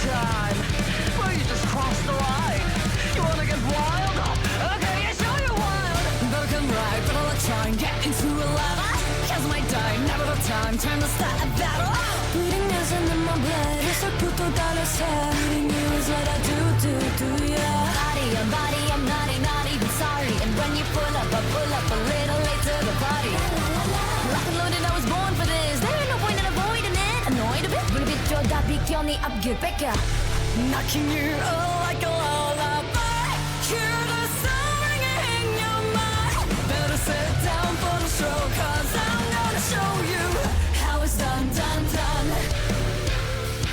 time. Well, you just crossed the line. You wanna get wild? Okay, yeah, show you wild. Better come right, better let's try and get into a ladder. Cause my time, never the time, time to start a battle. Bleeding isn't in my blood, it's a puto dollar set. Bleeding you is what I do, yeah. Body, I'm not even sorry. And when you pull up, I pull up a little late to the party. Lock and loaded, I was born for this. There ain't no point in avoiding it. Annoyed a bit, when a bit your dad be killing up good picker. Knocking you like a lullaby. Hear the sound ringing in your mind. Better sit down for the show, cause I'm gonna show you how it's done.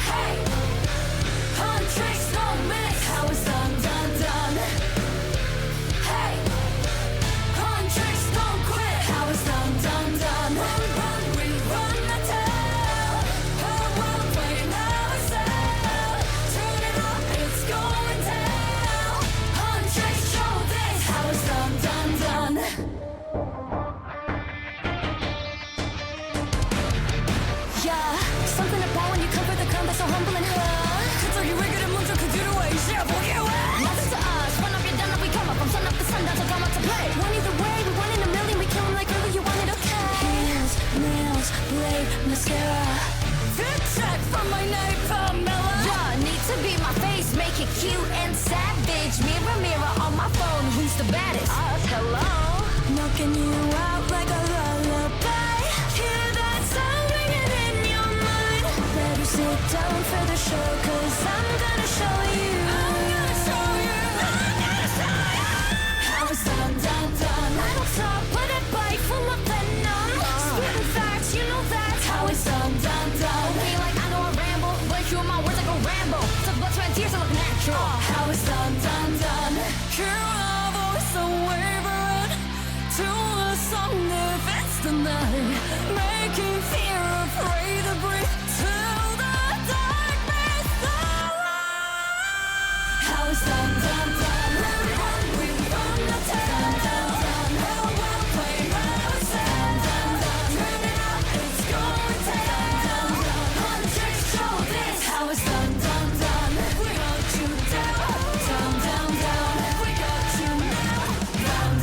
Hey, on tricks, no miss. How it's done. Hey, on tricks, don't quit. How it's done. Run, we run the town. Her world playing ourselves. Turn it up, it's going down. On tricks, show this. How it's done. Yeah, something about when you cover the ground that's so humbling, 갑자기 왜 그래 먼저 그 뒤로 와 이제 보게 왜 Nothing to us, run up your down, we come up from sun up to sundown, so come out to play. One either way, we one in a million, we kill 'em like earlier, you want it okay. Hands, nails, blade, mascara. Fit check from my name, Pamela. Yeah, need to be my face, make it cute and savage. Mirror on my phone, who's the baddest? Us, hello. Knocking you out like a lullaby. Hear that sound ringing in your mind. Better sit down for the show, cause I'm gonna show you. How it's done. I don't talk, but I bite full of venom. Spitting facts, you know that's how it's done. Okay, like I know I ramble, but you my words I go ramble. So blood, sweat, and tears, I look natural. How it's done. Hear my voice wavering to a song if it's the night, making fear afraid to breathe till the darkness alive. How it's done. We run the town. Her world playing ourselves. Turn it up, it's going down. On tricks, show this. How it's done. We got you down. We got you now.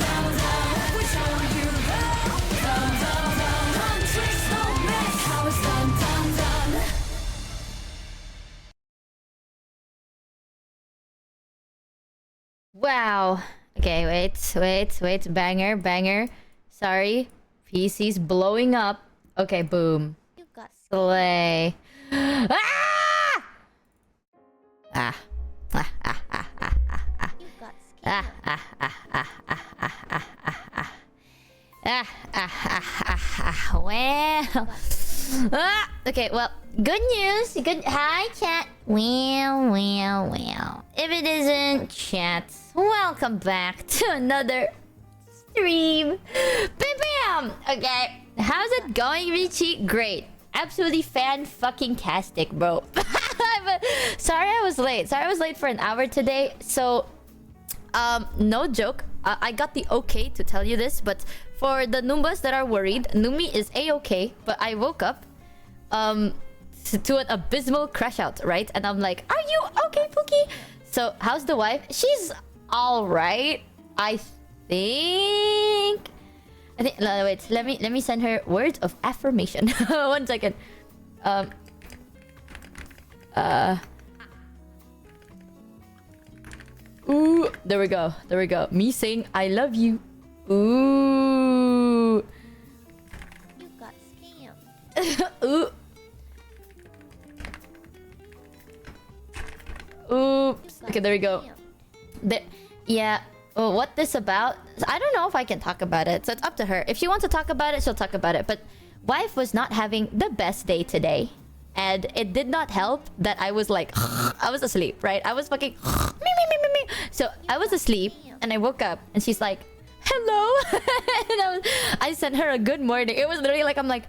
Down. We show you down. On tricks, no miss. How it's done. Wow. Okay, wait. Banger. Sorry. PC's blowing up. Okay, boom. You got Slay. Ah! Ah. you got Ah. Well. Okay, well, good news. Hi, chat. Well. If it isn't chat, welcome back to another stream. Bam! Okay, how's it going, Richie? Great. Absolutely fan-fucking-tastic, bro. But sorry I was late. For an hour today. So, no joke. I got the okay to tell you this, but for the Noombas that are worried, Numi is a-okay, but I woke up to an abysmal crash out, right? And I'm like, are you okay, Pookie? So, how's the wife? She's alright, I think. No, wait, let me send her words of affirmation. 1 second. Ooh, there we go. Me saying I love you. Ooh. You got scammed. Ooh. Oops. Okay, there we go. Yeah. Oh, what this about? I don't know if I can talk about it, so it's up to her. If she wants to talk about it, she'll talk about it. But wife was not having the best day today. And it did not help that I was like, I was asleep, right? I was fucking me. So I was asleep and I woke up and she's like, hello. And I sent her a good morning. It was literally like, I'm like,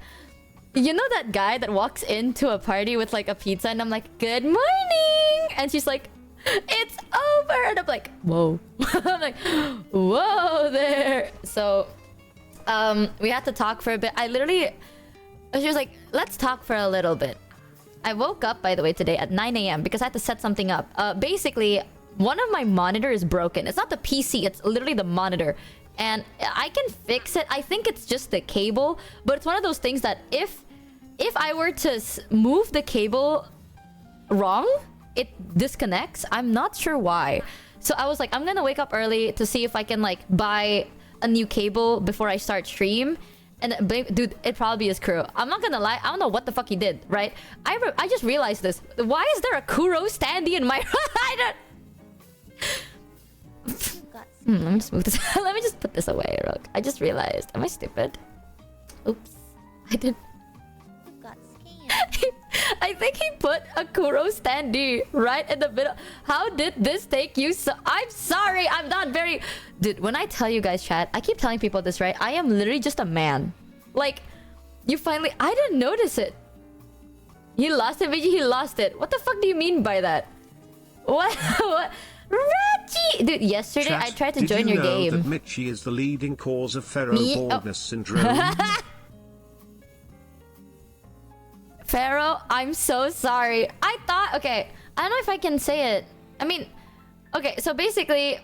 you know that guy that walks into a party with like a pizza and I'm like, good morning. And she's like, it's over. And I'm like, whoa. I'm like, whoa there. So we had to talk for a bit. She was like, let's talk for a little bit. I woke up, by the way, today at 9 a.m. because I had to set something up. Basically, one of my monitors is broken. It's not the PC, it's literally the monitor. And I can fix it. I think it's just the cable. But it's one of those things that if I were to move the cable wrong, it disconnects. I'm not sure why. So I was like, I'm gonna wake up early to see if I can like buy a new cable before I start stream. And dude, it probably is Kuro. I'm not gonna lie, I don't know what the fuck he did, right? I just realized this. Why is there a Kuro standee in my... I don't... let me just move this. Let me just put this away, Rook. I just realized. Am I stupid? Oops. I didn't... I think he put a Kuro standee right in the middle. How did this take you so... I'm sorry, I'm not very... Dude, when I tell you guys, chat, I keep telling people this, right? I am literally just a man. Like, you finally... I didn't notice it. He lost it, Vijay, he lost it. What the fuck do you mean by that? What? What? Reggie! Dude, yesterday Chat, I tried to join your game. Did you know that Mitchie is the leading cause of pharaoh baldness syndrome? Pharaoh, I'm so sorry. I thought... Okay, I don't know if I can say it. I mean... Okay, so basically...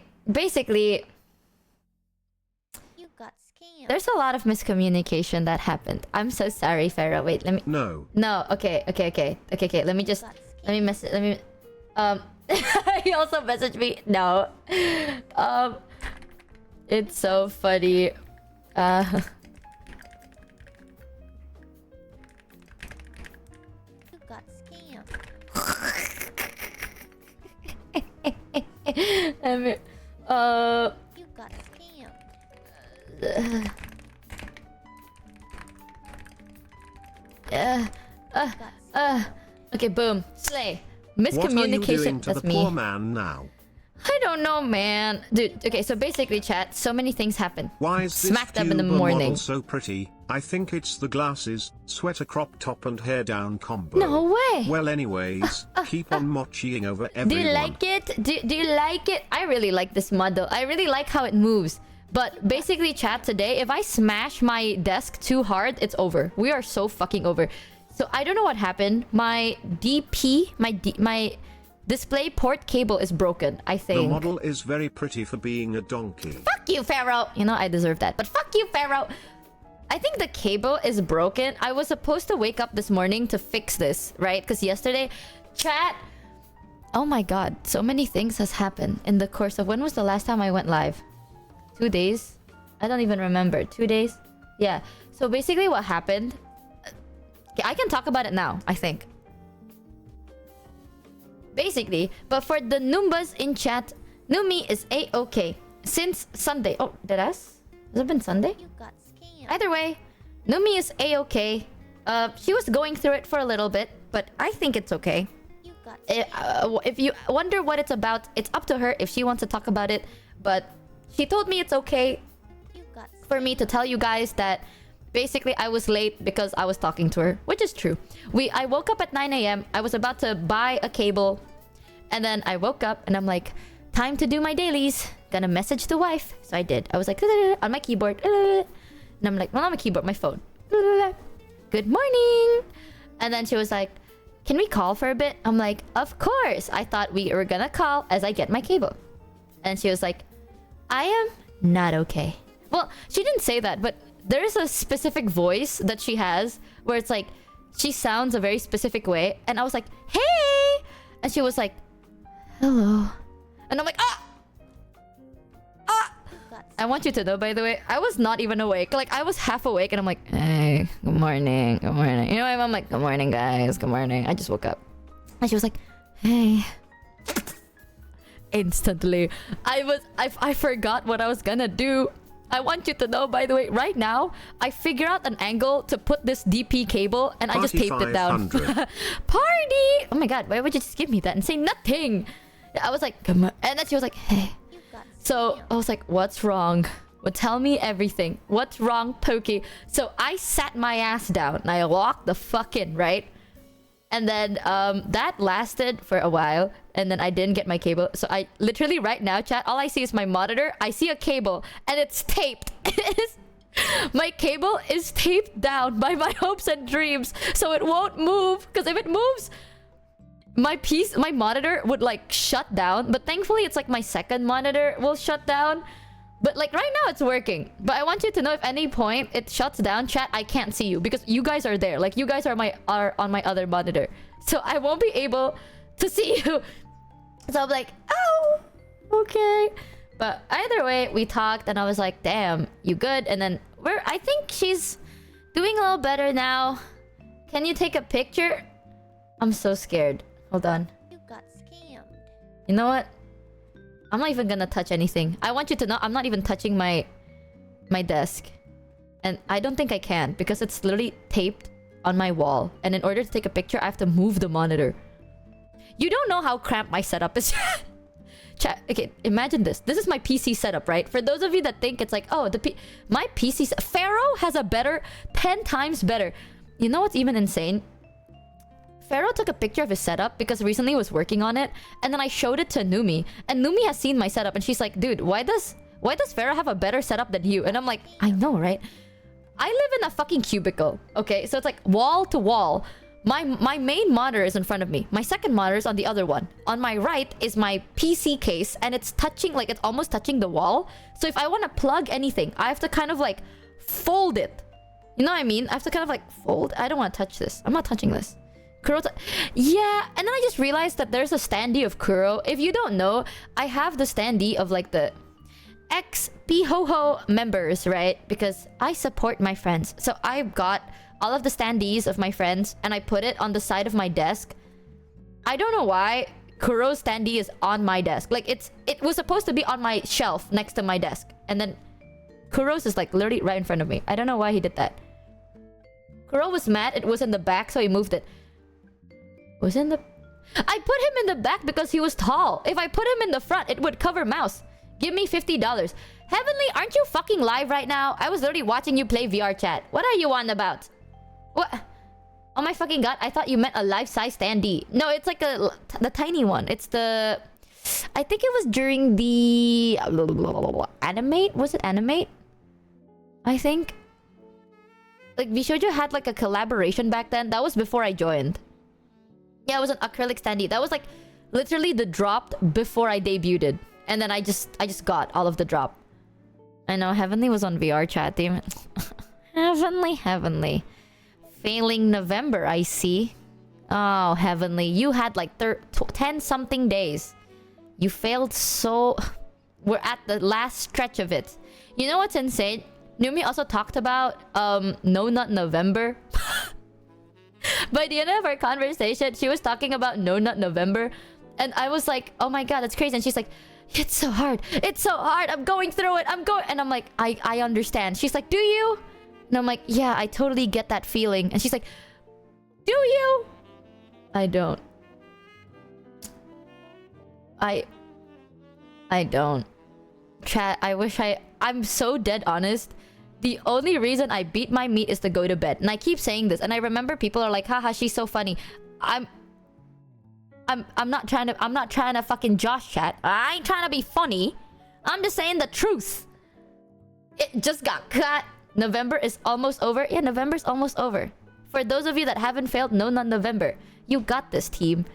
You got scammed. There's a lot of miscommunication that happened. I'm so sorry, Pharaoh. Wait, let me... No. No, okay. Let me just... Let me message... Let me... He also messaged me. No. It's so funny. You got scammed. I mean, You got scammed. okay, boom. Slay. What are you Miscommunication. doing to That's the me. poor man now? I don't know, man. Dude, okay, so basically, chat, so many things happen. Why is this Smacked up in the Cuba morning. model so pretty? I think it's the glasses, sweater crop top and hair down combo. No way. Well anyways, keep on mochiing over everyone. Do you like it? Do you like it? I really like this model. I really like how it moves. But basically, chat, today, if I smash my desk too hard, it's over. We are so fucking over. So I don't know what happened. My DP, my display port cable is broken, I think. The model is very pretty for being a donkey. Fuck you, Pharaoh! You know, I deserve that. But fuck you, Pharaoh! I think the cable is broken. I was supposed to wake up this morning to fix this, right? Because yesterday, chat... Oh my god, so many things has happened in the course of... When was the last time I went live? 2 days? I don't even remember. 2 days? Yeah. So basically what happened... Okay, I can talk about it now, I think. Basically, but for the Noombas in chat, Numi is A-okay since Sunday. Oh, did I? Has it been Sunday? You got scammed. Either way, Numi is A-okay. She was going through it for a little bit, but I think it's okay. You got If you wonder what it's about, it's up to her if she wants to talk about it. But she told me it's okay You got for me to tell you guys that basically I was late because I was talking to her, which is true. I woke up at 9 a.m. I was about to buy a cable, and then I woke up and I'm like, time to do my dailies. Gonna message the wife. So I did. I was like on my keyboard, and I'm like, well, not my keyboard, my phone. Good morning. And then she was like, can we call for a bit? I'm like, of course. I thought we were gonna call as I get my cable. And she was like, I am not okay. Well, she didn't say that, but there's a specific voice that she has where it's like, she sounds a very specific way. And I was like, hey! And she was like, hello. And I'm like, ah! Ah! I want you to know, by the way, I was not even awake. Like, I was half awake and I'm like, hey, good morning, good morning. You know, I'm like, good morning, guys, good morning. I just woke up. And she was like, hey. Instantly. I forgot what I was gonna do. I want you to know, by the way, right now, I figure out an angle to put this DP cable and I just taped it down. Party! Oh my god, why would you just give me that and say nothing? I was like, come on. And then she was like, hey. You got So I was like, what's wrong? Well, tell me everything. What's wrong, Pokey? So I sat my ass down and I walked the fuck in, right? And then that lasted for a while. And then I didn't get my cable. So I literally right now, chat, all I see is my monitor. I see a cable and it's taped. My cable is taped down by my hopes and dreams, so it won't move. Because if it moves, my monitor would like shut down. But thankfully, it's like my second monitor will shut down. But like right now, it's working. But I want you to know, if any point it shuts down, chat, I can't see you because you guys are there. Like you guys are on my other monitor, so I won't be able to see you. So I'm like, oh, okay. But either way, we talked and I was like, damn, you good? And then I think she's doing a little better now. Can you take a picture? I'm so scared. Hold on. You got scammed. You know what? I'm not even gonna touch anything. I want you to know I'm not even touching my desk. And I don't think I can because it's literally taped on my wall. And in order to take a picture, I have to move the monitor. You don't know how cramped my setup is. Chat, okay, imagine this. This is my PC setup, right? For those of you that think it's like, oh, my PC... Pharaoh has a better... 10 times better. You know what's even insane? Pharaoh took a picture of his setup because recently he was working on it. And then I showed it to Numi. And Numi has seen my setup. And she's like, dude, why does Pharaoh have a better setup than you? And I'm like, I know, right? I live in a fucking cubicle. Okay, so it's like wall to wall. My main monitor is in front of me. My second monitor is on the other one. On my right is my PC case, and it's touching, like it's almost touching the wall. So if I want to plug anything, I have to kind of like fold it. You know what I mean? I have to kind of like fold. I don't want to touch this. I'm not touching this. Yeah, and then I just realized that there's a standee of Kuro. If you don't know, I have the standee of like the ex-Pihoho members, right? Because I support my friends. So I've got all of the standees of my friends and I put it on the side of my desk. I don't know why Kuro's standee is on my desk. Like it was supposed to be on my shelf next to my desk. And then Kuro's is like literally right in front of me. I don't know why he did that. Kuro was mad it was in the back, so he moved it. I put him in the back because he was tall. If I put him in the front, it would cover mouse. Give me $50. Heavenly, aren't you fucking live right now? I was literally watching you play VR chat. What are you on about? What? Oh my fucking god, I thought you meant a life-size standee. No, it's like the tiny one. It's the... I think it was during the... Animate? Was it Animate? I think. Like, Vishojo had like a collaboration back then. That was before I joined. Yeah, it was an acrylic standee. That was like literally the drop before I debuted. And then I just got all of the drop. I know, Heavenly was on VR chat, damn it. Heavenly. Failing November, I see. Oh, Heavenly. You had like 10 something days. You failed so... We're at the last stretch of it. You know what's insane? Numi also talked about No Nut November. By the end of our conversation, she was talking about No Nut November. And I was like, oh my god, that's crazy. And she's like, it's so hard. It's so hard. I'm going through it. And I'm like, I understand. She's like, do you? And I'm like, yeah, I totally get that feeling. And she's like, do you? I don't. I don't. Chat, I wish I'm so dead honest. The only reason I beat my meat is to go to bed. And I keep saying this. And I remember people are like, haha, she's so funny. I'm not trying to fucking Josh chat. I ain't trying to be funny. I'm just saying the truth. It just got cut. November is almost over. Yeah, November's almost over. For those of you that haven't failed, no, not November. You got this, team.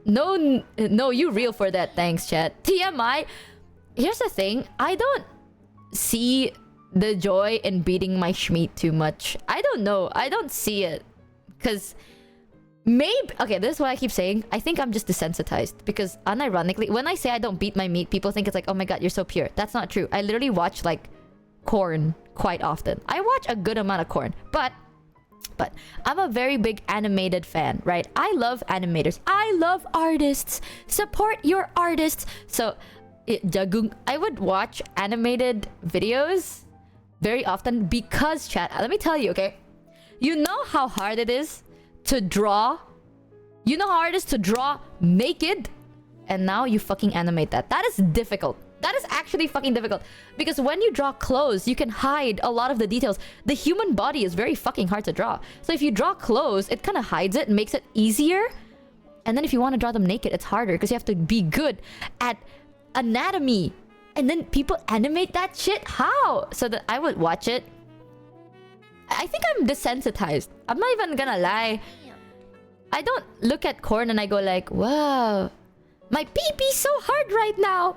No, you real for that. Thanks, chat. TMI. Here's the thing. I don't see the joy in beating my schmeat too much. I don't know. I don't see it. Because maybe... Okay, this is what I keep saying. I think I'm just desensitized. Because unironically, when I say I don't beat my meat, people think it's like, oh my god, you're so pure. That's not true. I literally watch like corn quite often. I watch a good amount of corn. But I'm a very big animated fan, right? I love animators. I love artists. Support your artists. So, I would watch animated videos very often because, chat, let me tell you, okay? You know how hard it is to draw? You know how hard it is to draw naked? And now you fucking animate that. That is difficult. That is actually fucking difficult. Because when you draw clothes, you can hide a lot of the details. The human body is very fucking hard to draw. So if you draw clothes, it kind of hides it and makes it easier. And then if you want to draw them naked, it's harder because you have to be good at anatomy. And then people animate that shit? How? So that I would watch it. I think I'm desensitized. I'm not even gonna lie. I don't look at corn and I go like, wow, my pee-pee's so hard right now.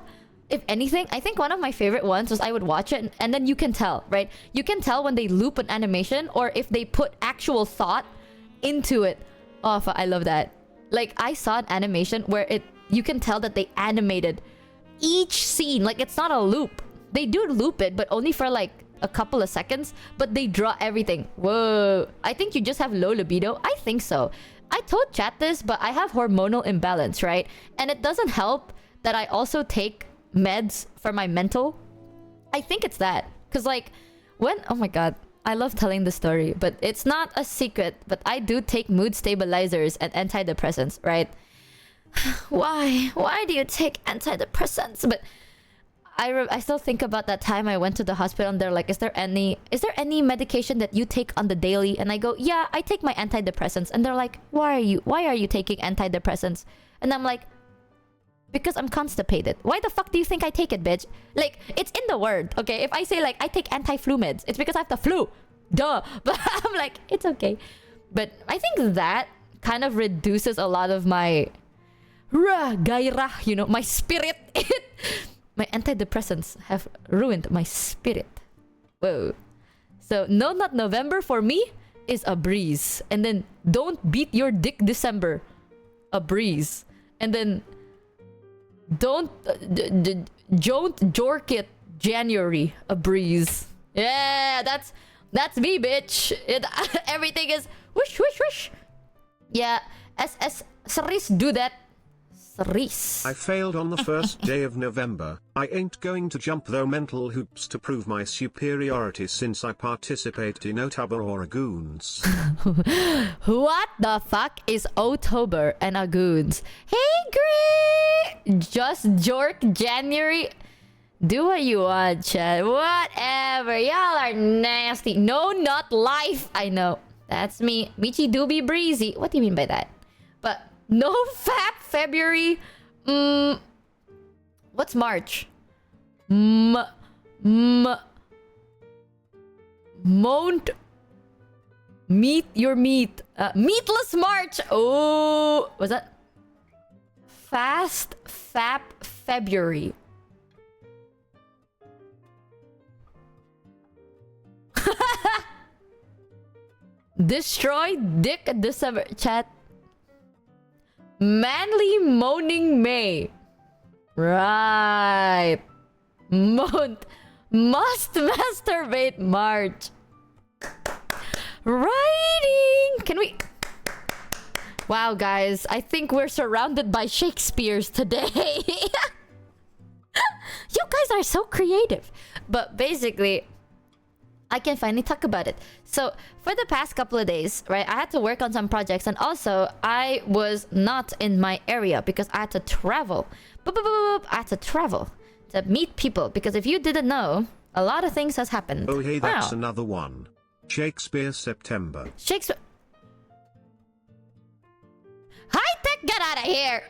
If anything, I think one of my favorite ones was I would watch it and then you can tell, right? You can tell when they loop an animation or if they put actual thought into it. Oh, I love that. Like, I saw an animation where you can tell that they animated each scene. Like, it's not a loop. They do loop it, but only for like a couple of seconds. But they draw everything. Whoa. I think you just have low libido. I think so. I told chat this, but I have hormonal imbalance, right? And it doesn't help that I also take meds for my mental. I think it's that. Because like, oh my god, I love telling the story, but it's not a secret. But I do take mood stabilizers and antidepressants, right? Why? Why do you take antidepressants? But I still think about that time I went to the hospital and they're like, is there any medication that you take on the daily? And I go, yeah, I take my antidepressants. And they're like, why are you taking antidepressants? And I'm like, because I'm constipated. Why the fuck do you think I take it, bitch? Like, it's in the word, okay? If I say like, I take anti-flu meds, it's because I have the flu. Duh. But I'm like, it's okay. But I think that kind of reduces a lot of my gairah, you know, my spirit. My antidepressants have ruined my spirit. Whoa. So, No Nut November for me is a breeze. And then, Don't Beat Your Dick December. A breeze. And then, Don't Jork It January. A breeze. Yeah, that's me, bitch. Everything is whoosh, whoosh, whoosh. Yeah, as Cerise do that. I failed on the first day of November. I ain't going to jump though mental hoops to prove my superiority since I participate in October or Agoons. What the fuck is October and Agoons? Hey, Greg! Just Jork January. Do what you want, Chad. Whatever. Y'all are nasty. No, not life. I know. That's me. Michi Doobie Breezy. What do you mean by that? But no fap February. What's March? Mount Meet your meat. Meatless March. Oh, was that Fast Fap February? Destroy Dick December. Chat. Manly Moaning May. Right. Must masturbate March. Writing. Can we... Wow, guys. I think we're surrounded by Shakespeare's today. You guys are so creative. But basically, I can finally talk about it. So, for the past couple of days, right, I had to work on some projects. And also, I was not in my area because I had to travel. I had to travel to meet people. Because if you didn't know, a lot of things has happened. Oh, hey, that's another one. Shakespeare September. Shakespeare... High Tech, get out of here!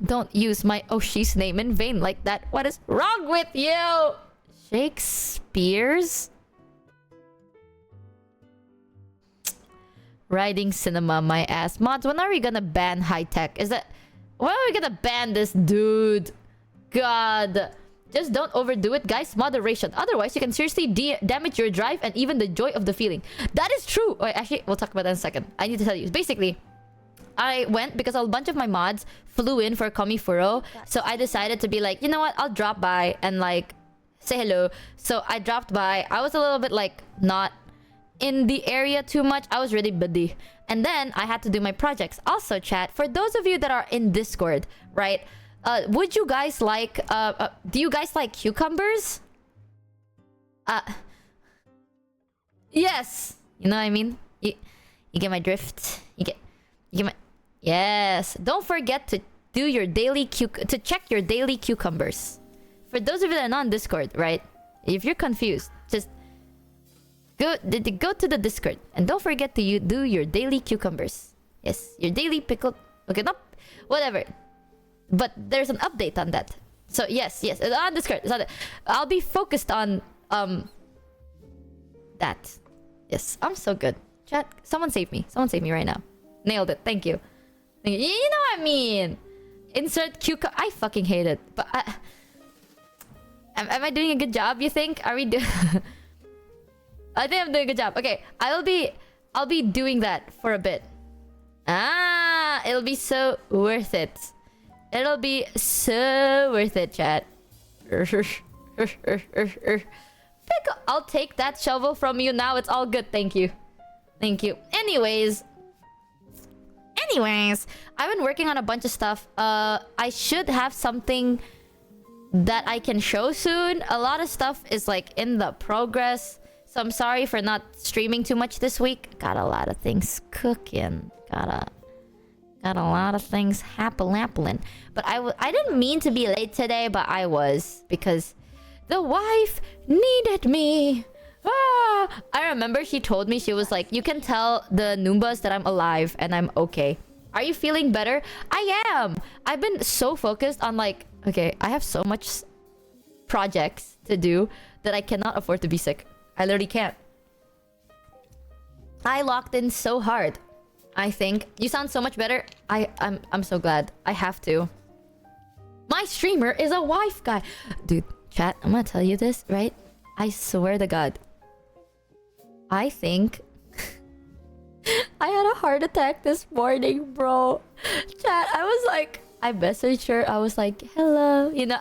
Don't use my Oshi's name in vain like that. What is wrong with you? Shakespeare's... Riding cinema, my ass. Mods, when are we gonna ban High Tech? Is that... When are we gonna ban this dude? God. Just don't overdo it, guys. Moderation. Otherwise, you can seriously damage your drive and even the joy of the feeling. That is true. Wait, actually, we'll talk about that in a second. I need to tell you. Basically, I went because a bunch of my mods flew in for Komifuro. So I decided to be like, you know what? I'll drop by and like say hello. So I dropped by. I was a little bit like not in the area too much. I was really busy. And then I had to do my projects. Also, chat, for those of you that are in Discord, right? Would you guys like... do you guys like cucumbers? Yes. You know what I mean? You get my drift? You get my... Yes. Don't forget to do your daily to check your daily cucumbers. For those of you that are not on Discord, right? If you're confused, just go to the Discord and don't forget to do your daily cucumbers. Yes, your daily pickled. Okay, no, whatever. But there's an update on that. So yes, it's on Discord. It's on I'll be focused on that. Yes, I'm so good. Chat, someone save me. Someone save me right now. Nailed it. Thank you. You know what I mean. Insert cue card. I fucking hate it. But am I doing a good job, you think? Are we doing... I think I'm doing a good job. Okay, I'll be doing that for a bit. It'll be so worth it. It'll be so worth it, chat. I'll take that shovel from you now. It's all good. Thank you. Thank you. Anyways, I've been working on a bunch of stuff. I should have something that I can show soon. A lot of stuff is like in the progress. So I'm sorry for not streaming too much this week. Got a lot of things cooking. Got a lot of things happening. But I didn't mean to be late today, but I was. Because the wife needed me. I remember she told me, she was like, you can tell the Noombas that I'm alive and I'm okay. Are you feeling better? I am. I've been so focused on like, okay, I have so much projects to do that I cannot afford to be sick. I literally can't. I locked in so hard. I think you sound so much better. I'm so glad. I have to. My streamer is a wife guy. Dude, chat, I'm gonna tell you this, right? I swear to God. I think I had a heart attack this morning, bro. Chat, I was like, I messaged her. I was like, hello. You know,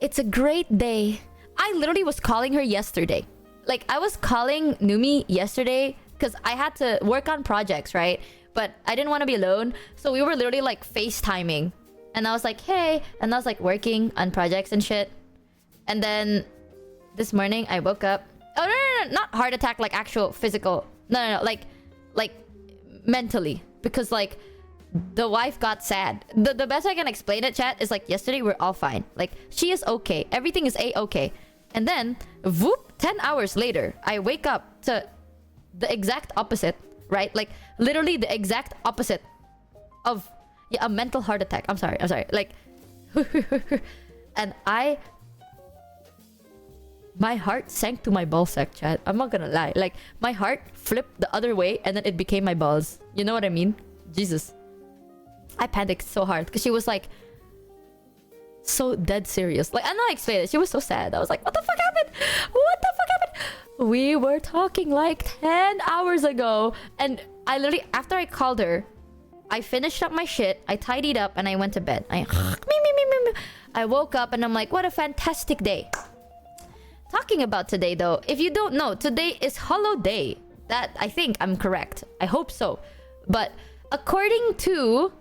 it's a great day. I literally was calling her yesterday. Like, I was calling Numi yesterday because I had to work on projects, right? But I didn't want to be alone. So we were literally like FaceTiming. And I was like, hey. And I was like working on projects and shit. And then this morning I woke up. Oh, no. Not heart attack, like actual physical. No. Like mentally. Because like the wife got sad. The best I can explain it, chat, is like yesterday we're all fine. Like she is okay. Everything is a-okay. And then, whoop, 10 hours later, I wake up to the exact opposite, right? Like, literally the exact opposite of a mental heart attack. I'm sorry. Like, and my heart sank to my ballsack, chat. I'm not gonna lie. Like, my heart flipped the other way and then it became my balls. You know what I mean? Jesus. I panicked so hard because she was like, so dead serious. Like, I know I explained it. She was so sad. I was like, what the fuck happened? What the fuck happened? We were talking like 10 hours ago. And I literally, after I called her, I finished up my shit. I tidied up and I went to bed. I woke up and I'm like, what a fantastic day. Talking about today though, if you don't know, today is Hollow Day. That, I think I'm correct. I hope so. But according to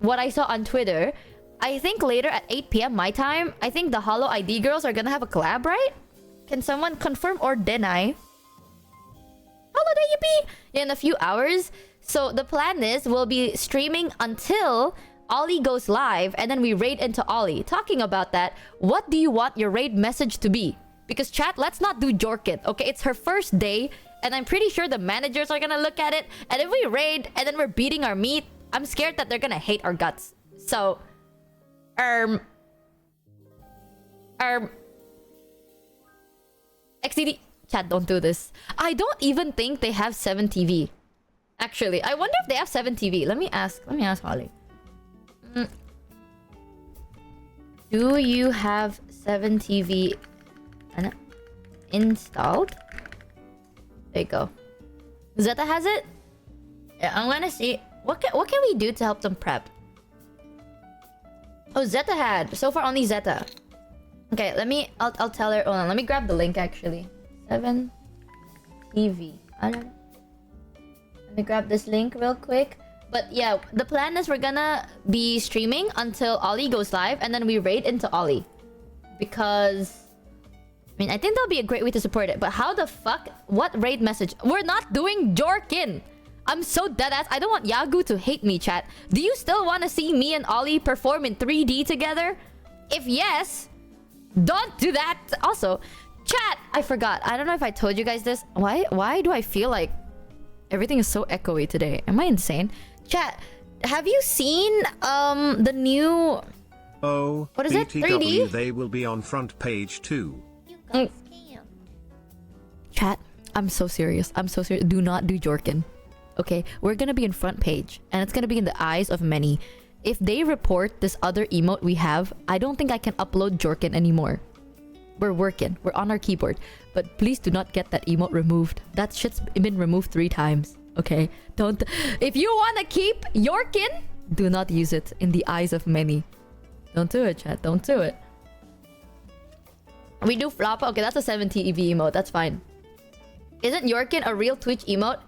what I saw on Twitter, I think later at 8 p.m. my time, I think the Hollow ID girls are gonna have a collab, right? Can someone confirm or deny? Hollow Day, yippee! In a few hours. So the plan is we'll be streaming until Ollie goes live and then we raid into Ollie. Talking about that, what do you want your raid message to be? Because chat, let's not do Jorkit, okay? It's her first day and I'm pretty sure the managers are gonna look at it. And if we raid and then we're beating our meat, I'm scared that they're gonna hate our guts. So... XDD. Chat, don't do this. I don't even think they have 7TV. Actually, I wonder if they have 7TV. Let me ask Holly. Do you have 7TV installed? There you go. Zeta has it? Yeah, I'm gonna see. What can we do to help them prep? Oh, Zeta had. So far, only Zeta. Okay, I'll tell her. Hold on, let me grab the link, actually. 7TV. Let me grab this link real quick. But yeah, the plan is we're gonna be streaming until Ollie goes live. And then we raid into Ollie. Because... I mean, I think that'll be a great way to support it. But how the fuck? What raid message? We're not doing Jorkin! I'm so deadass. I don't want Yagu to hate me, chat. Do you still want to see me and Ollie perform in 3D together? If yes, don't do that. Also, chat, I forgot. I don't know if I told you guys this. Why do I feel like everything is so echoey today? Am I insane? Chat, have you seen the new Oh, What is it? BTW, 3D? they will be on front page too. You got scammed. Chat, I'm so serious. I'm so serious. Do not do Jorkin. Okay, we're gonna be in front page, and it's gonna be in the eyes of many. If they report this other emote we have, I don't think I can upload Jorkin anymore. We're working. We're on our keyboard. But please do not get that emote removed. That shit's been removed 3 times. Okay? Don't... If you want to keep Yorkin, do not use it in the eyes of many. Don't do it, chat. Don't do it. We do flop. Okay, that's a 70 EV emote. That's fine. Isn't Yorkin a real Twitch emote?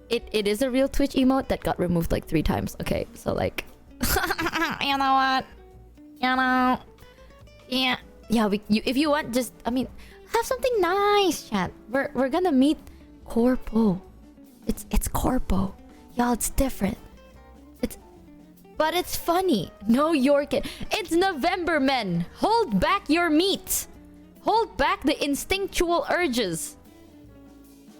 It is a real Twitch emote that got removed like 3 times. Okay, so like... you know what? You know... Yeah. Yeah, if you want, just... I mean, have something nice, chat. We're gonna meet Corpo. It's Corpo. Y'all, it's different. But it's funny. No Yorkin. It's November, men. Hold back your meat. Hold back the instinctual urges.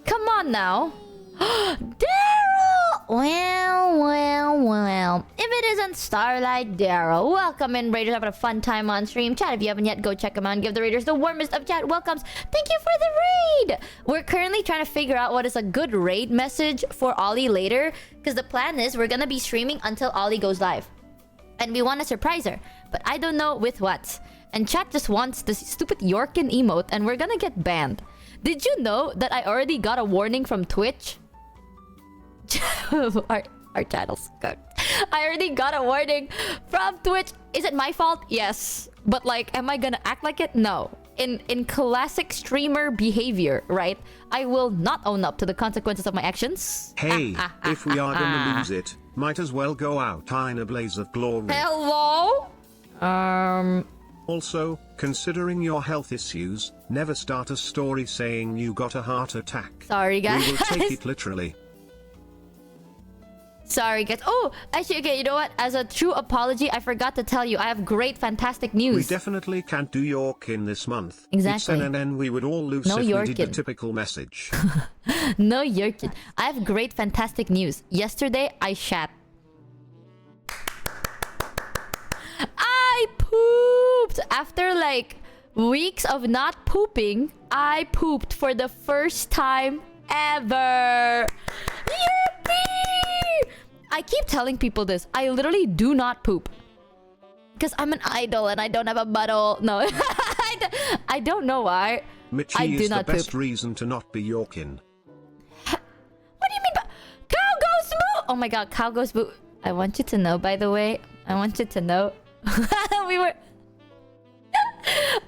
Come on now. Daryl! Well. If it isn't Starlight Daryl, welcome in, Raiders. Having a fun time on stream. Chat, if you haven't yet, go check them out and give the Raiders the warmest of chat welcomes. Thank you for the raid! We're currently trying to figure out what is a good raid message for Ollie later. Because the plan is we're going to be streaming until Ollie goes live. And we want to surprise her. But I don't know with what. And chat just wants this stupid Yorkin emote and we're going to get banned. Did you know that I already got a warning from Twitch? our channel's cooked. I already got a warning from Twitch. Is it my fault? Yes. But like, am I gonna act like it? No. In classic streamer behavior, right? I will not own up to the consequences of my actions. Hey, if we are gonna lose it, might as well go out in a blaze of glory. Hello? Also, considering your health issues, never start a story saying you got a heart attack. Sorry, guys. We will take it literally. Sorry, guys. Oh, actually, okay, you know what? As a true apology, I forgot to tell you, I have great, fantastic news. We definitely can't do Yorkin this month. Exactly. It's NNN, we would all lose No if Yorkin. we did the typical message. No Yorkin. I have great, fantastic news. Yesterday, I shat. I pooped! After like weeks of not pooping, I pooped for the first time ever. Yippee! I keep telling people this. I literally do not poop. Because I'm an idol and I don't have a butthole. No. I don't know why. Mitchie I do is not the best poop. reason to not be Yorkin. What do you mean by... Cow goes moo! Oh my god, cow goes moo. I want you to know, by the way. I want you to know. We were...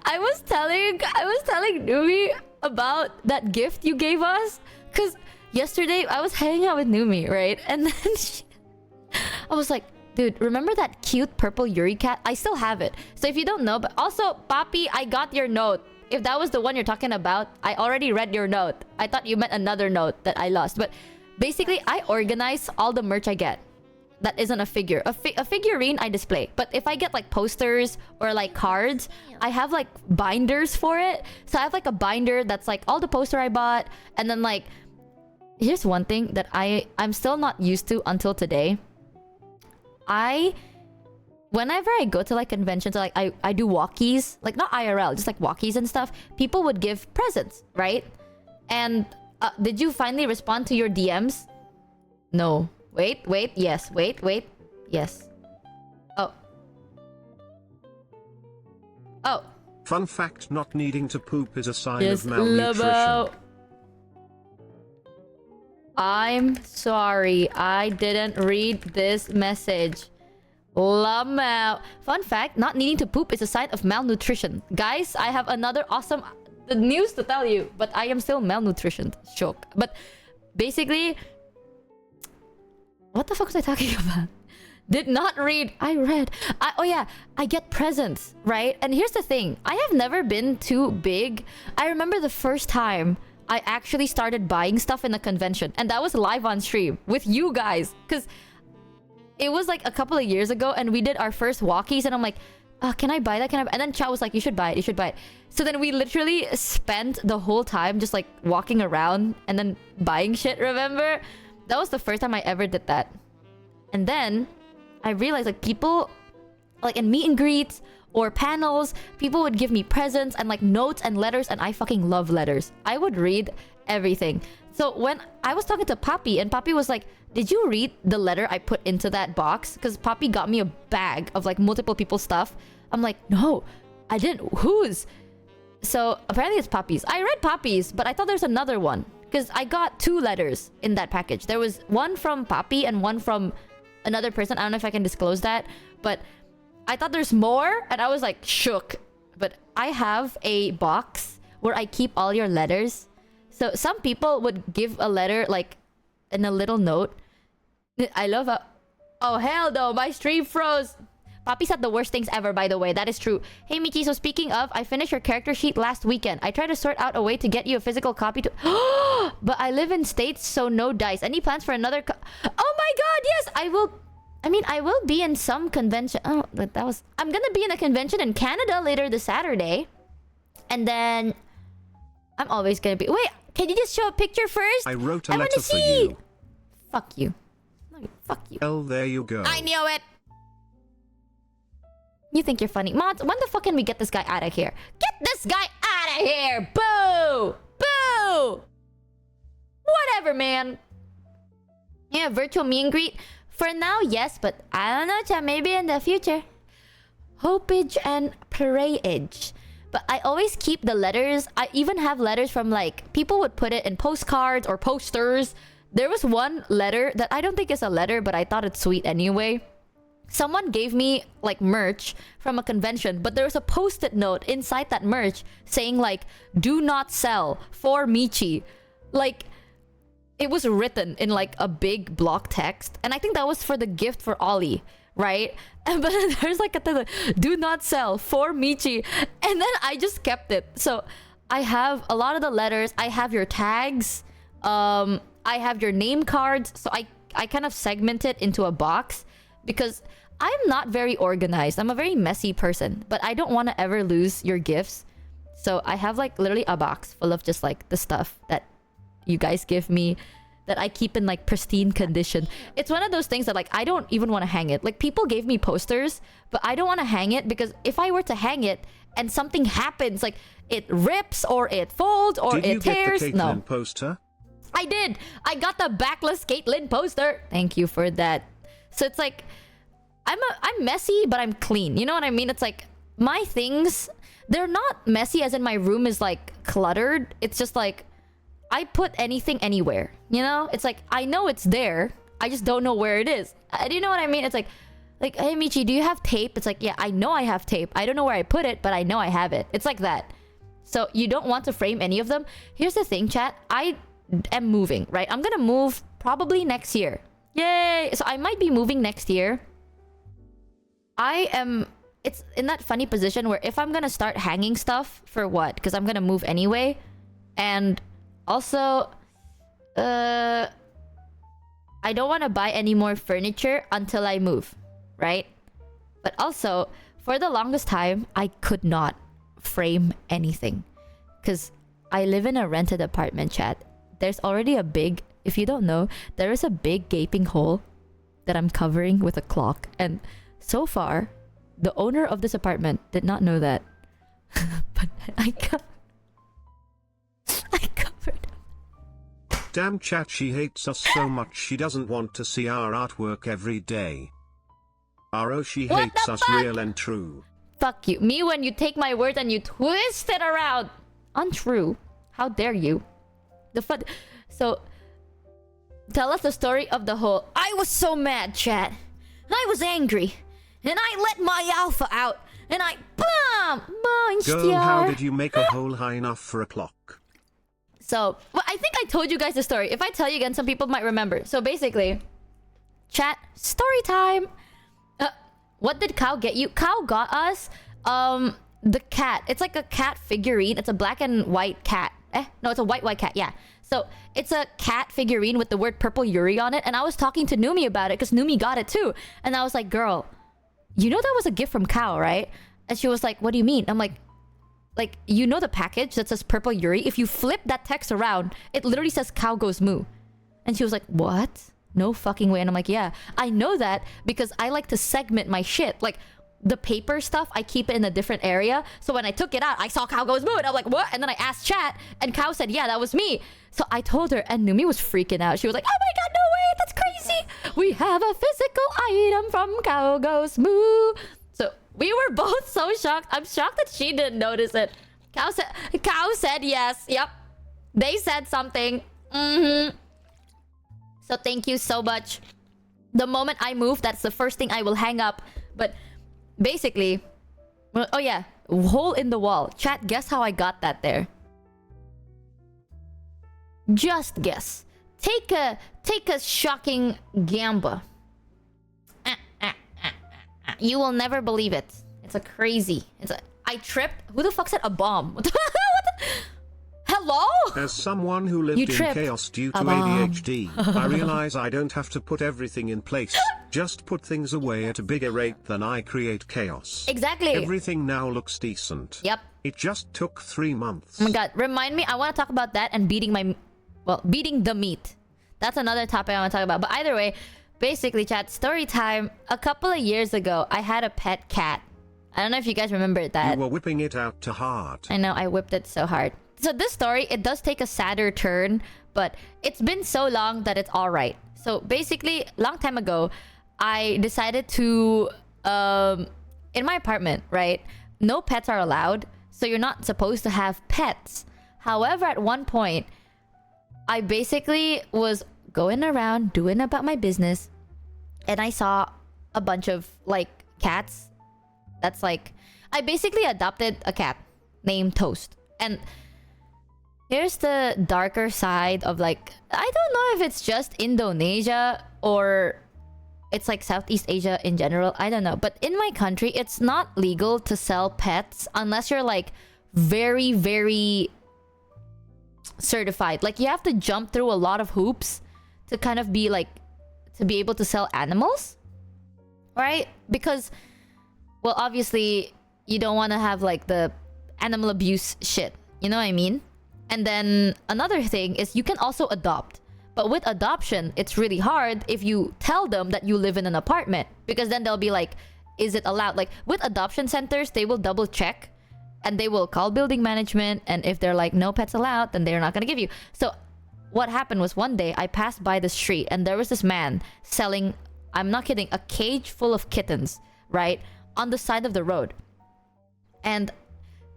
I was telling Numi about that gift you gave us. Because yesterday I was hanging out with Numi, right? And then I was like, dude, remember that cute purple Yuri cat? I still have it. So if you don't know, but also, Papi, I got your note. If that was the one you're talking about, I already read your note. I thought you meant another note that I lost. But basically, I organize all the merch I get. That isn't a figure. A figurine I display. But if I get like posters or like cards, I have like binders for it. So I have like a binder that's like all the poster I bought. And then like, here's one thing that I'm still not used to until today. Whenever I go to like conventions, like I do walkies, like not IRL, just like walkies and stuff, people would give presents, right? And did you finally respond to your DMs? No. Wait, yes, wait, yes. Oh. Fun fact, not needing to poop is a sign Yes, of malnutrition. Lobo. I'm sorry, I didn't read this message. Lamau. Fun fact, not needing to poop is a sign of malnutrition. Guys, I have another awesome news to tell you, but I am still malnutritioned. Shock. But basically, what the fuck was I talking about? Did not read. I read. Oh yeah, I get presents, right? And here's the thing. I have never been too big. I remember the first time I actually started buying stuff in a convention. And that was live on stream with you guys. Because it was like a couple of years ago and we did our first walkies. And I'm like, can I buy that? And then Chow was like, you should buy it. So then we literally spent the whole time just like walking around and then buying shit, remember? That was the first time I ever did that. And then I realized like people like in meet and greets or panels, people would give me presents and like notes and letters, and I fucking love letters. I would read everything. So when I was talking to Papi, and Papi was like, did you read the letter I put into that box? Because Papi got me a bag of like multiple people's stuff. I'm like, no, I didn't. Whose? So apparently it's Papi's. I read Papi's, but I thought there's another one. Because I got 2 letters in that package. There was one from Papi and one from another person. I don't know if I can disclose that. But I thought there's more, and I was like shook. But I have a box where I keep all your letters. So some people would give a letter like in a little note. I love a... Oh hell no, my stream froze. Papi said the worst things ever, by the way. That is true. Hey Michi, so speaking of, I finished your character sheet last weekend. I tried to sort out a way to get you a physical copy to... But I live in States, so no dice. Any plans for another... Oh my god, yes! I will... I mean, I will be in some convention. Oh, but that was... I'm gonna be in a convention in Canada later this Saturday. And then... I'm always gonna be... Wait, can you just show a picture first? I wrote a letter for you. Fuck you. No, fuck you. Well, there you go. I knew it! You think you're funny. Mods, when the fuck can we get this guy out of here? Get this guy out of here! Boo! Boo! Whatever, man. Yeah, virtual meet and greet. For now, yes, but I don't know, chat. Maybe in the future. Hopeage and prayage. But I always keep the letters. I even have letters from like... People would put it in postcards or posters. There was one letter that I don't think is a letter, but I thought it's sweet anyway. Someone gave me like merch from a convention, but there was a post-it note inside that merch saying like, do not sell for Michi. Like, it was written in like a big block text, and I think that was for the gift for Ollie, right? And but there's like a do not sell for Michi, and then I just kept it. So I have a lot of the letters. I have your tags. I have your name cards. So I kind of segment it into a box because I'm not very organized. I'm a very messy person, but I don't want to ever lose your gifts. So I have like literally a box full of just like the stuff that you guys give me that I keep in like pristine condition. It's one of those things that like I don't even want to hang it. Like people gave me posters, but I don't want to hang it because if I were to hang it and something happens, like it rips or it folds or it tears. Did you get the Caitlyn poster? I did. I got the backless Caitlyn poster. Thank you for that. So it's like I'm messy, but I'm clean. You know what I mean? It's like my things, they're not messy as in my room is like cluttered. It's just like I put anything anywhere. You know? It's like I know it's there. I just don't know where it is. Do you know what I mean? It's like, hey Michi, do you have tape? It's like, yeah, I know I have tape. I don't know where I put it, but I know I have it. It's like that. So you don't want to frame any of them. Here's the thing, chat. I am moving, right? I'm gonna move probably next year. Yay! So I might be moving next year. It's in that funny position where if I'm gonna start hanging stuff, for what? Because I'm gonna move anyway. And also, I don't want to buy any more furniture until I move, right? But also, for the longest time, I could not frame anything. Because I live in a rented apartment, chat. There's already a big, if you don't know, there is a big gaping hole that I'm covering with a clock. And so far, the owner of this apartment did not know that. But I covered. Damn chat, she hates us so much she doesn't want to see our artwork every day. RO, she What hates the us fuck? real and true. Fuck you. Me when you take my words and you twist it around. Untrue. How dare you? So, tell us the story of the whole... I was so mad, chat. I was angry. And I let my alpha out. And I... BAM! Girl, how did you make a hole high enough for a clock? So, well, I think I told you guys the story. If I tell you again, some people might remember. So basically, chat, story time. What did Cow get you? Cow got us the cat. It's like a cat figurine. It's a black and white cat. No, it's a white cat. Yeah. So it's a cat figurine with the word Purple Yuri on it. And I was talking to Numi about it because Numi got it too. And I was like, girl, you know that was a gift from Cow, right? And she was like, what do you mean? I'm like, you know the package that says Purple Yuri? If you flip that text around, it literally says Cow Goes Moo. And she was like, what? No fucking way. And I'm like, yeah, I know that because I like to segment my shit. Like, the paper stuff, I keep it in a different area. So when I took it out, I saw Cow Go's mood. I'm like, what? And then I asked chat, and Cow said, yeah, that was me. So I told her, and Numi was freaking out. She was like, oh my god, no way, that's crazy. We have a physical item from Cow Go's moo. So we were both so shocked. I'm shocked that she didn't notice it. Cow said yes. Yep. They said something. So thank you so much. The moment I move, that's the first thing I will hang up. But basically, oh yeah, hole in the wall. Chat, guess how I got that there? Just guess. Take a shocking gamble. You will never believe it. It's a crazy. I tripped. Who the fuck said a bomb? What the? Hello? As someone who lived in chaos due to ADHD, I realize I don't have to put everything in place. Just put things away at a bigger rate than I create chaos. Exactly. Everything now looks decent. Yep. It just took 3 months. Oh my god. Remind me. I want to talk about that and beating the meat. That's another topic I want to talk about. But either way, basically, chat, story time. A couple of years ago, I had a pet cat. I don't know if you guys remember that. You were whipping it out to hard. I know, I whipped it so hard. So this story, it does take a sadder turn, but it's been so long that it's alright. So basically, long time ago, I decided to, in my apartment, right? No pets are allowed, so you're not supposed to have pets. However, at one point, I basically was going around doing about my business, and I saw a bunch of like cats. That's like, I basically adopted a cat named Toast. And here's the darker side of like, I don't know if it's just Indonesia or it's like Southeast Asia in general. I don't know. But in my country, it's not legal to sell pets unless you're like very, very certified. Like you have to jump through a lot of hoops to kind of be like, to be able to sell animals. Right? Because, well, obviously, you don't want to have like the animal abuse shit. You know what I mean? And then another thing is you can also adopt. But with adoption, it's really hard if you tell them that you live in an apartment. Because then they'll be like, is it allowed? Like with adoption centers, they will double check. And they will call building management. And if they're like, no pets allowed, then they're not going to give you. So what happened was one day I passed by the street. And there was this man selling, I'm not kidding, a cage full of kittens. Right? On the side of the road. And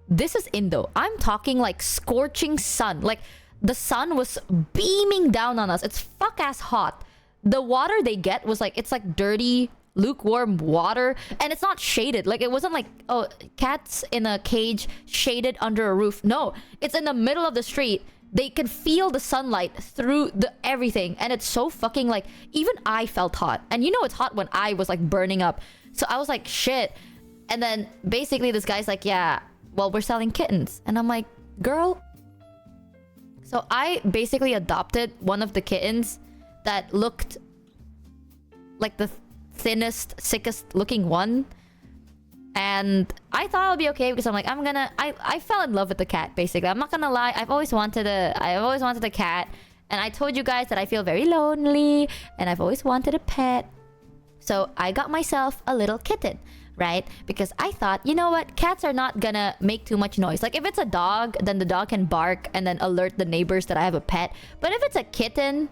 this is Indo. I'm talking like scorching sun. Like the sun was beaming down on us. It's fuck ass hot. The water they get was like, it's like dirty, lukewarm water. And it's not shaded. Like it wasn't like, oh, cats in a cage shaded under a roof. No, it's in the middle of the street. They can feel the sunlight through the everything. And it's so fucking like, even I felt hot. And you know it's hot when I was like burning up. So I was like, shit. And then basically this guy's like, yeah, well, we're selling kittens. And I'm like, girl. So I basically adopted one of the kittens that looked like the thinnest, sickest looking one. And I thought it would be okay because I'm like, I fell in love with the cat, basically. I'm not gonna lie. I've always wanted a cat. And I told you guys that I feel very lonely and I've always wanted a pet. So I got myself a little kitten. Right? Because I thought, you know what? Cats are not gonna make too much noise. Like if it's a dog, then the dog can bark and then alert the neighbors that I have a pet. But if it's a kitten,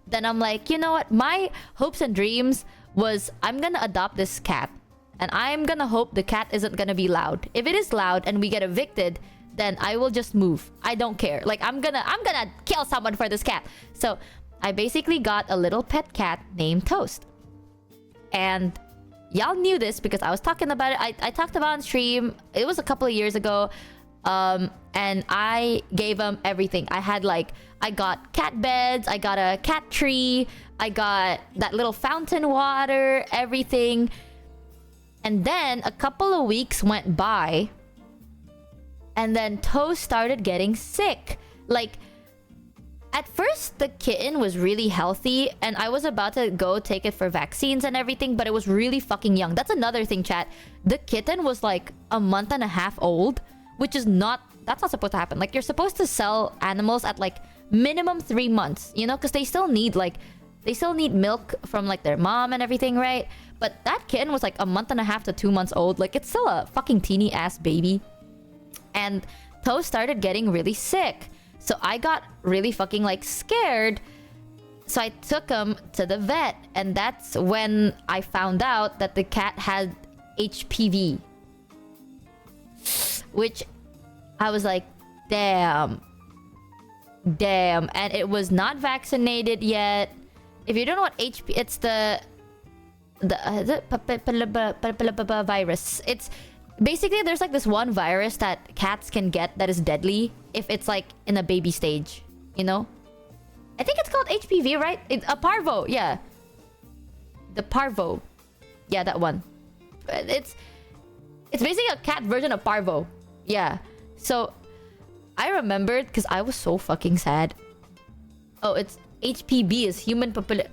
then I'm like, you know what? My hopes and dreams was I'm gonna adopt this cat. And I'm gonna hope the cat isn't gonna be loud. If it is loud and we get evicted, then I will just move. I don't care. Like I'm gonna kill someone for this cat. So I basically got a little pet cat named Toast. And y'all knew this because I was talking about it. I talked about it on stream. It was a couple of years ago. And I gave him everything. I got cat beds. I got a cat tree. I got that little fountain water, everything. And then a couple of weeks went by. And then Toast started getting sick. Like, at first, the kitten was really healthy, and I was about to go take it for vaccines and everything, but it was really fucking young. That's another thing, chat. The kitten was like a month and a half old, which is not... That's not supposed to happen. Like, you're supposed to sell animals at like minimum 3 months, you know? Because they still need like... They still need milk from like their mom and everything, right? But that kitten was like a month and a half to 2 months old. Like, it's still a fucking teeny ass baby. And Toast started getting really sick. So I got really fucking like scared. So I took him to the vet. And that's when I found out that the cat had HPV. Which I was like, damn. Damn. And it was not vaccinated yet. If you don't know what HPV... It's the virus. It's... Basically, there's like this one virus that cats can get that is deadly if it's like in a baby stage, you know? I think it's called HPV, right? It's a parvo, yeah. The parvo. Yeah, that one. It's basically a cat version of parvo. Yeah. So, I remembered because I was so fucking sad. Oh, it's HPV is human population.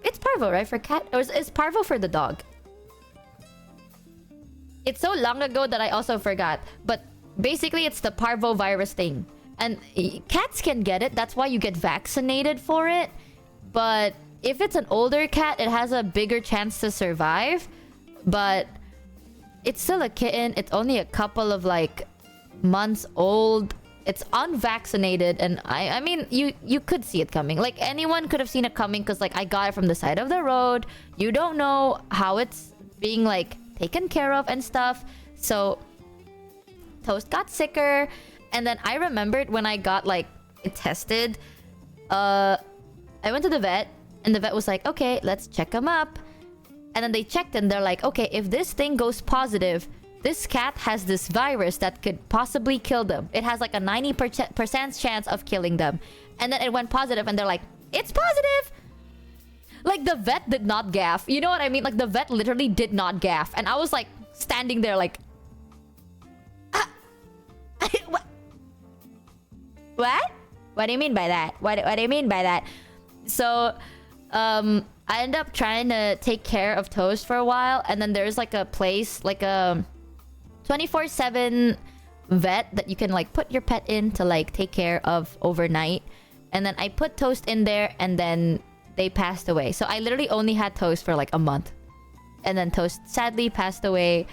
It's parvo, right? For cat? Or is parvo for the dog? It's so long ago that I also forgot. But basically, it's the parvovirus thing. And cats can get it. That's why you get vaccinated for it. But if it's an older cat, it has a bigger chance to survive. But it's still a kitten. It's only a couple of like months old. It's unvaccinated. And I mean, you could see it coming. Like anyone could have seen it coming because like I got it from the side of the road. You don't know how it's being like taken care of and stuff. So Toast got sicker. And then I remembered when I got like it tested, I went to the vet and the vet was like, okay, let's check him up. And then they checked and they're like, okay, if this thing goes positive, this cat has this virus that could possibly kill them. It has like a 90% chance of killing them. And then it went positive and they're like, it's positive. Like the vet did not gaff. You know what I mean? Like the vet literally did not gaff. And I was like standing there like... What? What do you mean by that? What do you mean by that? So, I ended up trying to take care of Toast for a while. And then there's like a place, like a 24/7 vet that you can like put your pet in to like take care of overnight. And then I put Toast in there and then they passed away. So I literally only had Toast for like a month. And then Toast sadly passed away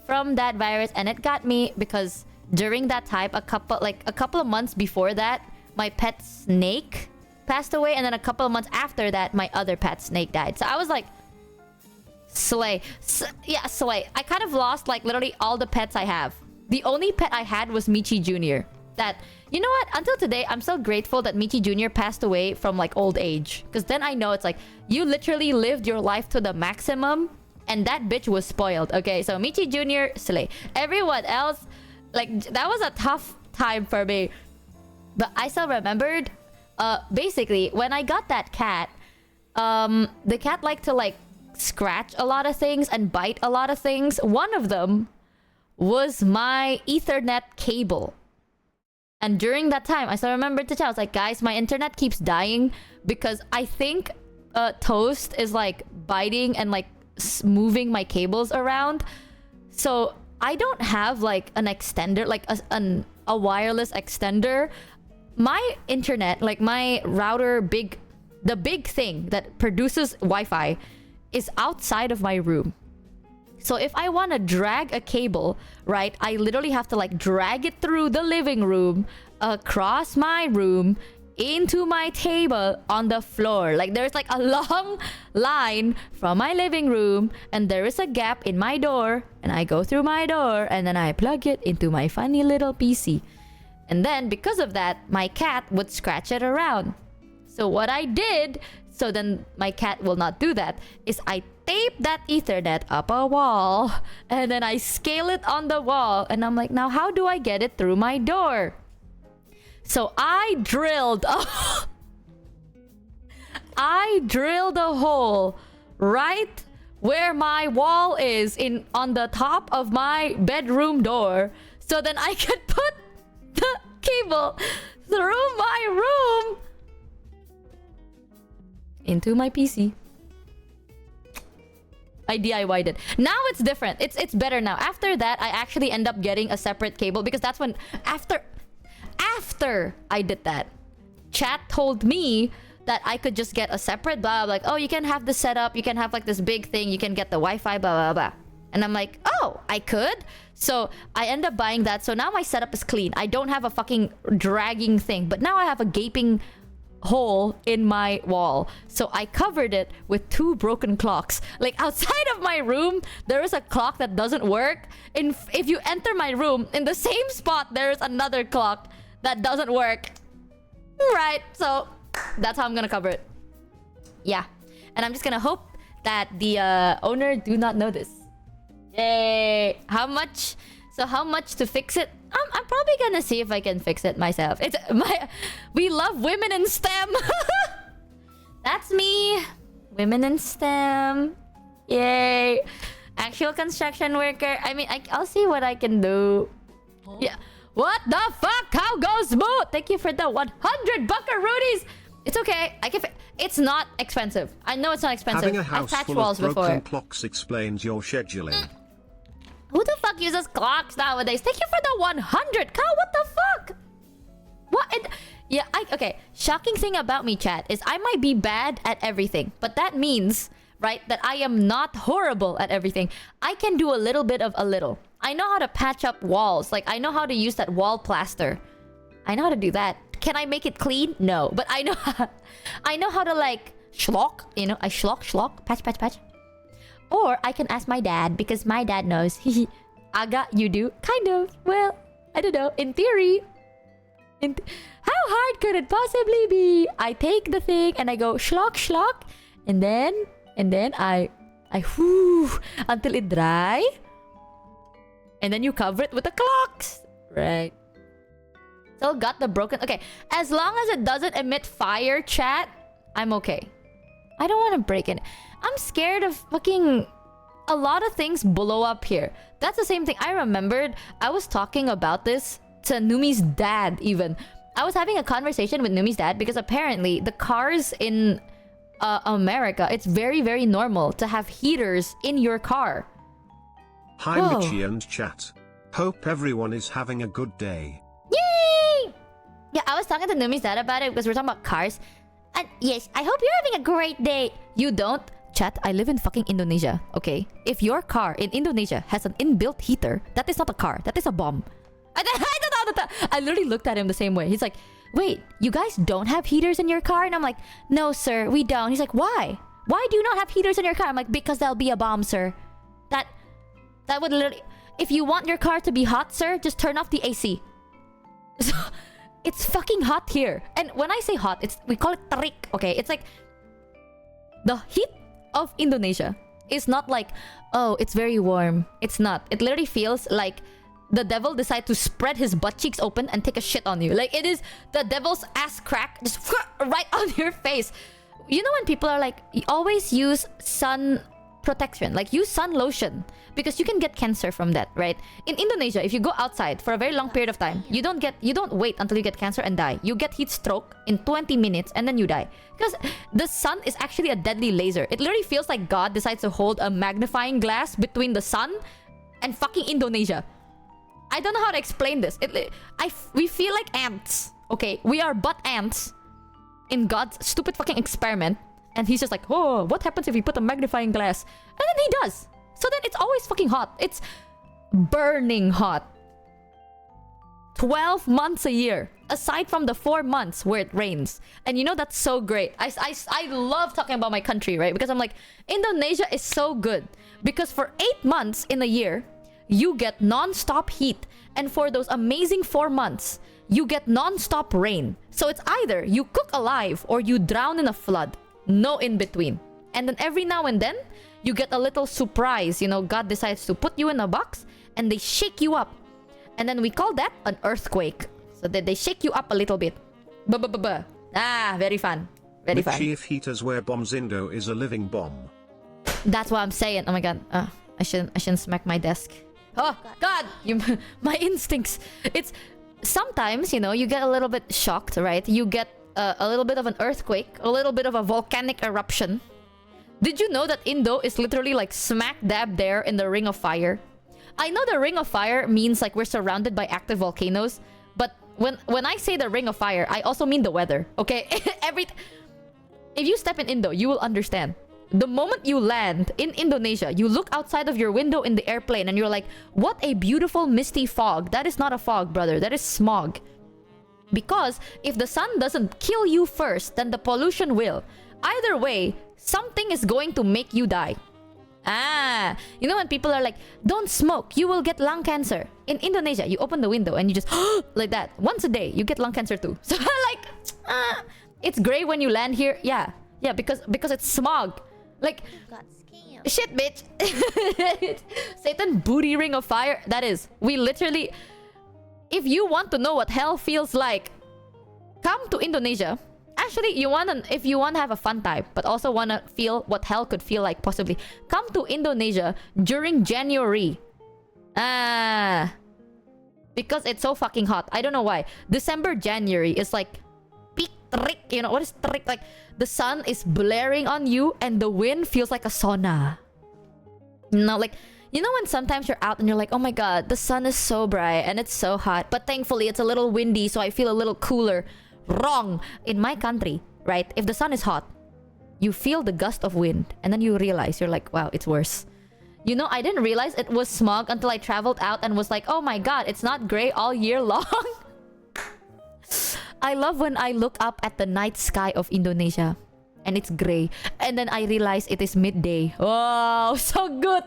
from that virus. And it got me because during that time, a couple of months before that, my pet snake passed away. And then a couple of months after that, my other pet snake died. So I was like, slay. Yeah, slay. I kind of lost like literally all the pets I have. The only pet I had was Michi Jr. That, you know what? Until today, I'm so grateful that Michi Jr. passed away from like old age. Because then I know it's like, you literally lived your life to the maximum. And that bitch was spoiled. Okay, so Michi Jr., slay. Everyone else, like, that was a tough time for me. But I still remembered, basically, when I got that cat, the cat liked to like scratch a lot of things and bite a lot of things. One of them was my Ethernet cable. And during that time, I still remembered to tell, I was like, guys, my internet keeps dying because I think Toast is like biting and like moving my cables around. So I don't have like an extender, like a wireless extender. My internet, like my router, the big thing that produces Wi-Fi is outside of my room. So if I want to drag a cable, right, I literally have to like drag it through the living room, across my room, into my table on the floor. Like there's like a long line from my living room and there is a gap in my door and I go through my door and then I plug it into my funny little PC. And then because of that, my cat would scratch it around. So what I did, so then my cat will not do that, is I tape that Ethernet up a wall and then I scale it on the wall. And I'm like, now how do I get it through my door? So I drilled a hole right where my wall is on the top of my bedroom door. So then I could put the cable through my room into my PC. I DIY'd it. Now it's different. It's better now. After that, I actually end up getting a separate cable because that's when after I did that, chat told me that I could just get a separate blah, like, oh, you can have the setup, you can have like this big thing, you can get the Wi-Fi, blah, blah, blah. And I'm like, oh, I could? So I end up buying that. So now my setup is clean. I don't have a fucking dragging thing. But now I have a gaping hole in my wall. So I covered it with 2 broken clocks. Like outside of my room, there is a clock that doesn't work. And if you enter my room, in the same spot, there is another clock that doesn't work. Right. So that's how I'm gonna cover it. Yeah. And I'm just gonna hope that the owner do not know this. Yay! How much? So how much to fix it? I'm probably gonna see if I can fix it myself. It's my. We love women in STEM. That's me. Women in STEM. Yay! Actual construction worker. I mean, I'll see what I can do. Yeah. What the fuck? How goes smooth? Thank you for the 100 buckaroonies. It's okay. I can. It's not expensive. I know it's not expensive. Having a I've house patched full walls of broken before. clocks explains your scheduling. Who the fuck uses clocks nowadays? Thank you for the 100. Cow, what the fuck? What? Yeah, okay. Shocking thing about me, chat, is I might be bad at everything. But that means, right, that I am not horrible at everything. I can do a little bit of a little. I know how to patch up walls. Like, I know how to use that wall plaster. I know how to do that. Can I make it clean? No. But I know I know how to, like, schlock. You know, I schlock, patch. Or I can ask my dad, because my dad knows. Aga, you do? Kind of. Well, I don't know. In theory. How hard could it possibly be? I take the thing and I go schlock. And then I whoo until it dry. And then you cover it with the clocks. Right. So got the broken... Okay. As long as it doesn't emit fire, chat, I'm okay. I don't want to break it. I'm scared of fucking... A lot of things blow up here. That's the same thing. I remembered I was talking about this to Numi's dad even. I was having a conversation with Numi's dad because apparently the cars in America, it's very, very normal to have heaters in your car. Hi Whoa. Mitchie and chat. Hope everyone is having a good day. Yay! Yeah, I was talking to Numi's dad about it because we're talking about cars. And yes, I hope you're having a great day. You don't? Chat, I live in fucking Indonesia, okay? If your car in Indonesia has an inbuilt heater, that is not a car. That is a bomb. I literally looked at him the same way. He's like, wait, you guys don't have heaters in your car? And I'm like, no, sir, we don't. He's like, why? Why do you not have heaters in your car? I'm like, because there'll be a bomb, sir. That would literally... If you want your car to be hot, sir, just turn off the AC. It's fucking hot here. And when I say hot, we call it tarik, okay? It's like... The heat of Indonesia is not like, oh, it's very warm. It's not. It literally feels like the devil decided to spread his butt cheeks open and take a shit on you. Like, it is the devil's ass crack just right on your face. You know when people are like, you always use sun protection, like use sun lotion, because you can get cancer from that, right? In Indonesia, if you go outside for a very long period of time, you don't wait until you get cancer and die. You get heat stroke in 20 minutes and then you die. Because the sun is actually a deadly laser. It literally feels like God decides to hold a magnifying glass between the sun and fucking Indonesia. I don't know how to explain this. We feel like ants, okay? We are but ants in God's stupid fucking experiment. And he's just like, oh, what happens if you put a magnifying glass? And then he does. So then it's always fucking hot. It's burning hot. 12 months a year. Aside from the 4 months where it rains. And you know, that's so great. I love talking about my country, right? Because I'm like, Indonesia is so good. Because for 8 months in a year, you get non-stop heat. And for those amazing 4 months, you get non-stop rain. So it's either you cook alive or you drown in a flood. No in between. And then every now and then, you get a little surprise. You know, God decides to put you in a box and they shake you up. And then we call that an earthquake. So that they shake you up a little bit. Ah, very fun. Very fun. Mitchie, if heaters were bombs, Indo is a living bomb. That's what I'm saying. Oh my god. I shouldn't smack my desk. Oh god, my instincts. It's sometimes, you know, you get a little bit shocked, right? You get a little bit of an earthquake, a little bit of a volcanic eruption. Did you know that Indo is literally like smack dab there in the Ring of Fire? I know the Ring of Fire means like we're surrounded by active volcanoes, but when I say the Ring of Fire, I also mean the weather, okay? If you step in Indo, you will understand. The moment you land in Indonesia, you look outside of your window in the airplane and you're like, what a beautiful misty fog. That is not a fog, brother. That is smog. Because if the sun doesn't kill you first, then the pollution will. Either way, something is going to make you die. You know when people are like, don't smoke, you will get lung cancer. In Indonesia, you open the window and you just like that. Once a day, you get lung cancer too. So like, it's gray when you land here. Yeah, because it's smog. Like, You got scammed. shit, bitch. Satan booty ring of fire. That is, we literally... If you want to know what hell feels like, come to Indonesia. Actually, if you want to have a fun time, but also want to feel what hell could feel like, possibly, come to Indonesia during January. Because it's so fucking hot. I don't know why. December, January is like peak trick. You know, what is trick? Like, the sun is blaring on you and the wind feels like a sauna. No, like... You know when sometimes you're out and you're like, oh my god, the sun is so bright and it's so hot, but thankfully it's a little windy, so I feel a little cooler. Wrong. In my country, right, if the sun is hot, you feel the gust of wind and then you realize, you're like, wow, it's worse. You know, I didn't realize it was smog until I traveled out and was like, oh my god, it's not gray all year long. I love when I look up at the night sky of Indonesia and it's gray, and then I realize it is midday. Oh, so good.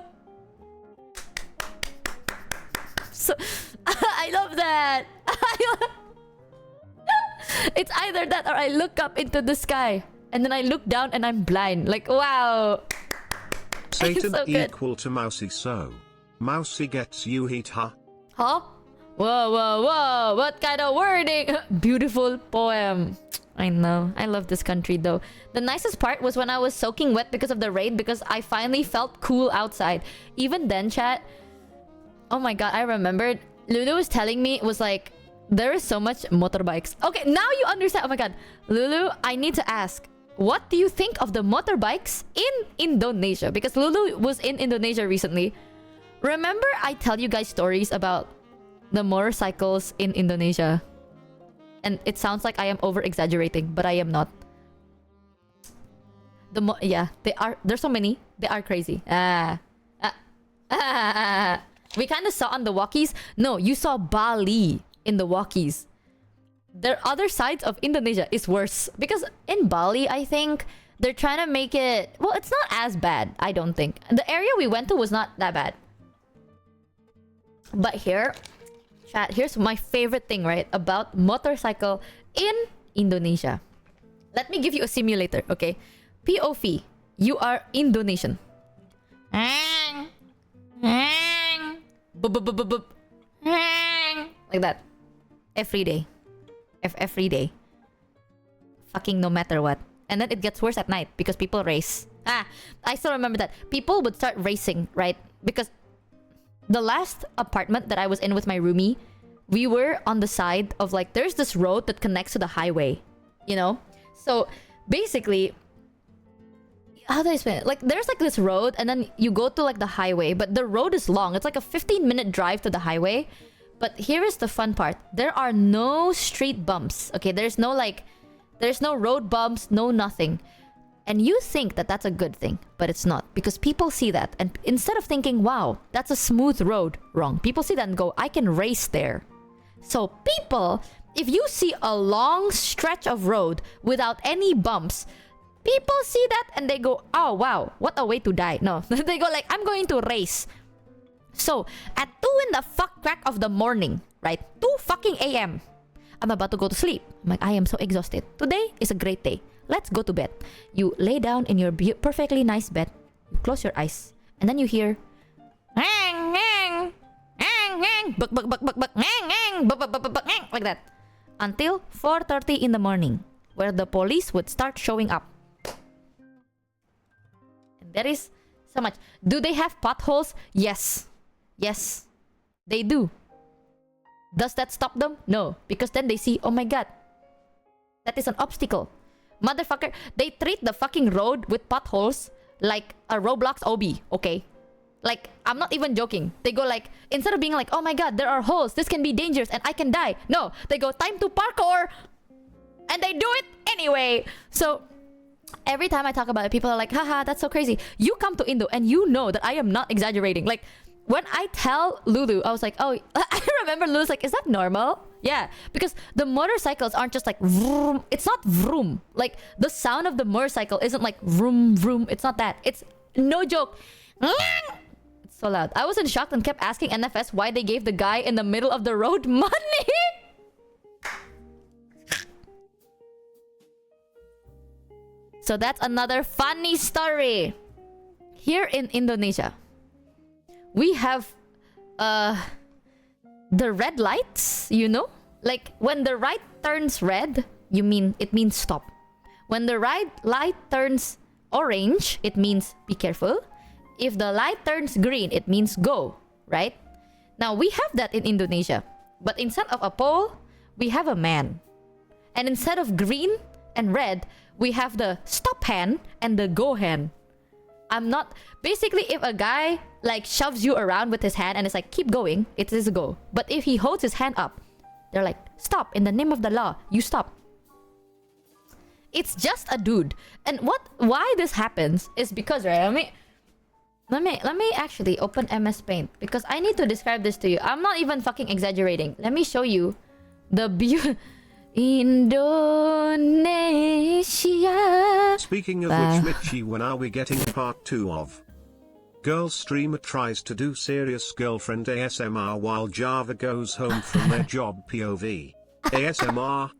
So, I love that. It's either that or I look up into the sky and then I look down and I'm blind. Like, wow. Satan so good. equal to Mousy, so Mousy gets you heat, huh? Huh? Whoa. What kind of wording? Beautiful poem. I know. I love this country though. The nicest part was when I was soaking wet because of the rain, because I finally felt cool outside. Even then, chat... Oh my god, I remembered. Lulu was telling me, it was like, there is so much motorbikes. Okay, now you understand. Oh my god. Lulu, I need to ask, what do you think of the motorbikes in Indonesia? Because Lulu was in Indonesia recently. Remember I tell you guys stories about the motorcycles in Indonesia? And it sounds like I am over-exaggerating, but I am not. Yeah, there's so many. They are crazy. We kind of saw on the walkies. No, you saw Bali in the walkies. The other sides of Indonesia is worse. Because in Bali, I think they're trying to make it... Well, it's not as bad, I don't think. The area we went to was not that bad. But here, chat, here's my favorite thing, right? About motorcycle in Indonesia. Let me give you a simulator, okay? POV, you are Indonesian. Like that. Every day. Every day. Fucking no matter what. And then it gets worse at night because people race. I still remember that. People would start racing, right? Because the last apartment that I was in with my roomie, we were on the side of like, there's this road that connects to the highway, you know? So basically, how do I explain it? Like, there's like this road and then you go to like the highway, but the road is long. It's like a 15-minute drive to the highway. But here is the fun part. There are no street bumps. Okay, there's no road bumps, no nothing. And you think that that's a good thing, but it's not. Because people see that. And instead of thinking, wow, that's a smooth road, wrong. People see that and go, I can race there. So people, if you see a long stretch of road without any bumps, people see that and they go, oh wow, what a way to die. No, they go like, I'm going to race. So at 2 in the fuck crack of the morning, right? 2 fucking a.m. I'm about to go to sleep. I'm like, I am so exhausted. Today is a great day. Let's go to bed. You lay down in your perfectly nice bed. You close your eyes. And then you hear... like that. Until 4:30 in the morning. Where the police would start showing up. And there is so much. Do they have potholes? Yes. Yes. They do. Does that stop them? No. Because then they see, oh my god, that is an obstacle. Motherfucker, they treat the fucking road with potholes like a Roblox OB, okay? Like, I'm not even joking. They go like, instead of being like, oh my god, there are holes, this can be dangerous and I can die. No, they go, time to parkour! And they do it anyway. So, Every time I talk about it, people are like, haha, that's so crazy. You come to Indo and you know that I am not exaggerating. Like, when I tell Lulu, I was like, oh, I remember Lulu's like, is that normal? Yeah, because the motorcycles aren't just like vroom. It's not vroom. Like, the sound of the motorcycle isn't like vroom, vroom. It's not that. It's no joke. It's so loud. I was in shock and kept asking NFS why they gave the guy in the middle of the road money. So that's another funny story. Here in Indonesia, we have the red lights, you know? Like, when the right turns red, it means stop. When the right light turns orange, it means be careful. If the light turns green, it means go, right? Now, we have that in Indonesia. But instead of a pole, we have a man. And instead of green and red, we have the stop hand and the go hand. Basically, if a guy like shoves you around with his hand and it's like, keep going, it is a go. But if he holds his hand up, they're like, stop, in the name of the law, you stop. It's just a dude. And why this happens is because, right, let me actually open MS Paint because I need to describe this to you. I'm not even fucking exaggerating. Let me show you the beauty. Indonesia. Speaking of which, Richie, when are we getting part 2 of? Girl streamer tries to do serious girlfriend ASMR while Java goes home from their job POV. ASMR.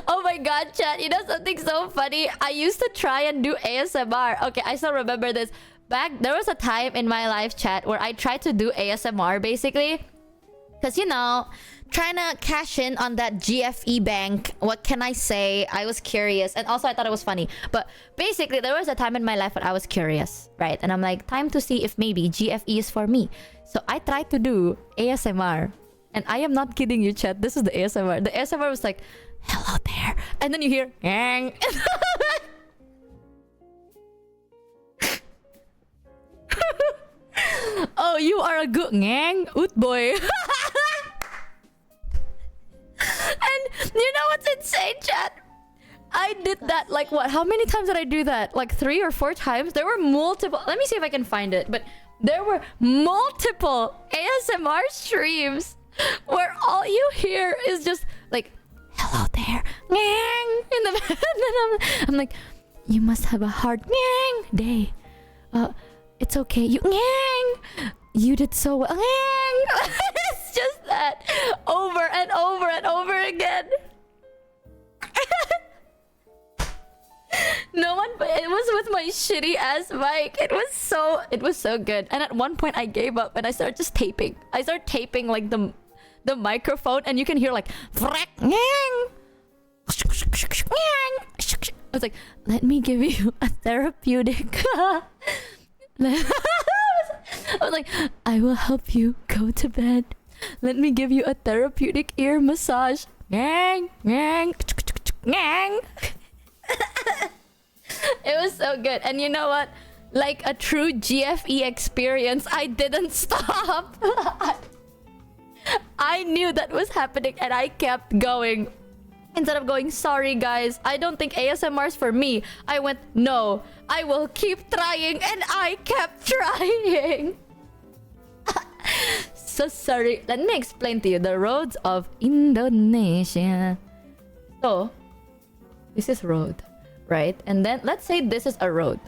Oh my god, chat. You know something so funny? I used to try and do ASMR. Okay, I still remember this. There was a time in my life, chat, where I tried to do ASMR basically. Because, you know, trying to cash in on that GFE bank. What can I say? I was curious. And also, I thought it was funny. But basically, there was a time in my life when I was curious, right? And I'm like, time to see if maybe GFE is for me. So I tried to do ASMR. And I am not kidding you, chat. This is the ASMR. The ASMR was like, hello there. And then you hear, yang. Oh, you are a good ngang, oot boy. And you know what's insane, chat? I did that like what? How many times did I do that? Like 3 or 4 times? There were multiple. Let me see if I can find it. But there were multiple ASMR streams where all you hear is just like, hello there, ngang, in the and then I'm like, you must have a hard ngang day. It's okay. You did so well. It's just that over and over and over again. No one, but it was with my shitty ass mic. It was so good. And at one point I gave up and I started just taping. I started taping like the microphone and you can hear like I was like, let me give you a therapeutic I was like, I will help you go to bed. Let me give you a therapeutic ear massage. It was so good. And you know what? Like a true GFE experience, I didn't stop. I knew that was happening and I kept going. Instead of going, sorry guys, I don't think ASMR is for me, I went, no, I will keep trying, and I kept trying. So sorry. Let me explain to you the roads of Indonesia. So, this is road, right? And then let's say this is a road,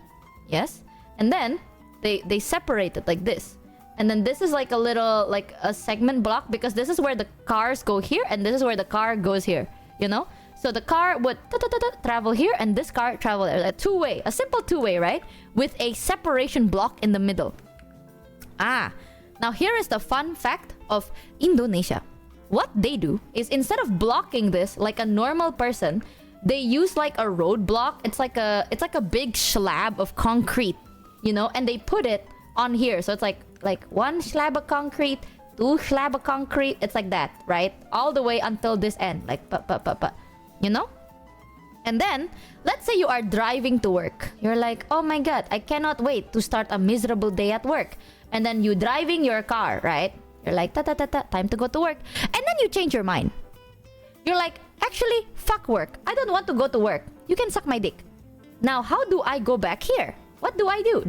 yes? And then they separate it like this. And then this is like a little, like a segment block because this is where the cars go here and this is where the car goes here. You know, so the car would travel here and this car travel there. A simple two-way, right? With a separation block in the middle. Now here is the fun fact of Indonesia. What they do is instead of blocking this like a normal person, they use like a roadblock. It's like a big slab of concrete, you know, and they put it on here. So it's like 1 slab of concrete, 2 slab of concrete. It's like that, right? All the way until this end, like you know? And then let's say you are driving to work. You're like, oh my god, I cannot wait to start a miserable day at work. And then you driving your car, right? You're like, time to go to work. And then you change your mind. You're like, actually, fuck work. I don't want to go to work. You can suck my dick. Now, how do I go back here? What do I do?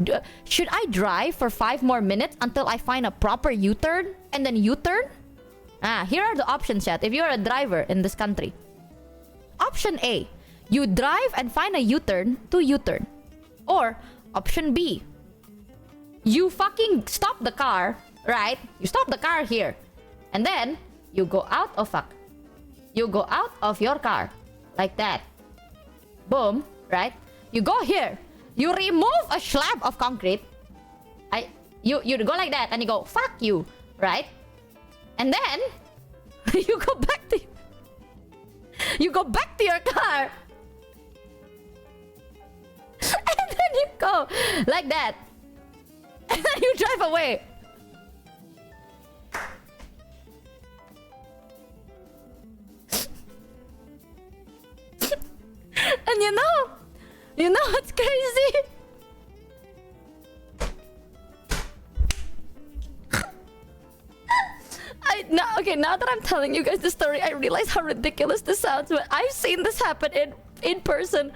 Should I drive for 5 more minutes until I find a proper U-turn and then U-turn? Here are the options, chat. If you're a driver in this country. Option A, you drive and find a U-turn to U-turn. Or option B, you fucking stop the car, right? You stop the car here. And then you go out of You go out of your car. Like that. Boom, right? You go here. You remove a slab of concrete. You go like that and you go, fuck you, right? And then you go back to your car. And then you go like that. And then you drive away. And you know what's crazy? Now that I'm telling you guys the story, I realize how ridiculous this sounds, but I've seen this happen in person.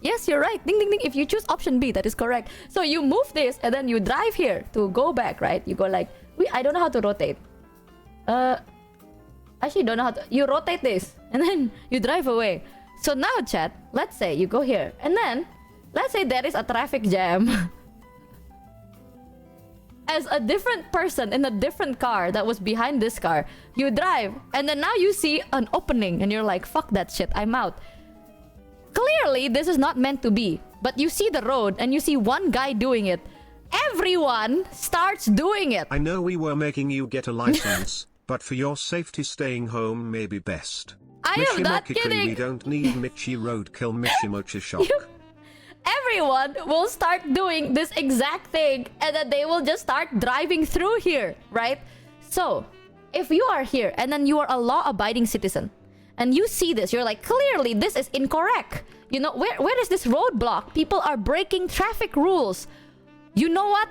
Yes, you're right. Ding, ding, ding. If you choose option B, that is correct. So you move this and then you drive here to go back, right? You go like, I don't know how to rotate. Actually don't know how to. You rotate this and then you drive away. So now, chat, let's say you go here and then let's say there is a traffic jam. As a different person in a different car that was behind this car, you drive and then now you see an opening and you're like, fuck that shit, I'm out. Clearly, this is not meant to be. But you see the road and you see one guy doing it. Everyone starts doing it. I know we were making you get a license, but for your safety staying home may be best. I am not kidding. We don't need Michi roadkill Mishimochi shock. Everyone will start doing this exact thing and then they will just start driving through here, right? So, if you are here and then you are a law-abiding citizen and you see this, you're like, clearly this is incorrect. You know, where is this roadblock? People are breaking traffic rules. You know what?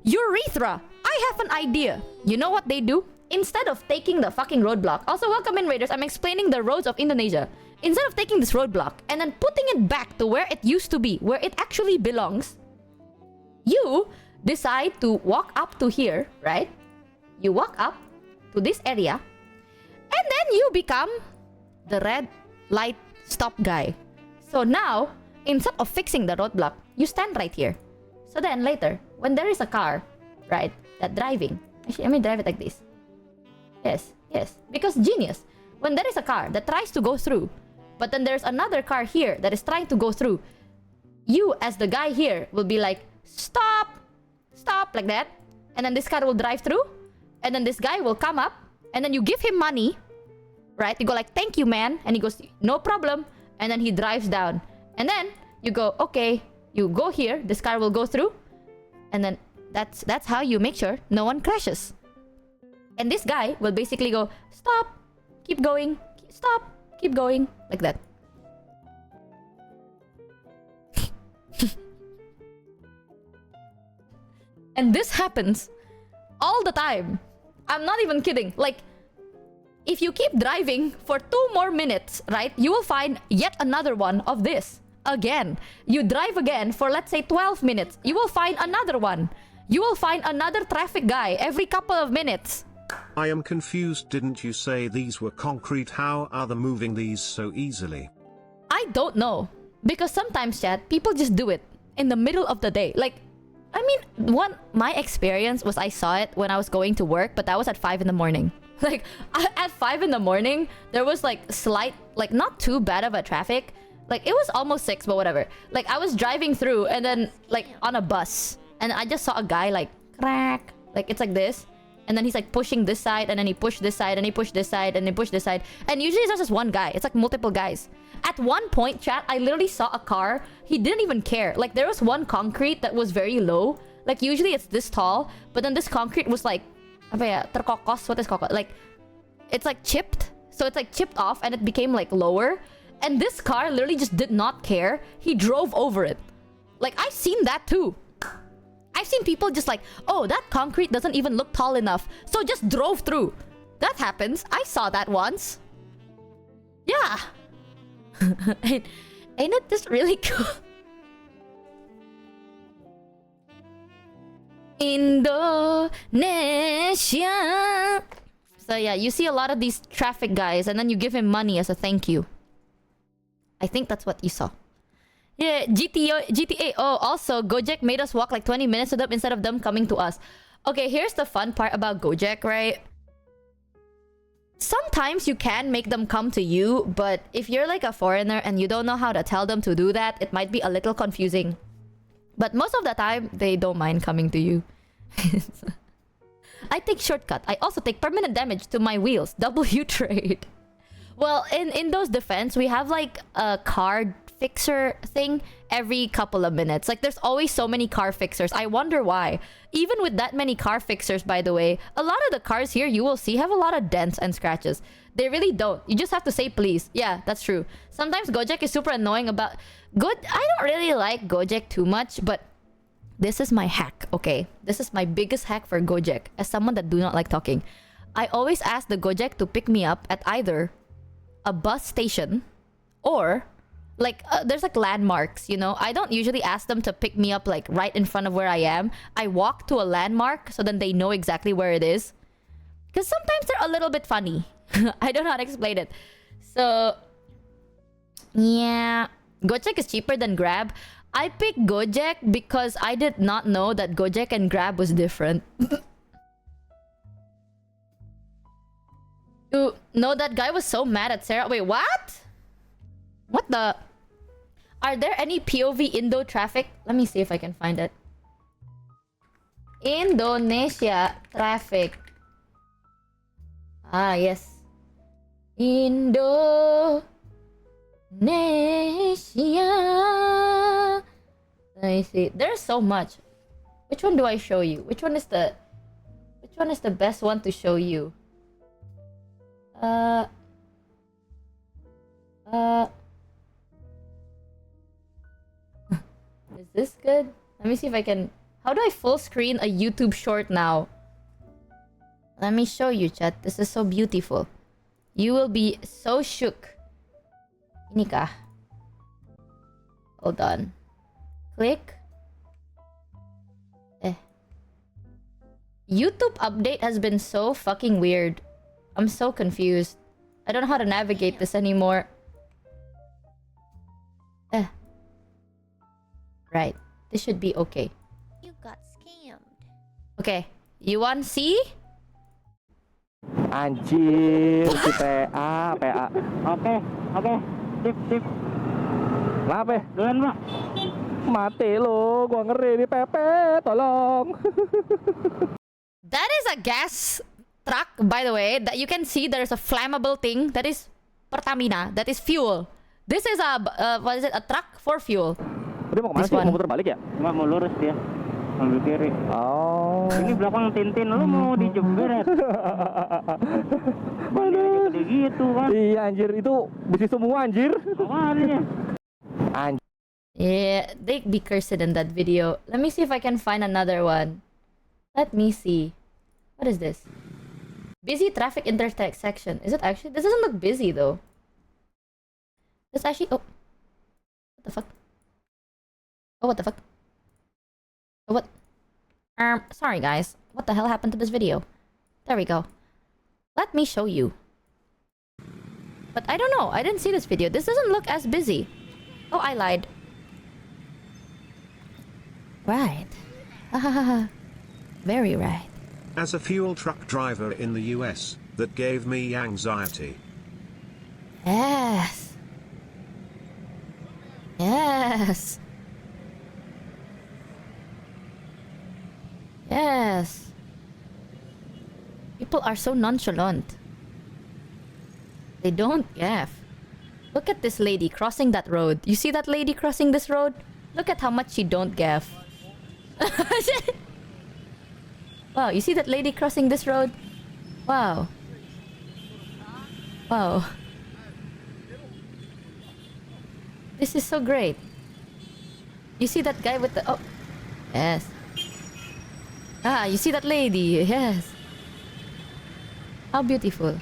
Urethra, I have an idea. You know what they do? Instead of taking the fucking roadblock, also welcome in Raiders, I'm explaining the roads of Indonesia. Instead of taking this roadblock and then putting it back to where it used to be, where it actually belongs, you decide to walk up to here, right? You walk up to this area and then you become the red light stop guy. So now, instead of fixing the roadblock, you stand right here. So then later, when there is a car, right, that driving, actually, let me drive it like this. Yes, because genius. When there is a car that tries to go through, but then there's another car here that is trying to go through, you as the guy here will be like, stop, like that. And then this car will drive through, and then this guy will come up, and then you give him money, right? You go like, thank you, man. And he goes, no problem. And then he drives down. And then you go, okay, you go here, this car will go through, and then that's how you make sure no one crashes. And this guy will basically go, stop, keep going, stop, keep going, like that. And this happens all the time. I'm not even kidding. Like, if you keep driving for 2 more minutes, right, you will find yet another one of this. Again, you drive again for, let's say, 12 minutes. You will find another one. You will find another traffic guy every couple of minutes. I am confused. Didn't you say these were concrete? How are they moving these so easily? I don't know. Because sometimes, chat, people just do it in the middle of the day. Like, I mean, my experience was I saw it when I was going to work, but that was at 5 in the morning. Like, at 5 in the morning, there was like slight, like not too bad of a traffic. Like, it was almost 6, but whatever. Like, I was driving through and then, like, on a bus. And I just saw a guy, like, crack. Like, it's like this. And then he's like pushing this side, and then he pushed this side, and he pushed this side, and he pushed this side. And usually it's not just one guy. It's like multiple guys. At one point, chat, I literally saw a car. He didn't even care. Like, there was one concrete that was very low. Like, usually it's this tall. But then this concrete was like, terkokos. What is kokos? Like, it's like chipped. So it's like chipped off, and it became like lower. And this car literally just did not care. He drove over it. Like, I've seen that too. I've seen people just like, oh, that concrete doesn't even look tall enough, so just drove through. That happens. I saw that once. Yeah. ain't, ain't it just really cool? Indonesia. So yeah, you see a lot of these traffic guys and then you give him money as a thank you. I think that's what you saw. Yeah, GTA. Oh, also, Gojek made us walk like 20 minutes to them instead of them coming to us. Okay, here's the fun part about Gojek, right? Sometimes you can make them come to you, but if you're like a foreigner and you don't know how to tell them to do that, it might be a little confusing. But most of the time, they don't mind coming to you. I take shortcut. I also take permanent damage to my wheels. W trade. Well, in those defense, we have like a car fixer thing every couple of minutes. Like there's always so many car fixers. I wonder why. Even with that many car fixers, by the way, a lot of the cars here you will see have a lot of dents and scratches. They really don't. You just have to say please. Yeah, that's true. Sometimes Gojek is super annoying about... I don't really like Gojek too much, but this is my hack, okay? This is my biggest hack for Gojek. As someone that do not like talking, I always ask the Gojek to pick me up at either a bus station or like there's like landmarks, you know. I don't usually ask them to pick me up like right in front of where I am. I walk to a landmark so then they know exactly where it is, because sometimes they're a little bit funny. I don't know how to explain it. So yeah, Gojek is cheaper than Grab. I picked Gojek because I did not know that Gojek and Grab was different. No, that guy was so mad at Sarah. Wait, what? What the? Are there any POV Indo traffic? Let me see if I can find it. Indonesia traffic. Ah, yes. Indonesia. Let me see. There's so much. Which one do I show you? Which one is the best one to show you? Is this good? Let me see if I can... How do I full screen a YouTube short now? Let me show you, chat. This is so beautiful. You will be so shook. Ini kah? Hold on. Click. YouTube update has been so fucking weird. I'm so confused. I don't know how to navigate this anymore. Right. This should be okay. You got scammed. Okay. You want see? Anjir, si PA. Oke. Sip. Kenapa? Duluan, Bang. Mati lo, gua ngeri di Pepe, tolong. That is a gas truck, by the way. That you can see there's a flammable thing. That is Pertamina. That is fuel. This is a what is it? A truck for fuel. Udah mau kemana sih? Mau muter balik ya? Nggak, mau lurus dia. Ambil kiri. Oh. Ini belakang Tintin, lu mau dijebret. Bandanya gede gitu kan. Iya anjir, itu besi semua anjir. Awalnya. Anjir. Yeah, they be cursed in that video. Let me see if I can find another one. Let me see. What is this? Busy traffic intersection. Is it actually? This doesn't look busy though. This actually... Oh. What the fuck? Oh, what the fuck? Oh, what? Sorry guys. What the hell happened to this video? There we go. Let me show you. But I don't know. I didn't see this video. This doesn't look as busy. Oh, I lied. Right. Very right. As a fuel truck driver in the US, that gave me anxiety. Yes. Yes. Yes. People are so nonchalant. They don't gaff. Look at this lady crossing that road. You see that lady crossing this road? Look at how much she don't gaff. Wow, you see that lady crossing this road? Wow. Wow. This is so great. You see that guy with the... Oh. Yes. Ah, you see that lady? Yes. How beautiful.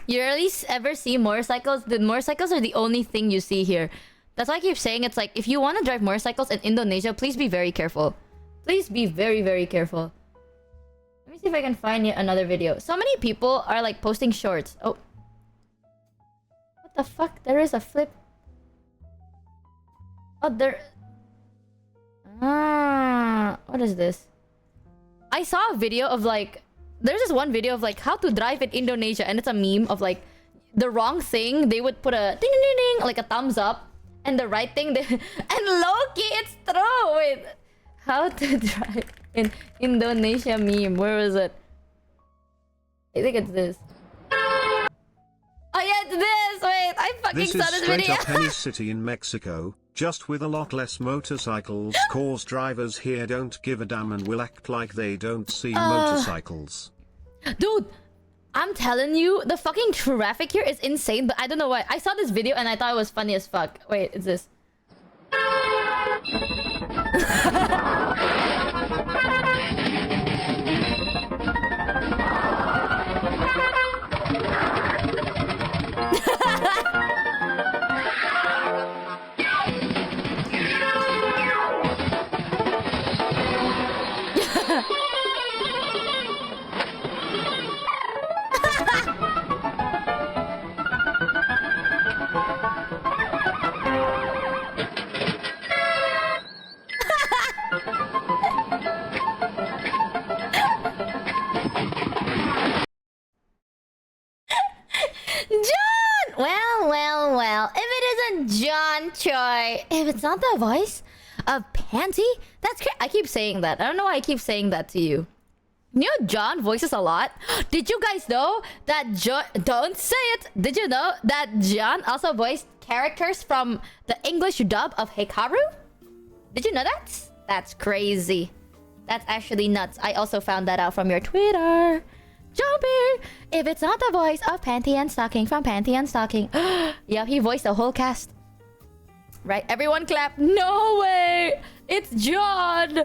You rarely ever see motorcycles. The motorcycles are the only thing you see here. That's why I keep saying it's like, if you want to drive motorcycles in Indonesia, please be very careful. Please be very, very careful. Let me see if I can find yet another video. So many people are like posting shorts. Oh. What the fuck? There is a flip. Oh, there... what is this? I saw a video of like... There's this one video of like how to drive in Indonesia, and it's a meme of like the wrong thing, they would put a ding ding ding, like a thumbs up, and the right thing, they... and low-key, it's true! Wait, how to drive in Indonesia meme, where is it? I think it's this. Oh yeah, it's this! Wait, I fucking This saw is this straight video! up any city in Mexico, just with a lot less motorcycles, cause drivers here don't give a damn and will act like they don't see motorcycles. Dude, I'm telling you, the fucking traffic here is insane, but I don't know why. I saw this video and I thought it was funny as fuck. Wait, it's this. John! Well. If it isn't John Choi, if it's not the voice of Panty, that's I keep saying that. I don't know why I keep saying that to you. You know, John voices a lot. Did you guys know that John... Don't say it! Did you know that John also voiced characters from the English dub of Hikaru? Did you know that? That's crazy. That's actually nuts. I also found that out from your Twitter. Jumpy! If it's not the voice of Panty and Stocking from Panty and Stocking. Yeah, he voiced the whole cast. Right? Everyone clap. No way! It's John!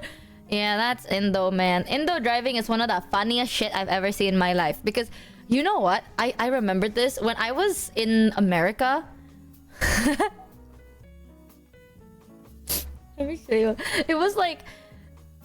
Yeah, that's Indo, man. Indo driving is one of the funniest shit I've ever seen in my life. Because, you know what? I remembered this. When I was in America... Let me show you. It was like...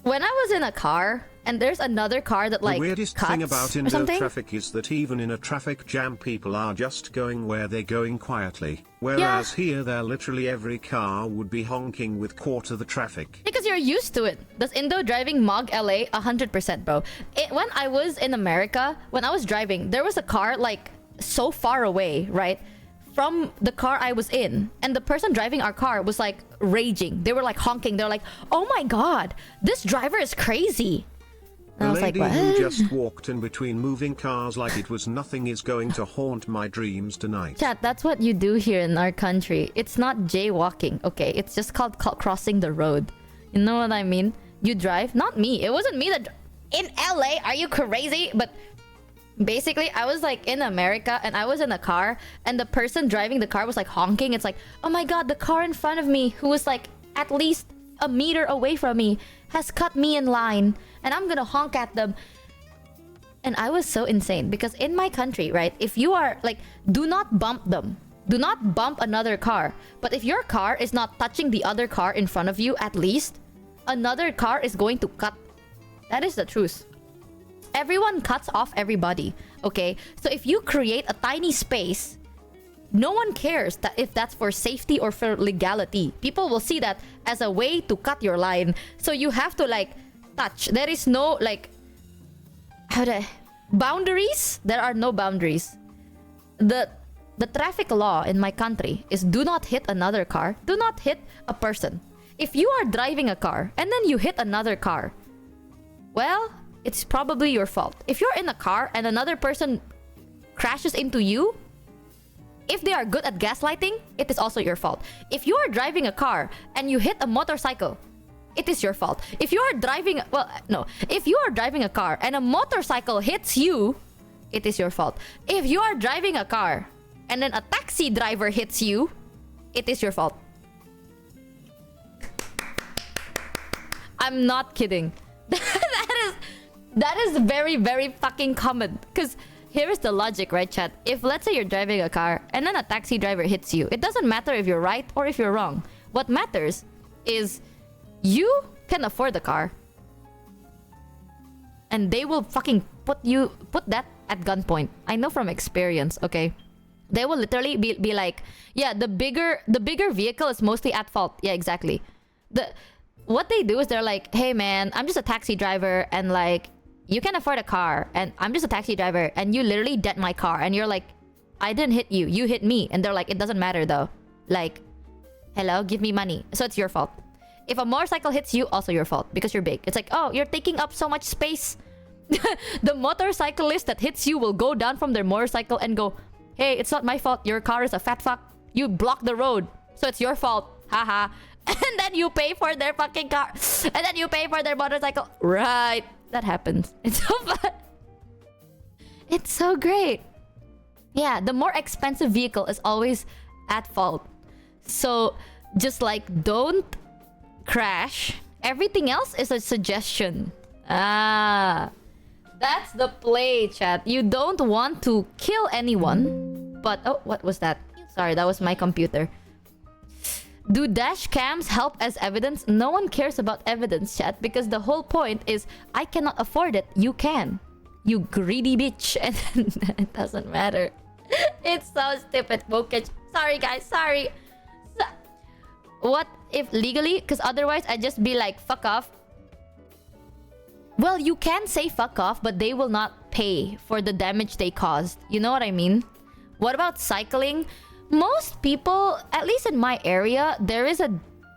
When I was in a car, and there's another car that like the weirdest cuts thing about or Indo something. traffic is that even in a traffic jam people are just going where they're going quietly, whereas here they're literally every car would be honking with quarter the traffic. Because you're used to it. Does Indo driving Mog LA 100%, bro? When I was in America, when I was driving, there was a car like so far away, right? From the car I was in, and the person driving our car was like raging. They were like honking. They're like, "Oh my god, this driver is crazy." And I A was like, lady "What?" who just walked in between moving cars like it was nothing is going to haunt my dreams tonight. Chat, that's what you do here in our country. It's not jaywalking, okay? It's just called crossing the road. You know what I mean? You drive, not me. It wasn't me that... In LA, are you crazy? But basically, I was like in America and I was in a car and the person driving the car was like honking. It's like, oh my god, the car in front of me who was like at least a meter away from me has cut me in line and I'm gonna honk at them. And I was so insane because in my country, right, if you are like, do not bump them. Do not bump another car. But if your car is not touching the other car in front of you, at least, another car is going to cut. That is the truth. Everyone cuts off everybody, okay? So if you create a tiny space, no one cares that if that's for safety or for legality. People will see that as a way to cut your line. So you have to like touch. There is no like boundaries. There are no boundaries. The traffic law in my country is do not hit another car. Do not hit a person. If you are driving a car and then you hit another car, well, it's probably your fault. If you're in a car and another person crashes into you, if they are good at gaslighting, it is also your fault. If you are driving a car and you hit a motorcycle, it is your fault. If you are driving... Well, no. If you are driving a car and a motorcycle hits you, it is your fault. If you are driving a car and then a taxi driver hits you, it is your fault. I'm not kidding. That is very, very fucking common. Because here is the logic, right, chat? If let's say you're driving a car and then a taxi driver hits you, it doesn't matter if you're right or if you're wrong. What matters is you can afford the car. And they will fucking put that at gunpoint. I know from experience, okay? They will literally be like, yeah, the bigger vehicle is mostly at fault. Yeah, exactly. What they do is they're like, hey man, I'm just a taxi driver and like you can afford a car and I'm just a taxi driver and you literally dent my car and you're like, I didn't hit you, you hit me. And they're like, it doesn't matter though. Like, hello, give me money. So it's your fault. If a motorcycle hits you, also your fault because you're big. It's like, oh, you're taking up so much space. The motorcyclist that hits you will go down from their motorcycle and go, hey, it's not my fault. Your car is a fat fuck. You blocked the road. So it's your fault. Haha. And then you pay for their fucking car. And then you pay for their motorcycle. Right. That happens. It's so fun. It's so great. Yeah, the more expensive vehicle is always at fault. So just like don't crash. Everything else is a suggestion. Ah. That's the play, chat. You don't want to kill anyone. But, oh, what was that? Sorry, that was my computer. Do dash cams help as evidence? No one cares about evidence, chat. Because the whole point is, I cannot afford it. You can. You greedy bitch. And it doesn't matter. It's so stupid, Bokech. Sorry, guys. Sorry. What if legally? Because otherwise, I'd just be like, fuck off. Well, you can say fuck off, but they will not pay for the damage they caused. You know what I mean? What about cycling? Most people, at least in my area, there is a...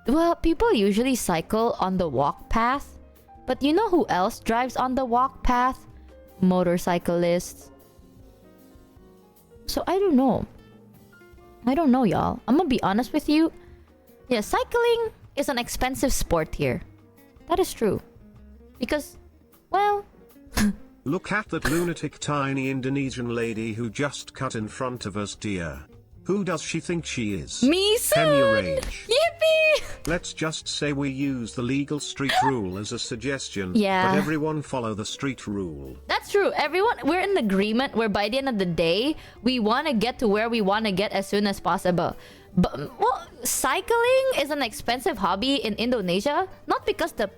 Well, people usually cycle on the walk path. But you know who else drives on the walk path? Motorcyclists. So I don't know. I don't know, y'all. I'm gonna be honest with you. Yeah, cycling is an expensive sport here. That is true. Because... Well... Look at that lunatic tiny Indonesian lady who just cut in front of us, dear. Who does she think she is? Me soon! Can you rage? Yippee! Let's just say we use the legal street rule as a suggestion. Yeah. But everyone follow the street rule. That's true. Everyone, we're in agreement where by the end of the day, we want to get to where we want to get as soon as possible. But, well, cycling is an expensive hobby in Indonesia. Not because the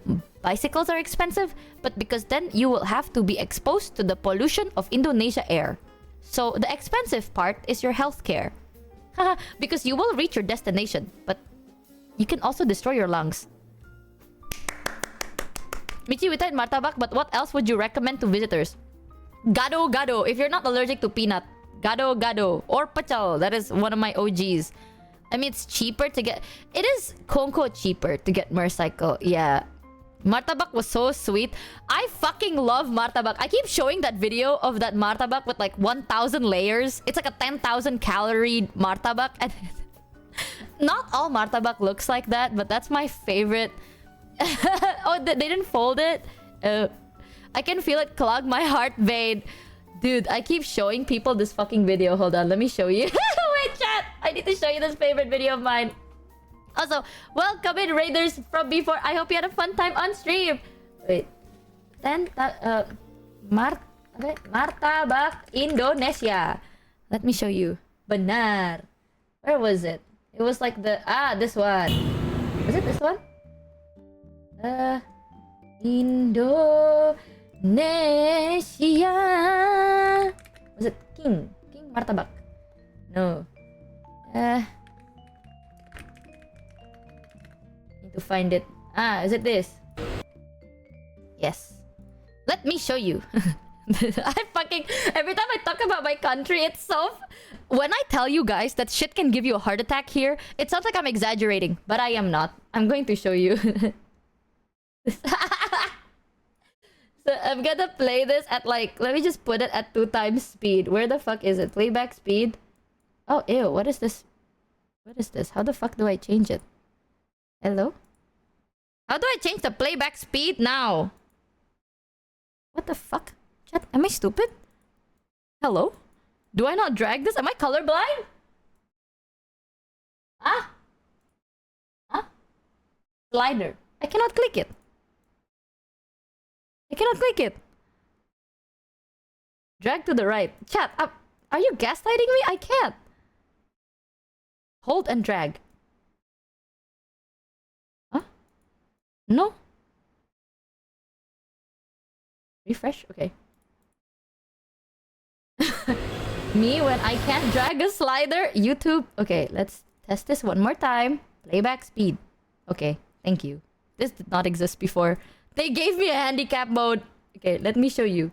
bicycles are expensive, but because then you will have to be exposed to the pollution of Indonesia air. So the expensive part is your healthcare. Because you will reach your destination, but you can also destroy your lungs. Michi, we tried martabak, but what else would you recommend to visitors? Gado gado, if you're not allergic to peanut. Gado gado. Or pachal, that is one of my OGs. I mean, it's cheaper to get... It is quote-unquote cheaper to get motorcycle. Yeah. Martabak was so sweet. I fucking love martabak. I keep showing that video of that martabak with like 1,000 layers. It's like a 10,000 calorie martabak. And not all martabak looks like that, but that's my favorite. Oh, they didn't fold it? I can feel it clog my heart vein. Dude, I keep showing people this fucking video. Hold on, let me show you. Wait, chat. I need to show you this favorite video of mine. Also, welcome in Raiders from before. I hope you had a fun time on stream. Wait. Martabak Indonesia. Let me show you. Benar. Where was it? It was like the... Ah, this one. Was it this one? Indonesia. Was it King? King Martabak? No. To find it. Ah, is it this? Yes. Let me show you. I fucking... Every time I talk about my country, it's so... When I tell you guys that shit can give you a heart attack here, it sounds like I'm exaggerating, but I am not. I'm going to show you. So I'm gonna play this at like... Let me just put it at 2x speed. Where the fuck is it? Playback speed? Oh, ew. What is this? What is this? How the fuck do I change it? Hello? How do I change the playback speed now? What the fuck? Chat, am I stupid? Hello? Do I not drag this? Am I colorblind? Ah? Huh? Slider. I cannot click it. I cannot click it. Drag to the right. Chat, are you gaslighting me? I can't. Hold and drag. Huh? No? Refresh? Okay. Me when I can't drag a slider? YouTube? Okay, let's test this one more time. Playback speed. Okay, thank you. This did not exist before. They gave me a handicap mode. Okay, let me show you.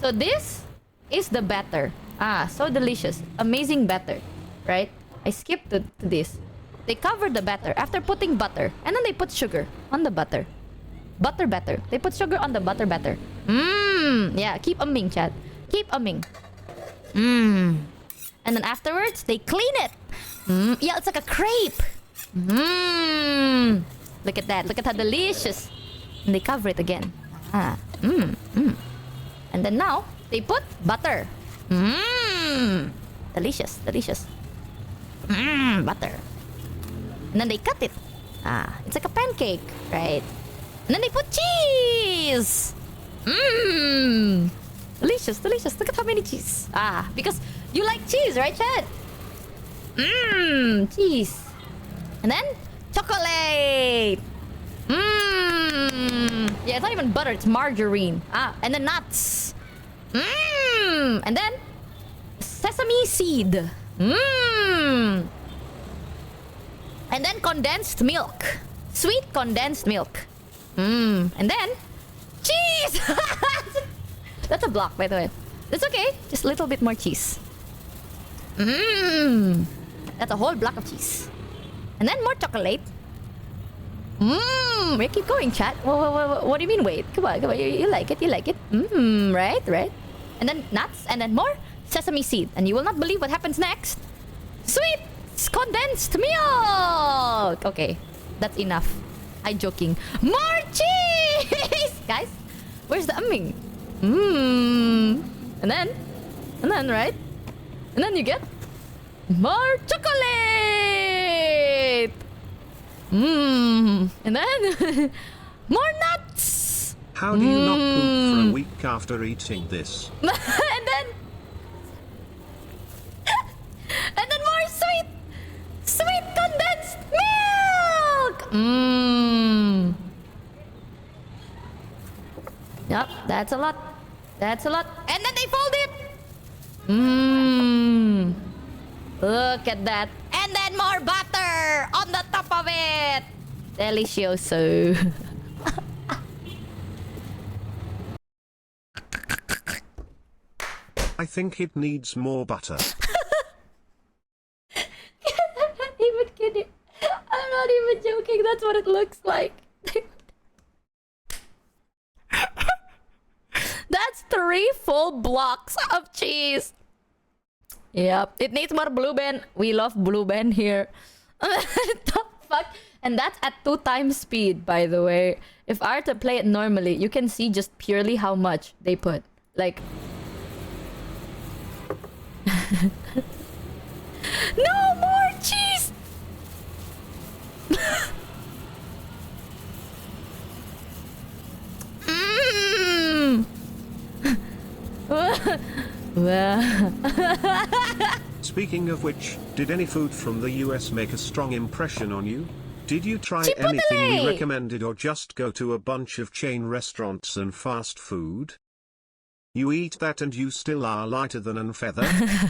So this is the batter. Ah, so delicious. Amazing batter. Right? I skipped to this. They covered the batter after putting butter. And then they put sugar on the butter. Butter batter. They put sugar on the butter batter. Mmm. Yeah, keep umming, chat. Keep umming. Mmm. And then afterwards, they clean it. Mm. Yeah, it's like a crepe. Mmm. Look at that. Look at how delicious. And they cover it again. Ah. Mmm. Mmm. And then now, they put butter. Mmm. Delicious. Delicious. Mmm. Butter. And then they cut it. Ah. It's like a pancake. Right? And then they put cheese. Mmm. Delicious. Delicious. Look at how many cheese. Ah. Because you like cheese, right, Chad? Mmm. Cheese. And then chocolate. Mmm. Yeah, it's not even butter. It's margarine. Ah. And then nuts. Mmm. And then sesame seed. Mmm. And then condensed milk. Sweet condensed milk. Mmm. And then cheese. That's a block, by the way. That's okay. Just a little bit more cheese. Mmm. That's a whole block of cheese. And then more chocolate. Mmm. We keep going, chat. What do you mean, wait? Come on, come on. You like it, you like it. Mmm. Right, right. And then nuts, and then more sesame seed. And you will not believe what happens next. Sweet condensed milk. Okay, that's enough. I'm joking. More cheese, guys. Where's the umming? Mmm. And then, right? And then you get more chocolate. Mmm. And then more nuts. How do you not poop for a week after eating this? And then more sweet condensed milk. Mmm. Yep, that's a lot. That's a lot. And then they fold it. Mmm. Look at that. And then more butter on the top of it. Delicioso. I think it needs more butter. I'm not even kidding. I'm not even joking. That's what it looks like. That's 3 full blocks of cheese. Yep. It needs more blue band. We love blue band here. The fuck? And that's at 2 times speed, by the way. If I were to play it normally, you can see just purely how much they put. Like... No more cheese! Mmm! Speaking of which, did any food from the US make a strong impression on you? Did you try Chipotle! anything we recommended or just go to a bunch of chain restaurants and fast food? You eat that and you still are lighter than a feather?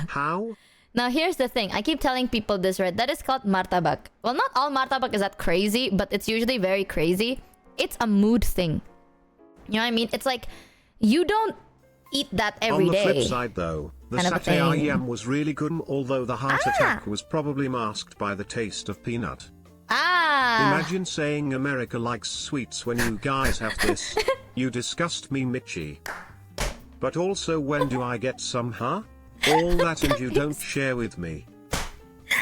How? Now here's the thing. I keep telling people this, right? That is called martabak. Well, not all martabak is that crazy, but it's usually very crazy. It's a mood thing. You know what I mean? It's like, you don't eat that every day. On the flip side though, the satay ayam was really good, although the heart attack was probably masked by the taste of peanut. Ah! Imagine saying America likes sweets when you guys have this. You disgust me, Mitchie. But also, when do I get some, huh? All that and you don't share with me.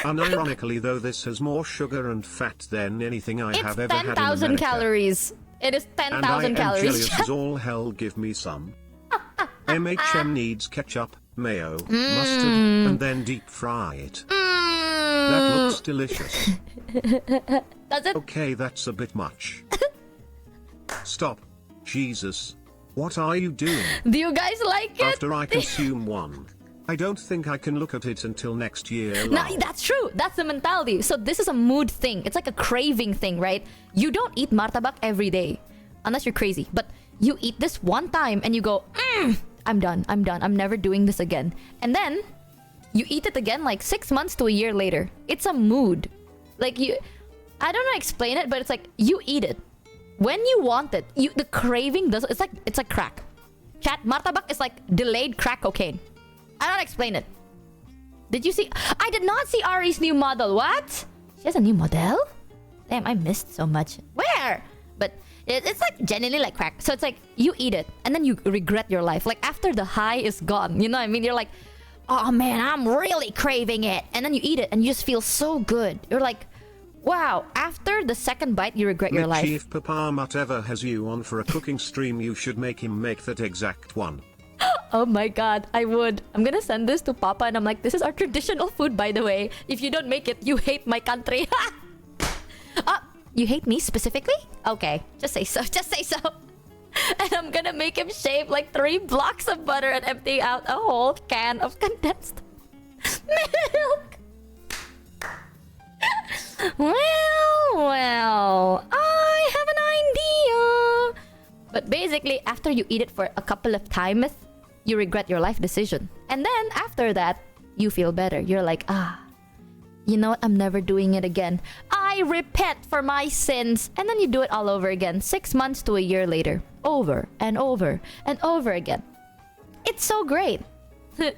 Unironically though, this has more sugar and fat than anything I have ever had in America. It's 10,000 calories. It is 10,000 calories. And I am jealous as all hell, give me some. MHM needs ketchup, mayo, mustard, and then deep fry it. That looks delicious. Does it? Okay, that's a bit much. Stop. Jesus. What are you doing? Do you guys like it? After I consume one, I don't think I can look at it until next year. No, lol. that's true. That's the mentality. So this is a mood thing. It's like a craving thing, right? You don't eat martabak every day, unless you're crazy. But you eat this one time and you go, I'm done. I'm done. I'm never doing this again. And then you eat it again like 6 months to a year later. It's a mood. Like you, I don't know how to explain it, but it's like you eat it when you want it. The craving does. It's like crack. Chat, martabak is like delayed crack cocaine. I don't explain it. Did you see? I did not see Ari's new model. What? She has a new model? Damn, I missed so much. Where? But it's like genuinely like crack. So it's like you eat it and then you regret your life. Like after the high is gone, you know what I mean? You're like, oh man, I'm really craving it. And then you eat it and you just feel so good. You're like, wow. After the second bite, you regret your life. Mitchie, if Papa Mutt ever has you on for a cooking stream, you should make him make that exact one. Oh my god, I would. I'm gonna send this to Papa and I'm like, this is our traditional food, by the way. If you don't make it, you hate my country. You hate me specifically? Okay, just say so. Just say so. And I'm gonna make him shave like 3 blocks of butter and empty out a whole can of condensed milk. Well, I have an idea. But basically, after you eat it for a couple of times, you regret your life decision. And then after that, you feel better. You're like, you know what? I'm never doing it again. I repent for my sins. And then you do it all over again. 6 months to a year later. Over and over and over again. It's so great. There's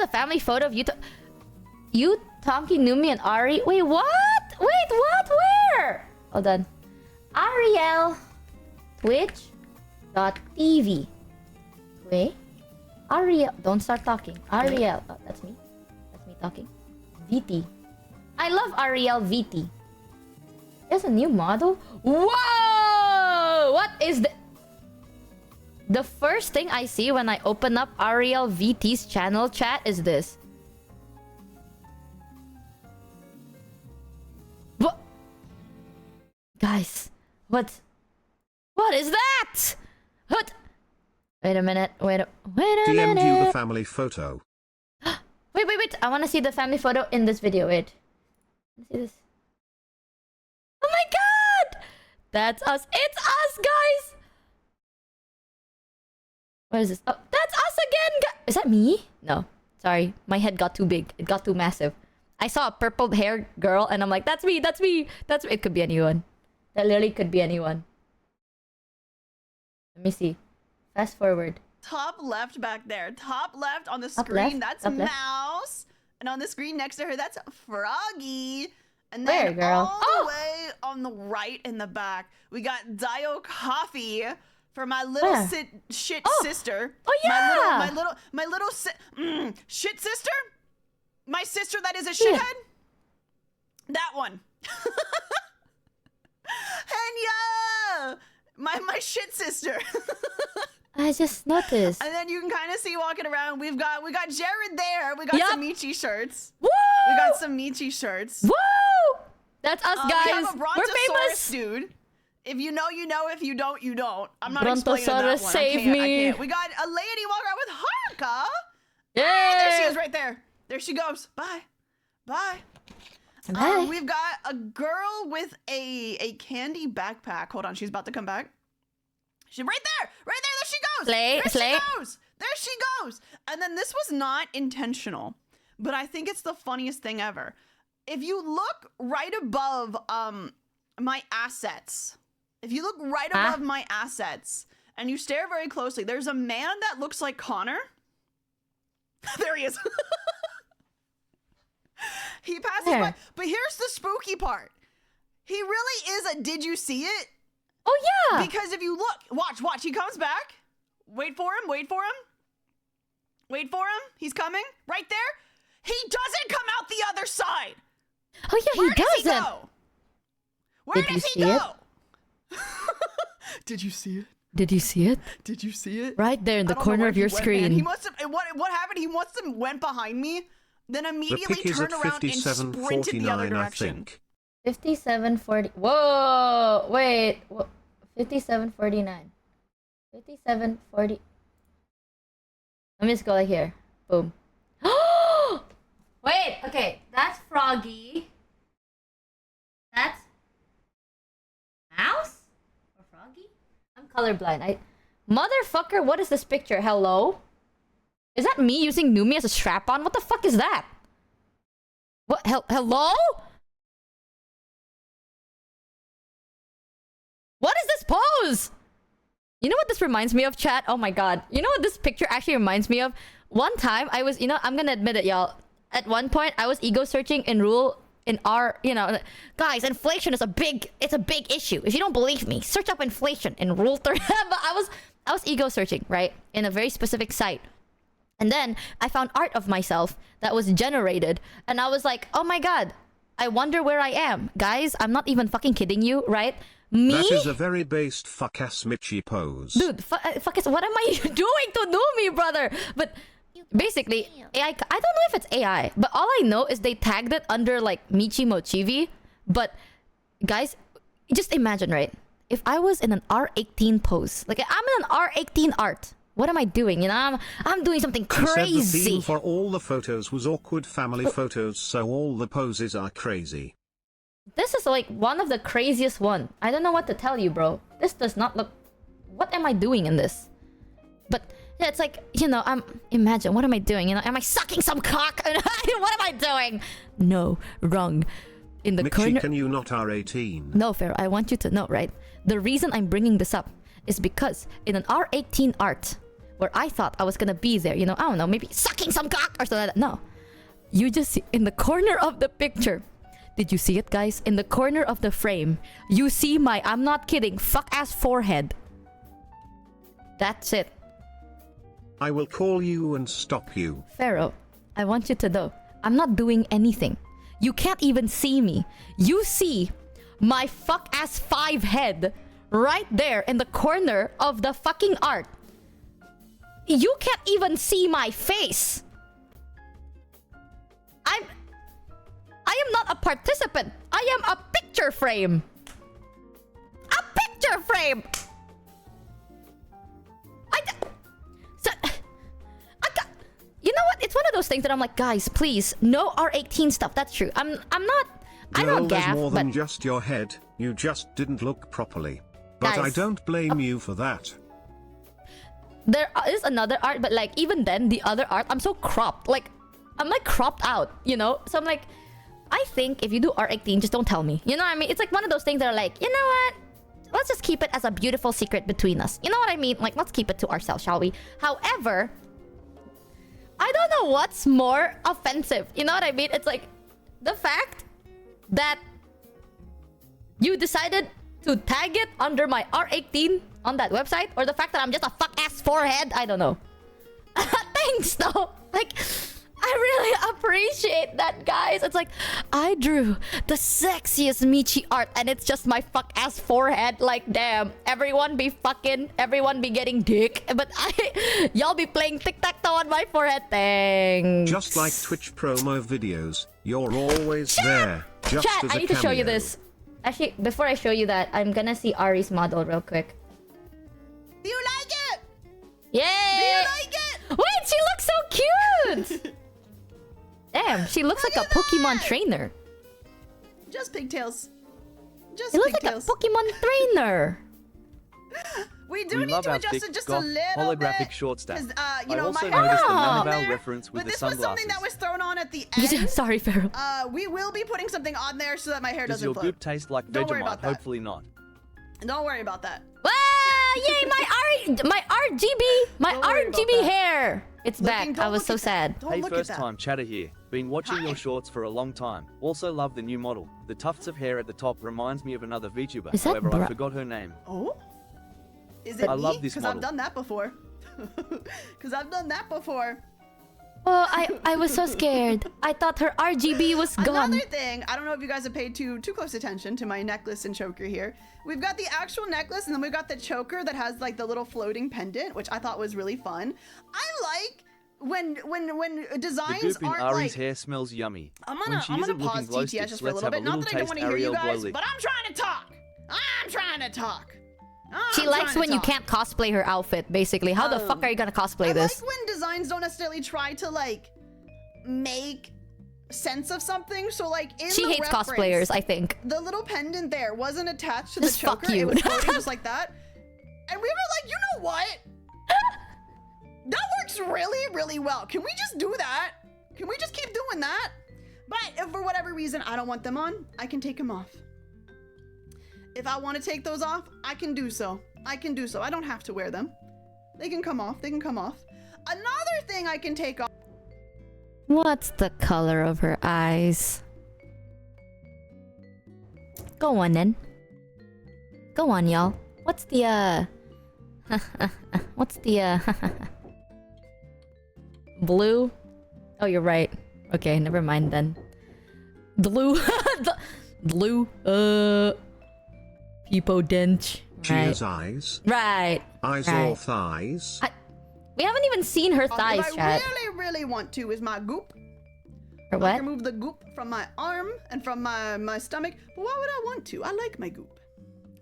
a family photo of you, Tonki, Numi, and Ari. Wait, what? Wait, what? Where? Hold on. Ariel. Twitch.tv. Wait. Ariel. Don't start talking. Ariel. Oh, that's me. That's me talking. VT. I love Ariel VT. There's a new model? Whoa! What is the first thing I see when I open up Ariel VT's channel chat is this. What? Guys, what is that? What? Wait a minute. Wait a DM'd minute. you the family photo. Wait. I want to see the family photo in this video. Wait. Let's see this. Oh my god! That's us. It's us, guys! What is this? Oh, that's us again! Is that me? No. Sorry. My head got too big. It got too massive. I saw a purple hair girl and I'm like, that's me! That's me! It could be anyone. That literally could be anyone. Let me see. Fast forward. Top left back there. Top left on the Top screen. left, That's top left. Mouse. And on the screen next to her, that's Froggy. And Where, then girl? all the way on the right in the back, we got Dio Coffee for my little Where? shit Oh. sister. Oh, yeah. My little shit sister. My sister that is a shithead. That one. And yeah, my shit sister. I just noticed. And then you can kind of see walking around. We got Jared there. We got Yup. some Michi shirts. Woo! We got some Michi shirts. Woo! That's us, We guys. have a We're Brontosaurus famous. dude. If you know, you know. If you don't, you don't. I'm not explaining that Brontosaurus, one. save I can't. me. We got a lady walking around with Haruka. Yeah. There she is, right there. There she goes. Bye. Bye. Bye. We've got a girl with a candy backpack. Hold on, she's about to come back. She's right there. Right there. There she goes. Slay, there slay. she goes. There she goes. And then this was not intentional, but I think it's the funniest thing ever. If you look right above my assets, if you look right above my assets and you stare very closely, there's a man that looks like Connor. There he is. He passes by. But here's the spooky part. He really is a did you see it? Oh, yeah. Because if you look, watch, he comes back. Wait for him. He's coming. Right there. He doesn't come out the other side. Oh, yeah, Where he does doesn't. he go? Where Did you does he see it? go? Did you see it? Did you see it? Did you see it? Right there in I the don't know corner where of he your went, screen. man. He must have. What happened? He must have went behind me, then The immediately pick is turned at around and sprinted the other 57:49, I direction. think. 57:40. Whoa. Wait. 57:49. 57, 40. Let me just go like here. Boom. Wait, okay. That's Froggy. That's Mouse? Or Froggy? I'm colorblind. Motherfucker, what is this picture? Hello? Is that me using Numi as a strap-on? What the fuck is that? What? Hello? What is this pose? You know what this reminds me of, chat? Oh my god. You know what this picture actually reminds me of? One time, I was, I'm gonna admit it, y'all. At one point, I was ego searching in guys, inflation is it's a big issue. If you don't believe me, search up inflation in rule 30. But I was ego searching, right? In a very specific site. And then I found art of myself that was generated. And I was like, oh my god, I wonder where I am. Guys, I'm not even fucking kidding you, right? Me? That is a very based fuck-ass Mitchie pose. Dude, fuck what am I doing to Numi, brother? But basically, AI, I don't know if it's AI, but all I know is they tagged it under like Michi Mochivi. But guys, just imagine, right? If I was in an R18 pose, like I'm in an R18 art, what am I doing? I'm doing something crazy. He said the theme for all the photos was awkward family photos, so all the poses are crazy. This is like one of the craziest one. I don't know what to tell you, bro. This does not look... What am I doing in this? But yeah, it's like, imagine, what am I doing? Am I sucking some cock? What am I doing? No, wrong. In the Mitchie, corner... can you not R18? No, Pharaoh, I want you to know, right? The reason I'm bringing this up is because in an R18 art, where I thought I was gonna be there, I don't know, maybe sucking some cock or something like that. No. You just see in the corner of the picture... Did you see it, guys? In the corner of the frame, you see my, I'm not kidding, fuck-ass forehead. That's it. I will call you and stop you. Pharaoh, I want you to know, I'm not doing anything. You can't even see me. You see my fuck-ass 5 head right there in the corner of the fucking art. You can't even see my face. I am not a participant. I am a picture frame. A picture frame. You know what? It's one of those things that I'm like, guys, please, no R18 stuff. That's true. I'm not. I don't there's gaff, more but than just your head. You just didn't look properly. But guys, I don't blame you for that. There is another art, but like even then, the other art, I'm so cropped. Like I'm like cropped out, So I'm like, I think if you do R18, just don't tell me. You know what I mean? It's like one of those things that are like, you know what? Let's just keep it as a beautiful secret between us. You know what I mean? Like, let's keep it to ourselves, shall we? However, I don't know what's more offensive. You know what I mean? It's like the fact that you decided to tag it under my R18 on that website, or the fact that I'm just a fuck-ass forehead. I don't know. Thanks, though. Like... I really appreciate that, guys. It's like, I drew the sexiest Michi art and it's just my fuck-ass forehead. Like, damn, everyone be getting dick. But y'all be playing tic-tac-toe on my forehead. Thanks. Just like Twitch promo videos, you're always there. Just Chat, as a I need to show you cameo. this. Actually, before I show you that, I'm gonna see Ari's model real quick. Do you like it? Yay! Do you like it? Wait, she looks so cute! Damn, she looks like a Pokemon trainer. Just pigtails. Just She looks like a pigtails. Pokemon trainer. We do We need love to our adjust thick, it just a goth, little holographic bit. short stack. 'Cause, I my also hair noticed the was on Nanaval there, reference with but the this was sunglasses. something that was thrown on at the end. Sorry, Pharaoh. We will be putting something on there so that my hair Does doesn't your float. goop taste like Don't worry about Vegemite? that. Hopefully not. Don't worry about that. Wow! Yay, my Don't worry about RGB that. hair. It's back. Don't I was look so at that. sad. Don't Hey, look at first that. time chatter here. Been watching Hi. your shorts for a long time. Also love the new model. The tufts of hair at the top reminds me of another VTuber. Is that However, I Bra- forgot her name. Oh? Is it I me? love this Because I've model. done that before. Because I've done that before. Oh, I was so scared. I thought her RGB was gone. Another thing, I don't know if you guys have paid too close attention to my necklace and choker here. We've got the actual necklace and then we've got the choker that has like the little floating pendant, which I thought was really fun. I like when The designs goop in aren't Ari's like... hair smells yummy. I'm when gonna she pause isn't looking glow TTS sticks, just for a let's little have a bit. Not little that I don't taste want to hear you Ariel glow guys, lick. but I'm trying to talk. I'm trying to talk. She I'm likes trying to when you talk. can't cosplay her outfit, basically. How the fuck are you gonna cosplay I this? like when designs don't necessarily try to like make sense of something. So like in She the hates reference, cosplayers, I think. the little pendant there wasn't attached to Just the fuck choker. you. It was floating just like that. And we were like, you know what? That works really, really well. Can we just do that? Can we just keep doing that? But if for whatever reason I don't want them on, I can take them off. If I want to take those off, I can do so. I can do so. I don't have to wear them. They can come off. They can come off. Another thing I can take off. What's the color of her eyes? Go on then. Go on, y'all. What's the what's the blue? Oh, you're right. Okay, never mind then. Blue. Blue. Peepo dench. She Right. has eyes. Right. Eyes Right. or thighs? We haven't even seen her If thighs, I chat. really, really want to, is my goop. Or I what? can remove the goop from my arm and from my stomach. But why would I want to? I like my goop.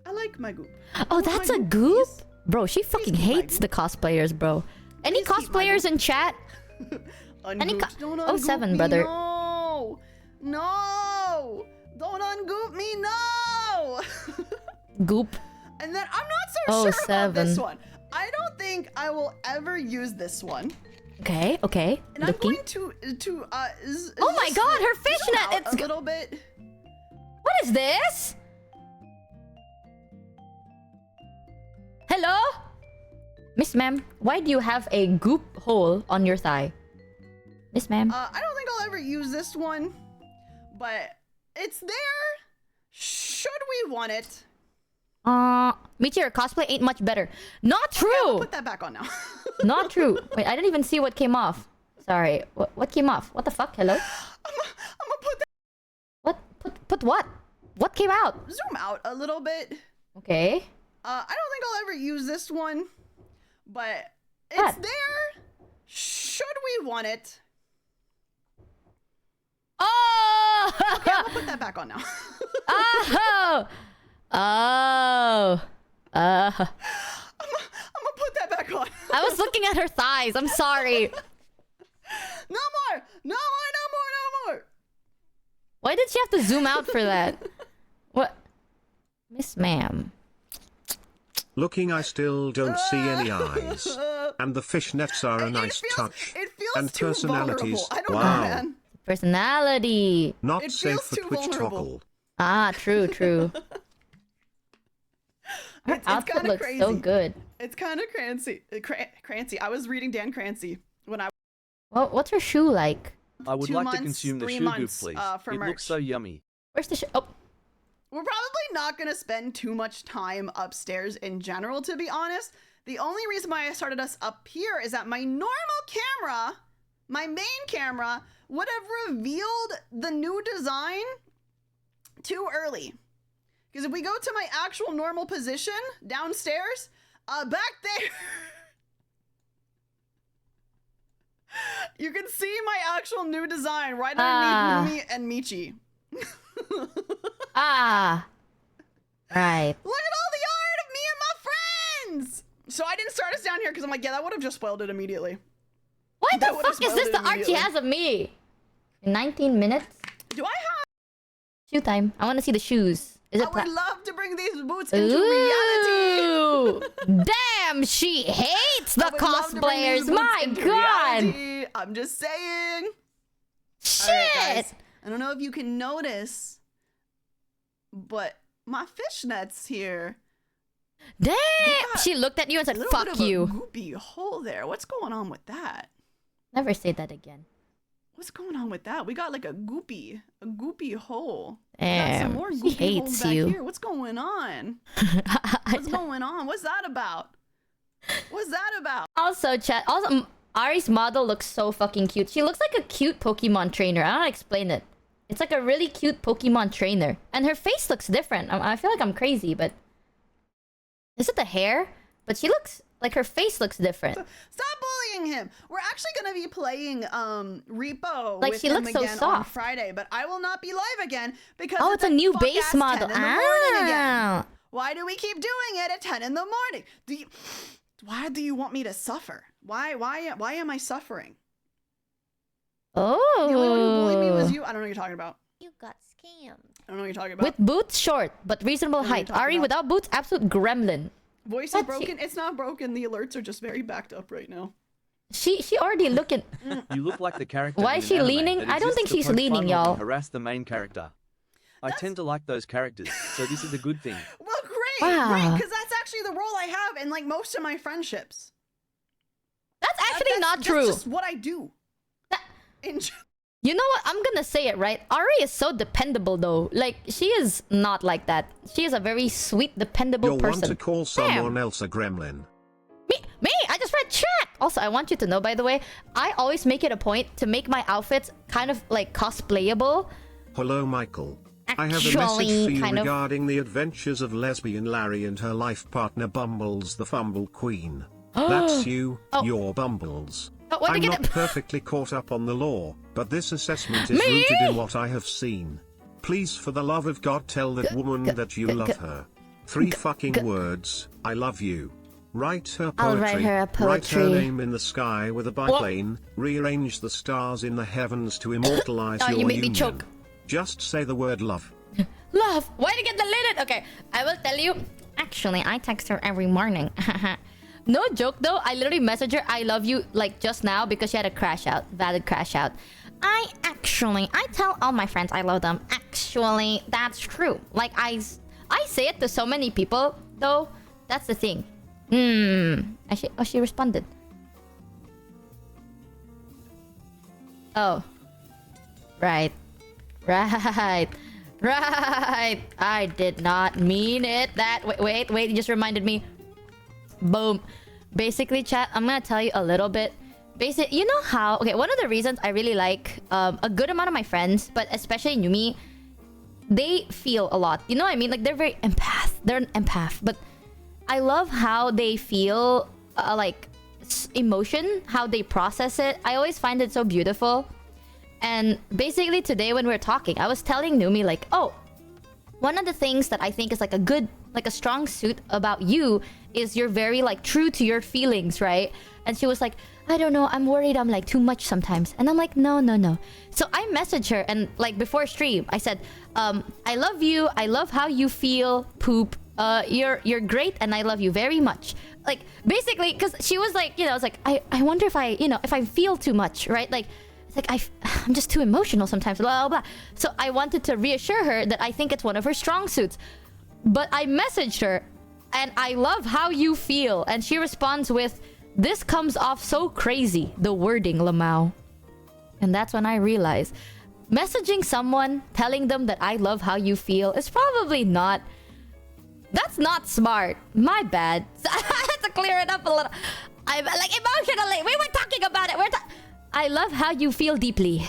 I like my goop. Oh, Want that's my a goop? please? Bro, she fucking keep my hates the cosplayers, bro. Any Please keep my cosplayers in chat? Ungooped. Don't Oh, ungoop 7, me, brother. No! No! Don't ungoop me, no! Goop. And then I'm not so Oh, sure about this 7. one. I don't think I will ever use this one. Okay, okay. And Looking. I'm going to Oh my god, her zoom fishnet! out It's a little bit. What is this? Hello? Miss Ma'am, why do you have a goop hole on your thigh? Miss Ma'am? I don't think I'll ever use this one, but it's there. Should we want it? Michi, your cosplay ain't much better. Not Okay, I'm gonna true! put that back on now. Not true. Wait, I didn't even see what came off. Sorry. What came off? What the fuck? Hello? I'm gonna put that. What? Put what? What came out? Zoom out a little bit. Okay. I don't think I'll ever use this one, but it's What? there. Should we want it? Oh! Okay, I'm gonna put that back on now. Oh! Oh! I'm gonna put that back on. I was looking at her thighs. I'm sorry. No more! No more! No more! No more! Why did she have to zoom out for that? What? Miss Ma'am. Looking, I still don't see any eyes. And the fishnets are a nice touch. It feels And too personalities. vulnerable. I don't Wow. know, man. Personality. Not It safe feels for too Twitch vulnerable. toggle. Ah, true, true. Her It's outfit kinda looks crazy. so good. It's kind of crancy. Crancy. I was reading Dan Crancy when I Well, what's her shoe like? I would 2 like months, to consume the 3 shoe goop, months, please. for It merch. looks so yummy. Where's the shoe? Oh, We're probably not going to spend too much time upstairs in general, to be honest. The only reason why I started us up here is that my normal camera, my main camera, would have revealed the new design too early. Because if we go to my actual normal position downstairs, back there, you can see my actual new design right underneath Numi and Michi. ah. Right. Look at all the art of me and my friends! So I didn't start us down here because I'm like, yeah, that would have just spoiled it immediately. Why That the would've fuck is spoiled this it the art she immediately. has of me? In 19 minutes? Do I have... Shoe time. I want to see the shoes. Is it I would love to bring these boots into reality! Ooh. Damn, she hates I the would love to bring these cosplayers. boots My into god. reality. I'm just saying. Shit. All right, guys. I don't know if you can notice, but my fishnets here. Damn. got She looked at you and A said, little bit fuck of a you. goopy hole there. What's going on with that? Never say that again. What's going on with that? We got like a goopy hole. We got some Damn. more She goopy holes hates back you. here. What's going on? What's going on? What's that about? What's that about? Also, chat. Also, Ari's model looks so fucking cute. She looks like a cute Pokemon trainer. I don't know how to explain it. It's like a really cute Pokemon trainer. And her face looks different. I feel like I'm crazy, but... Is it the hair? But she looks... Like, her face looks different. Stop bullying him. We're actually gonna be playing Repo Like, with she him looks so again on soft. Friday, but I we will not be live again because Oh, it's a new fuck-ass base 10 model. in the morning again. Ah. Why do we keep doing it at 10 in the morning? Why do you want me to suffer? Why am I suffering? Oh. The only one who bullied me was you. I don't know what you're talking about. You got scammed. I don't know what you're talking about. With boots, short, but reasonable what you're height. talking Ari about. without boots, absolute gremlin. Voice is What's broken. It's not broken. The alerts are just very backed up right now. She already looking. You look like the character. Why in is an she anime leaning? that I don't exists think to she's poke leaning, fun of y'all. and harass the main character. I tend to like those characters, so this is a good thing. Well, great, Wow. great, because that's actually the role I have in like most of my friendships. That's actually not That's true. just what I do. That- In- You know what? I'm gonna say it, right? Ari is so dependable, though. Like, she is not like that. She is a very sweet, dependable You'll person. want to call someone else a gremlin. Me! I just read chat! Also, I want you to know, by the way, I always make it a point to make my outfits kind of, like, cosplayable. Hello, Michael. I have a message Actually, for you kind of. regarding the adventures of lesbian Larry and her life partner Bumbles the Fumble Queen. That's you, Oh. your Bumbles. Oh, what I'm did you not get? perfectly caught up on the law, but this assessment is Me? rooted in what I have seen. Please, for the love of God, tell that woman that you love her. 3 fucking words, I love you. Write her poetry. I'll write her a Write her poetry. name in the sky with a biplane. Rearrange the stars in the heavens to immortalize Oh, your you made me union. choke. Just say the word love. Love! Why did you get deleted? Okay, I will tell you. Actually, I text her every morning. No joke though, I literally messaged her, I love you, like just now because she had a crash out. Valid crash out. I tell all my friends I love them. Actually, that's true. Like, I say it to so many people, though. That's the thing. She responded. Oh. Right. Right. I did not mean it that way. Wait, you just reminded me. Boom. Basically, chat, I'm gonna tell you a little bit. You know how... Okay, one of the reasons I really like a good amount of my friends, but especially Yumi, they feel a lot. You know what I mean? Like, they're very empath. They're an empath. But I love how they feel, like, emotion, how they process it. I always find it so beautiful. And basically, today when we were talking, I was telling Numi, like, oh, one of the things that I think is, like, a strong suit about you is you're very, like, true to your feelings, right? And she was like, I don't know, I'm worried I'm, like, too much sometimes. And I'm like, no. So I messaged her, and, like, before stream, I said, I love you, I love how you feel, poop. You're great, and I love you very much. Like, basically, because she was like, you know, I was like, I wonder if I feel too much, right? Like, it's like, I'm just too emotional sometimes, blah, blah, blah. So I wanted to reassure her that I think it's one of her strong suits. But I messaged her, and I love how you feel. And she responds with, this comes off so crazy, the wording, Lamau. And that's when I realized, messaging someone, telling them that I love how you feel is probably not... That's not smart. My bad. I had to clear it up a little. I'm like, emotionally, we were talking about it. I love how you feel deeply.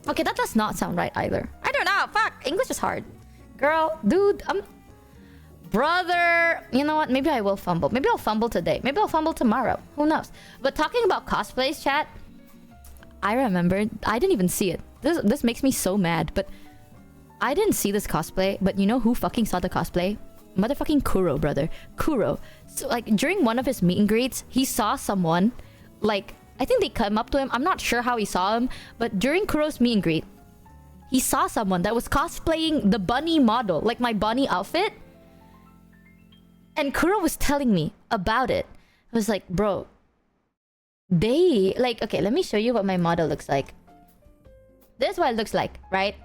Okay, that does not sound right either. I don't know. Fuck. English is hard. Girl, dude, brother, you know what? Maybe I will fumble. Maybe I'll fumble today. Maybe I'll fumble tomorrow. Who knows? But talking about cosplays, chat, I remembered. I didn't even see it. This makes me so mad. But I didn't see this cosplay. But you know who fucking saw the cosplay? Motherfucking Kuro, brother. Kuro. So, like, during one of his meet and greets, he saw someone, like, I think they came up to him. I'm not sure how he saw him. But during Kuro's meet and greet, he saw someone that was cosplaying the bunny model. Like, my bunny outfit. And Kuro was telling me about it. I was like, bro, they... Like, okay, let me show you what my model looks like. This is what it looks like, right?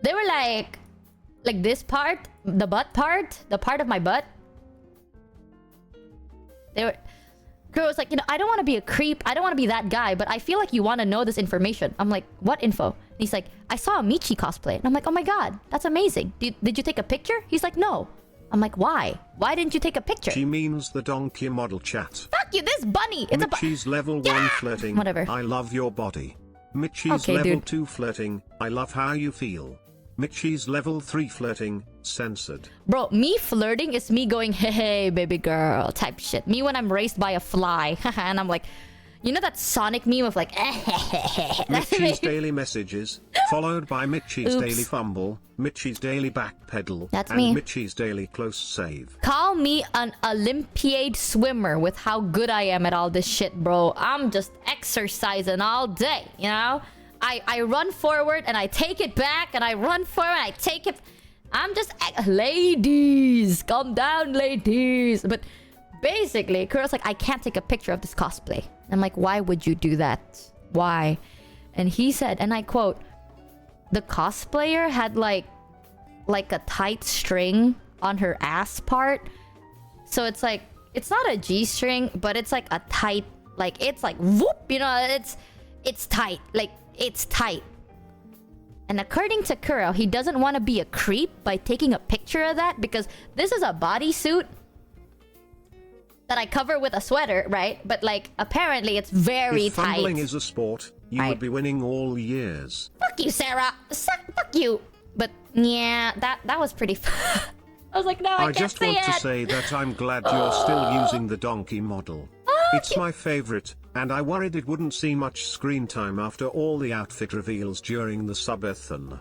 They were like this part, the butt part, the part of my butt. They were... Kuro was like, you know, I don't want to be a creep. I don't want to be that guy, but I feel like you want to know this information. I'm like, what info? And he's like, I saw a Michi cosplay. And I'm like, oh my god, that's amazing. Did you take a picture? He's like, no. I'm like, why? Why didn't you take a picture? She means the donkey model, chat. Fuck you, this bunny. It's Michi's level 1 flirting. Whatever. I love your body. Michi's Okay, level dude. 2 flirting. I love how you feel. Michi's level 3 flirting. Censored. Bro, me flirting is me going, hey, baby girl, type shit. Me when I'm raised by a fly. And I'm like, You know that Sonic meme of like That's Mitchie's me. daily messages, followed by Mitchie's Oops. daily fumble, Mitchie's daily backpedal, That's and me. Mitchie's daily close save. Call me an Olympiad swimmer with how good I am at all this shit, bro. I'm just exercising all day, you know? I run forward and I take it back and I run forward and I take it. I'm just ladies, calm down, ladies. But basically, Kuro's like, I can't take a picture of this cosplay. I'm like, why would you do that? Why? And he said, and I quote, the cosplayer had like a tight string on her ass part. So it's like, it's not a G-string, but it's like a tight, like it's like whoop, you know, it's tight. Like it's tight. And according to Kuro, he doesn't want to be a creep by taking a picture of that because this is a bodysuit that I cover with a sweater, right? But like apparently it's very If tight. fumbling is a sport, you Right. would be winning all years. Fuck you, Sarah. Fuck you. But yeah, that was pretty. I was like, no, I I can't just say want to it. say that I'm glad you're still using the donkey model. It's my favorite, and I worried it wouldn't see much screen time after all the outfit reveals during the subathon.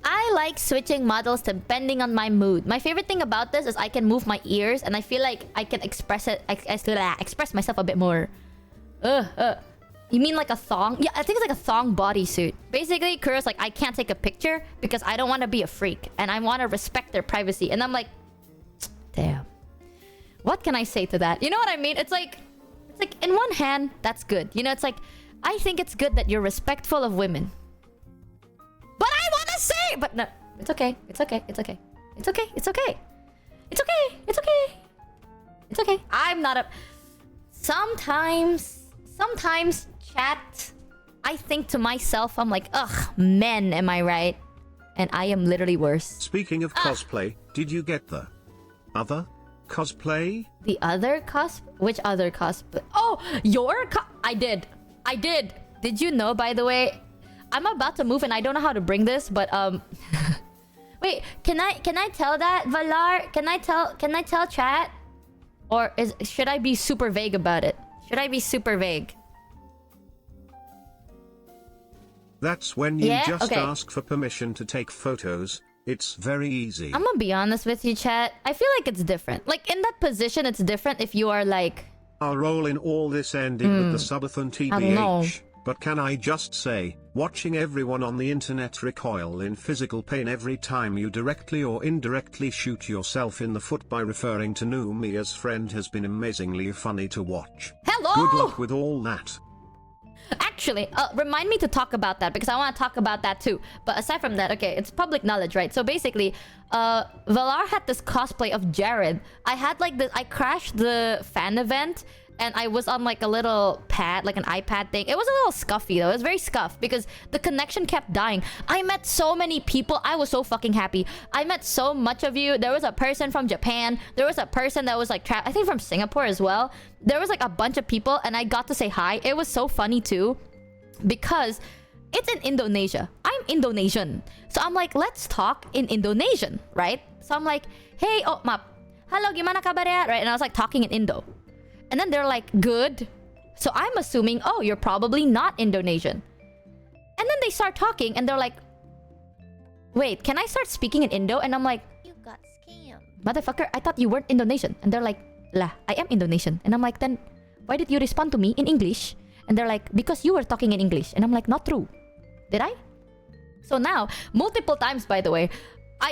I like switching models depending on my mood. My favorite thing about this is I can move my ears and I feel like I can express myself a bit more. You mean like a thong? Yeah, I think it's like a thong bodysuit. Basically, Kuro's like, I can't take a picture because I don't want to be a freak and I want to respect their privacy. And I'm like, damn. What can I say to that? You know what I mean? It's like in one hand, that's good. You know, it's like, I think it's good that you're respectful of women. But I want to say, but no, it's okay. It's okay. It's okay. It's okay. It's okay. It's okay. It's okay. It's okay. I'm not a... Sometimes, chat, I think to myself, I'm like, ugh, men, am I right? And I am literally worse. Speaking of cosplay, did you get the other cosplay? The other Which other cosplay? Oh, I did. Did you know, by the way? I'm about to move and I don't know how to bring this, but wait, can I tell that, Valar? Can I tell chat? Or should I be super vague about it? Should I be super vague? That's when you Yeah? just Okay. ask for permission to take photos. It's very easy. I'm gonna be honest with you, chat. I feel like it's different. Like in that position, it's different if you are like... I'll roll in all this ending with the subathon I don't know. TBH. But can I just say, watching everyone on the internet recoil in physical pain every time you directly or indirectly shoot yourself in the foot by referring to Numia's friend has been amazingly funny to watch. Hello! Good luck with all that. Actually, remind me to talk about that because I want to talk about that too. But aside from that, okay, it's public knowledge, right? So basically, Valar had this cosplay of Jared. I crashed the fan event and I was on like a little pad, like an iPad thing. It was a little scuffy though. It was very scuffed because the connection kept dying. I met so many people. I was so fucking happy. I met so much of you. There was a person from Japan. There was a person that was like, I think from Singapore as well. There was like a bunch of people and I got to say hi. It was so funny too because it's in Indonesia. I'm Indonesian. So I'm like, let's talk in Indonesian, right? So I'm like, hey, oh, map. Hello, gimana kabarnya? Right? And I was like talking in Indo. And then they're like, good. So I'm assuming, oh, you're probably not Indonesian. And then they start talking and they're like, wait, can I start speaking in Indo? And I'm like, You got scammed. motherfucker, I thought you weren't Indonesian. And they're like, lah, I am Indonesian. And I'm like, then why did you respond to me in English? And they're like, because you were talking in English. And I'm like, not true. Did I? So now, multiple times, by the way,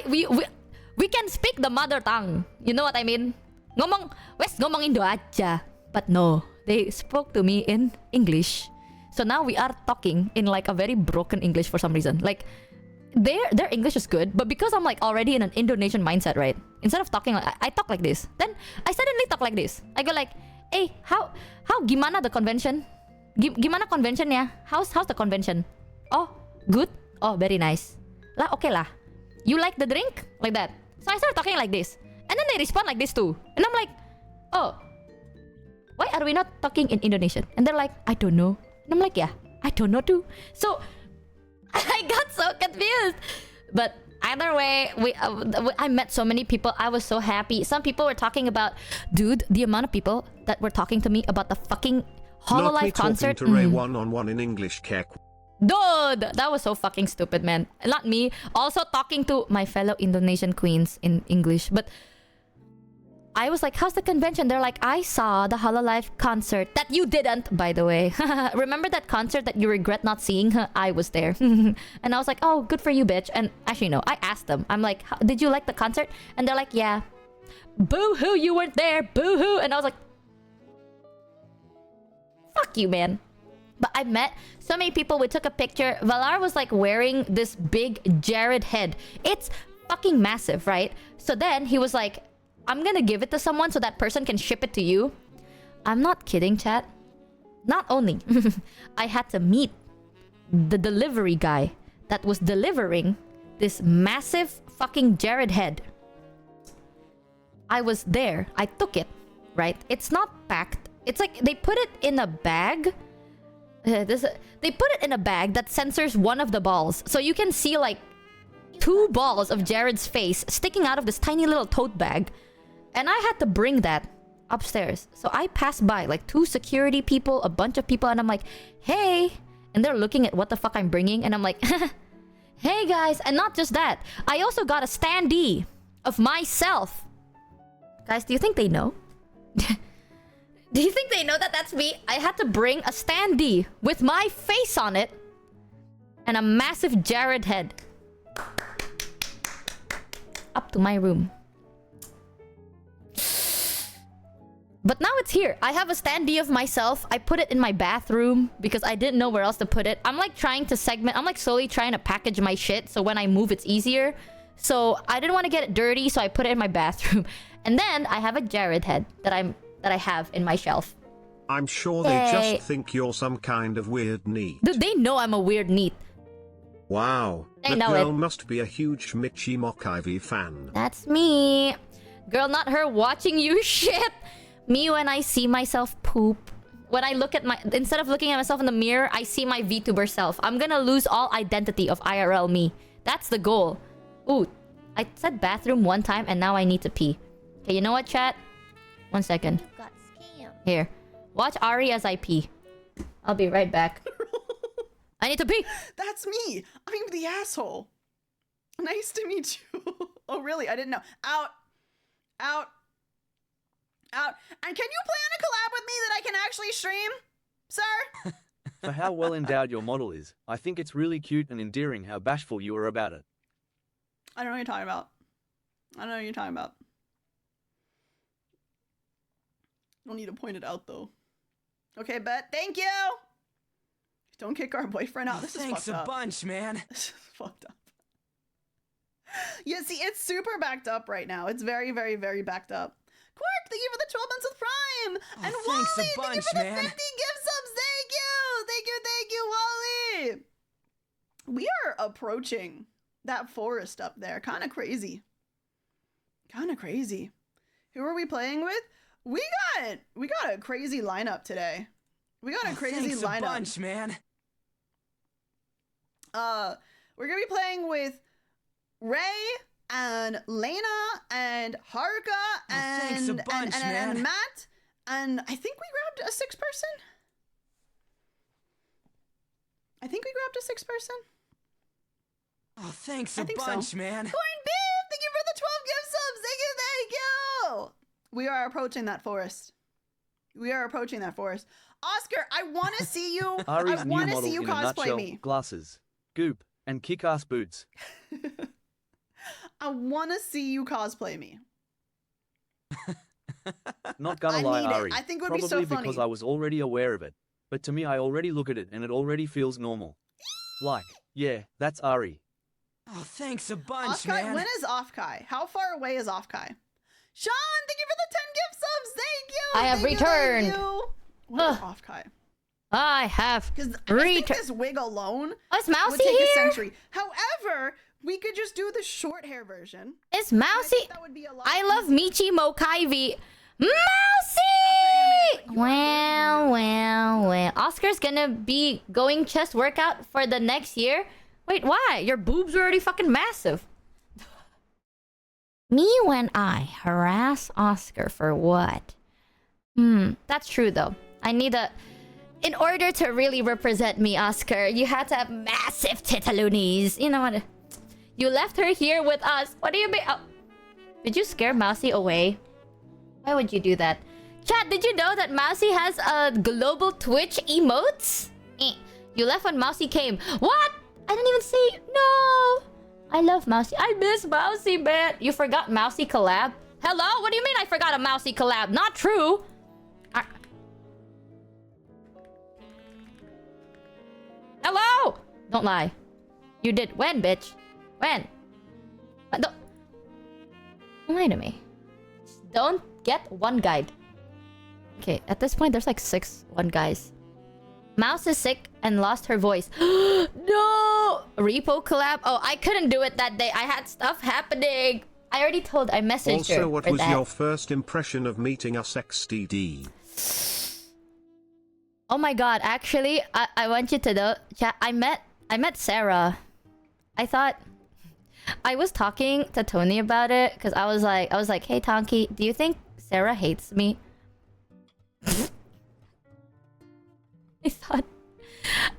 we can speak the mother tongue. You know what I mean? Ngomong Indo aja. But no, they spoke to me in English. So now we are talking in like a very broken English for some reason. Like their English is good, but because I'm like already in an Indonesian mindset, right? Instead of talking like I talk like this, then I suddenly talk like this. I go like, hey, how gimana the convention? Gimana convention ya? How's the convention? Oh, good. Oh, very nice. Lah, okay lah. You like the drink? Like that. So I start talking like this. And then they respond like this too. And I'm like, oh, why are we not talking in Indonesian? And they're like, I don't know. And I'm like, yeah, I don't know too. So I got so confused. But either way, I met so many people. I was so happy. Some people were talking about, dude, the amount of people that were talking to me about the fucking Not me Hololive concert. talking to Ray one-on-one in English, Kek. Dude, that was so fucking stupid, man. Not me. Also talking to my fellow Indonesian queens in English. But I was like, how's the convention? They're like, I saw the Hololive concert that you didn't, by the way. Remember that concert that you regret not seeing? I was there. And I was like, oh, good for you, bitch. And actually, no, I asked them. I'm like, did you like the concert? And they're like, yeah. Boo-hoo, you weren't there. Boo-hoo. And I was like, fuck you, man. But I met so many people. We took a picture. Valar was like wearing this big Jared head. It's fucking massive, right? So then he was like, I'm gonna give it to someone so that person can ship it to you. I'm not kidding, chat. Not only I had to meet the delivery guy that was delivering this massive fucking Jared head. I was there. I took it, right? It's not packed. It's like they put it in a bag. They put it in a bag that censors one of the balls. So you can see like 2 balls of Jared's face sticking out of this tiny little tote bag. And I had to bring that upstairs. So I passed by like 2 security people, a bunch of people, and I'm like, hey. And they're looking at what the fuck I'm bringing. And I'm like, hey guys. And not just that. I also got a standee of myself. Guys, do you think they know? Do you think they know that that's me? I had to bring a standee with my face on it and a massive Jared head up to my room. But now it's here. I have a standee of myself. I put it in my bathroom because I didn't know where else to put it. I'm like trying to segment. I'm like slowly trying to package my shit so when I move it's easier. So I didn't want to get it dirty, so I put it in my bathroom. And then I have a Jared head that I have in my shelf. I'm sure they just think you're some kind of weird neat. Dude, they know I'm a weird neat. Wow, They that know girl it. must be a huge Michi Mokivy fan. That's me. Girl, not her watching you shit. Me when I see myself poop. When I look at instead of looking at myself in the mirror, I see my VTuber self. I'm gonna lose all identity of IRL me. That's the goal. Ooh, I said bathroom one time and now I need to pee. Okay, you know what, chat? 1 second. You got scammed. Here. Watch Ari as I pee. I'll be right back. I need to pee. That's me. I'm the asshole. Nice to meet you. Oh, really? I didn't know. Out. Out. Out. And can you plan a collab with me that I can actually stream, sir? For how well endowed your model is, I think it's really cute and endearing how bashful you are about it. I don't know what you're talking about. I don't know what you're talking about. Don't need to point it out, though. Okay, bet. Thank you! Don't kick our boyfriend out. This is fucked up. Bunch, man. This is fucked up. Yeah, see, it's super backed up right now. It's very, very, very backed up. Quark, thank you for the 12 months with Prime! And thanks Wally, a thank you bunch, for the man. 50 gift subs! Thank you! Thank you, thank you, Wally! We are approaching that forest up there. Kind of crazy. Kind of crazy. Who are we playing with? We got a crazy lineup today. We got a crazy thanks lineup. a bunch, man. We're gonna be playing with Ray and Lena and Haruka thanks a bunch, man. and Matt, and I think we grabbed a 6th person. I think we grabbed a 6th person. Oh, thanks I a think so. bunch, man. Corn Beef, thank you for the 12 gift subs. Thank you, thank you. We are approaching that forest. We are approaching that forest. Oscar, I want to see you. Ari's I new want to model see you in a cosplay nutshell, me. glasses, goop, and kick-ass boots. I want to see you cosplay me. Not gonna I lie, need it. Ari. I think it would be so probably funny. because I was already aware of it. But to me, I already look at it and it already feels normal. Like, yeah, that's Ari. Oh, thanks a bunch, Offkai, man. when is Offkai? How far away is Offkai? Sean, thank you for the 10 gift subs. Thank you. I have Thank you, thank returned. you. What is Ugh. Offkai? I have Because I think returned. this wig alone Oh, is would Mousy take a here? century. However, we could just do the short hair version. Is And I Mousy? think that would be a lot I love easier. Michi Mokaivi. Mousy! After anime, Well. Oscar's gonna be going chest workout for the next year. Wait, why? Your boobs are already fucking massive. Me when I harass Oscar for what? That's true though. I need a... in order to really represent me, Oscar, you had to have massive titaloonies. You know what? You left her here with us. What do you mean? Oh. Did you scare Mousy away? Why would you do that? Chat, did you know that Mousy has a global Twitch emotes? You left when Mousy came. What? I didn't even see. No. I love Mousy. I miss Mousy, man. You forgot Mousy collab? Hello? What do you mean I forgot a Mousy collab? Not true. Hello? Don't lie. You did. When, bitch? When? Don't lie to me. Don't get one guide. Okay, at this point, there's like 6 one guys. Mouse is sick and lost her voice. No! Repo collab? Oh, I couldn't do it that day. I had stuff happening. I already told. I messaged her. Also, what for was that. your first impression of meeting us XTD? Oh my god, actually, I want you to know, chat, I met Sarah. I thought I was talking to Tony about it because I was like, hey Tonky, do you think Sarah hates me?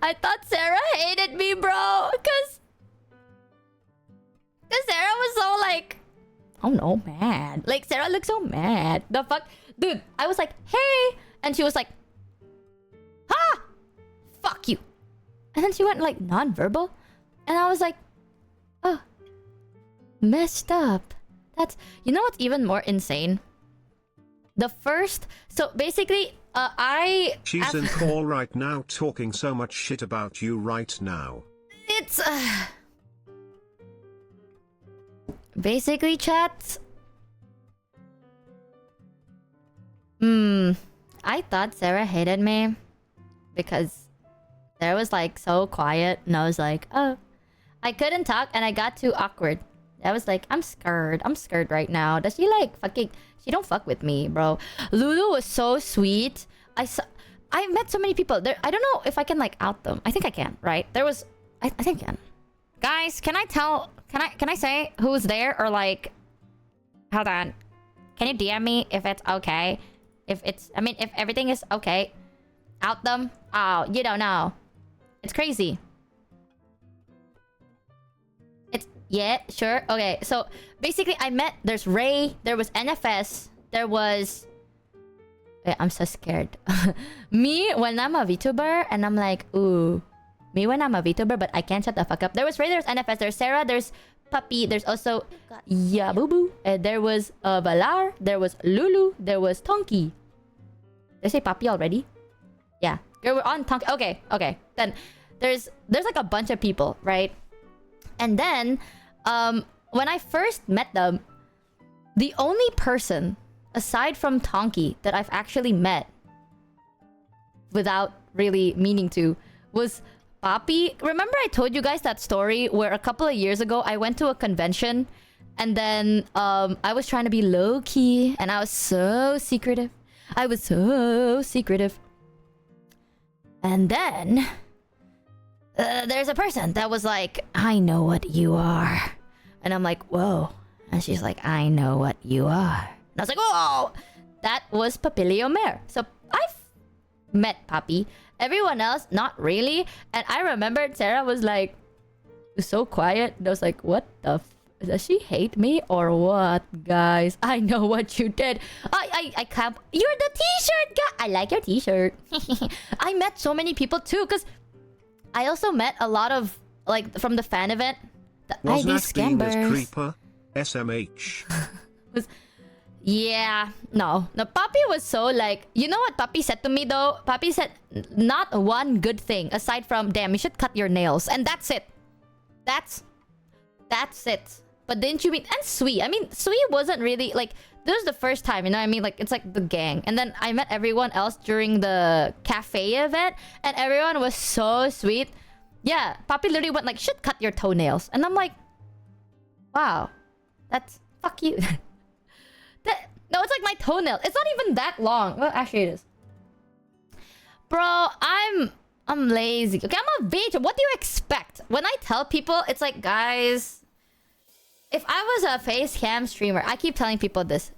I thought Sarah hated me, bro, because Sarah was so like, oh no, mad. Like Sarah looked so mad. The fuck, dude. I was like, hey, and she was like, ha, fuck you. And then she went like non-verbal, and I was like, oh, messed up. That's, you know what's even more insane? The first, so basically, She's in call right now talking so much shit about you right now. It's basically, chat. I thought Sarah hated me because Sarah was like so quiet, and I was like, oh, I couldn't talk, and I got too awkward. I was like, I'm scared right now. Does she like fucking? She don't fuck with me, bro. Lulu was so sweet. I met so many people there. I don't know if I can like out them. I think I can, right? There was, I think I can. Guys, can I say who's there, or like, hold on, can you DM me if it's okay? If everything is okay, out them. Oh, you don't know. It's crazy. Yeah, sure. Okay, so basically there's Ray, there was NFS, there was... Wait, I'm so scared. Me when I'm a VTuber, and I'm like, ooh. Me when I'm a VTuber, but I can't shut the fuck up. There was Ray, there's NFS, there's Sarah, there's Puppy, there's also Yabubu, there was Valar, there was Lulu, there was Tonky. Did I say Puppy already? Yeah. We're on Tonky. Okay. Then there's like a bunch of people, right? And then, when I first met them, the only person, aside from Tonky, that I've actually met, without really meaning to, was Poppy. Remember I told you guys that story where a couple of years ago, I went to a convention, and then, I was trying to be low-key, and I was so secretive. And then... there's a person that was like, I know what you are. And I'm like, whoa. And she's like, I know what you are. And I was like, whoa! That was Papilio Mare. So I've met Papi. Everyone else, not really. And I remembered Sarah was like, so quiet. And I was like, what the does she hate me or what, guys? I know what you did. I can't. You're the t-shirt guy. I like your t-shirt. I met so many people too, because I also met a lot of, like, from the fan event. The Was ID Nat being as scammers. creeper? SMH. Yeah. No, Papi was so like... You know what Papi said to me though? Papi said not one good thing aside from, damn, you should cut your nails. And that's it. That's it. But didn't you mean... And Sui. I mean, Sui wasn't really like... This was the first time, you know what I mean? Like, it's like the gang. And then I met everyone else during the cafe event. And everyone was so sweet. Yeah, Papi literally went like, you should cut your toenails. And I'm like, wow. That's... Fuck you. No, it's like my toenail. It's not even that long. Well, actually it is. Bro, I'm lazy. Okay, I'm a bitch. What do you expect? When I tell people, it's like, guys... If I was a face cam streamer, I keep telling people this.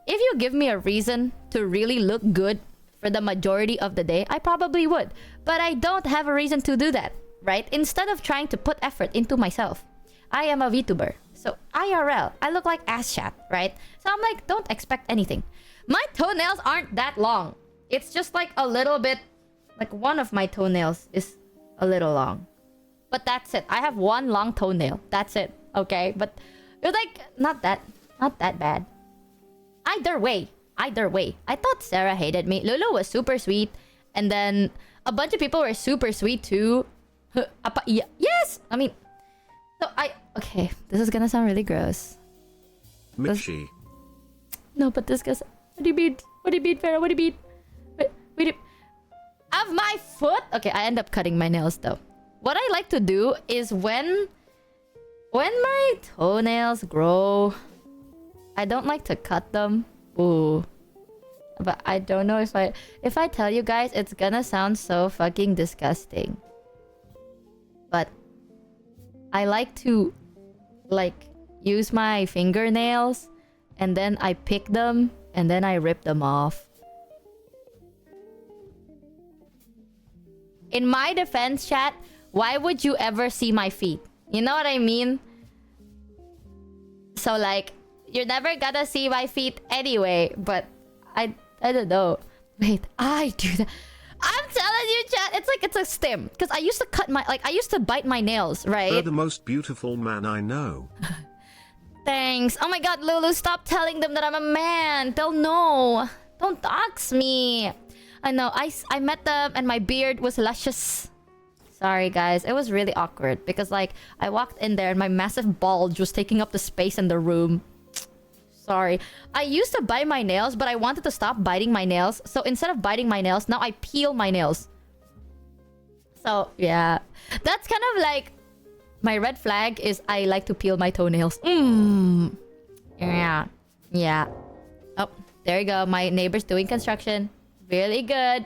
If you give me a reason to really look good for the majority of the day, I probably would. But I don't have a reason to do that, right? Instead of trying to put effort into myself, I am a VTuber. So IRL, I look like ass chat, right? So I'm like, don't expect anything. My toenails aren't that long. It's just like a little bit, like one of my toenails is a little long. But that's it. I have one long toenail. That's it. Okay? But it's like not that bad. Either way. I thought Sarah hated me. Lulu was super sweet. And then a bunch of people were super sweet too. Yes! I mean, so okay, this is gonna sound really gross. Mitchie. No, but this goes. What do you mean? What do you mean, Farah? What do you mean? Wait. Of my foot? Okay, I end up cutting my nails though. What I like to do is when my toenails grow, I don't like to cut them. Ooh. But I don't know if I tell you guys, it's gonna sound so fucking disgusting. But I like to use my fingernails and then I pick them and then I rip them off. In my defense, chat, why would you ever see my feet? You know what I mean? So like, you're never gonna see my feet anyway, but I don't know. Wait, I do that. I'm telling you, chat, it's a stim. Because I used to I used to bite my nails, right? You're the most beautiful man I know. Thanks. Oh my god, Lulu, stop telling them that I'm a man. They'll know. Don't dox me. I know. I met them and my beard was luscious. Sorry, guys. It was really awkward because, like, I walked in there and my massive bulge was taking up the space in the room. Sorry. I used to bite my nails, but I wanted to stop biting my nails. So instead of biting my nails, now I peel my nails. So, yeah. That's kind of like... My red flag is I like to peel my toenails. Yeah. Yeah. Oh, there you go. My neighbor's doing construction. Really good.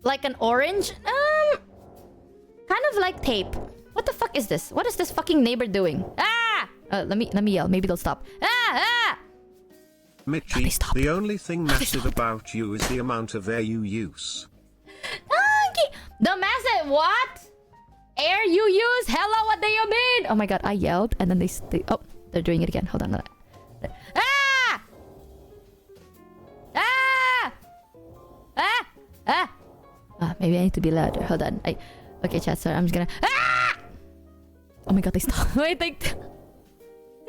Like an orange? Kind of like tape. What the fuck is this? What is this fucking neighbor doing? Ah! Let me yell. Maybe they'll stop. Ah! Mitchie, the only thing massive about you is the amount of air you use. The massive what? Air you use? Hello, what do you mean? Oh my god, I yelled and then they oh, they're doing it again. Hold on. Ah! Ah! Ah! Maybe I need to be louder. Hold on. Okay, chat, sorry. I'm just gonna... Ah! Oh my god, they stopped. Wait, they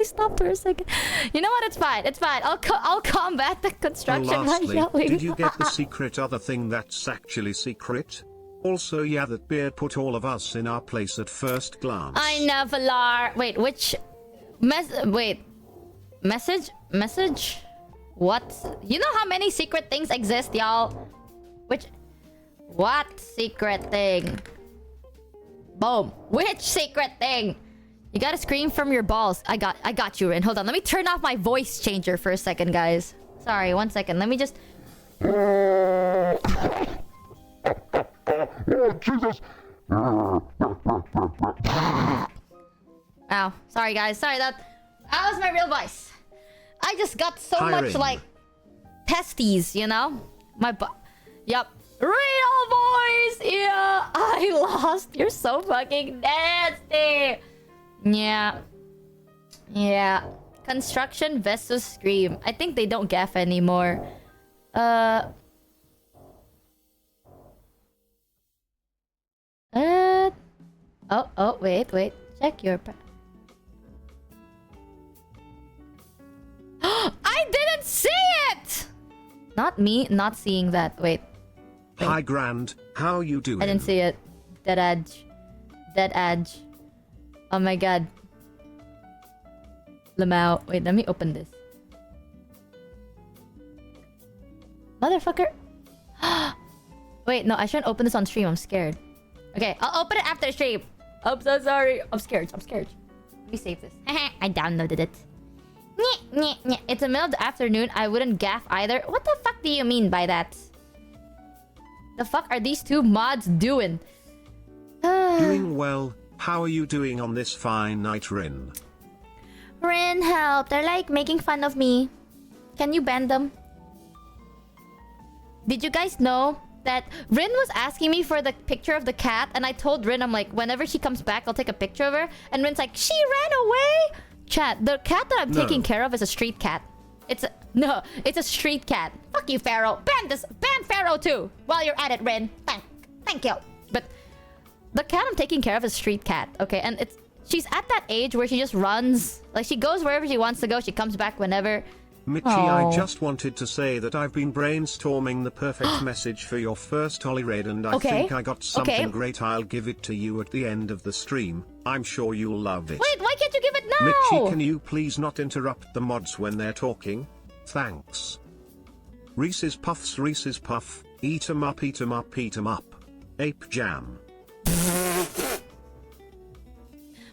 stopped for a second. You know what? It's fine. It's fine. I'll combat the construction by Lastly, yelling. did you get the secret other thing that's actually secret? Also, yeah, that beard put all of us in our place at first glance. I know, Valar. Wait, which... Wait. Message? What? You know how many secret things exist, y'all? What secret thing? Boom. Which secret thing? You gotta scream from your balls. I got you, Rin. Hold on. Let me turn off my voice changer for a second, guys. Sorry, 1 second. Let me just... Oh, Jesus! Ow. Sorry, guys. Sorry, that was my real voice. I just got so much, like, testes, you know? Yup. Real voice! Yeah, I lost. You're so fucking nasty. Yeah. Construction versus Scream. I think they don't gaff anymore. Oh, wait. Check your... I didn't see it! Not me, not seeing that. Wait. Hi, Grand. How you doing? I didn't see it. Dead edge. Oh my god. Lamau. Wait, let me open this. Motherfucker. Wait, no, I shouldn't open this on stream. I'm scared. Okay, I'll open it after stream. I'm so sorry. I'm scared. Let me save this. I downloaded it. It's the middle of the afternoon. I wouldn't gaff either. What the fuck do you mean by that? The fuck are these two mods doing? Doing well. How are you doing on this fine night, Rin? Rin, help. They're like making fun of me. Can you ban them? did you guys know that Rin was asking me for the picture of the cat, and I told Rin, I'm like, whenever she comes back, I'll take a picture of her. And Rin's like, she ran away. Chat, the cat that I'm taking care of is a street cat. It's a street cat. Fuck you, Pharaoh. Ban Pharaoh too. While you're at it, Rin. Thank you. But the cat I'm taking care of is a street cat. Okay, and she's at that age where she just runs. Like, she goes wherever she wants to go. She comes back whenever. Mitchie, I just wanted to say that I've been brainstorming the perfect message for your first Holly raid, and I think I got something great. I'll give it to you at the end of the stream. I'm sure you'll love it. Wait, why can't you give it now? Mitchie, can you please not interrupt the mods when they're talking? Thanks. Reese's Puff. Eat 'em up, eat 'em up, eat 'em up. Ape Jam.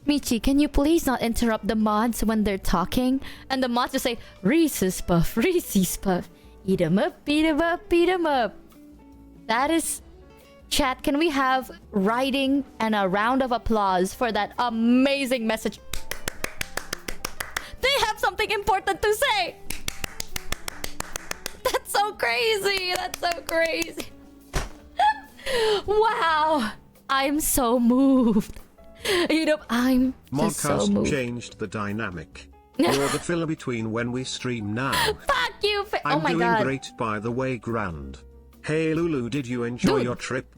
Michi, can you please not interrupt the mods when they're talking? And the mods just say, Reese's Puff, eat 'em up, eat 'em up, eat 'em up. That is... Chat, can we have writing and a round of applause for that amazing message? They have something important to say! That's so crazy! That's so crazy! Wow! I'm so moved. You know, I'm just so Modcast moved. changed the dynamic. You're the filler between when we stream now. Fuck you! I'm Oh my doing god. great, by the way, grand. Hey Lulu, did you enjoy your trip?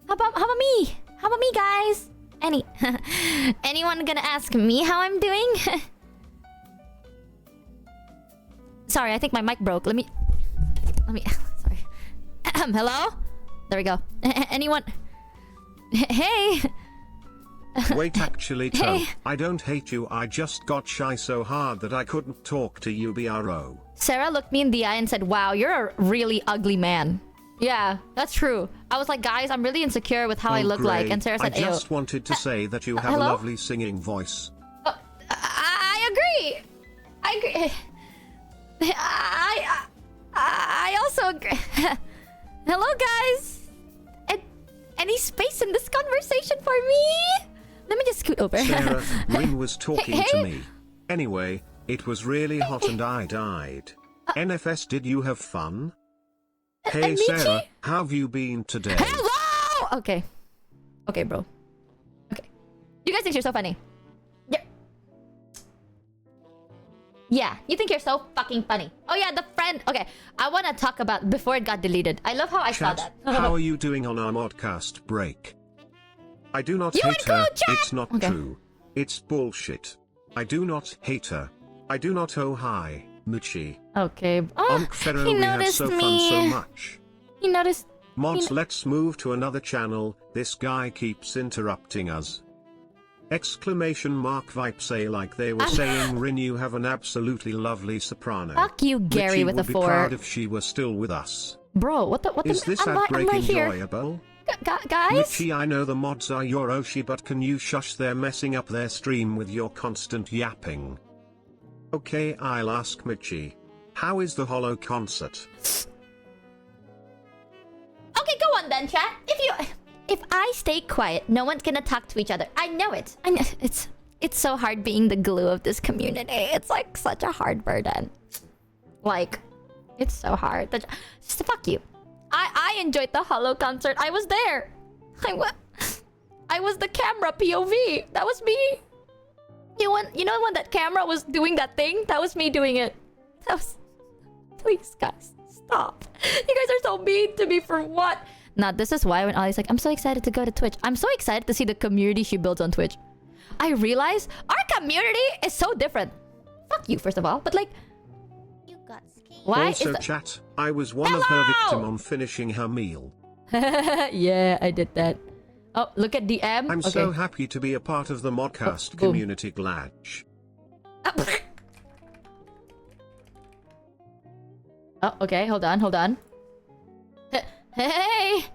How about me? How about me, guys? Anyone gonna ask me how I'm doing? Sorry, I think my mic broke. Let me. Sorry. Hello? There we go. Anyone? Hey. Wait, actually, Hey. I don't hate you. I just got shy so hard that I couldn't talk to you, bro. Sarah looked me in the eye and said, "Wow, you're a really ugly man." Yeah, that's true. I was like, guys, I'm really insecure with how I look like. And Sarah said, I just wanted to say that you have a lovely singing voice. I agree. I agree. I also agree. Hello, guys. Any space in this conversation for me? Let me just scoot over. Sarah, Rin was talking to me. Anyway, it was really hot and I died. NFS, did you have fun? Hey Sarah, how have you been today? Hello! Okay. Okay, bro. Okay. You guys think you're so funny. Yeah. Yeah, you think you're so fucking funny. Oh yeah, the friend. Okay, I want to talk about before it got deleted. I love how I saw that. How are you doing on our modcast break? I do not You hate her. chat! It's not true. It's bullshit. I do not hate her. I do not. Oh hi, Muchi. Okay. Oh, Pharaoh, he we had noticed so me. fun so much. He noticed. Mods, let's move to another channel. This guy keeps interrupting us. Exclamation mark vibe say like they were saying, Rin, you have an absolutely lovely soprano. Fuck you, Gary, Richie with a would be 4. proud if she were still with us. Bro, what the? Is this I'm ad break right here. enjoyable? Guys? Mitchie, I know the mods are your Oshi, but can you shush? They're messing up their stream with your constant yapping. Okay, I'll ask Mitchie. How is the Hollow concert? Okay, go on then, chat. If I stay quiet, no one's gonna talk to each other. I know it. I know it's so hard being the glue of this community. It's like such a hard burden. Like, it's so hard. Just fuck you. I enjoyed the Hollow concert. I was there. I was the camera POV. That was me. You know when that camera was doing that thing? That was me doing it. That was... Please, guys, stop. You guys are so mean to me for what? Nah, this is why when Ollie's like, I'm so excited to go to Twitch. I'm so excited to see the community she builds on Twitch. I realize our community is so different. Fuck you, first of all. But like... You got scammed. Why Also, is that... chat, I was one of her victim on finishing her meal. Yeah, I did that. Oh, look at DM. I'm okay. so happy to be a part of the modcast community, Gladge. Oh, okay, hold on. Hey!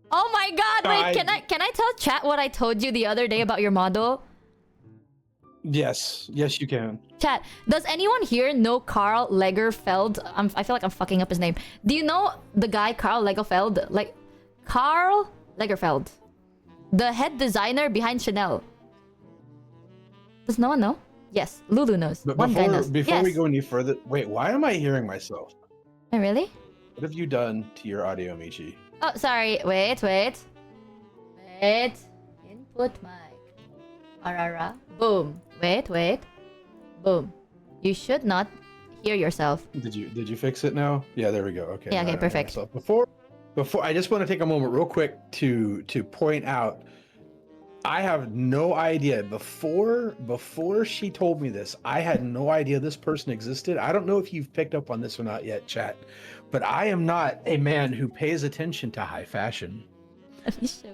Oh my god, wait, can I tell chat what I told you the other day about your model? Yes, you can. Chat, does anyone here know Karl Lagerfeld? I feel like I'm fucking up his name. Do you know the guy Karl Lagerfeld? Like, Karl Lagerfeld. The head designer behind Chanel. Does no one know? Yes, Lulu knows. But one guy knows. before yes. we go any further, wait, why am I hearing myself? Oh, really? What have you done to your audio, Michi? Oh, sorry. Wait. Input mic. Arara. Boom. Wait. Boom. You should not hear yourself. Did you fix it now? Yeah, there we go. Okay. Yeah, okay, perfect. So before I just want to take a moment real quick to point out I have no idea. Before she told me this, I had no idea this person existed. I don't know if you've picked up on this or not yet, chat, but I am not a man who pays attention to high fashion. Let me show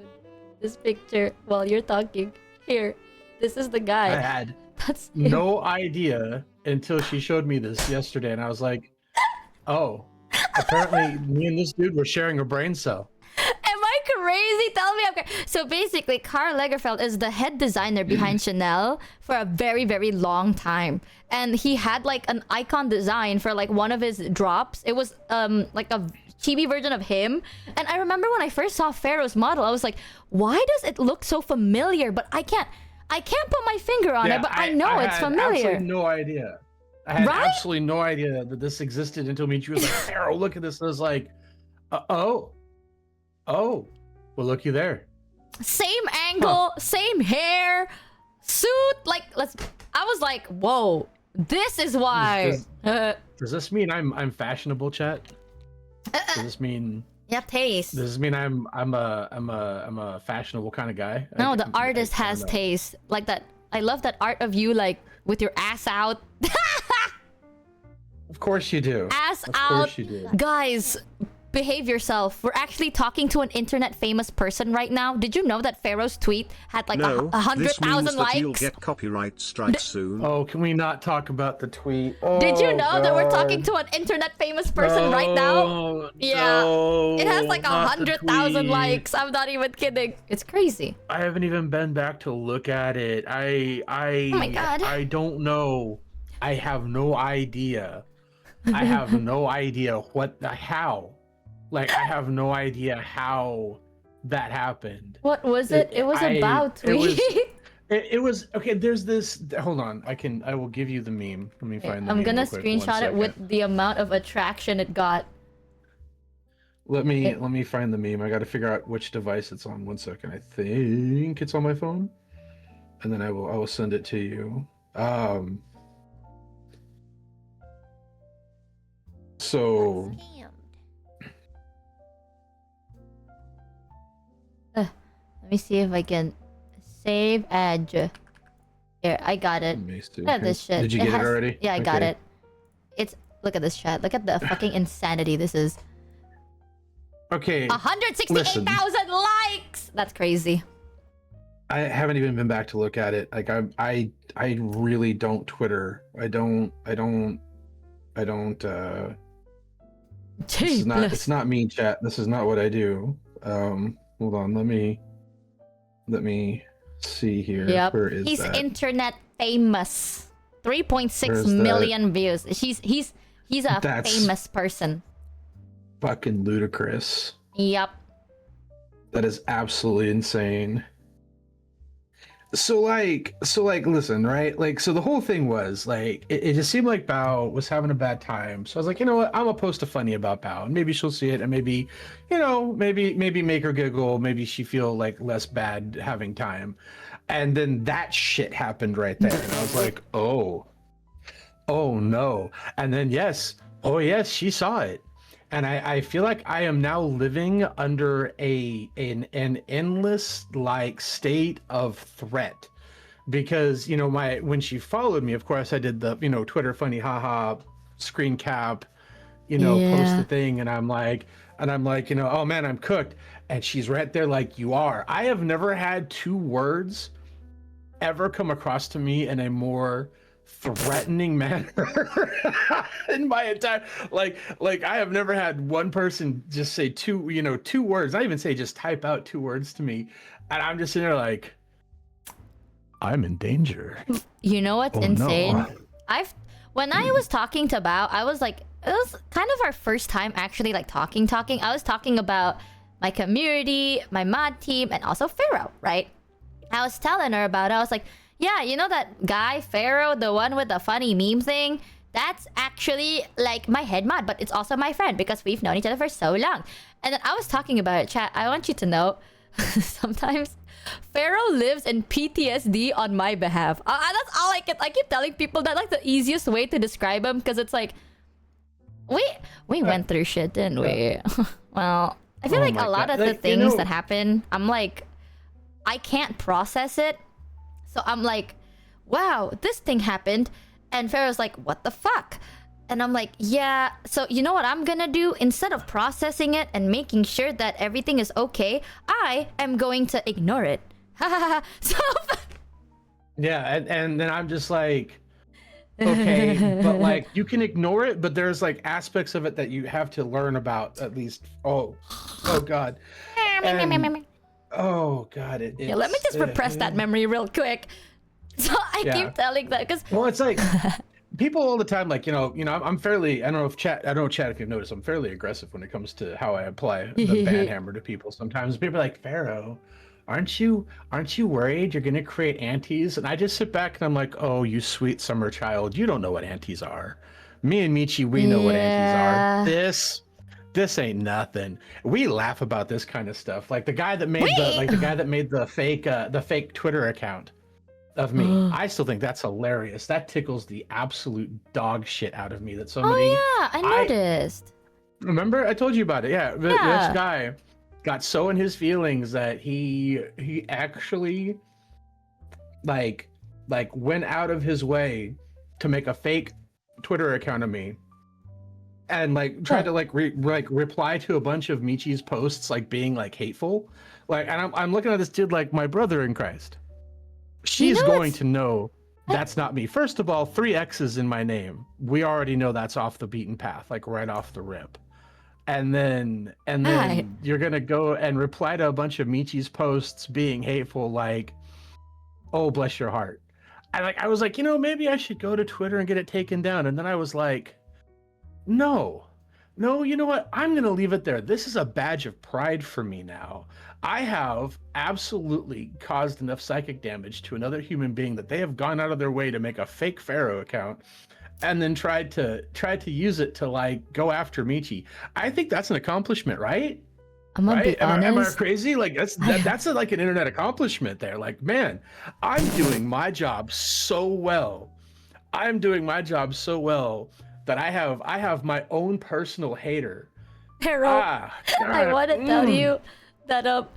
this picture while you're talking. Here, this is the guy. I had That's him. no idea until she showed me this yesterday, and I was like, oh, apparently me and this dude were sharing a brain cell. Am I crazy? Tell me I'm crazy. So basically, Karl Lagerfeld is the head designer behind Chanel for a very, very long time. And he had like an icon design for like one of his drops. It was like a chibi version of him. And I remember when I first saw Pharaoh's model, I was like, why does it look so familiar? But I can't put my finger on it, but I know it's familiar. I had absolutely no idea. I had Right? absolutely no idea that this existed until Michi was like, Pharaoh, look at this. And I was like, oh, well, looky there. Same angle, same hair, suit. Like, I was like, whoa, this is why. Does this mean I'm fashionable, chat? Does this mean You have taste. does this mean I'm a fashionable kind of guy? No, the artist I has don't know. taste. Like that. I love that art of you, like with your ass out. Of course you do. Ass Of out. course you do. Guys, behave yourself. We're actually talking to an internet famous person right now. Did you know that Pharaoh's tweet had like No, a this 100,000 means that you'll likes? get copyright strike soon. Oh, can we not talk about the tweet? Did you Oh, know that we're talking God. to an internet famous person right now? No, Yeah. no, It has like not the 100,000 tweet. likes. I'm not even kidding. It's crazy. I haven't even been back to look at it. Oh my God. I don't know. I have no idea. I have no idea how. Like, I have no idea how that happened. What was it? It was about it was- tweet. It was okay. There's this. Hold on. I will give you the meme. Let me find the I'm meme gonna real quick. One screenshot it second. with the amount of attraction it got. Let me find the meme. I got to figure out which device it's on. 1 second. I think it's on my phone, and then I will send it to you. So Scammed. Let me see if I can save edge. Here, I got it. let me see. Look at this shit. Did you get it already? Yeah, I got Okay. it. It's look at this chat. Look at the fucking insanity this is. Okay. 168,000 likes. That's crazy. I haven't even been back to look at it. Like I really don't Twitter. I don't This is not, it's not me, chat. This is not what I do. Hold on. Let me see here. Yep. Where is He's that? internet famous. 3.6 Where's million views. He's a That's- famous person. Fucking ludicrous. Yep. That is absolutely insane. So like, listen, right? Like, so the whole thing was like, it just seemed like Bao was having a bad time. So I was like, you know what? I'm gonna post a funny about Bao, and maybe she'll see it, and maybe, you know, maybe make her giggle. Maybe she feel like less bad having time. And then that shit happened right there, and I was like, oh no. And then yes, she saw it. And I feel like I am now living under an endless like state of threat, because you know when she followed me, of course I did the Twitter funny haha screen cap, post Yeah. the thing, and I'm like oh man, I'm cooked, and she's right there like, you are. I have never had two words ever come across to me in a more threatening manner in my entire like I have never had one person just say two words, not even say, just type out two words to me, and I'm just sitting there like, I'm in danger. You know what's Oh, no. insane? When I was talking to Bao, I was like, it was kind of our first time actually like talking. I was talking about my community, my mod team, and also Pharaoh, right? I was telling her about it. I was like, yeah, you know that guy, Pharaoh, the one with the funny meme thing? that's actually like my head mod, but it's also my friend because we've known each other for so long. And then I was talking about it, chat. I want you to know, sometimes Pharaoh lives in PTSD on my behalf. That's all I keep telling people that, like, the easiest way to describe him, because it's like, we went through shit, didn't we? Well, I feel like a lot of the things that happen, I'm like, I can't process it. So I'm like, wow, this thing happened. And Pharaoh's like, what the fuck? And I'm like, yeah, so you know what I'm gonna do? Instead of processing it and making sure that everything is okay, I am going to ignore it. So Yeah, and then I'm just like, okay, but like you can ignore it, but there's like aspects of it that you have to learn about at least. Oh God. Oh God. Yeah, let me just repress that memory real quick. So I keep telling that because well, it's like people all the time, like, you know, I'm fairly, I don't know chat if you've noticed, I'm fairly aggressive when it comes to how I apply the ban hammer to people. Sometimes people are like, Pharaoh, aren't you worried you're gonna create antis? And I just sit back and I'm like, oh, you sweet summer child, you don't know what antis are. Me and Michi, we know what antis are. This ain't nothing. We laugh about this kind of stuff. Like the guy that made the fake Twitter account of me. I still think that's hilarious. That tickles the absolute dog shit out of me that somebody. Oh yeah, I noticed. Remember, I told you about it. Yeah, this guy got so in his feelings that he actually like went out of his way to make a fake Twitter account of me. And like tried to reply to a bunch of Michi's posts, like being like hateful, like, and I'm looking at this dude like, my brother in Christ, she's going to know that's not me. First of all, 3 X's in my name. We already know that's off the beaten path, like right off the rip. And then you're gonna go and reply to a bunch of Michi's posts being hateful, like, oh, bless your heart. I was like, you know, maybe I should go to Twitter and get it taken down. And then I was like, no, you know what? I'm going to leave it there. This is a badge of pride for me now. I have absolutely caused enough psychic damage to another human being that they have gone out of their way to make a fake Pharaoh account and then tried to use it to like go after Michi. I think that's an accomplishment, right? I'm gonna be honest. Am I crazy? Like that's like an internet accomplishment there. Like, man, I'm doing my job so well. I'm doing my job so well that I have my own personal hater. Pharaoh, I want to tell you that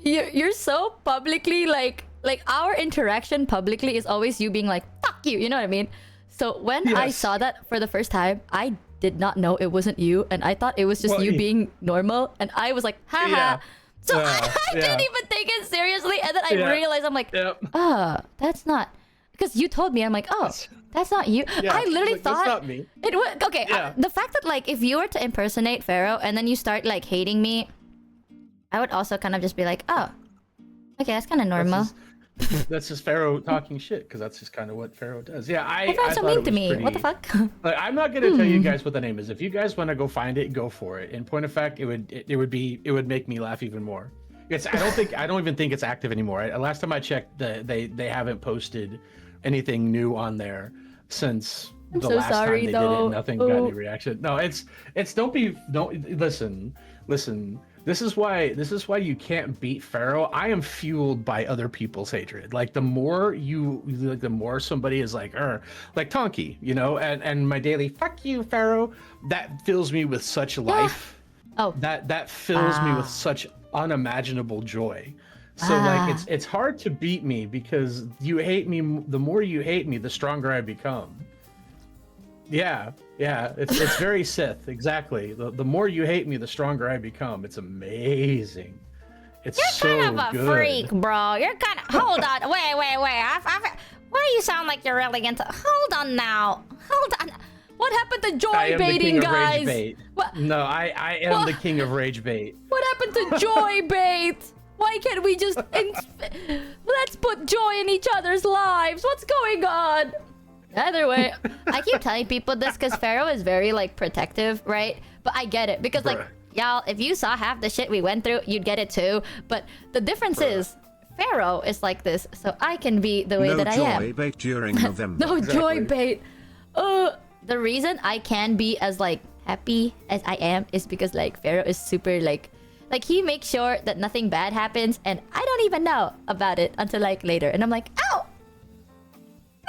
you're so publicly like our interaction publicly is always you being like, fuck you know what I mean? So when I saw that for the first time, I did not know it wasn't you, and I thought it was just you being normal, and I was like, haha. So I didn't even take it seriously, and then I realized, I'm like, that's not, because you told me, I'm like, oh, that's not you. I literally thought that's not me. It was okay. The fact that like if you were to impersonate Pharaoh and then you start like hating me, I would also kind of just be like, oh, okay, that's kind of normal. That's just Pharaoh talking shit, because that's just kind of what Pharaoh does. Yeah, I so mean to me. What the fuck? Like, I'm not gonna tell you guys what the name is. If you guys want to go find it, go for it. In point of fact, it would make me laugh even more. I don't even think it's active anymore. Last time I checked, they haven't posted anything new on there since the last time they did it. Nothing got any reaction. No, it's don't listen. This is why you can't beat Pharaoh. I am fueled by other people's hatred. Like the more somebody is like Tonki, you know, and my daily fuck you, Pharaoh, that fills me with such life. That fills me with such unimaginable joy. So like it's hard to beat me, because you hate me. The more you hate me, the stronger I become. Yeah, it's very Sith, exactly. The more you hate me, the stronger I become. It's amazing. You're kind of a freak, bro. You're kind of. Hold on, wait. Why do you sound like you're really into? Hold on now. Hold on. What happened to joy baiting, guys? Bait. No, I am the king of rage bait. What happened to joy bait? Why can't we just let's put joy in each other's lives? What's going on? Either way, I keep telling people this because Pharaoh is very like protective, right? But I get it because like y'all, if you saw half the shit we went through, you'd get it too. But the difference is Pharaoh is like this, so I can be the way that I am. No joy bait during November. No joy bait. the reason I can be as like happy as I am is because like Pharaoh is super like he makes sure that nothing bad happens, and I don't even know about it until like later, and I'm like, ow.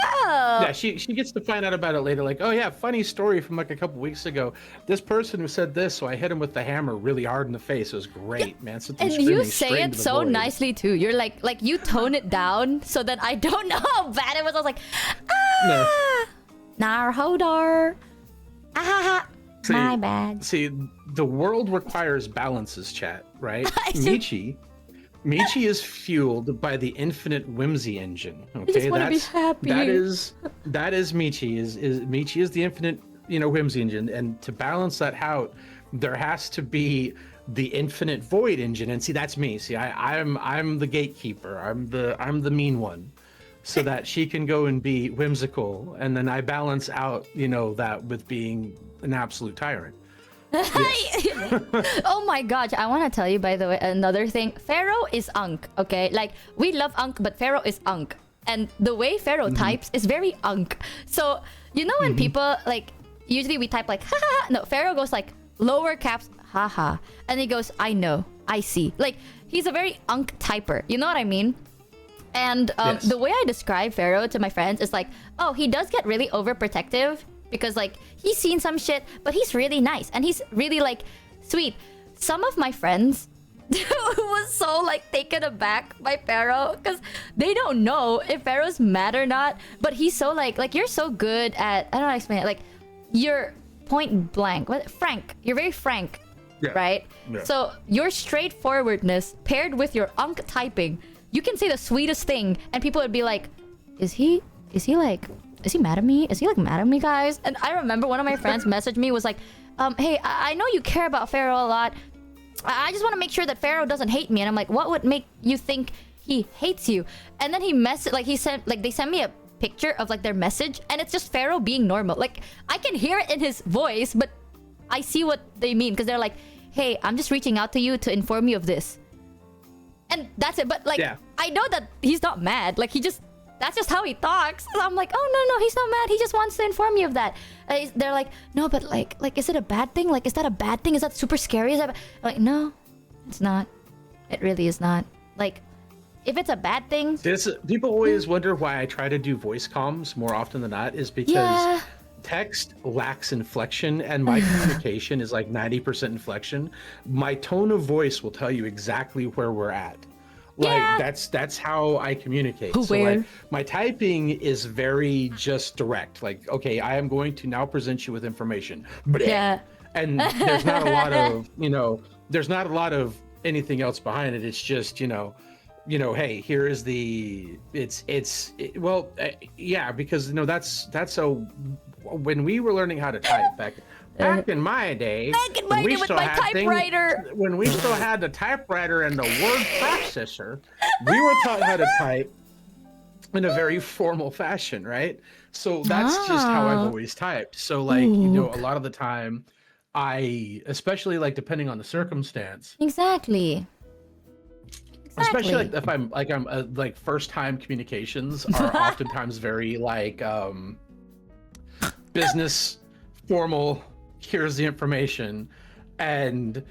Oh. Yeah, she gets to find out about it later. Like, oh yeah, funny story from like a couple weeks ago. This person who said this, so I hit him with the hammer really hard in the face. It was great, man. And you say it so nicely too. You're like you tone it down so that I don't know how bad it was. I was like, Narhodar. Ah, my bad. See, the world requires balances, chat, right? Michi is fueled by the infinite whimsy engine. Okay, just want to be happy. That is Michi. Is Michi is the infinite, whimsy engine, and to balance that out, there has to be the infinite void engine. And see, that's me. See, I'm the gatekeeper. I'm the mean one, so that she can go and be whimsical, and then I balance out, that with being an absolute tyrant. Yes. Oh my gosh, I want to tell you, by the way, another thing. Pharaoh is Unk, okay? Like, we love Unk, but Pharaoh is Unk. And the way Pharaoh types is very Unk. So, when people, like, usually we type like, ha. No, Pharaoh goes like, lower caps, haha. And he goes, I know, I see. Like, he's a very Unk typer. You know what I mean? And yes. The way I describe Pharaoh to my friends is like, oh, he does get really overprotective. Because, like, he's seen some shit, but he's really nice. And he's really, like, sweet. Some of my friends was so, like, taken aback by Pharaoh. Because they don't know if Pharaoh's mad or not. But he's so, like, you're so good at... I don't know how to explain it. Like, you're point blank. Frank. You're very frank. Yeah. Right? Yeah. So, your straightforwardness paired with your Unk typing, you can say the sweetest thing. And people would be like, is he like... Is he mad at me? Is he like mad at me, guys? And I remember one of my friends messaged me, was like, hey, I know you care about Pharaoh a lot. I just want to make sure that Pharaoh doesn't hate me. And I'm like, what would make you think he hates you? And then they sent me a picture of like their message, and it's just Pharaoh being normal. Like, I can hear it in his voice, but I see what they mean, because they're like, hey, I'm just reaching out to you to inform you of this. And that's it. But like, yeah. I know that he's not mad. Like, that's just how he talks. So I'm like, oh, no, he's not mad. He just wants to inform you of that. They're like, no, but like, is it a bad thing? Like, is that a bad thing? Is that super scary? Like, no, it's not. It really is not. Like, if it's a bad thing... People always wonder why I try to do voice comms more often than not, is because text lacks inflection, and my communication is like 90% inflection. My tone of voice will tell you exactly where we're at. Like, that's how I communicate. So like, my typing is very just direct. Like, okay, I am going to now present you with information. Yeah. And there's not a lot of, there's not a lot of anything else behind it. It's just, hey, here is the, because that's so, when we were learning how to type back in my day, with my typewriter. When we still had the typewriter and the word processor, we were taught how to type in a very formal fashion, right? So that's just how I've always typed. So like, a lot of the time, especially like depending on the circumstance. Exactly. Especially like if I'm like first time communications are oftentimes very like business, formal. Here's the information, and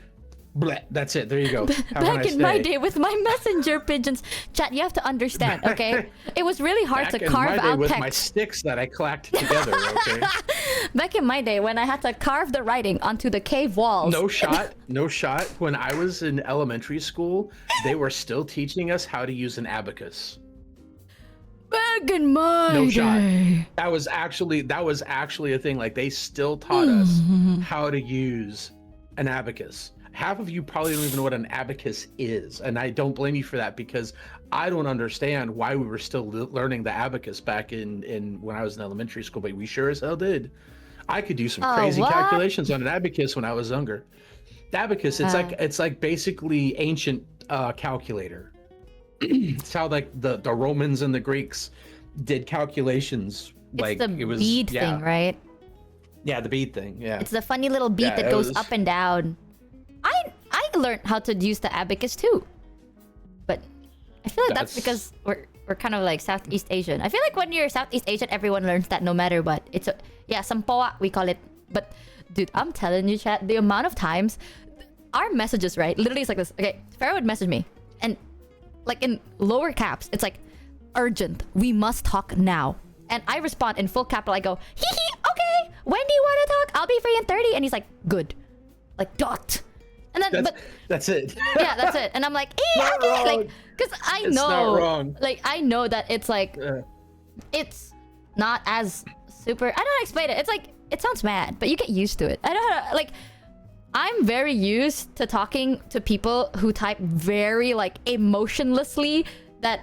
bleh, that's it. There you go. Back in my day with my messenger pigeons, chat, you have to understand, okay? It was really hard to carve out with text. My sticks that I clacked together, okay? Back in my day when I had to carve the writing onto the cave walls. No shot. When I was in elementary school, they were still teaching us how to use an abacus. Back in my no day. Shot. That was actually a thing. Like, they still taught us how to use an abacus. Half of you probably don't even know what an abacus is, and I don't blame you for that, because I don't understand why we were still learning the abacus back in when I was in elementary school, but we sure as hell did. I could do some crazy calculations on an abacus when I was younger. The abacus, it's like basically ancient calculator. It's how like the Romans and the Greeks did calculations. Like, it was bead thing, right? Yeah, the bead thing. Yeah, it's the funny little bead that goes up and down. I learned how to use the abacus too, but I feel like that's because we're kind of like Southeast Asian. I feel like when you're Southeast Asian, everyone learns that no matter what. It's a, yeah, sampoa we call it. But dude, I'm telling you, chat, the amount of times our messages, right? Literally, it's like this. Okay, Farah would message me, and like in lower caps, it's like urgent. We must talk now. And I respond in full capital. I go, hee hee, okay. When do you want to talk? I'll be free in 30. And he's like, good. Like dot. And then that's it. Yeah, that's it. And I'm like, eh, okay. Wrong. Like, because I It's know, not wrong. like I know that it's like, it's not as super. I don't know how to explain it. It's like it sounds mad, but you get used to it. I don't know how to, like. I'm very used to talking to people who type very like emotionlessly. That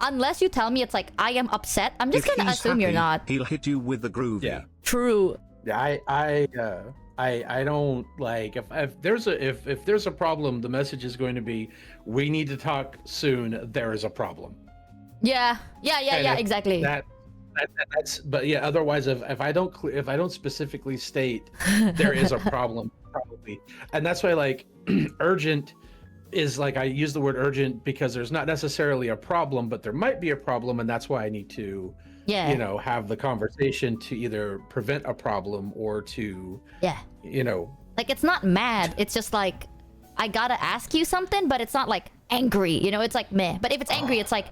unless you tell me it's like I am upset, I'm just If gonna he's assume you're happy, not. He'll hit you with the groovy. Yeah. True. Yeah, I don't like if there's a problem, the message is going to be, we need to talk soon. There is a problem. Yeah, exactly. That's but yeah. Otherwise, if I don't specifically state there is a problem, probably, and that's why like urgent is like I use the word urgent because there's not necessarily a problem, but there might be a problem, and that's why I need to have the conversation to either prevent a problem or to like it's not mad. It's just like I gotta ask you something, but it's not like angry. It's like meh. But if it's angry, it's like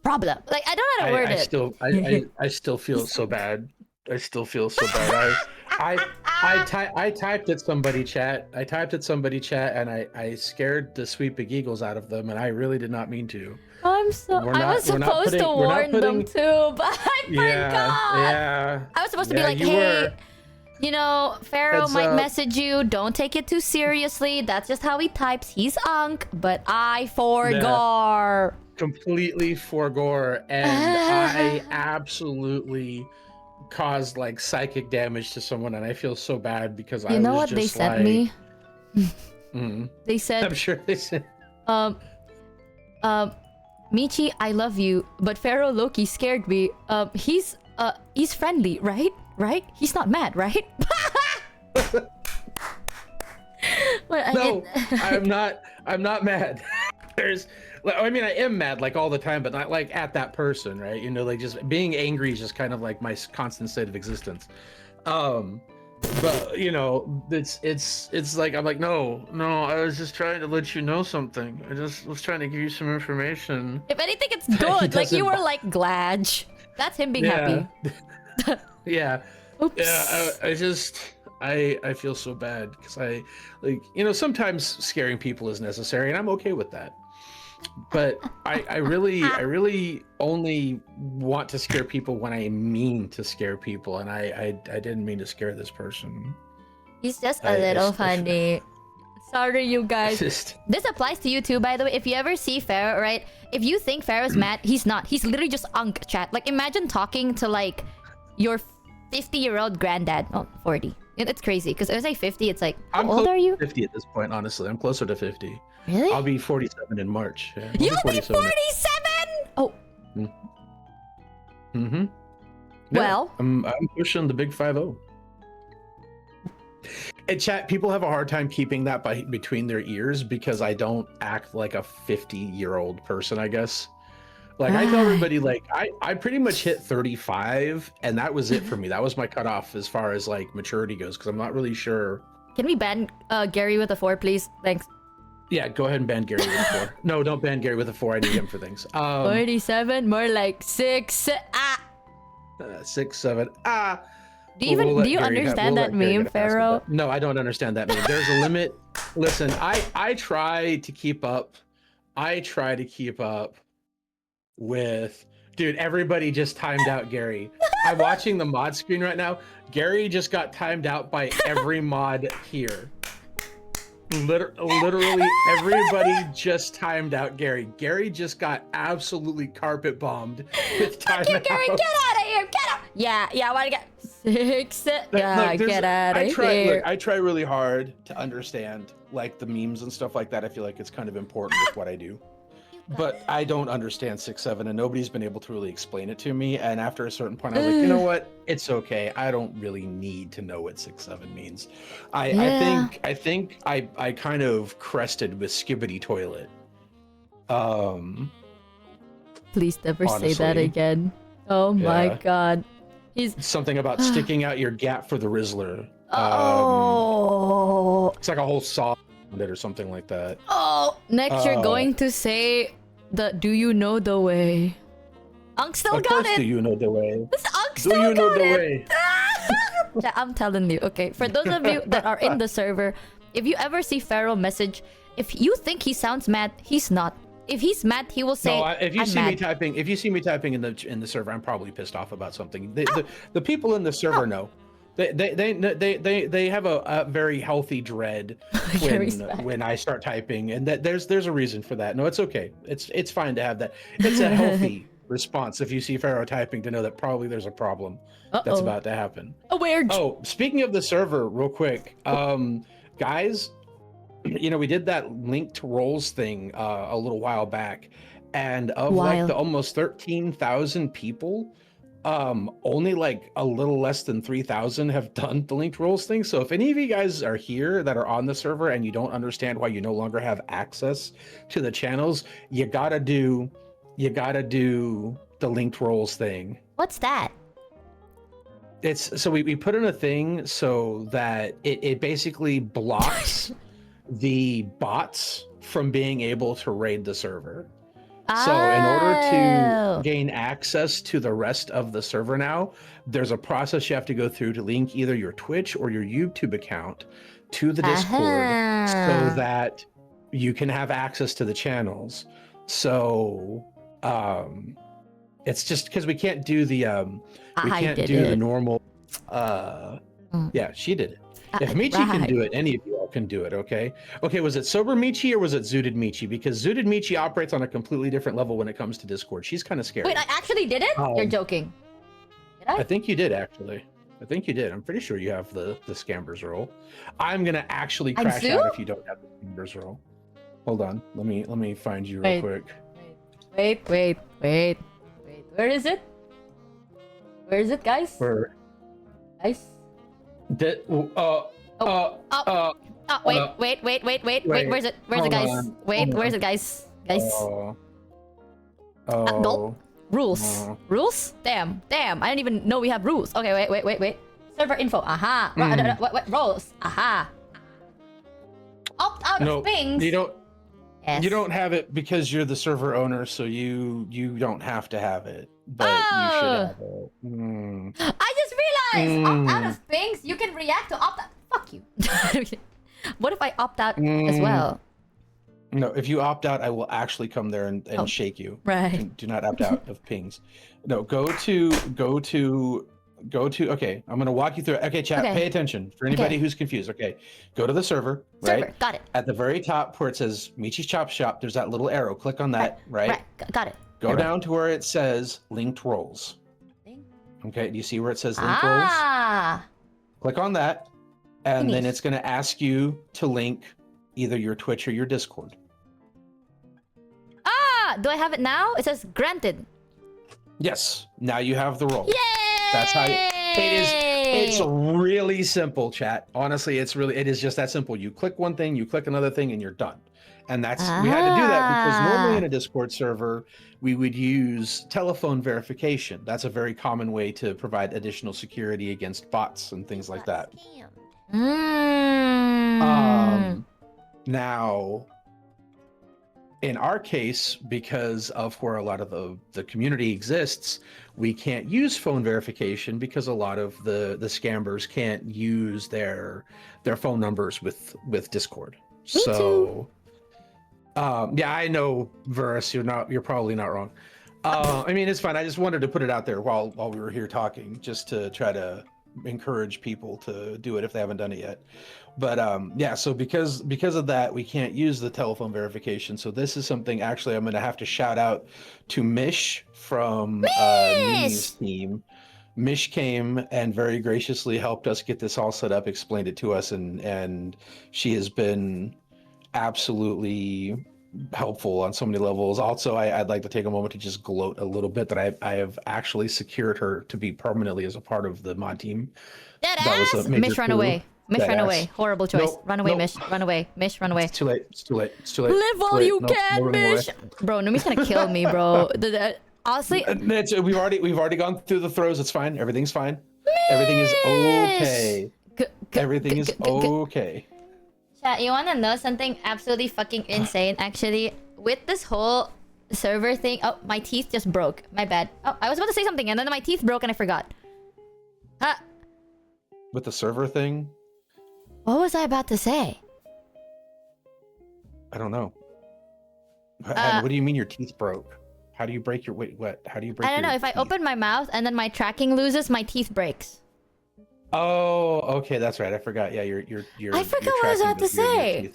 problem. Like I don't know how to word it. I still feel so bad. I still feel so bad. I typed at somebody chat. And I scared the sweet big eagles out of them, and I really did not mean to. I was supposed to warn them too, but I forgot. Yeah. I was supposed to be like, hey, Pharaoh might message you. Don't take it too seriously. That's just how he types. He's unk, but I forgot. Completely forgore, and I absolutely caused like psychic damage to someone, and I feel so bad because I was know what just they sent me? They said, I'm sure they said, Michi, I love you, but Pharaoh Loki scared me. He's friendly, right? Right? He's not mad, right? No, I'm not mad. I mean, I am mad like all the time, but not like at that person, right? Like just being angry is just kind of like my constant state of existence. But it's like I'm like, no, I was just trying to let you know something. I just was trying to give you some information. If anything, it's good. Like you were like glad. That's him being happy. Yeah. Oops. Yeah. I feel so bad because I like sometimes scaring people is necessary, and I'm okay with that. But I really only want to scare people when I mean to scare people, and I didn't mean to scare this person. He's just a little funny. Sorry, you guys. This applies to you too, by the way. If you ever see Pharaoh, right? If you think Pharaoh's mad, he's not. He's literally just unk, chat. Like imagine talking to like your 50-year-old granddad. Oh, 40. It's crazy because if I say 50, it's like, how old are you? 50 at this point, honestly. I'm closer to 50. Really? I'll be 47 in March. Yeah, You'll be 47? Oh. Mm-hmm. Well. I'm pushing the big 5-0. And chat, people have a hard time keeping that between their ears because I don't act like a 50-year-old person, I guess. Like I tell everybody, like I pretty much hit 35, and that was it for me. That was my cutoff as far as like maturity goes, because I'm not really sure. Can we ban Gary with a 4, please? Thanks. Yeah, go ahead and ban Gary with a 4. No, don't ban Gary with a 4. I need him for things. 47, more like 6. 6, 7. Do you understand that meme, Pharaoh? No, I don't understand that meme. There's a limit. Listen, I try to keep up. With dude, everybody just timed out Gary. I'm watching the mod screen right now. Gary just got timed out by every mod here. Literally everybody just timed out Gary. Gary just got absolutely carpet bombed with timeout. Fuck you, Gary, get out of here, get out. Yeah, I want to get 6. Yeah, get out of here. Look, I try really hard to understand like the memes and stuff like that. I feel like it's kind of important with what I do. But I don't understand 6, 7, and nobody's been able to really explain it to me. And after a certain point, I was like, you know what? It's okay. I don't really need to know what 6, 7 means. I think I kind of crested with Skibbity Toilet. Please never say that Honestly. again. Oh my Yeah. god. He's Something about sticking out your gap for the Rizzler. oh It's like a whole saw on it or something like that. oh. Next, you're going to say the "Do you know the way?" Unk still Of got course, do it. you know the way? This Unk Do still you know got the it. way? Yeah, I'm telling you, okay. For those of you that are in the server, if you ever see Pharaoh message, if you think he sounds mad, he's not. If he's mad, he will say, No, if you "I'm see mad." me typing, if you see me typing in the server, I'm probably pissed off about something. The people in the server know. They have a very healthy dread when I start typing, and that there's a reason for that. No, it's okay. It's fine to have that. It's a healthy response if you see Pharaoh typing to know that probably there's a problem that's about to happen. Aware. Oh, speaking of the server, real quick, guys, you know, we did that linked roles thing a little while back, and of like the almost 13,000 people, only like a little less than 3,000 have done the linked roles thing. So if any of you guys are here that are on the server and you don't understand why you no longer have access to the channels, you gotta do the linked roles thing. What's that? It's so we put in a thing so that it basically blocks the bots from being able to raid the server. So in order to gain access to the rest of the server now, there's a process you have to go through to link either your Twitch or your YouTube account to the Discord so that you can have access to the channels. So it's just because we can't do the the normal yeah, she did it. If Michi can do it, any of you all can do it, okay? Okay, was it Sober Michi or was it Zooted Michi? Because Zooted Michi operates on a completely different level when it comes to Discord. She's kind of scary. Wait, I actually did it? You're joking. Did I? I think you did, actually. I think you did. I'm pretty sure you have the Scambers role. I'm gonna actually crash out if you don't have the Scambers role. Hold on. Let me find you real quick. Wait. Where is it? Where is it, guys? Where? Guys? Wait. Where's it? Where's it, guys? Wait, where's it, guys? Guys. Nope. Rules. Rules? Damn. I didn't even know we have rules. Okay, wait. Server info. Aha. What roles? Aha. Opt out of things. You don't. Yes. You don't have it because you're the server owner, so you don't have to have it, but you should have it. I just realized opt out of things. You can react to opt out. Fuck you. What if I opt out as well? No, if you opt out, I will actually come there and shake you. Right. Do not opt out of pings. No, go to. Okay, I'm gonna walk you through it. Okay, chat, pay attention for anybody who's confused. Okay, go to the server. Right. Got it. At the very top where it says Michi's Chop Shop, there's that little arrow. Click on that. Right. Got it. Go down to where it says linked roles. Okay, do you see where it says linked roles? Click on that, and then it's gonna ask you to link either your Twitch or your Discord. Do I have it now? It says granted. Yes. Now you have the role. Yay! That's how it's really simple, chat. Honestly, it is just that simple. You click one thing, you click another thing, and you're done. And we had to do that because normally in a Discord server, we would use telephone verification. That's a very common way to provide additional security against bots and things like that. Now, in our case, because of where a lot of the community exists, we can't use phone verification because a lot of the scammers can't use their phone numbers with Discord. Yeah, I know, Verus, you're probably not wrong. I mean, it's fine. I just wanted to put it out there while we were here talking, just to try to encourage people to do it if they haven't done it yet. But yeah, so because of that, we can't use the telephone verification. So this is something actually I'm going to have to shout out to Mish from Nini's team. Mish came and very graciously helped us get this all set up, explained it to us, and she has been absolutely helpful on so many levels. Also, I'd like to take a moment to just gloat a little bit that I have actually secured her to be permanently as a part of the mod team. Mish run away. Mish, run Deadass. away. Horrible choice. Nope, Run away, nope. Mish. Run away. Mish, run away. It's too late. It's too late. It's too late. Live It's too all late. you Nope, can, no running away. Mish. Bro, Numi's gonna kill me, bro. Honestly, We've already gone through the throws. It's fine. Everything's fine. Everything is okay. Everything is okay. Chat, you wanna know something absolutely fucking insane? Actually, with this whole server thing. Oh, my teeth just broke. My bad. Oh, I was about to say something and then my teeth broke and I forgot. With the server thing, What was I about to say? I don't know. What do you mean your teeth broke? How do you break your what? How do you break? I don't know. If I open my mouth and then my tracking loses, my teeth breaks. Oh, okay, that's right. I forgot. Yeah, your I forgot what I was about to say.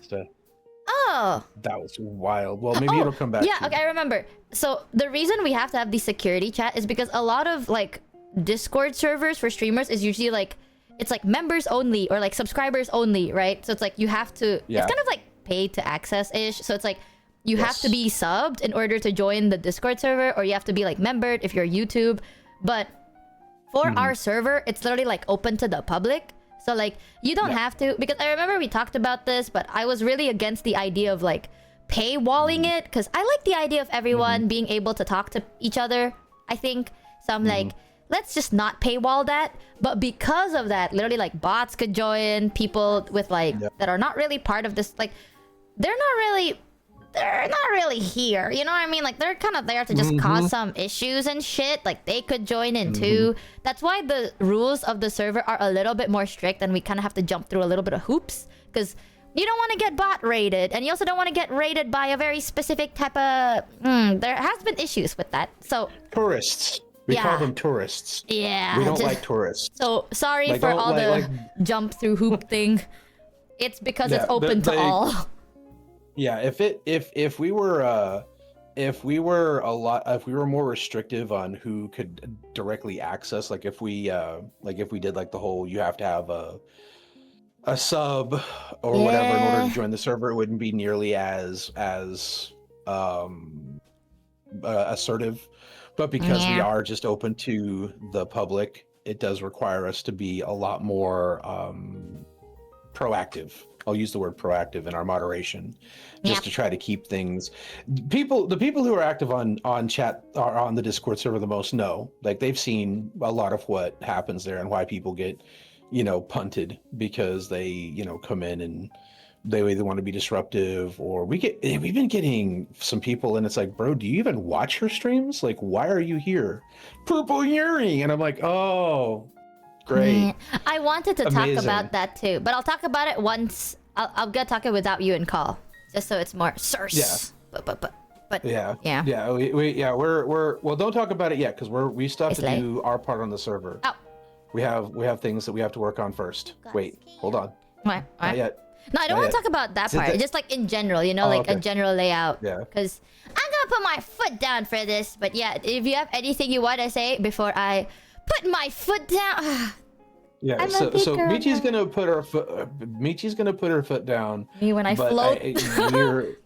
Oh. That was wild. Well, maybe it'll come back. Yeah, to okay, I remember. So the reason we have to have the security chat is because a lot of like Discord servers for streamers is usually like it's like members only or like subscribers only, right? So it's like you have to. Yeah. It's kind of like pay to access ish. So it's like you have to be subbed in order to join the Discord server, or you have to be like membered if you're YouTube. But for our server, it's literally like open to the public. So like you don't have to, because I remember we talked about this, but I was really against the idea of like paywalling it, because I like the idea of everyone being able to talk to each other, I think. So I'm like, let's just not paywall that. But because of that, literally like bots could join, people with like that are not really part of this, like they're not really here, you know what I mean? Like they're kind of there to just cause some issues and shit. Like they could join in too. That's why the rules of the server are a little bit more strict, and we kind of have to jump through a little bit of hoops, because you don't want to get bot raided, and you also don't want to get raided by a very specific type of there has been issues with that. So tourists, we call them tourists. Yeah, we don't like tourists. So sorry Like, for don't all like- the jump through hoop thing. It's because it's open to all. Yeah, if we were more restrictive on who could directly access, like if we did like the whole you have to have a sub or whatever in order to join the server, it wouldn't be nearly as assertive. But because we are just open to the public, it does require us to be a lot more proactive. I'll use the word proactive in our moderation, just to try to keep things. The people who are active on chat or on the Discord server the most know, like they've seen a lot of what happens there and why people get, punted because they, come in and they either want to be disruptive, or we've been getting some people and it's like, bro, do you even watch her streams? Like, why are you here? Purple Yuri, and I'm like, oh. Great. I wanted to talk about that too, but I'll talk about it once. I'm gonna talk it without you and call, just so it's more source. Yeah. But yeah. We're well. Don't talk about it yet, because we still have to do our part on the server. Oh. We have things that we have to work on first. Wait, hold on. What? Not yet. No, I don't want to talk about that part. Just like in general, like a general layout. Yeah. Because I'm gonna put my foot down for this. But yeah, if you have anything you want to say before I put my foot down. Yeah. So Michi's gonna put her foot. Michi's gonna put her foot down. Me when I float.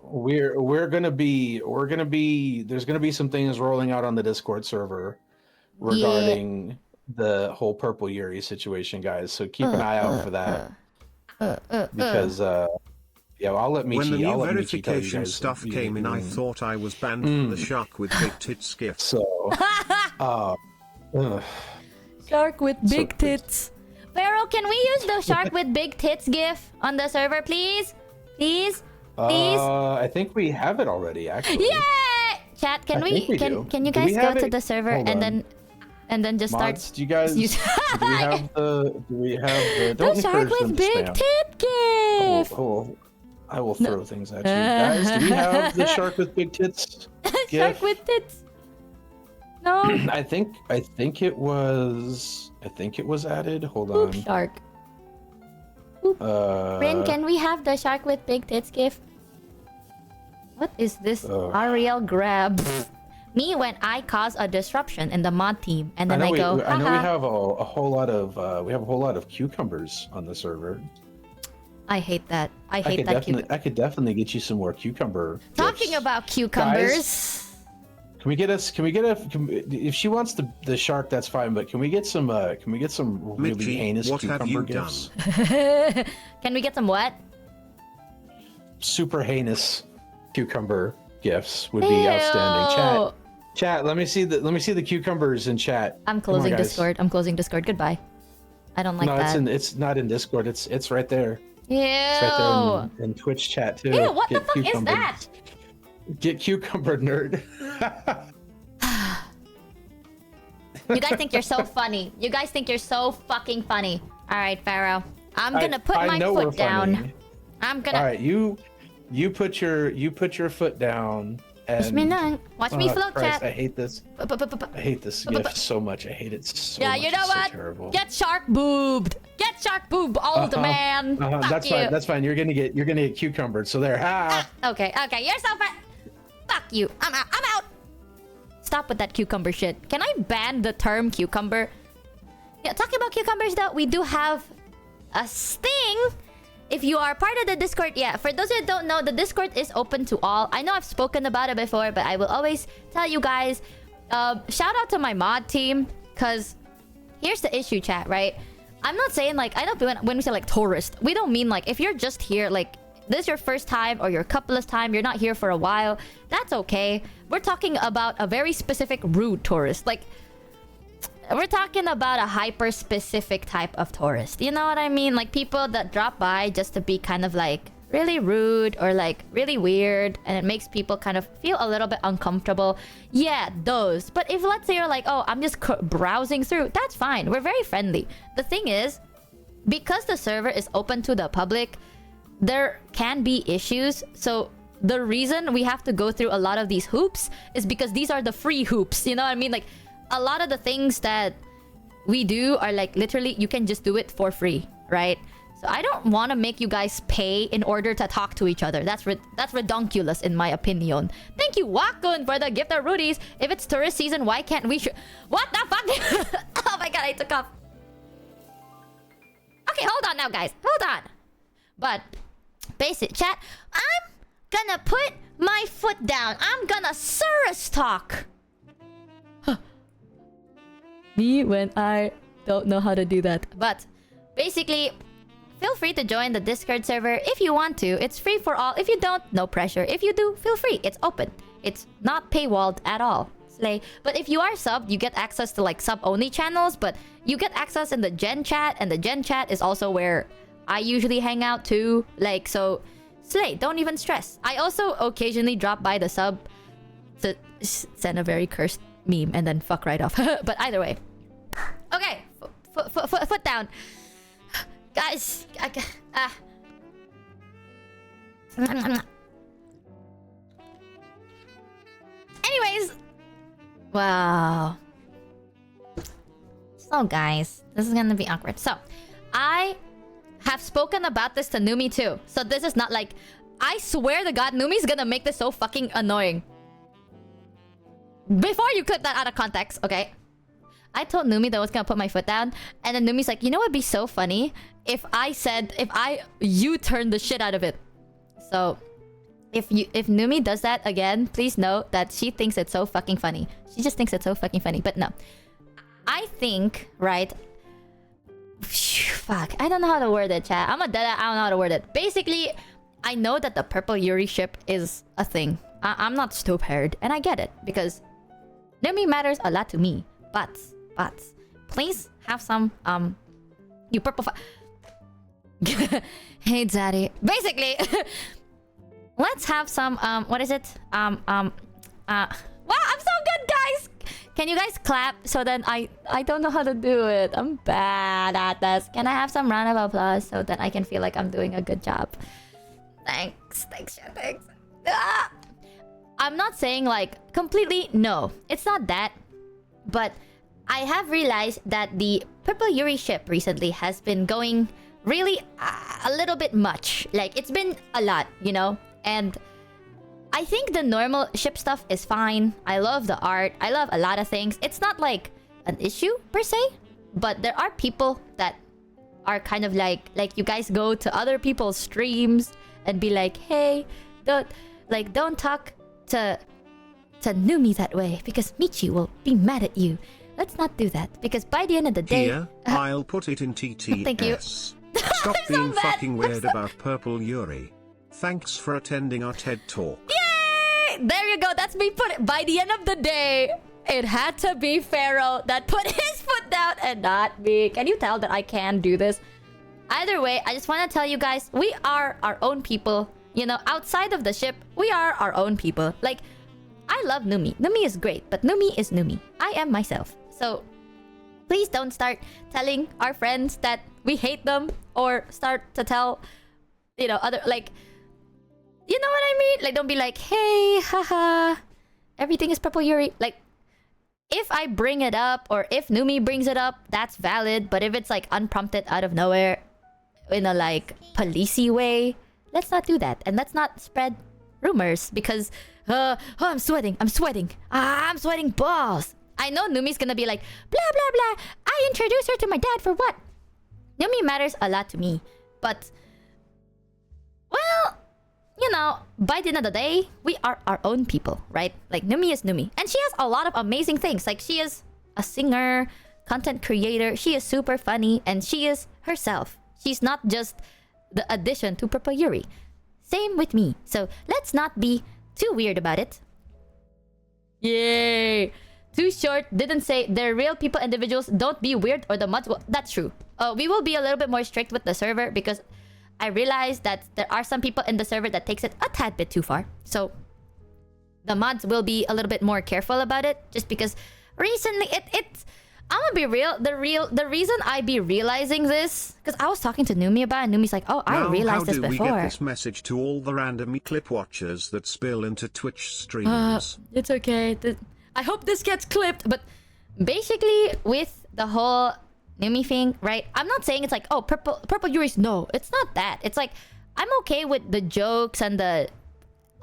We're gonna be. There's gonna be some things rolling out on the Discord server regarding the whole Purple Yuri situation, guys. So keep an eye out for that. Because I'll let Michi. When the new I'll let verification Michi stuff came in, I thought I was banned from the shark with big tits gif. So, shark with big tits. Pharaoh, can we use the shark with big tits gif on the server, please? Please? I think we have it already, actually. Yeah! Chat, can you guys go to the server and then just Mods, start? do you guys? do we have the shark with big tit gif? I will throw things at you guys. Do we have the shark with big tits gif? Shark with tits. No. I think it was added. Hold on. Poop shark. Rin, can we have the shark with big tits gif? What is this Ariel grab? Me when I cause a disruption in the mod team, and then I go. I know we have a whole lot of cucumbers on the server. I hate that. I hate that. I could definitely get you some more cucumber. Talking about cucumbers. Guys, Can we get if she wants the shark, that's fine, but can we get some really Mitchie, heinous what have cucumber you gifts? Can we get some what? Super heinous cucumber gifts would be outstanding. Chat, let me see the cucumbers in chat. I'm Come on, closing guys. Discord. I'm closing Discord. Goodbye. I don't like that. No, it's not in Discord. It's right there. Ew. It's right there in Twitch chat too. Ew, what the Get fuck is cucumber. that? Get cucumber, nerd. You guys think you're so funny. You guys think you're so fucking funny. All right, Pharaoh. I'm gonna put my know we're foot down. funny. I'm gonna. All right, you put your foot down. Watch me And now. Watch me float, Christ, chat. I hate this. I hate this gift so much. I hate it so Yeah, much. you know It's so what? terrible. Get shark boobed. Get shark boob, old man. Fuck That's you. fine. That's fine. You're gonna get cucumbered. So there. Okay. You're so fat. Fuck you. I'm out. Stop with that cucumber shit. Can I ban the term cucumber? Yeah, talking about cucumbers though, we do have a sting. If you are part of the Discord, yeah, for those who don't know, the Discord is open to all. I know I've spoken about it before, but I will always tell you guys, shout out to my mod team, because here's the issue, chat, right? I'm not saying, like, I know when we say, like, tourist, we don't mean, like, if you're just here, like, this is your first time or your couplest time, you're not here for a while, that's okay. We're talking about a very specific rude tourist. Like, we're talking about a hyper-specific type of tourist. You know what I mean? Like, people that drop by just to be kind of, like, really rude or, like, really weird. And it makes people kind of feel a little bit uncomfortable. Yeah, those. But if, let's say, you're like, oh, I'm just browsing through, that's fine. We're very friendly. The thing is, because the server is open to the public, there can be issues. So the reason we have to go through a lot of these hoops is because these are the free hoops. You know what I mean? Like, a lot of the things that we do are like literally you can just do it for free, right? So I don't want to make you guys pay in order to talk to each other. That's redonkulous in my opinion. Thank you, Wakun, for the gift of Rudies. If it's tourist season, why can't we what the fuck? Oh my god, I took off. Okay, hold on now, guys. Hold on. But basic chat, I'm gonna put my foot down. I'm gonna Surus talk. Me when I don't know how to do that. But basically, feel free to join the Discord server if you want to. It's free for all. If you don't, no pressure. If you do, feel free. It's open. It's not paywalled at all. Slay. But if you are subbed, you get access to like sub-only channels, but you get access in the Gen chat, and the Gen chat is also where I usually hang out too. Like, so slay, don't even stress. I also occasionally drop by the sub to send a very cursed meme and then fuck right off. But either way. Okay, foot down. Guys, anyways. Wow. So guys, this is gonna be awkward. So, I have spoken about this to Numi too. So this is not like... I swear to God, Numi's gonna make this so fucking annoying. Before you clip that out of context, okay? I told Numi that I was gonna put my foot down, and then Numi's like, you know what'd be so funny? If you turn the shit out of it. So, if Numi does that again, please know that she thinks it's so fucking funny. She just thinks it's so fucking funny, but no. I think, right? Fuck, I don't know how to word it, chat. I don't know how to word it. Basically, I know that the purple Yuri ship is a thing. I'm not stupid, and I get it, because Numi matters a lot to me. But please have some you purple hey daddy, basically let's have some what is it, wow, I'm so good, guys. Can you guys clap? So then I don't know how to do it. I'm bad at this. Can I have some round of applause so that I can feel like I'm doing a good job? Thanks. Ah! I'm not saying like completely no, it's not that, but I have realized that the purple Yuri ship recently has been going really a little bit much. Like, it's been a lot, you know? And I think the normal ship stuff is fine. I love the art. I love a lot of things. It's not like an issue per se, but there are people that are kind of like you guys go to other people's streams and be like, hey, don't talk to to Numi that way because Michi will be mad at you. Let's not do that because by the end of the day... Here, I'll put it in TTS. Thank you. Stop being fucking weird about Purple Yuri. Thanks for attending our TED Talk. Yay! There you go. That's me put it. By the end of the day, it had to be Pharaoh that put his foot down and not me. Can you tell that I can do this? Either way, I just want to tell you guys, we are our own people. You know, outside of the ship, we are our own people. Like, I love Numi. Numi is great, but Numi is Numi. I am myself. So, please don't start telling our friends that we hate them or start to tell, you know, other, like, you know what I mean? Like, don't be like, hey, haha, everything is Purple Yuri. Like, if I bring it up or if Numi brings it up, that's valid. But if it's like unprompted out of nowhere in a like policey way, let's not do that. And let's not spread rumors because, oh, I'm sweating. I'm sweating. I'm sweating balls. I know Numi's gonna be like, blah, blah, blah. I introduced her to my dad for what? Numi matters a lot to me. But, well, you know, by the end of the day, we are our own people, right? Like, Numi is Numi. And she has a lot of amazing things. Like, she is a singer, content creator. She is super funny. And she is herself. She's not just the addition to Purple Yuri. Same with me. So, let's not be too weird about it. Yay! Too short. Didn't say they're real people, individuals. Don't be weird or the mods will... That's true. We will be a little bit more strict with the server because... I realize that there are some people in the server that takes it a tad bit too far. So, the mods will be a little bit more careful about it. Just because recently, it's... I'm gonna be real. The reason I be realizing this... Because I was talking to Numi about it, and Numi's like, oh, I realized this before. How do we get this message to all the random clip watchers that spill into Twitch streams? It's okay. I hope this gets clipped. But basically, with the whole... Numi thing, right? I'm not saying it's like, oh, Purple Yuri's... No, it's not that. It's like, I'm okay with the jokes and the...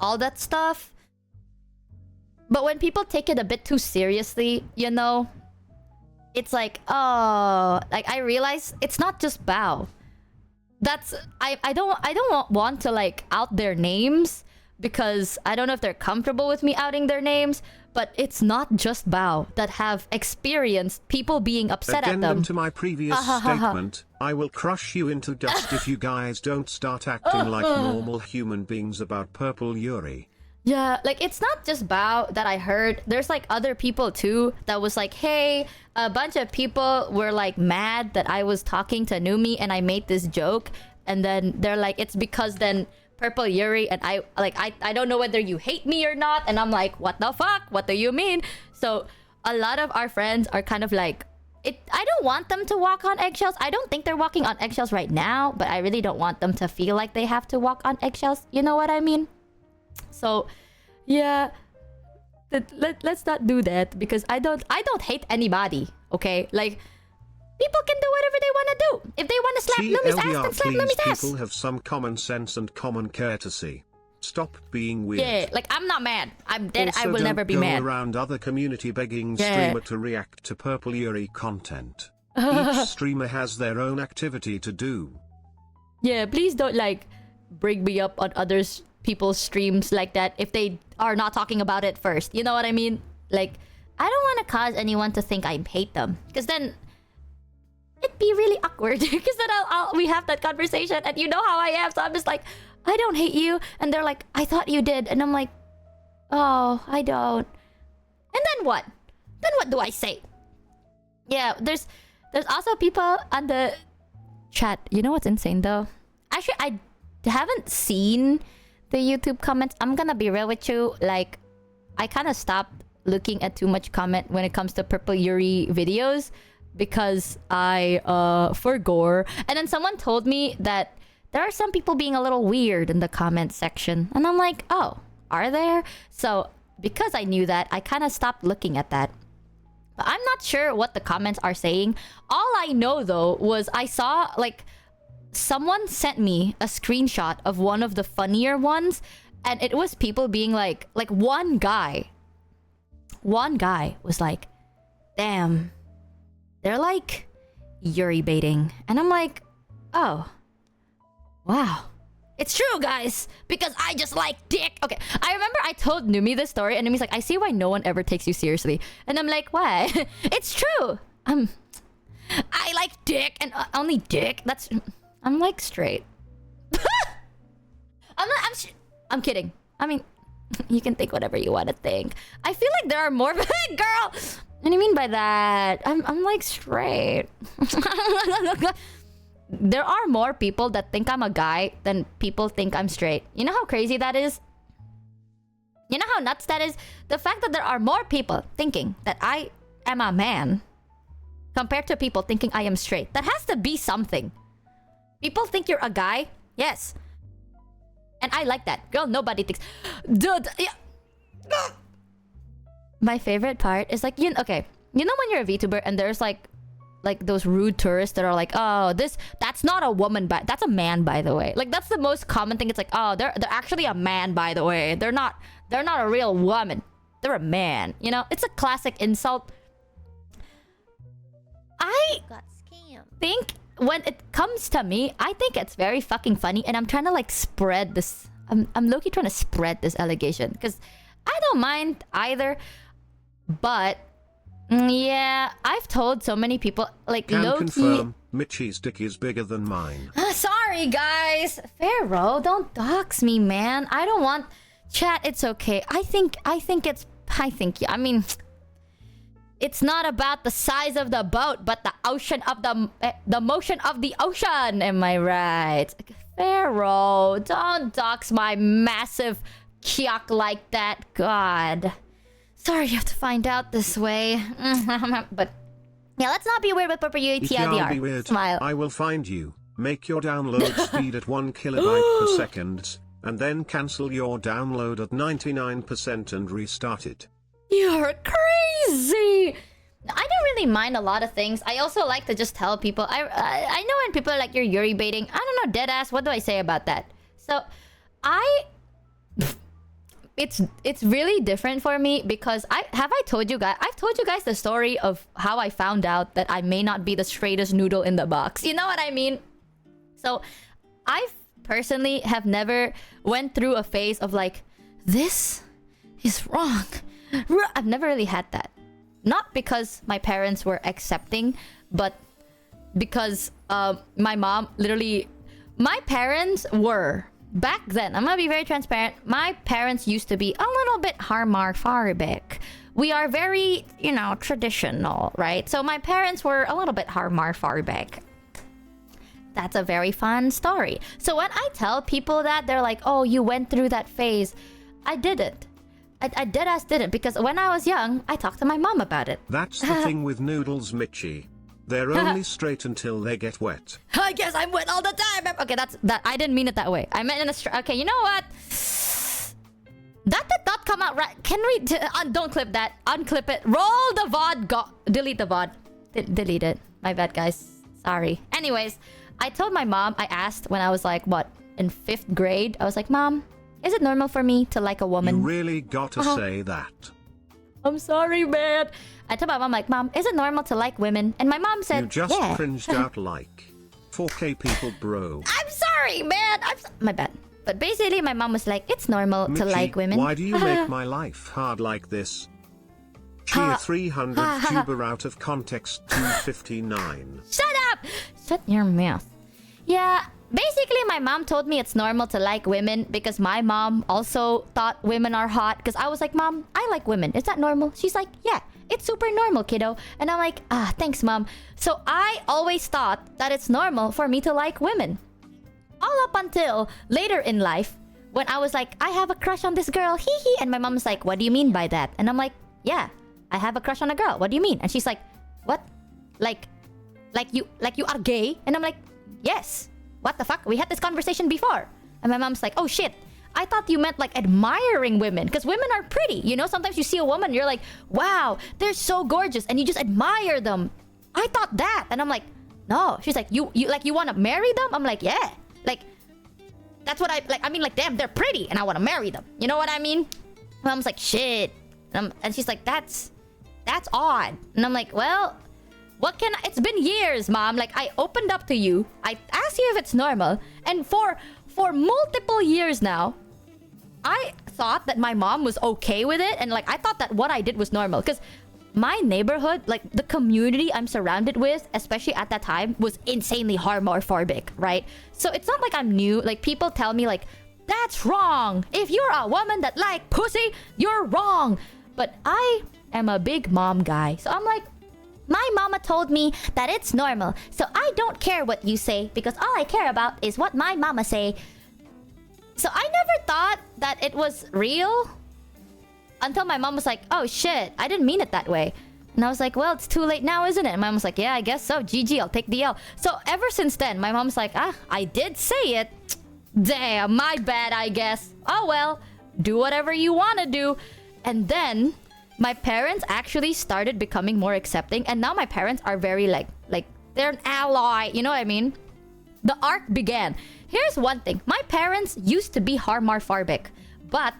all that stuff. But when people take it a bit too seriously, you know... It's like, oh... Like, I realize it's not just Bao. That's... I don't want to, like, out their names. Because I don't know if they're comfortable with me outing their names. But it's not just Bao that have experienced people being upset at them. Addendum to my previous statement, I will crush you into dust if you guys don't start acting like normal human beings about Purple Yuri. Yeah, like it's not just Bao that I heard. There's like other people too that was like, hey, a bunch of people were like mad that I was talking to Numi and I made this joke. And then they're like, it's because then... Purple Yuri and I don't know whether you hate me or not, and I'm like, what the fuck, what do you mean? So a lot of our friends are kind of like I don't want them to walk on eggshells. I don't think they're walking on eggshells right now, but I really don't want them to feel like they have to walk on eggshells, you know what I mean? So yeah, let's not do that because I don't hate anybody, okay? Like people can do whatever they want to do. If they want to slap Numi's ass, then slap Numi's ass. People have some common sense and common courtesy. Stop being weird. Yeah, like I'm not mad. I'm dead. Also, I will never be mad. Don't go around other community begging streamer to react to Purple Yuri content. Each streamer has their own activity to do. Yeah, please don't like bring me up on others people's streams like that if they are not talking about it first. You know what I mean? Like I don't want to cause anyone to think I hate them because then it'd be really awkward because then we have that conversation and you know how I am, so I'm just like, I don't hate you, and they're like, I thought you did, and I'm like, oh, I don't. And then what? Then what do I say? Yeah, there's also people on the chat. You know what's insane though? Actually, I haven't seen the YouTube comments. I'm gonna be real with you. Like, I kind of stopped looking at too much comment when it comes to Purple Yuri videos. Because I forgore. And then someone told me that there are some people being a little weird in the comment section. And I'm like, oh, are there? So because I knew that, I kind of stopped looking at that. But I'm not sure what the comments are saying. All I know though was I saw like someone sent me a screenshot of one of the funnier ones. And it was people being like one guy was like, damn. They're like Yuri baiting. And I'm like, oh, wow. It's true, guys. Because I just like dick. Okay, I remember I told Numi this story, and Numi's like, I see why no one ever takes you seriously. And I'm like, why? It's true. I like dick, and only dick. I'm like straight. I'm kidding. I mean, you can think whatever you want to think. I feel like there are more girl. What do you mean by that? I'm like straight. There are more people that think I'm a guy than people think I'm straight. You know how crazy that is? You know how nuts that is? The fact that there are more people thinking that I am a man compared to people thinking I am straight. That has to be something. People think you're a guy? Yes. And I like that. Girl, nobody thinks... Dude, yeah. My favorite part is like, okay. You know when you're a VTuber and there's like those rude tourists that are like, oh, that's not a woman, but that's a man, by the way. Like, that's the most common thing. It's like, oh, they're actually a man, by the way. They're not a real woman. They're a man. You know, it's a classic insult. I think when it comes to me, I think it's very fucking funny, and I'm trying to like spread this. I'm low-key trying to spread this allegation because I don't mind either, but. Yeah, I've told so many people, like, Can low-key... confirm, Mitchie's dick is bigger than mine. Sorry, guys. Pharaoh, don't dox me, man. I don't want... Chat, it's okay. I mean... It's not about the size of the boat, but the ocean of the motion of the ocean. Am I right? Pharaoh, don't dox my massive kyok like that. God. Sorry you have to find out this way. But yeah, let's not be weird with proper If you'll be weird, Smile. I will find you. Make your download speed at 1 kilobyte per second, and then cancel your download at 99% and restart it. You're crazy! I don't really mind a lot of things. I also like to just tell people. I know when people are like, you're Yuri baiting. I don't know, deadass. What do I say about that? So, It's really different for me because I've told you guys the story of how I found out that I may not be the straightest noodle in the box. You know what I mean? So I personally have never went through a phase of like, this is wrong. I've never really had that. Not because my parents were accepting, but because my parents were... Back then, I'm gonna be very transparent. My parents used to be a little bit harmorphobic. We are very, traditional, right? So my parents were a little bit harmorphobic. That's a very fun story. So when I tell people that, they're like, oh, you went through that phase. I didn't. I deadass didn't, because when I was young, I talked to my mom about it. That's the thing with noodles, Mitchie. They're only straight until they get wet. I guess I'm wet all the time. Okay, that. I didn't mean it that way. I meant in a okay, you know what? That did not come out right. Can we... don't clip that. Unclip it. Roll the VOD. Delete the VOD. Delete it. My bad, guys. Sorry. Anyways, I told my mom, I asked when I was like, what? In 5th grade? I was like, Mom, is it normal for me to like a woman? You really gotta say that. I'm sorry, man. I told my mom, like, Mom, is it normal to like women? And my mom said, You just yeah. cringed out like 4K people, bro. I'm sorry, man. My bad. But basically, my mom was like, it's normal to Mitchie, like women. Why do you make my life hard like this? Cheer 300 tuber out of context 259. Shut up! Shut your mouth. Yeah, basically, my mom told me it's normal to like women because my mom also thought women are hot. Because I was like, Mom, I like women. Is that normal? She's like, yeah, it's super normal, kiddo. And I'm like, thanks, Mom. So I always thought that it's normal for me to like women. All up until later in life, when I was like, I have a crush on this girl, hee hee. And my mom's like, what do you mean by that? And I'm like, yeah, I have a crush on a girl. What do you mean? And she's like, what? Like you are gay? And I'm like, yes. What the fuck? We had this conversation before. And my mom's like, oh shit. I thought you meant like admiring women. Because women are pretty. You know, sometimes you see a woman, you're like, wow, they're so gorgeous. And you just admire them. I thought that. And I'm like, no. She's like, you want to marry them? I'm like, yeah. Like, that's what I mean, like, damn, they're pretty. And I want to marry them. You know what I mean? My mom's like, shit. And she's like, that's odd. And I'm like, well... It's been years, Mom. Like, I opened up to you. I asked you if it's normal. And for for multiple years now, I thought that my mom was okay with it, and like I thought that what I did was normal because my neighborhood, like the community I'm surrounded with, especially at that time, was insanely homophobic, right? So it's not like I'm new. Like people tell me like, that's wrong. If you're a woman that like pussy, you're wrong. But I am a big mom guy. So I'm like, my mama told me that it's normal. So I don't care what you say because all I care about is what my mama say. So I never thought that it was real until my mom was like, oh shit, I didn't mean it that way. And I was like, well, it's too late now, isn't it? And my mom was like, yeah, I guess so. GG, I'll take the L. So ever since then, my mom's like, I did say it. Damn, my bad, I guess. Oh well, do whatever you want to do. And then my parents actually started becoming more accepting. And now my parents are very like they're an ally. You know what I mean? The arc began. Here's one thing. My parents used to be homophobic. But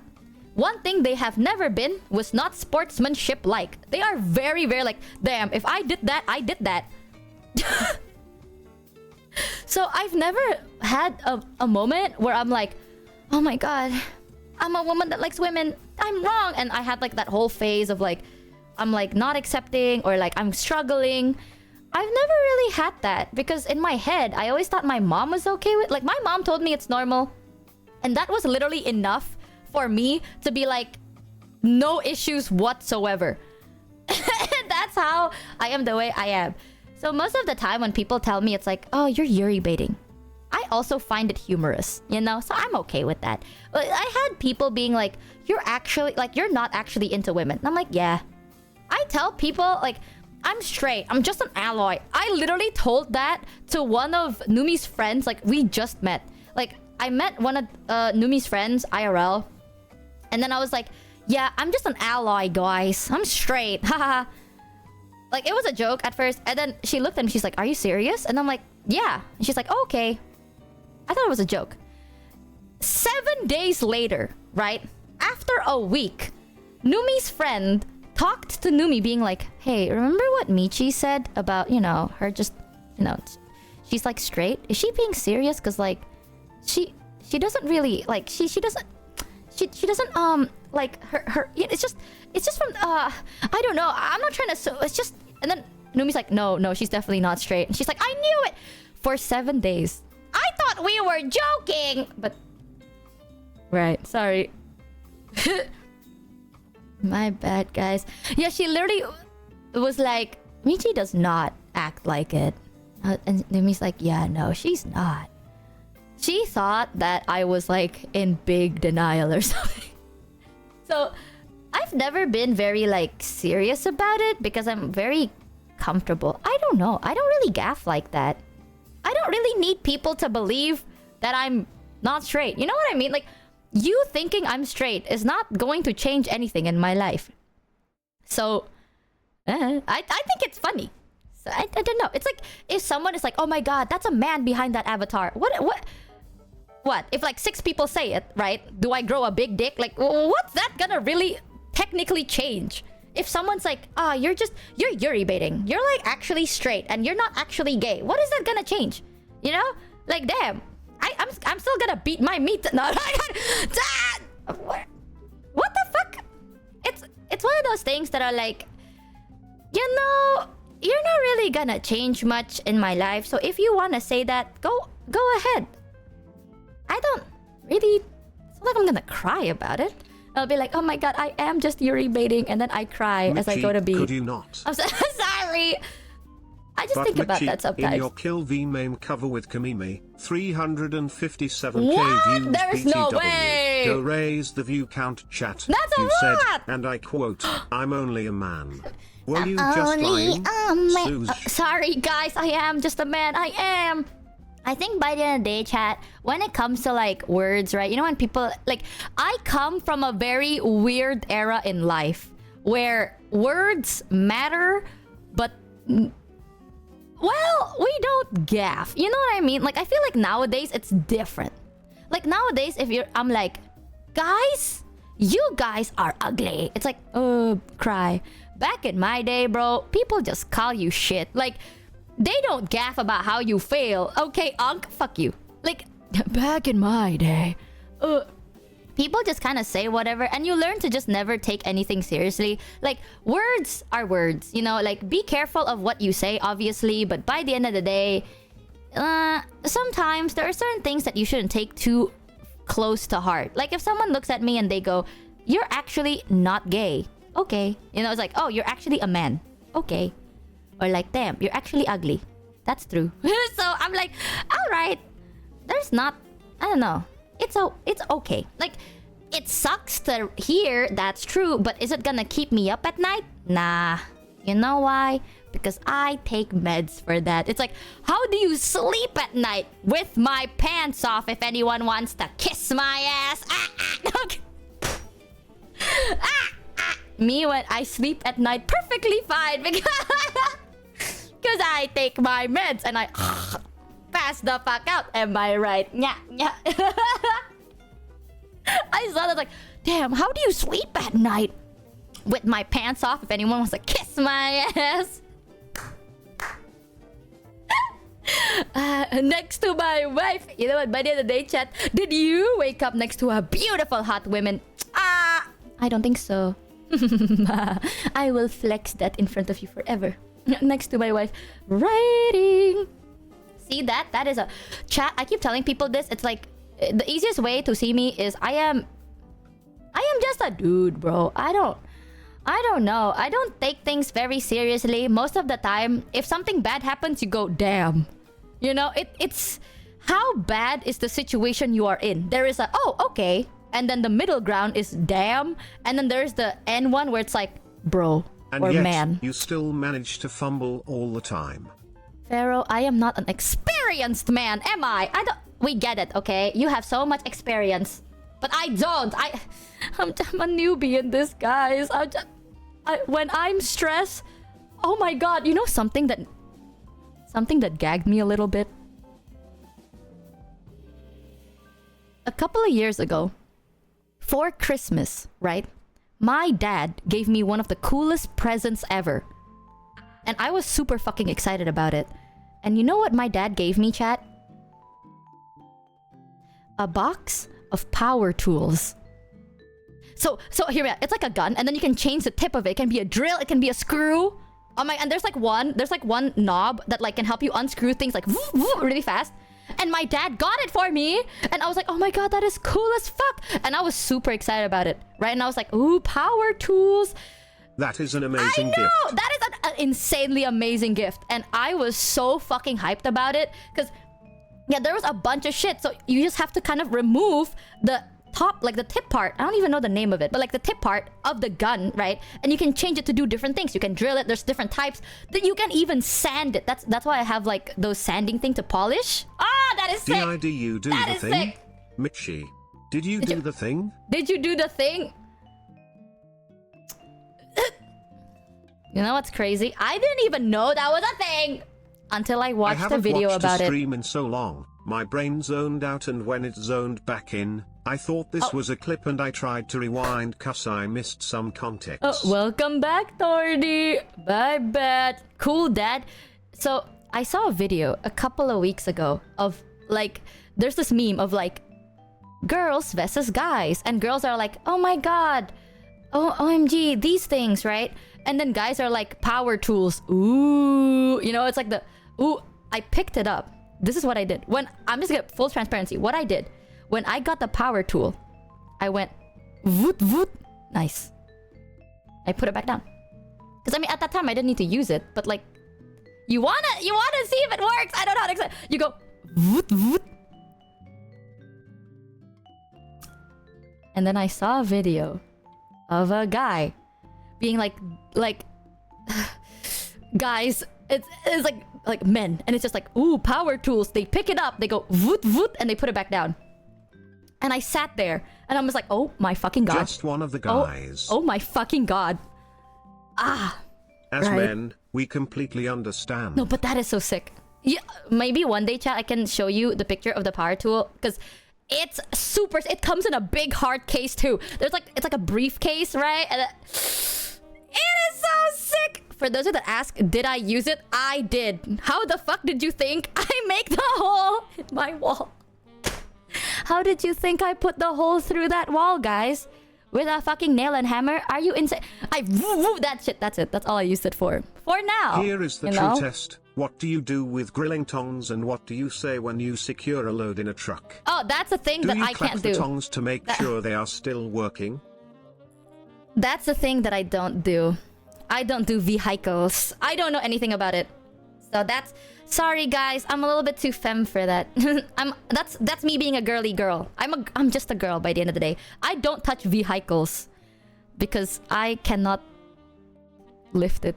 one thing they have never been was not sportsmanship-like. They are very, very like, damn, if I did that, I did that. So I've never had a moment where I'm like, oh my god, I'm a woman that likes women. I'm wrong. And I had like that whole phase of like, I'm like not accepting or like I'm struggling. I've never really had that because in my head, I always thought my mom was okay with. Like my mom told me it's normal. And that was literally enough for me to be like, no issues whatsoever. That's how I am the way I am. So most of the time when people tell me it's like, oh, you're Yuri baiting, I also find it humorous, you know? So I'm okay with that. But I had people being like, you're actually, like, you're not actually into women. And I'm like, yeah. I tell people, like, I'm straight. I'm just an alloy. I literally told that to one of Numi's friends. Like, we just met. Like, I met one of Numi's friends, IRL. And then I was like, yeah, I'm just an alloy, guys. I'm straight. Haha. Like, it was a joke at first. And then she looked at me. She's like, are you serious? And I'm like, yeah. And she's like, oh, okay. I thought it was a joke. 7 days later, right? After a week, Numi's friend talked to Numi being like, hey, remember what Michi said about, you know, her just, you know, she's like straight? Is she being serious? Because like, she doesn't really, like, she doesn't, like, her, it's just from, I don't know, I'm not trying to, so it's just, and then Numi's like, no, she's definitely not straight. And she's like, I knew it! For 7 days. I thought we were joking! But, right, sorry. My bad, guys. Yeah, she literally was like, Michi does not act like it. And Numi's like, yeah, no, she's not. She thought that I was like in big denial or something. So I've never been very like serious about it because I'm very comfortable. I don't know. I don't really gaff like that. I don't really need people to believe that I'm not straight. You know what I mean? Like, you thinking I'm straight is not going to change anything in my life. So I think it's funny. So I don't know. It's like if someone is like, oh my god, that's a man behind that avatar. What? If like 6 people say it, right? Do I grow a big dick? Like, what's that gonna really technically change? If someone's like, you're Yuri baiting. You're like actually straight and you're not actually gay. What is that gonna change? You know? Like, damn. I'm still gonna beat my meat. No, what the fuck? It's one of those things that are like, you know, you're not really gonna change much in my life. So if you wanna say that, go ahead. I don't really... It's not like I'm gonna cry about it. I'll be like, oh my god, I am just Yuri baiting, and then I cry as I go to be. Could you not? I'm sorry. I just think about that sometimes. In your Kill V meme cover with Kamimi, 357k What? views. There's no way. Go raise the view count, chat. That's a you lot. said, and I quote, I'm only a man. Were you just lying? Sorry, guys, I am just a man. I am. I think by the end of the day, chat, when it comes to like words, right? You know, when people like, I come from a very weird era in life where words matter, but well, we don't gaff. You know what I mean? Like, I feel like nowadays it's different. Like nowadays, I'm like, guys, you guys are ugly. It's like, oh, cry. Back in my day, bro, people just call you shit. Like, they don't gaff about how you fail. Okay, Unc, fuck you. Like, Back in my day. People just kind of say whatever, and you learn to just never take anything seriously. Like, words are words, you know? Like, be careful of what you say, obviously, but by the end of the day, sometimes there are certain things that you shouldn't take too close to heart. Like, if someone looks at me and they go, "You're actually not gay." Okay. You know, it's like, "Oh, you're actually a man." Okay. Or like, "Damn, you're actually ugly." That's true. So I'm like, all right. There's not, I don't know. It's okay. Like, it sucks to hear that's true, but is it gonna keep me up at night? Nah. You know why? Because I take meds for that. It's like, how do you sleep at night with my pants off if anyone wants to kiss my ass? Me, when I sleep at night perfectly fine because I take my meds and I pass the fuck out. Am I right? Yeah. I saw that like, damn, how do you sleep at night with my pants off if anyone wants to kiss my ass? Next to my wife. You know what? By the end of the day, chat, did you wake up next to a beautiful hot woman? I don't think so. I will flex that in front of you forever. Next to my wife, writing. See that? That is a chat. I keep telling people this. It's like the easiest way to see me is I am just a dude, bro. I don't know. I don't take things very seriously. Most of the time, if something bad happens, you go, damn. You know, it's how bad is the situation you are in. There is a, oh, okay. And then the middle ground is damn. And then there's the N one where it's like, bro, and or yet, man. You still manage to fumble all the time. Pharaoh, I am not an experienced man, am I? We get it, okay? You have so much experience. But I don't. I'm a newbie in this, guys. When I'm stressed, oh my god, you know something that gagged me a little bit? A couple of years ago, for Christmas, right? My dad gave me one of the coolest presents ever. And I was super fucking excited about it. And you know what my dad gave me, chat? A box of power tools. So hear me out. It's like a gun, and then you can change the tip of it. It can be a drill, it can be a screw. And there's like one knob that like can help you unscrew things like really fast. And my dad got it for me, and I was like, oh my god, that is cool as fuck. And I was super excited about it, right? And I was like, ooh, power tools. That is an amazing gift. I know! That is an insanely amazing gift. And I was so fucking hyped about it. Because, yeah, there was a bunch of shit. So you just have to kind of remove the top, like the tip part. I don't even know the name of it. But like the tip part of the gun, right? And you can change it to do different things. You can drill it. There's different types. That you can even sand it. That's why I have like those sanding thing to polish. That is sick! Did you do that the is thing? Sick. Mitchie, did you do the thing? Did you do the thing? You know what's crazy? I didn't even know that was a thing until I watched a video about I haven't watched a it. stream in so long. My brain zoned out, and when it zoned back in, I thought this was a clip and I tried to rewind cause I missed some context. Welcome back, Thordy. Bye, bet. Cool, Dad. So, I saw a video a couple of weeks ago of, like, there's this meme of, like, girls versus guys. And girls are like, oh my god. Oh, OMG, these things, right? And then guys are like, power tools. Ooh. You know, it's like the, ooh, I picked it up. This is what I did. I'm just gonna full transparency. What I did, when I got the power tool, I went, voot, voot. Nice. I put it back down. Because, I mean, at that time, I didn't need to use it. But, like, you wanna see if it works. I don't know how to explain. You go, voot, voot. And then I saw a video of a guy being like guys, it's like men, and it's just like, ooh, power tools. They pick it up, they go voot voot, and they put it back down. And I sat there and I was like, oh my fucking god. Just one of the guys. Oh my fucking god. As right. Men, we completely understand. No, but that is so sick. Yeah, maybe one day, chat, I can show you the picture of the power tool, because it's super. It comes in a big hard case too. It's like a briefcase, right? And it is so sick. For those of you that ask, did I use it? I did. How the fuck did you think I make the hole in my wall? How did you think I put the hole through that wall, guys? With a fucking nail and hammer? Are you insane? That shit. That's it. That's all I used it for. For now. Here is the you true know? test. What do you do with grilling tongs and what do you say when you secure a load in a truck? Oh, that's a thing that I can't Do you do. clap the tongs to make sure they are still working? That's the thing that I don't do. I don't do vehicles. I don't know anything about it. So that's... Sorry guys, I'm a little bit too femme for that. That's me being a girly girl. I'm just a girl by the end of the day. I don't touch vehicles because I cannot lift it.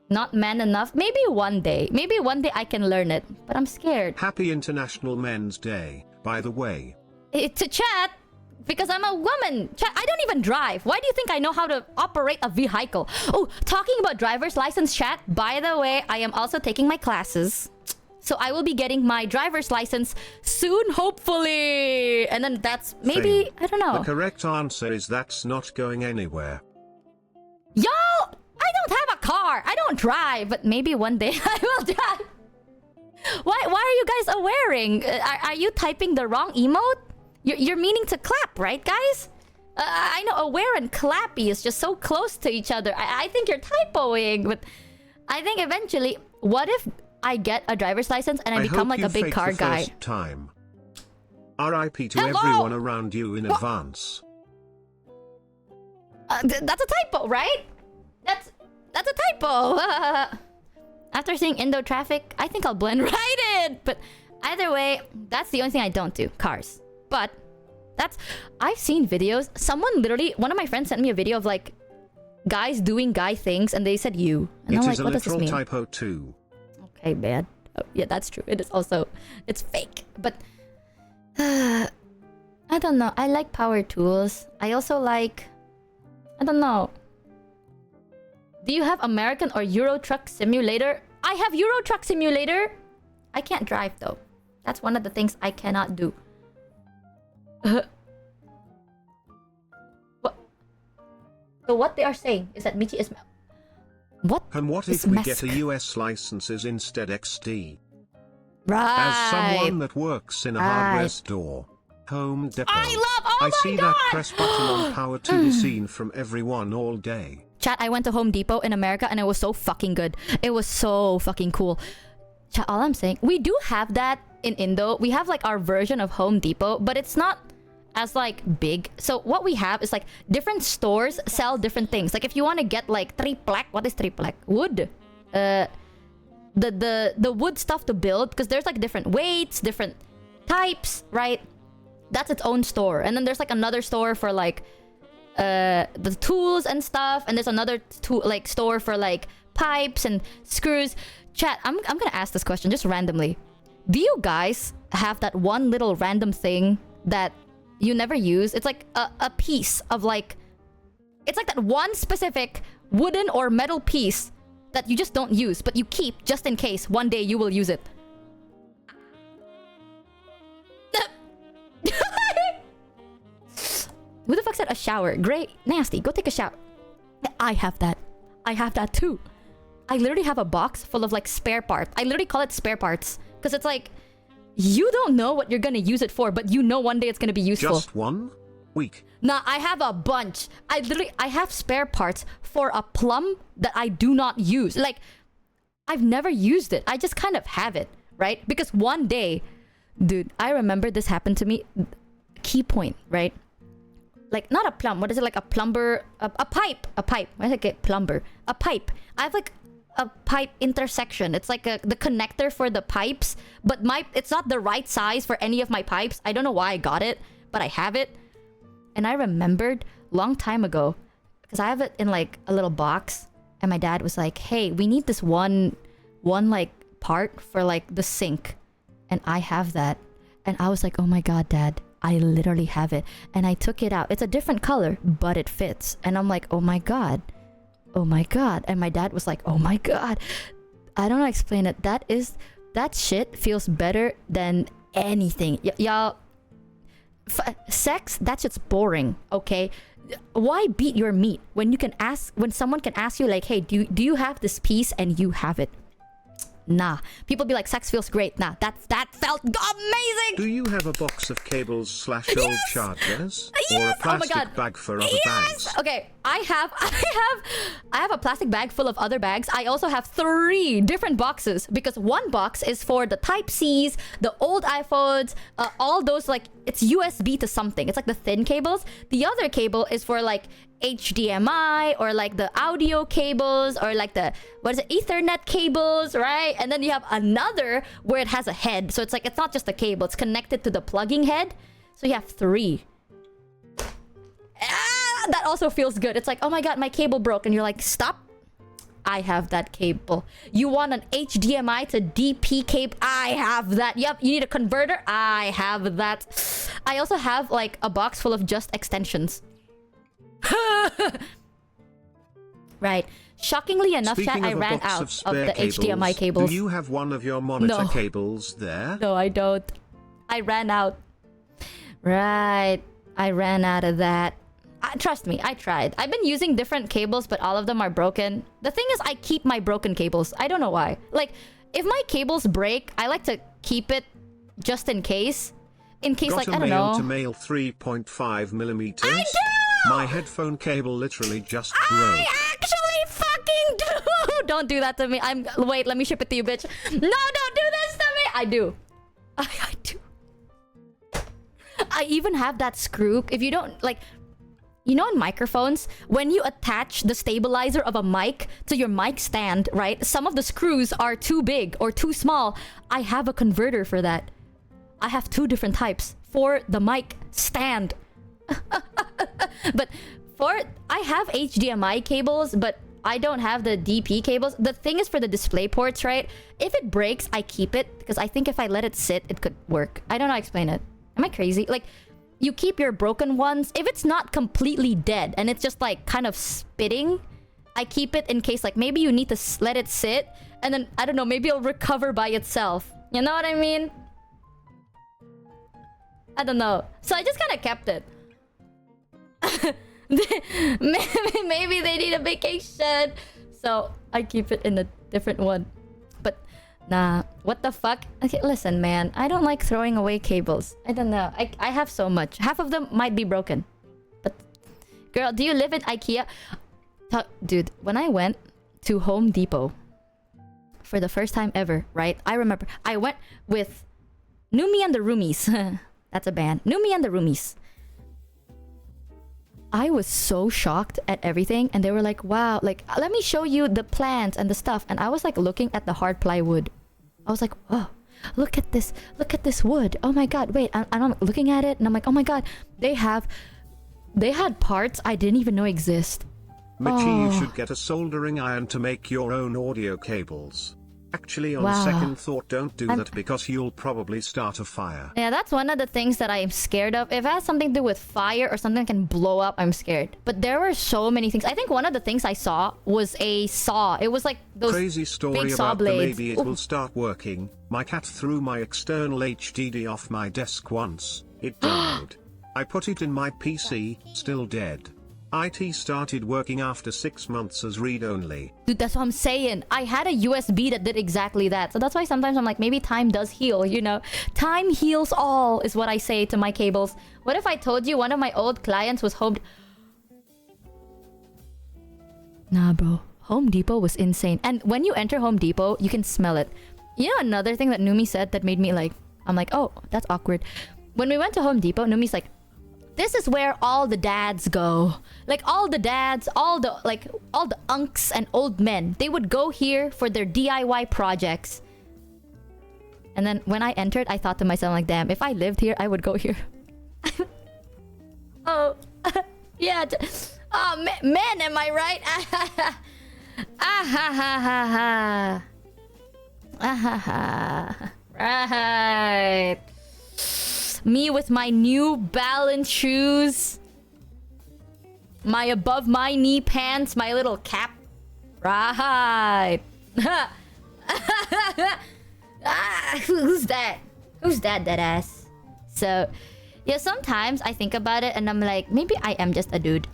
Not man enough. Maybe one day I can learn it, but I'm scared. Happy International Men's Day, by the way. To chat, because I'm a woman. Chat, I don't even drive. Why do you think I know how to operate a vehicle? Oh, talking about driver's license, chat. By the way, I am also taking my classes. So I will be getting my driver's license soon, hopefully. And then that's maybe, Fail. I don't know. The correct answer is that's not going anywhere. Yo, I don't have a car. I don't drive, but maybe one day I will drive. Why are you guys wearing? Are you typing the wrong emote? You're meaning to clap, right, guys? I know aware and clappy is just so close to each other. I think you're typoing, but I think eventually, what if I get a driver's license and I become like a big car guy? First time. R.I.P. to Hello? everyone around you in advance. That's a typo, right? That's a typo. After seeing Indo traffic, I think I'll blend right in. But either way, that's the only thing I don't do. Cars. But I've seen videos. Someone literally, one of my friends sent me a video of like guys doing guy things and they said you. And It I'm is like, a what does this literal mean? typo too. Okay, man. Oh, yeah, that's true. It is also, it's fake. But I don't know. I like power tools. I also like, I don't know. Do you have American or Euro Truck Simulator? I have Euro Truck Simulator. I can't drive though. That's one of the things I cannot do. What? So what they are saying is that Michi is... What? And what is if we mess- get a US licenses instead XD? Right. As someone that works in a hardware store, Home Depot, I love... Oh I my see God! that press button on power to be seen from everyone all day. Chat, I went to Home Depot in America and it was so fucking good. It was so fucking cool. Chat, all I'm saying, we do have that in Indo. We have like our version of Home Depot, but it's not as like big. So what we have is like different stores sell different things. Like if you want to get like triplek, what is triplek? Wood. The wood stuff to build, because there's like different weights, different types, right? That's its own store. And then there's like another store for like the tools and stuff, and there's another store for like pipes and screws. Chat, I'm gonna ask this question just randomly. Do you guys have that one little random thing that you never use? It's like a piece of like, it's like that one specific wooden or metal piece that you just don't use, but you keep just in case one day you will use it. Who the fuck said a shower? Great, nasty. Go take a shower. I have that. I have that too. I literally have a box full of like spare parts. I literally call it spare parts because it's like you don't know what you're gonna use it for, but you know one day it's gonna be useful. Just 1 week. Nah, I have a bunch. I have spare parts for a plum that I do not use. Like, I've never used it. I just kind of have it, right? Because one day, dude, I remember this happened to me. Key point, right? Like, not a plum. What is it? Like a plumber? A pipe. A pipe. Why did I get plumber? A pipe. I have like a pipe intersection. It's like the connector for the pipes, but it's not the right size for any of my pipes. I don't know why I got it, but I have it. And I remembered long time ago, because I have it in like a little box, and my dad was like, hey, we need this one like part for like the sink. And I have that. And I was like, oh my God, Dad, I literally have it. And I took it out. It's a different color, but it fits. And I'm like, oh my God. Oh my God. And my dad was like, oh my God. I don't know how to explain it. That shit feels better than anything. Y'all, sex, that shit's boring, okay? Why beat your meat when someone can ask you like, hey, do you have this piece and you have it? Nah. People be like, sex feels great. Nah, that felt amazing. Do you have a box of cables / old chargers? Or a Yes! Oh my plastic God. bag for other bags? Okay, I have a plastic bag full of other bags. I also have 3 different boxes because one box is for the Type C's, the old iPhones, all those like it's USB to something. It's like the thin cables. The other cable is for like HDMI or like the audio cables or like the Ethernet cables, right? And then you have another where it has a head. So it's like it's not just a cable, it's connected to the plugging head. So you have 3. That also feels good. It's like, oh my god, my cable broke. And you're like, stop. I have that cable. You want an HDMI to DP cable? I have that. Yep, you need a converter? I have that. I also have like a box full of just extensions. Right. Shockingly enough, Speaking chat, I of a ran box out of of spare the HDMI cables. Do you have one of your monitor No. cables there? No, I don't. I ran out. Right. I ran out of that. Trust me, I tried. I've been using different cables, but all of them are broken. The thing is, I keep my broken cables. I don't know why. Like, if my cables break, I like to keep it just in case. In case, Got like, a I don't know. male-to-male 3.5 millimeters? I do! My headphone cable literally just broke. I actually fucking do! Don't do that to me. Wait, let me ship it to you, bitch. No, don't do this to me! I do. I do. I even have that screw. If you don't, like... You know in microphones, when you attach the stabilizer of a mic to your mic stand, right? Some of the screws are too big or too small. I have a converter for that. I have 2 different types for the mic stand. But I have HDMI cables, but I don't have the DP cables. The thing is for the display ports, right? If it breaks, I keep it because I think if I let it sit, it could work. I don't know how to explain it. Am I crazy? Like, you keep your broken ones. If it's not completely dead and it's just like kind of spitting, I keep it in case like maybe you need to let it sit and then, I don't know, maybe it'll recover by itself. You know what I mean? I don't know. So I just kind of kept it. Maybe they need a vacation. So I keep it in a different one. But nah, what the fuck? Okay, listen, man. I don't like throwing away cables. I don't know. I have so much. Half of them might be broken. But, girl, do you live in IKEA? Dude, when I went to Home Depot for the first time ever, right? I remember I went with Numi and the Roomies. That's a band. Numi and the Roomies. I was so shocked at everything, and they were like, wow, like, let me show you the plants and the stuff. And I was like looking at the hard plywood. I was like, oh, look at this wood. Oh my god, wait, and I'm looking at it and I'm like, oh my god, they had parts I didn't even know exist. Michi, Oh. you should get a soldering iron to make your own audio cables. Actually, on Wow. second thought, don't do that because you'll probably start a fire. Yeah, that's one of the things that I'm scared of. If it has something to do with fire or something that can blow up, I'm scared. But there were so many things. I think one of the things I saw was a saw. It was like those Crazy story big saw about the blades. maybe it Ooh. will start working. My cat threw my external HDD off my desk once. It died. I put it in my PC, still dead. IT started working after 6 months as read-only. Dude, that's what I'm saying. I had a USB that did exactly that. So that's why sometimes I'm like, maybe time does heal, you know? Time heals all is what I say to my cables. What if I told you one of my old clients was Home... Nah, bro. Home Depot was insane. And when you enter Home Depot, you can smell it. You know another thing that Numi said that made me like... I'm like, oh, that's awkward. When we went to Home Depot, Numi's like, this is where all the dads go. Like all the dads, all the unks and old men. They would go here for their DIY projects. And then when I entered, I thought to myself like, damn, if I lived here, I would go here. Oh, yeah. Oh, men, am I right? Ah ha ha ha ha. Ah ha ha. Right. Me with my New Balance shoes. My above my knee pants, my little cap. Right. Who's that? Who's that ass? So, yeah, sometimes I think about it and I'm like, maybe I am just a dude.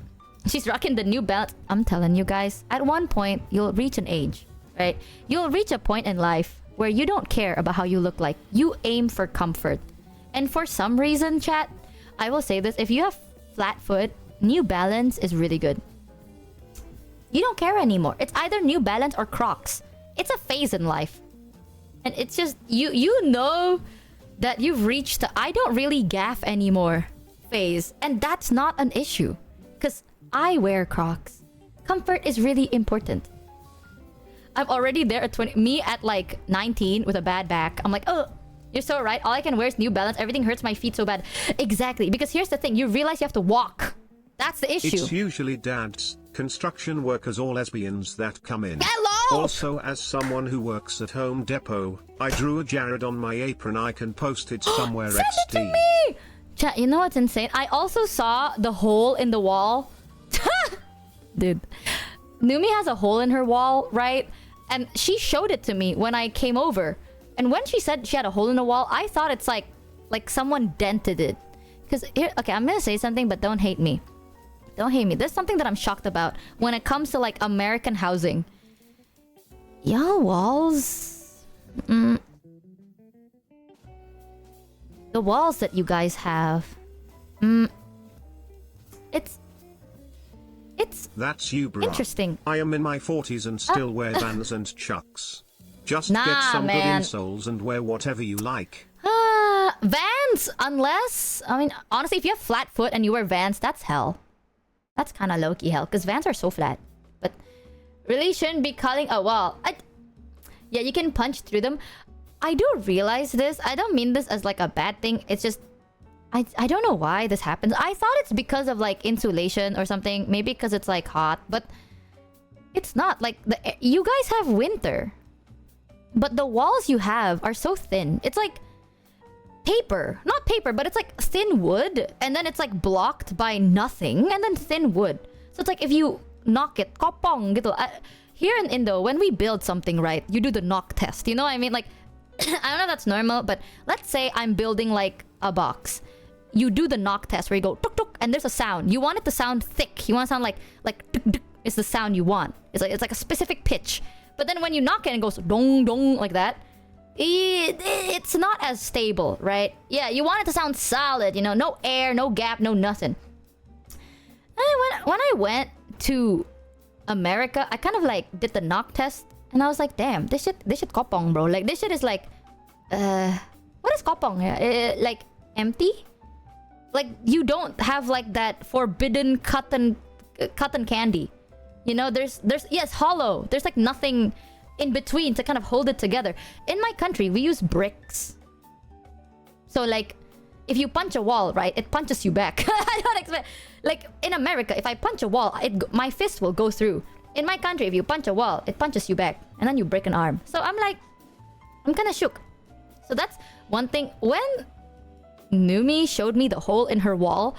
She's rocking the New Balance. I'm telling you guys, at one point, you'll reach an age, right? You'll reach a point in life where you don't care about how you look like. You aim for comfort. And for some reason, chat, I will say this. If you have flat foot, New Balance is really good. You don't care anymore. It's either New Balance or Crocs. It's a phase in life. And it's just, you know that you've reached the I don't really gaff anymore phase. And that's not an issue. Because I wear Crocs. Comfort is really important. I'm already there at 20. Me at like 19 with a bad back. I'm like, oh, you're so right. All I can wear is New Balance. Everything hurts my feet so bad. Exactly. Because here's the thing. You realize you have to walk. That's the issue. It's usually dads, construction workers or lesbians that come in. Hello! Also, as someone who works at Home Depot, I drew a Jared on my apron icon posted somewhere Send it to XD. me! Chat, you know what's insane? I also saw the hole in the wall. Dude. Numi has a hole in her wall, right? And she showed it to me when I came over. And when she said she had a hole in the wall, I thought it's like someone dented it. Because here, okay, I'm gonna say something, but don't hate me. Don't hate me. There's something that I'm shocked about when it comes to like American housing. Y'all walls. The walls that you guys have. It's That's you, bro. interesting. I am in my 40s and still wear Vans and Chucks. Just Nah, get some man. good insoles and wear whatever you like. Vans, unless... I mean, honestly, if you have flat foot and you wear Vans, that's hell. That's kind of low-key hell, because Vans are so flat. But really shouldn't be calling a wall. Yeah, you can punch through them. I do realize this. I don't mean this as like a bad thing. It's just... I don't know why this happens. I thought it's because of like insulation or something. Maybe because it's like hot. But it's not. Like, you guys have winter. But the walls you have are so thin. It's like... paper. Not paper, but it's like thin wood. And then it's like blocked by nothing. And then thin wood. So it's like if you knock it, kopong, gitu. Here in Indo, when we build something, right, you do the knock test. You know what I mean? Like, I don't know if that's normal, but let's say I'm building like a box. You do the knock test where you go tuk tuk and there's a sound. You want it to sound thick. You want to sound like tuk tuk is the sound you want. It's like a specific pitch. But then when you knock it and it goes dong dong like that, it's not as stable, right? Yeah, you want it to sound solid, you know, no air, no gap, no nothing. And when I went to America, I kind of like did the knock test and I was like, damn, this shit kopong, bro. Like this shit is like what is kopong here? Like empty? Like you don't have like that forbidden cotton candy. You know, there's yes, hollow. There's like nothing in between to kind of hold it together. In my country, we use bricks. So like if you punch a wall, right, it punches you back. I don't expect like in America, if I punch a wall, my fist will go through. In my country, if you punch a wall, it punches you back and then you break an arm. So I'm kind of shook. So that's one thing. When Numi showed me the hole in her wall,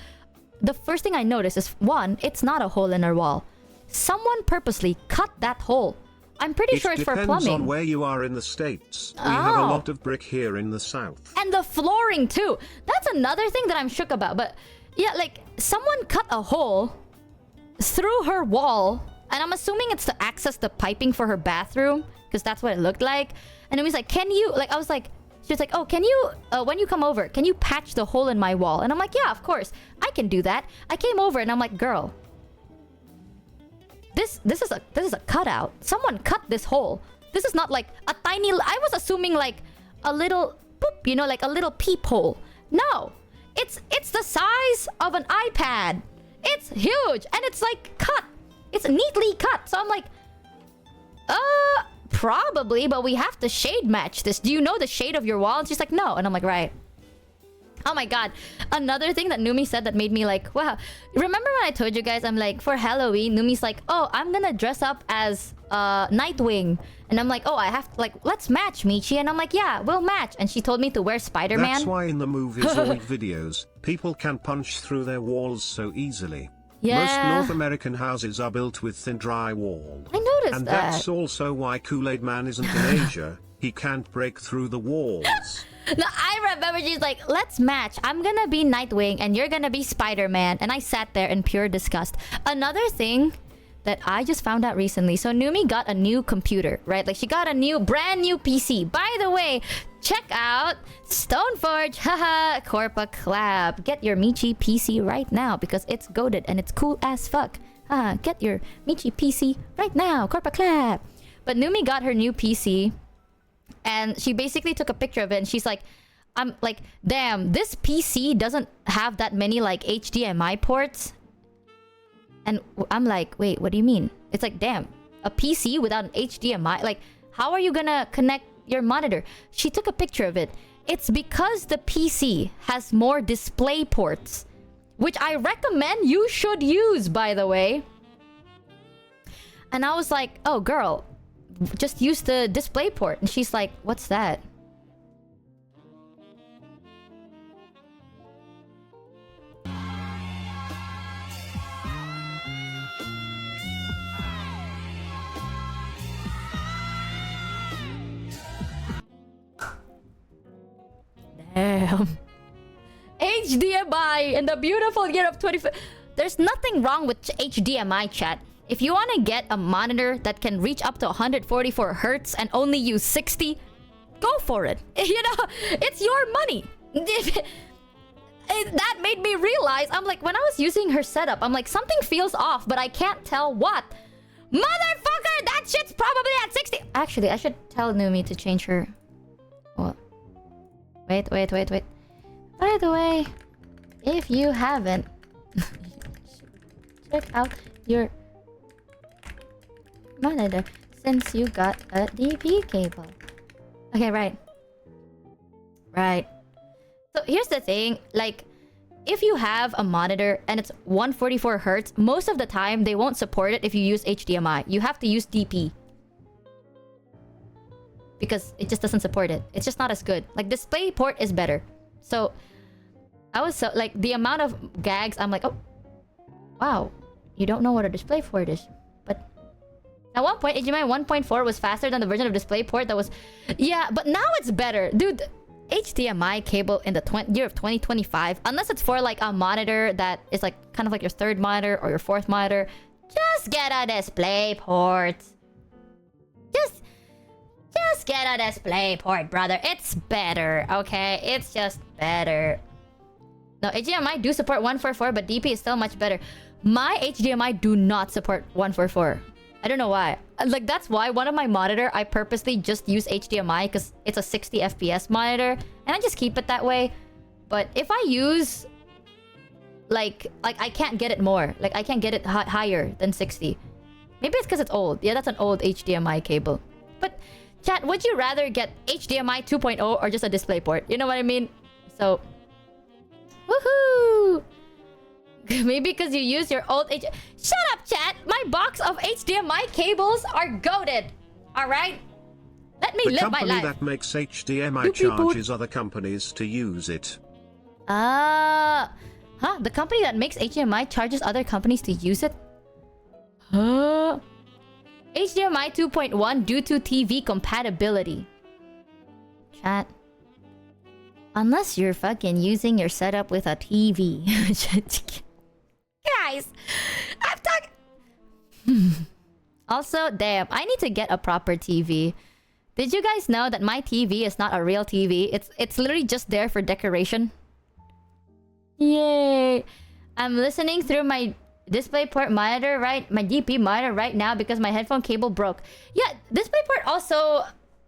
the first thing I noticed is, one, it's not a hole in her wall. Someone purposely cut that hole. I'm pretty sure it's for plumbing. It depends on where you are in the States. We have a lot of brick here in the South. And the flooring too. That's another thing that I'm shook about. But yeah, like someone cut a hole through her wall. And I'm assuming it's to access the piping for her bathroom. Because that's what it looked like. And it was like, can you... Like, I was like... She was like, oh, can you... when you come over, can you patch the hole in my wall? And I'm like, yeah, of course. I can do that. I came over and I'm like, girl... This is a cutout. Someone cut this hole. This is not like a tiny... I was assuming like a little... Boop, you know, like a little peephole. No. It's the size of an iPad. It's huge. And it's like cut. It's neatly cut. So I'm like... Probably, but we have to shade match this. Do you know the shade of your wall? And she's like, no. And I'm like, right. Oh my god. Another thing that Numi said that made me like, wow. Remember when I told you guys, I'm like, for Halloween, Numi's like, oh, I'm gonna dress up as Nightwing. And I'm like, oh, I have to, like, let's match, Michi. And I'm like, yeah, we'll match. And she told me to wear Spider-Man. That's why in the movies or videos, people can punch through their walls so easily. Yeah. Most North American houses are built with thin drywall. I noticed and that. That's also why Kool-Aid Man isn't in Asia. He can't break through the walls. No, I remember she's like, let's match. I'm gonna be Nightwing and you're gonna be Spider-Man. And I sat there in pure disgust. Another thing that I just found out recently. So Numi got a new computer, right? Like she got a brand new PC. By the way, check out Stoneforge, haha, Corpa Collab. Get your Michi PC right now because it's goated and it's cool as fuck. Haha, get your Michi PC right now, Corpa Collab. But Numi got her new PC and she basically took a picture of it and she's like, I'm like, damn, this PC doesn't have that many like HDMI ports. And I'm like, wait, what do you mean? It's like, damn, a PC without an HDMI? Like, how are you gonna connect your monitor? She took a picture of it. It's because the PC has more display ports, which I recommend you should use, by the way. And I was like, oh, girl, just use the display port. And she's like, what's that? Damn. HDMI in the beautiful year of 25. There's nothing wrong with HDMI, chat. If you want to get a monitor that can reach up to 144 hertz and only use 60, go for it. You know, it's your money. That made me realize, I'm like, when I was using her setup, I'm like, something feels off, but I can't tell what. Motherfucker, that shit's probably at 60. Actually, I should tell Numi to change her. What? Wait. By the way, if you haven't, check out your monitor since you got a DP cable. Okay, right. So here's the thing, like, if you have a monitor and it's 144 hertz, most of the time they won't support it if you use HDMI. You have to use DP. Because it just doesn't support it. It's just not as good. Like, DisplayPort is better. So, I was so... Like, the amount of gags, I'm like, oh... Wow. You don't know what a DisplayPort is. But... At one point, HDMI 1.4 was faster than the version of DisplayPort that was... Yeah, but now it's better. Dude, HDMI cable in the year of 2025, unless it's for, like, a monitor that is, like, kind of like your third monitor or your fourth monitor, just get a DisplayPort. Just get a DisplayPort, brother. It's better, okay? It's just better. No, HDMI do support 144, but DP is still much better. My HDMI do not support 144. I don't know why. Like, that's why one of my monitor, I purposely just use HDMI because it's a 60 FPS monitor. And I just keep it that way. But if I use... Like I can't get it more. Like, I can't get it higher than 60. Maybe it's because it's old. Yeah, that's an old HDMI cable. But... Chat, would you rather get HDMI 2.0 or just a DisplayPort? You know what I mean? So... Woohoo! Maybe because you use your old Shut up, chat! My box of HDMI cables are goated. Alright? Let me live my life. The company that makes HDMI charges other companies to use it. Huh? The company that makes HDMI charges other companies to use it? Huh? HDMI 2.1 due to TV compatibility. Chat. Unless you're fucking using your setup with a TV. Guys, I'm talking... Also, damn, I need to get a proper TV. Did you guys know that my TV is not a real TV? It's literally just there for decoration. Yay! I'm listening through my DisplayPort monitor, my DP monitor right now because my headphone cable broke. Yeah, DisplayPort also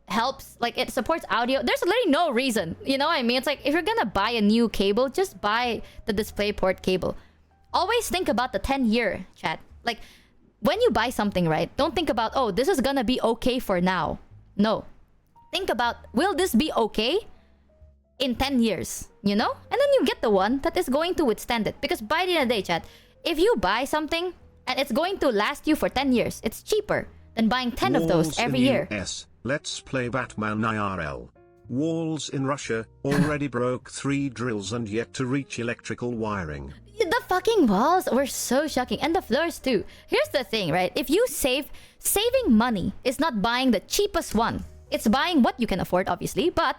helps, like, it supports audio. There's literally no reason, you know what I mean? It's like, if you're gonna buy a new cable, just buy the DisplayPort cable. Always think about the 10-year, chat. Like, when you buy something, right, don't think about, oh, this is gonna be okay for now. No. Think about, will this be okay in 10 years, you know? And then you get the one that is going to withstand it. Because by the end of the day, chat, if you buy something and it's going to last you for 10 years, it's cheaper than buying 10 of those every year. US. Let's play Batman IRL. Walls in Russia already broke 3 drills and yet to reach electrical wiring. The fucking walls were so shocking. And the floors too. Here's the thing, right? If you saving money is not buying the cheapest one. It's buying what you can afford, obviously, but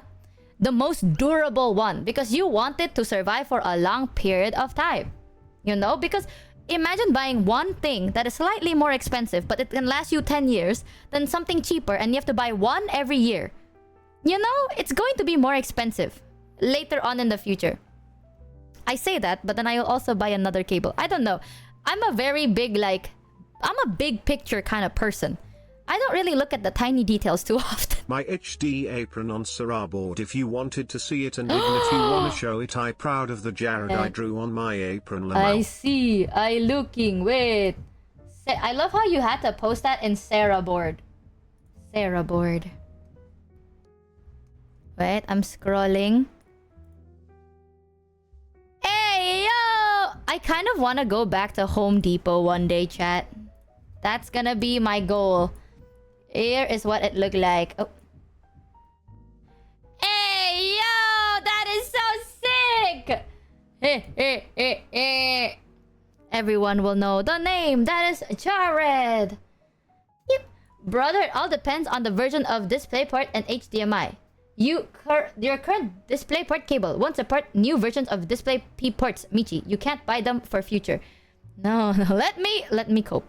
the most durable one. Because you want it to survive for a long period of time. You know? Because imagine buying one thing that is slightly more expensive, but it can last you 10 years, than something cheaper and you have to buy one every year. You know, it's going to be more expensive later on in the future. I say that, but then I'll also buy another cable. I don't know. I'm a very big, like... I'm a big picture kind of person. I don't really look at the tiny details too often. My HD apron on Sarah board if you wanted to see it, and even if you want to show it, I proud of the Jared I drew on my apron. I see. I looking. Wait. I love how you had to post that in Sarah board. Sarah board. Wait, I'm scrolling. Hey, yo! I kind of want to go back to Home Depot one day, chat. That's gonna be my goal. Here is what it looked like. Oh. Hey, yo! That is so sick! Everyone will know the name. That is Jared. Yep. Brother, it all depends on the version of DisplayPort and HDMI. Your current DisplayPort cable won't support new versions of DisplayP ports, Michi. You can't buy them for future. No, let me cope.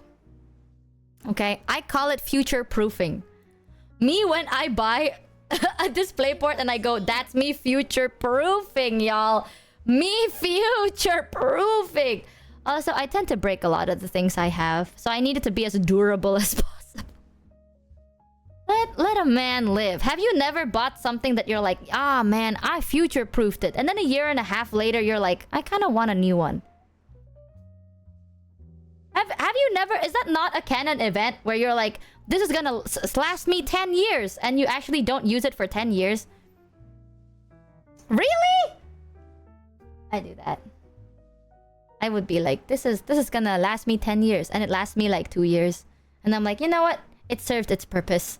Okay, I call it future proofing. Me when I buy a DisplayPort and I go, that's me future proofing, y'all. Me future proofing. Also, I tend to break a lot of the things I have, so I need it to be as durable as possible. Let a man live. Have you never bought something that you're like, ah man, I future-proofed it, and then a year and a half later you're like, I kind of want a new one? Have you never? Is that not a canon event where you're like, this is gonna last me 10 years, and you actually don't use it for 10 years? Really? I do that. I would be like, this is gonna last me 10 years, and it lasts me like 2 years, and I'm like, you know what? It served its purpose.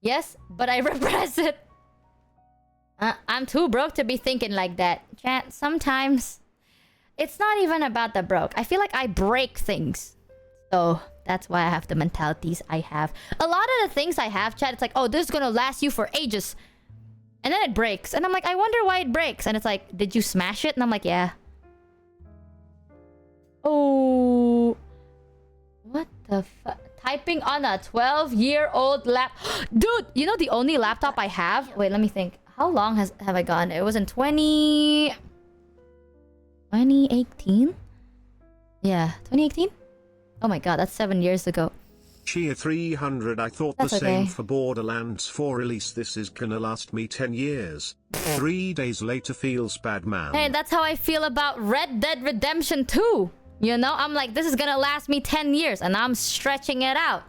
Yes, but I repress it. I'm too broke to be thinking like that. Chat, sometimes it's not even about the broke. I feel like I break things. So that's why I have the mentalities I have. A lot of the things I have, chat, it's like, oh, this is gonna last you for ages. And then it breaks. And I'm like, I wonder why it breaks. And it's like, did you smash it? And I'm like, yeah. Oh. What the fuck? Typing on a 12-year-old lap. Dude, you know the only laptop I have? Wait, let me think. How long have I gone? It was in 2018? Yeah, 2018? Oh my god, that's 7 years ago. Chia 300, I thought That's the same okay. for Borderlands 4 release. This is gonna last me 10 years. 3 days later feels bad, man. Hey, that's how I feel about Red Dead Redemption 2. You know, I'm like, this is gonna last me 10 years, and I'm stretching it out.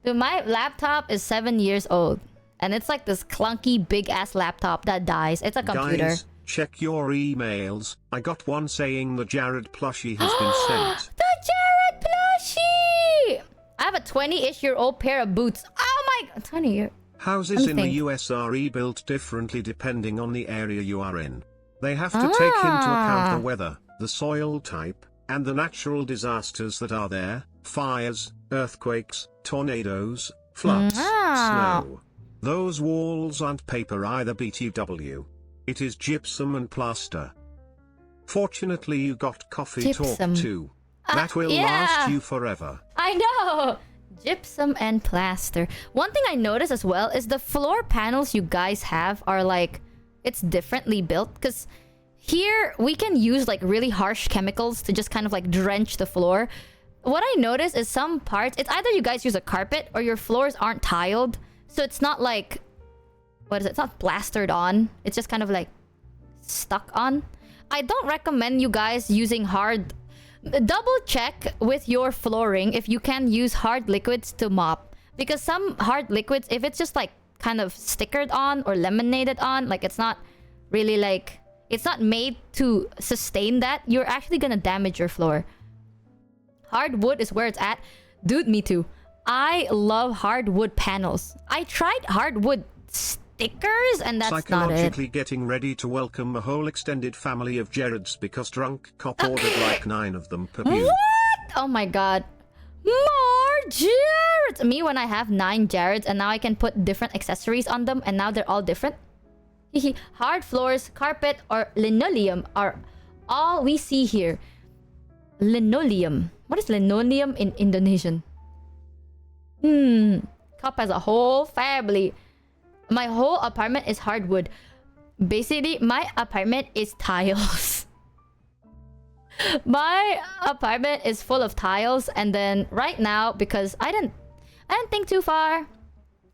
Dude, my laptop is 7 years old, and it's like this clunky, big-ass laptop that dies. It's a computer. Guys, check your emails. I got one saying the Jared plushie has been sent. The Jared plushie! I have a 20-ish-year-old pair of boots. Oh my... 20 year... Houses in the US are rebuilt differently depending on the area you are in. They have to take into account the weather, the soil type, and the natural disasters that are there. Fires, earthquakes, tornadoes, floods, snow. Those walls aren't paper either, BTW. It is gypsum and plaster. Fortunately you got coffee Gypsum. talk too. That will last you forever. I know! Gypsum and plaster. One thing I noticed as well is the floor panels you guys have are like... It's differently built, because... Here, we can use like really harsh chemicals to just kind of like drench the floor. What I noticed is some parts, it's either you guys use a carpet or your floors aren't tiled. So it's not like, what is it? It's not plastered on. It's just kind of like stuck on. I don't recommend you guys using hard... Double check with your flooring if you can use hard liquids to mop. Because some hard liquids, if it's just like kind of stickered on or lemonaded on, like it's not really like... It's not made to sustain that. You're actually gonna damage your floor. Hardwood is where it's at. Dude, me too. I love hardwood panels. I tried hardwood stickers and that's not it. Psychologically getting ready to welcome a whole extended family of Jareds because drunk cop ordered like 9 of them per view. What? Oh my god. More Jareds! Me when I have 9 Jareds and now I can put different accessories on them and now they're all different. Hard floors, carpet, or linoleum are all we see here. Linoleum. What is linoleum in Indonesian? Cup has a whole family. My whole apartment is hardwood. Basically, my apartment is tiles. My apartment is full of tiles, and then right now, because I didn't think too far,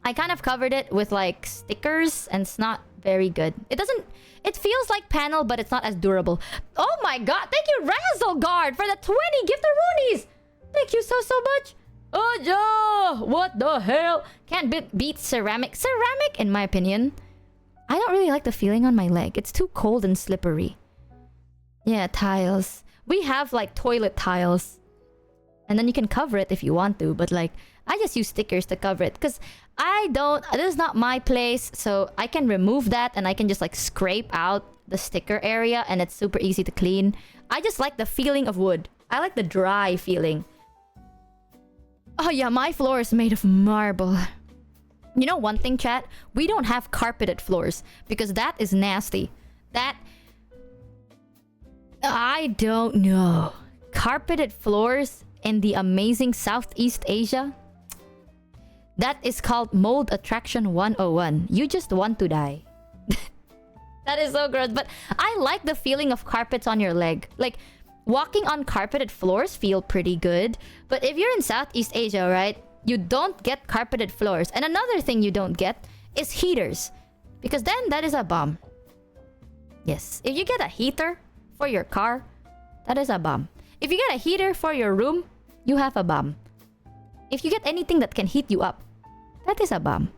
I kind of covered it with like stickers, and it's not very good. It feels like panel, but it's not as durable. Oh my god, thank you Razzleguard for the 20 giftaroonies. Thank you so much. Oh yeah, what the hell? Can't beat ceramic. Ceramic, in my opinion, I don't really like the feeling on my leg. It's too cold and slippery. Yeah, tiles. We have like toilet tiles, and then you can cover it if you want to, but like I just use stickers to cover it because this is not my place, so I can remove that and I can just like scrape out the sticker area, and it's super easy to clean. I just like the feeling of wood. I like the dry feeling. Oh yeah, my floor is made of marble. You know one thing, chat? We don't have carpeted floors because that is nasty. I don't know. Carpeted floors in the amazing Southeast Asia? That is called Mold Attraction 101. You just want to die. That is so gross. But I like the feeling of carpets on your leg. Like, walking on carpeted floors feel pretty good. But if you're in Southeast Asia, right? You don't get carpeted floors. And another thing you don't get is heaters. Because then that is a bomb. Yes. If you get a heater for your car, that is a bomb. If you get a heater for your room, you have a bomb. If you get anything that can heat you up, that is a bomb.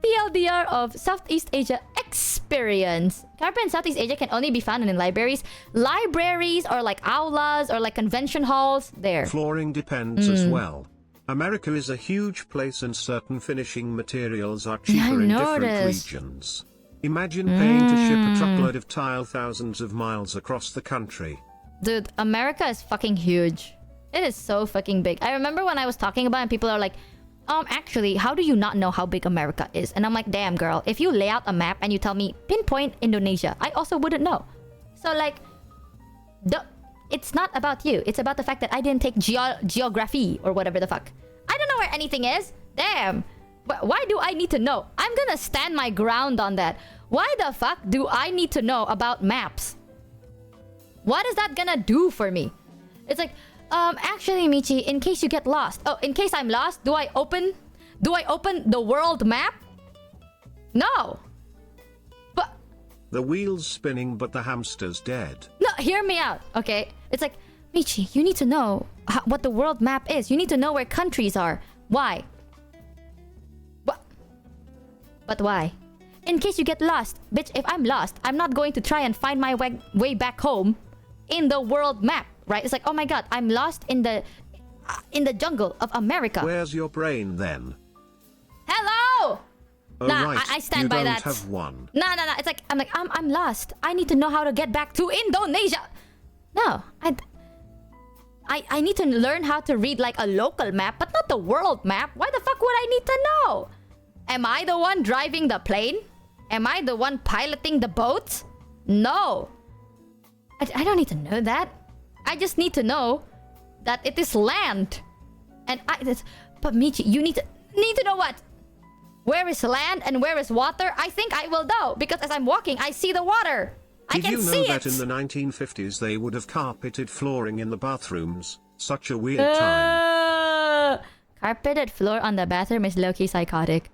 TLDR of Southeast Asia experience. Carpet in Southeast Asia can only be found in libraries. Libraries or like aulas or like convention halls. There. Flooring depends as well. America is a huge place and certain finishing materials are cheaper in different regions. Imagine paying to ship a truckload of tile thousands of miles across the country. Dude, America is fucking huge. It is so fucking big. I remember when I was talking about it and people are like, actually, how do you not know how big America is? And I'm like, damn girl, if you lay out a map and you tell me pinpoint Indonesia, I also wouldn't know. So like, it's not about you. It's about the fact that I didn't take geography or whatever the fuck. I don't know where anything is. Damn. Why do I need to know? I'm gonna stand my ground on that. Why the fuck do I need to know about maps? What is that gonna do for me? It's like, actually, Michi, in case you get lost. Oh, in case I'm lost, do I open the world map? No. But the wheel's spinning, but the hamster's dead. No, hear me out, okay? It's like, Michi, you need to know what the world map is. You need to know where countries are. Why? But why? In case you get lost. Bitch, if I'm lost, I'm not going to try and find my way back home in the world map, right? It's like, oh my god, I'm lost in the jungle of America. Where's your brain then? Hello! Oh, nah, right. I stand by that. You don't have one. No. It's like, I'm lost. I need to know how to get back to Indonesia. No, I need to learn how to read like a local map, but not the world map. Why the fuck would I need to know? Am I the one driving the plane? Am I the one piloting the boat? No. I don't need to know that. I just need to know that it is land. And but Michi, you need to know what? Where is land and where is water? I think I will know because as I'm walking, I see the water. I can see it. Did you know that in the 1950s they would have carpeted flooring in the bathrooms? Such a weird time. Carpeted floor on the bathroom is low-key psychotic.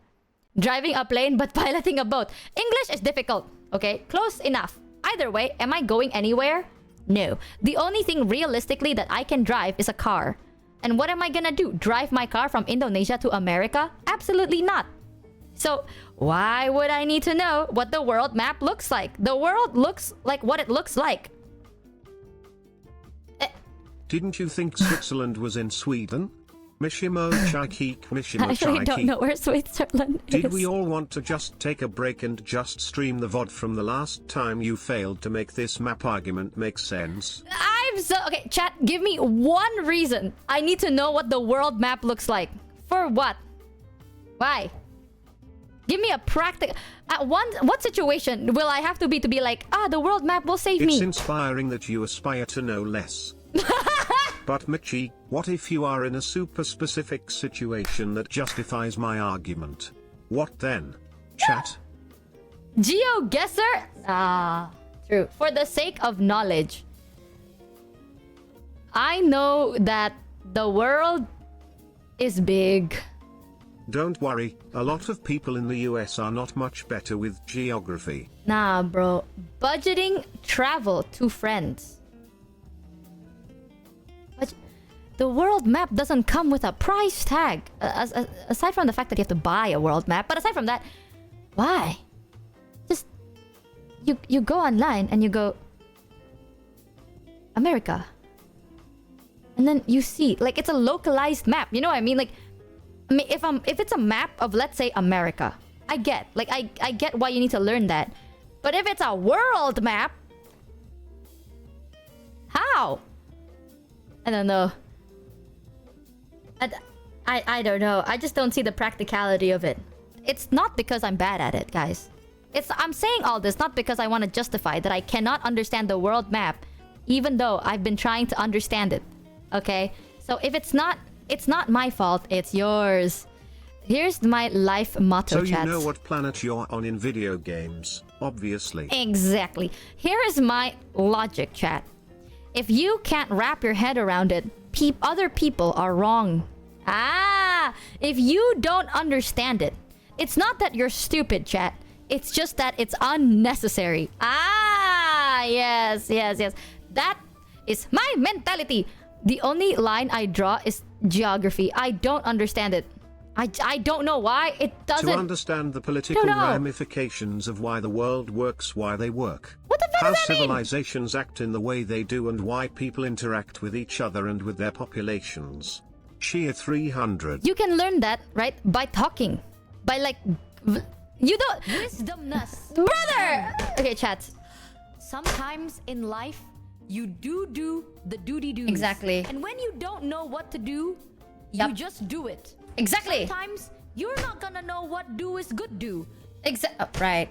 Driving a plane but piloting a boat. English is difficult, okay? Close enough. Either way, am I going anywhere? No. The only thing realistically that I can drive is a car. And what am I gonna do? Drive my car from Indonesia to America? Absolutely not. So, why would I need to know what the world map looks like? The world looks like what it looks like. Didn't you think Switzerland was in Sweden? Mishimo Chaikik, Mishimo Actually, I don't know where Switzerland is. Did we all want to just take a break and just stream the VOD from the last time you failed to make this map argument make sense? Okay, chat, give me one reason I need to know what the world map looks like. For what? Why? Give me a practical. What situation will I have to be like, the world map will save me? It's inspiring that you aspire to know less. But Michi, what if you are in a super specific situation that justifies my argument? What then? Chat? GeoGuessr? True. For the sake of knowledge, I know that the world is big. Don't worry, a lot of people in the US are not much better with geography. Nah, bro. Budgeting travel to friends. But the world map doesn't come with a price tag. Aside from the fact that you have to buy a world map. But aside from that, why? Just... You go online and you go... America. And then you see, like, it's a localized map. You know what I mean? Like, I mean, if it's a map of, let's say, America, I get. Like, I get why you need to learn that. But if it's a world map, how? I don't know. I don't know. I just don't see the practicality of it. It's not because I'm bad at it, guys. I'm saying all this not because I want to justify that I cannot understand the world map, even though I've been trying to understand it. Okay? So if it's not my fault, it's yours. Here's my life motto, so chat. You know what planet you're on in video games, obviously. Exactly. Here is my logic, chat. If you can't wrap your head around it, other people are wrong. If you don't understand it, it's not that you're stupid, chat. It's just that it's unnecessary. Yes. That is my mentality. The only line I draw is geography. I don't understand it. I don't know why it doesn't... To understand the political ramifications of why the world works, why they work. What the fuck how does that mean? Civilizations act in the way they do and why people interact with each other and with their populations. Sheer 300. You can learn that, right? By talking. By like... You don't... Wisdomness. Brother! Okay, chat. Sometimes in life, you do the doody-doos. Exactly. And when you don't know what to do, you just do it. Exactly. Sometimes you're not gonna know what do is good do. Right.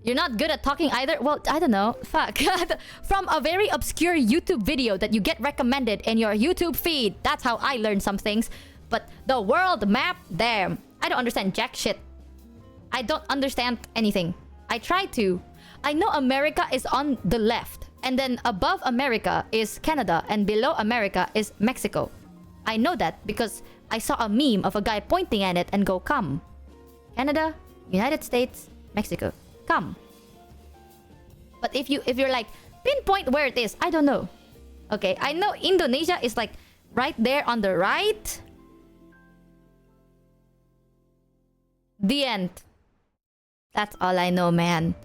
You're not good at talking either. Well, I don't know. Fuck. From a very obscure YouTube video that you get recommended in your YouTube feed. That's how I learned some things. But the world map, damn. I don't understand jack shit. I don't understand anything. I try to. I know America is on the left. And then above America is Canada. And below America is Mexico. I know that because I saw a meme of a guy pointing at it and go, come. Canada, United States, Mexico. Come. But if you're like, pinpoint where it is, I don't know. Okay, I know Indonesia is like right there on the right. The end. That's all I know, man.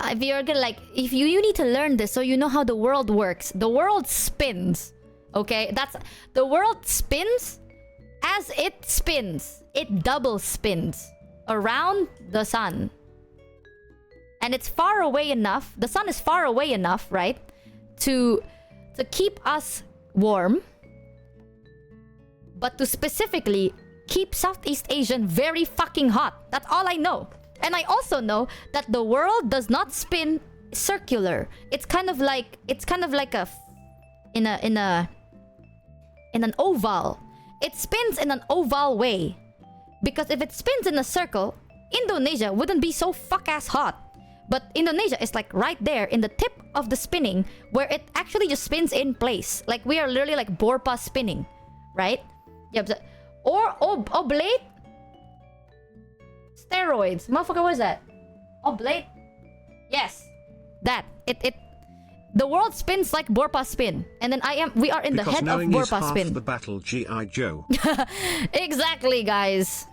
If you're gonna like, if you need to learn this so you know how the world works. The world spins. Okay, the world spins. As it spins, it double spins around the sun. And it's far away enough, the sun is far away enough, right? To keep us warm. But to specifically keep Southeast Asian very fucking hot. That's all I know. And I also know that the world does not spin circular. It's kind of like a in an oval. It spins in an oval way. Because if it spins in a circle, Indonesia wouldn't be so fuck-ass hot. But Indonesia is like right there in the tip of the spinning where it actually just spins in place. Like we are literally like Borpa spinning. Right? Yep. Or oblate? Steroids. Motherfucker, what is that? Oblate? Yes. That. The world spins like Borpa spin. And then we are in the head of Borpa spin. Half the battle, G.I. Joe. Exactly, guys.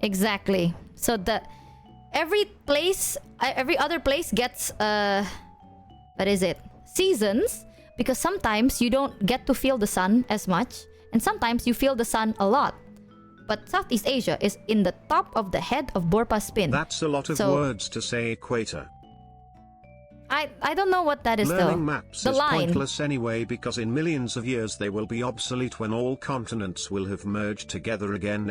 Exactly. So every other place gets what is it? Seasons, because sometimes you don't get to feel the sun as much, and sometimes you feel the sun a lot. But Southeast Asia is in the top of the head of Borpa spin. That's a lot of words to say equator. I don't know what that is. Learning maps the is line. pointless anyway because in millions of years they will be obsolete when all continents will have merged together again.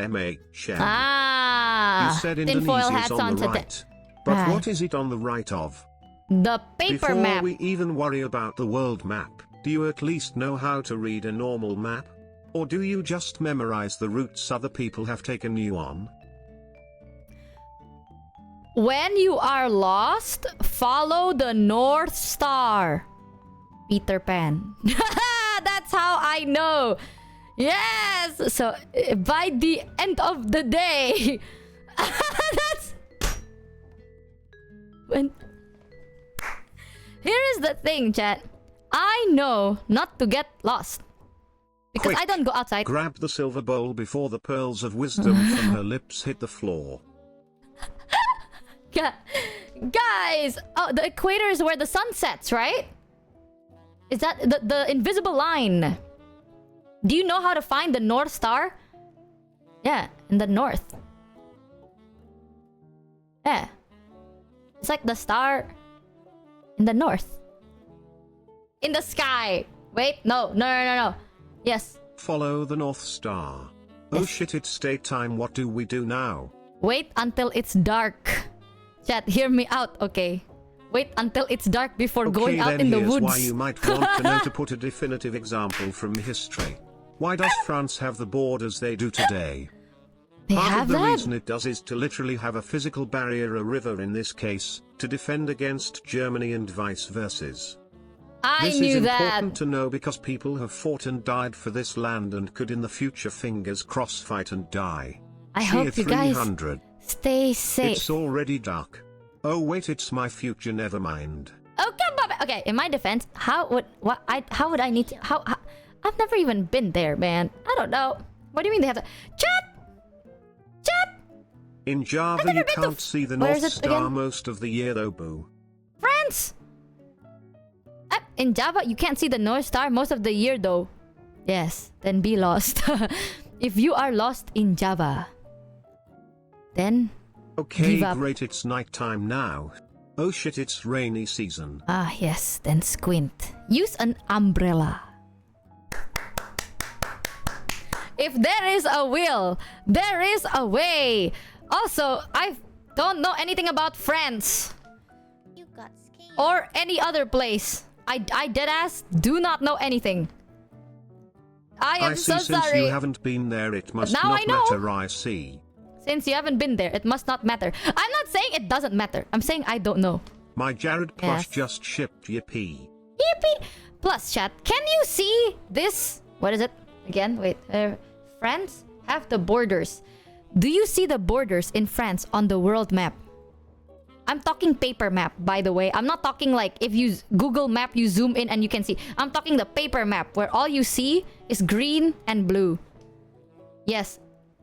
You said tinfoil Indonesia's hats on on the today. right. But Ah. what is it on the right of? The paper Before map. we even worry about the world map, do you at least know how to read a normal map? Or do you just memorize the routes other people have taken you on? When you are lost, follow the North Star. Peter Pan. That's how I know. Yes. So by the end of the day, that's when. Here is the thing, chat. I know not to get lost because Quick, I don't go outside. Grab the silver bowl before the pearls of wisdom from her lips hit the floor. Guys, oh, the equator is where the sun sets, right? Is that the invisible line? Do you know how to find the North Star? Yeah, in the north. Yeah. It's like the star in the north. In the sky. Wait, no. Yes. Follow the North Star. Oh shit, it's daytime. What do we do now? Wait until it's dark. Chat, hear me out, okay? Wait until it's dark before going out then in the here's woods. why you might want to know to put a definitive example from history. Why does France have the borders they do today? They Part have of the that? reason it does is to literally have a physical barrier, a river in this case, to defend against Germany and vice versa. I This knew is that. important to know because people have fought and died for this land and could in the future fingers cross fight and die. I Cheer hope you guys 300. stay safe. It's already dark. Oh wait, it's my future, never mind. Okay, in my defense, how would I need to I've never even been there, man. I don't know. What do you mean they have to Chat! In Java never you been to can't see the where is North it Star again? most of the year though, boo. France! In Java, you can't see the North Star most of the year though. Yes, then be lost. If you are lost in Java, then Okay, give up. great, it's nighttime now. Oh shit, it's rainy season. Ah, yes, then squint. Use an umbrella. If there is a will, there is a way. Also, I don't know anything about France You got scared. or any other place. I deadass do not know anything. I am see, so since sorry. you haven't been there, it must now I not know. matter, I see. Since you haven't been there, it must not matter. I'm not saying it doesn't matter. I'm saying I don't know. My Jared plush Yes. just shipped yippee. Yippee! Plus, chat, can you see this? What is it? Again, wait. France have the borders. Do you see the borders in France on the world map? I'm talking paper map, by the way. I'm not talking like if you Google map, you zoom in and you can see. I'm talking the paper map where all you see is green and blue. Yes.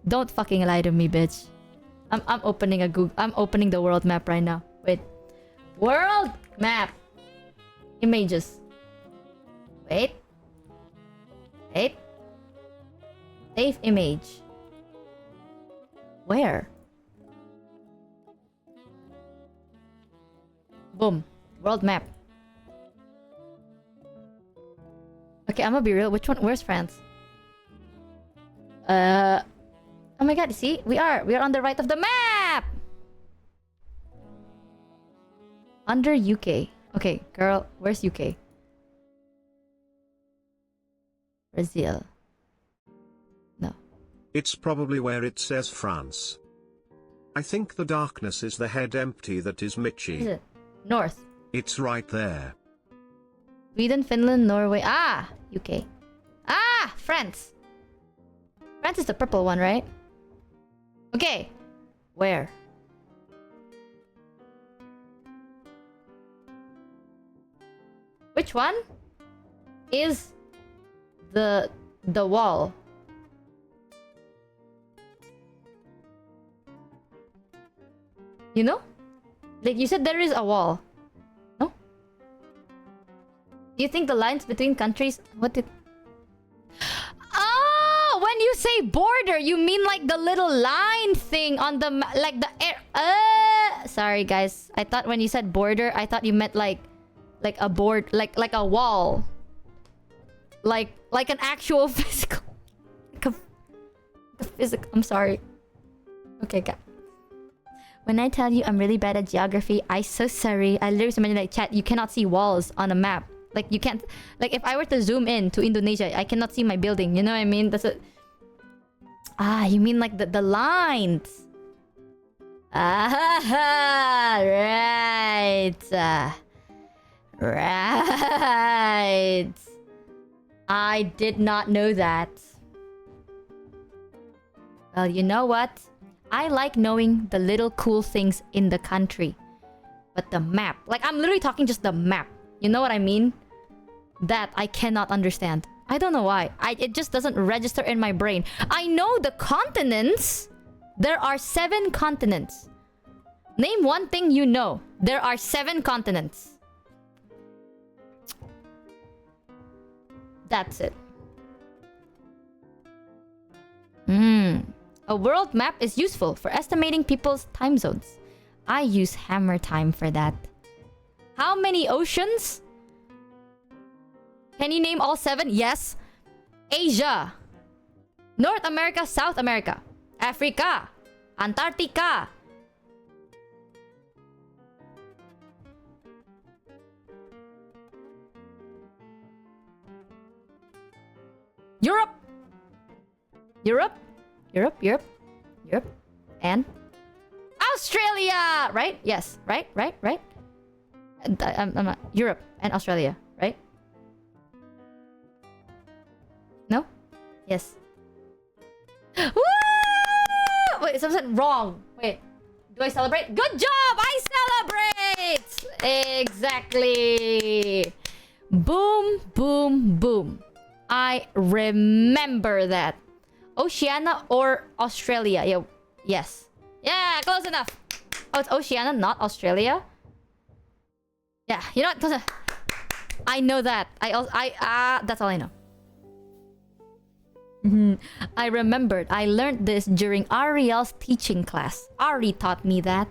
Don't fucking lie to me, bitch. I'm opening a Google. I'm opening the world map right now. Wait. World map. Images. Wait. Save image. Where? Boom. World map. Okay, I'm gonna be real. Which one? Where's France? Oh my god, see? We are on the right of the map! Under UK. Okay, girl, where's UK? Brazil. No. It's probably where it says France. I think the darkness is the head empty that is Is Mitchy. it? North. It's right there. Sweden, Finland, Norway. Ah! UK. Ah! France. France is the purple one, right? Okay. Where? Which one is the wall? You know? Like you said there is a wall. No? Do you think the lines between countries... What did... Oh! When you say border, you mean like the little line thing on the... Like the air... Sorry, guys. I thought when you said border, I thought you meant like a board... Like a wall. Like an actual physical... Like a physical... I'm sorry. Okay, guys. When I tell you I'm really bad at geography, I so sorry. I literally mentioned like chat, you cannot see walls on a map. Like you can't, like if I were to zoom in to Indonesia, I cannot see my building. You know what I mean? That's a... Ah, you mean like the lines. Ah, right. Right. I did not know that. Well, you know what? I like knowing the little cool things in the country. But the map, like I'm literally talking just the map. You know what I mean? That I cannot understand. I don't know why. It just doesn't register in my brain. I know the continents. There are 7 continents. Name one thing you know. There are 7 continents. That's it. A world map is useful for estimating people's time zones. I use hammer time for that. How many oceans? Can you name all 7? Yes. Asia. North America, South America. Africa. Antarctica. Europe. Europe. And Australia, right? Yes, right. Europe and Australia, right? No? Yes. Woo! Wait, something wrong. Wait, do I celebrate? Good job! I celebrate! Exactly. Boom, boom, boom. I remember that. Oceania or Australia? Yeah, yes. Yeah, close enough. Oh, it's Oceania, not Australia. Yeah, you know what? Close enough. I know that. That's all I know. I remembered. I learned this during Ariel's teaching class. Ari taught me that.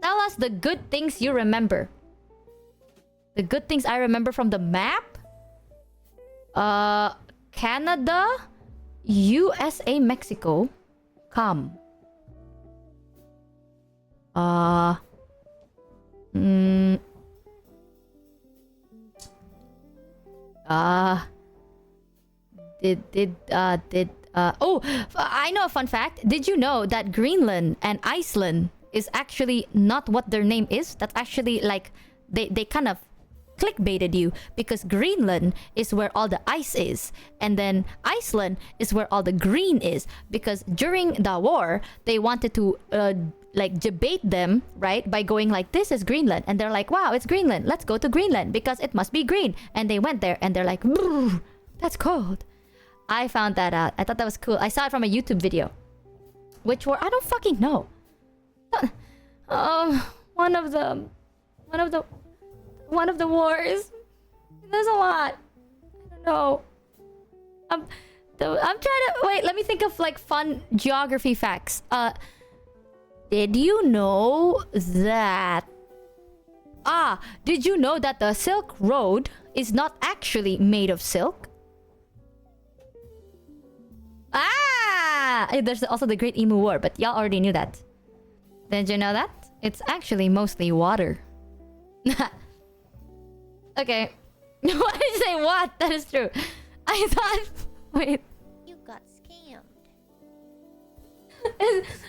Tell us the good things you remember. The good things I remember from the map? Canada, USA, Mexico. Come. Oh, I know a fun fact. Did you know that Greenland and Iceland is actually not what their name is? That's actually like they kind of clickbaited you, because Greenland is where all the ice is, and then Iceland is where all the green is, because during the war they wanted to like debate them, right, by going like, this is Greenland, and they're like, wow, it's Greenland, let's go to Greenland because it must be green, and they went there and they're like, that's cold. I found that out. I thought that was cool. I saw it from a YouTube video. Which war? I don't fucking know. One of the wars. There's a lot. I don't know. I'm trying to wait. Let me think of like fun geography facts. Did you know that? Did you know that the Silk Road is not actually made of silk? There's also the Great Emu War, but y'all already knew that. Did you know that? It's actually mostly water. Okay. Why did you say what? That is true. I thought... Wait. You got scammed.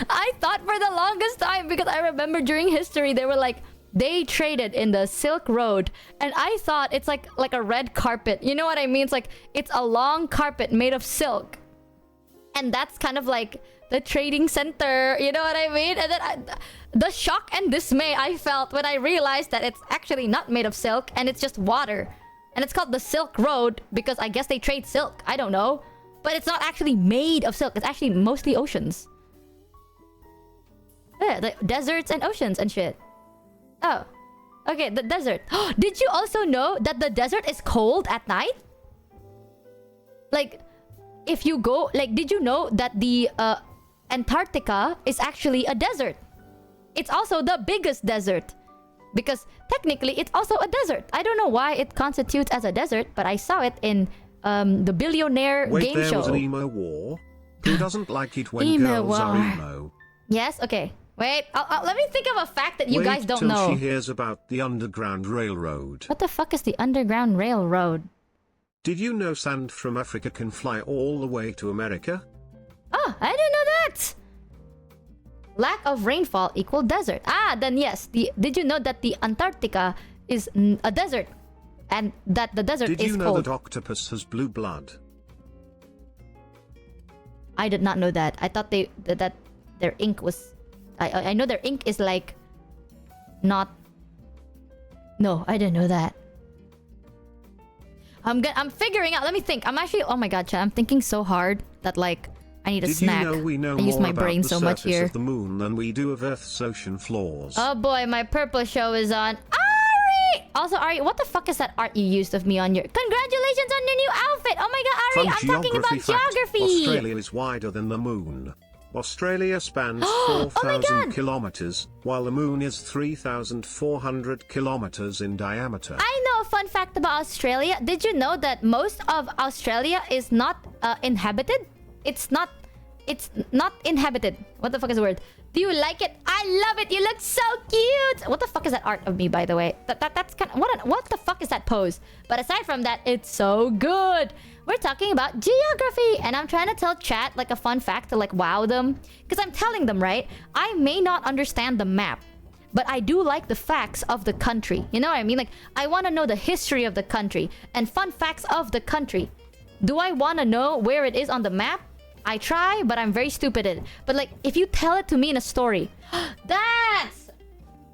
I thought for the longest time, because I remember during history, they were like, they traded in the Silk Road, and I thought it's like a red carpet. You know what I mean? It's like, it's a long carpet made of silk. And that's kind of like the trading center. You know what I mean? And then the shock and dismay I felt when I realized that it's actually not made of silk, and it's just water. And it's called the Silk Road because I guess they trade silk. I don't know. But it's not actually made of silk. It's actually mostly oceans. Yeah, the deserts and oceans and shit. Oh. Okay, the desert. Did you also know that the desert is cold at night? Like, if you go... Like, did you know that the Antarctica is actually a desert? It's also the biggest desert. Because technically, it's also a desert. I don't know why it constitutes as a desert, but I saw it in the Billionaire Wait, game there show. was an emo war? Who doesn't like it when Emo girls are war. emo? Yes? Okay. Wait, let me think of a fact that you Wait guys don't till know. she hears about the Underground Railroad. What the fuck is the Underground Railroad? Did you know sand from Africa can fly all the way to America? Oh, I didn't know that! Lack of rainfall equal desert. Ah, then yes. Did you know that the Antarctica is a desert? And that the desert Did is you know cold? that octopus has blue blood? I did not know that. I thought that their ink was... I know their ink is like... Not... No, I didn't know that. I'm figuring out. Let me think. I'm actually... Oh my god, chat. I'm thinking so hard that like... I need a Did snack. you know we know I use more my about brain the so much surface here. of the moon than we do of Earth's ocean floors? Oh boy, my purple show is on. Ari! Also, Ari, what the fuck is that art you used of me on your... Congratulations on your new outfit! Oh my god, Ari, Fun I'm talking about geography fact, geography! Australia is wider than the moon. Australia spans Oh my 4,000 God. kilometers, while the moon is 3,400 kilometers in diameter. I know a fun fact about Australia. Did you know that most of Australia is not inhabited? It's not inhabited. What the fuck is the word? Do you like it? I love it. You look so cute. What the fuck is that art of me, by the way? That's kind of what the fuck is that pose? But aside from that, it's so good. We're talking about geography, and I'm trying to tell chat like a fun fact to like wow them, because I'm telling them, right? I may not understand the map, but I do like the facts of the country. You know what I mean? Like I want to know the history of the country and fun facts of the country. Do I want to know where it is on the map? I try, but I'm very stupid at it. But like, if you tell it to me in a story, that's...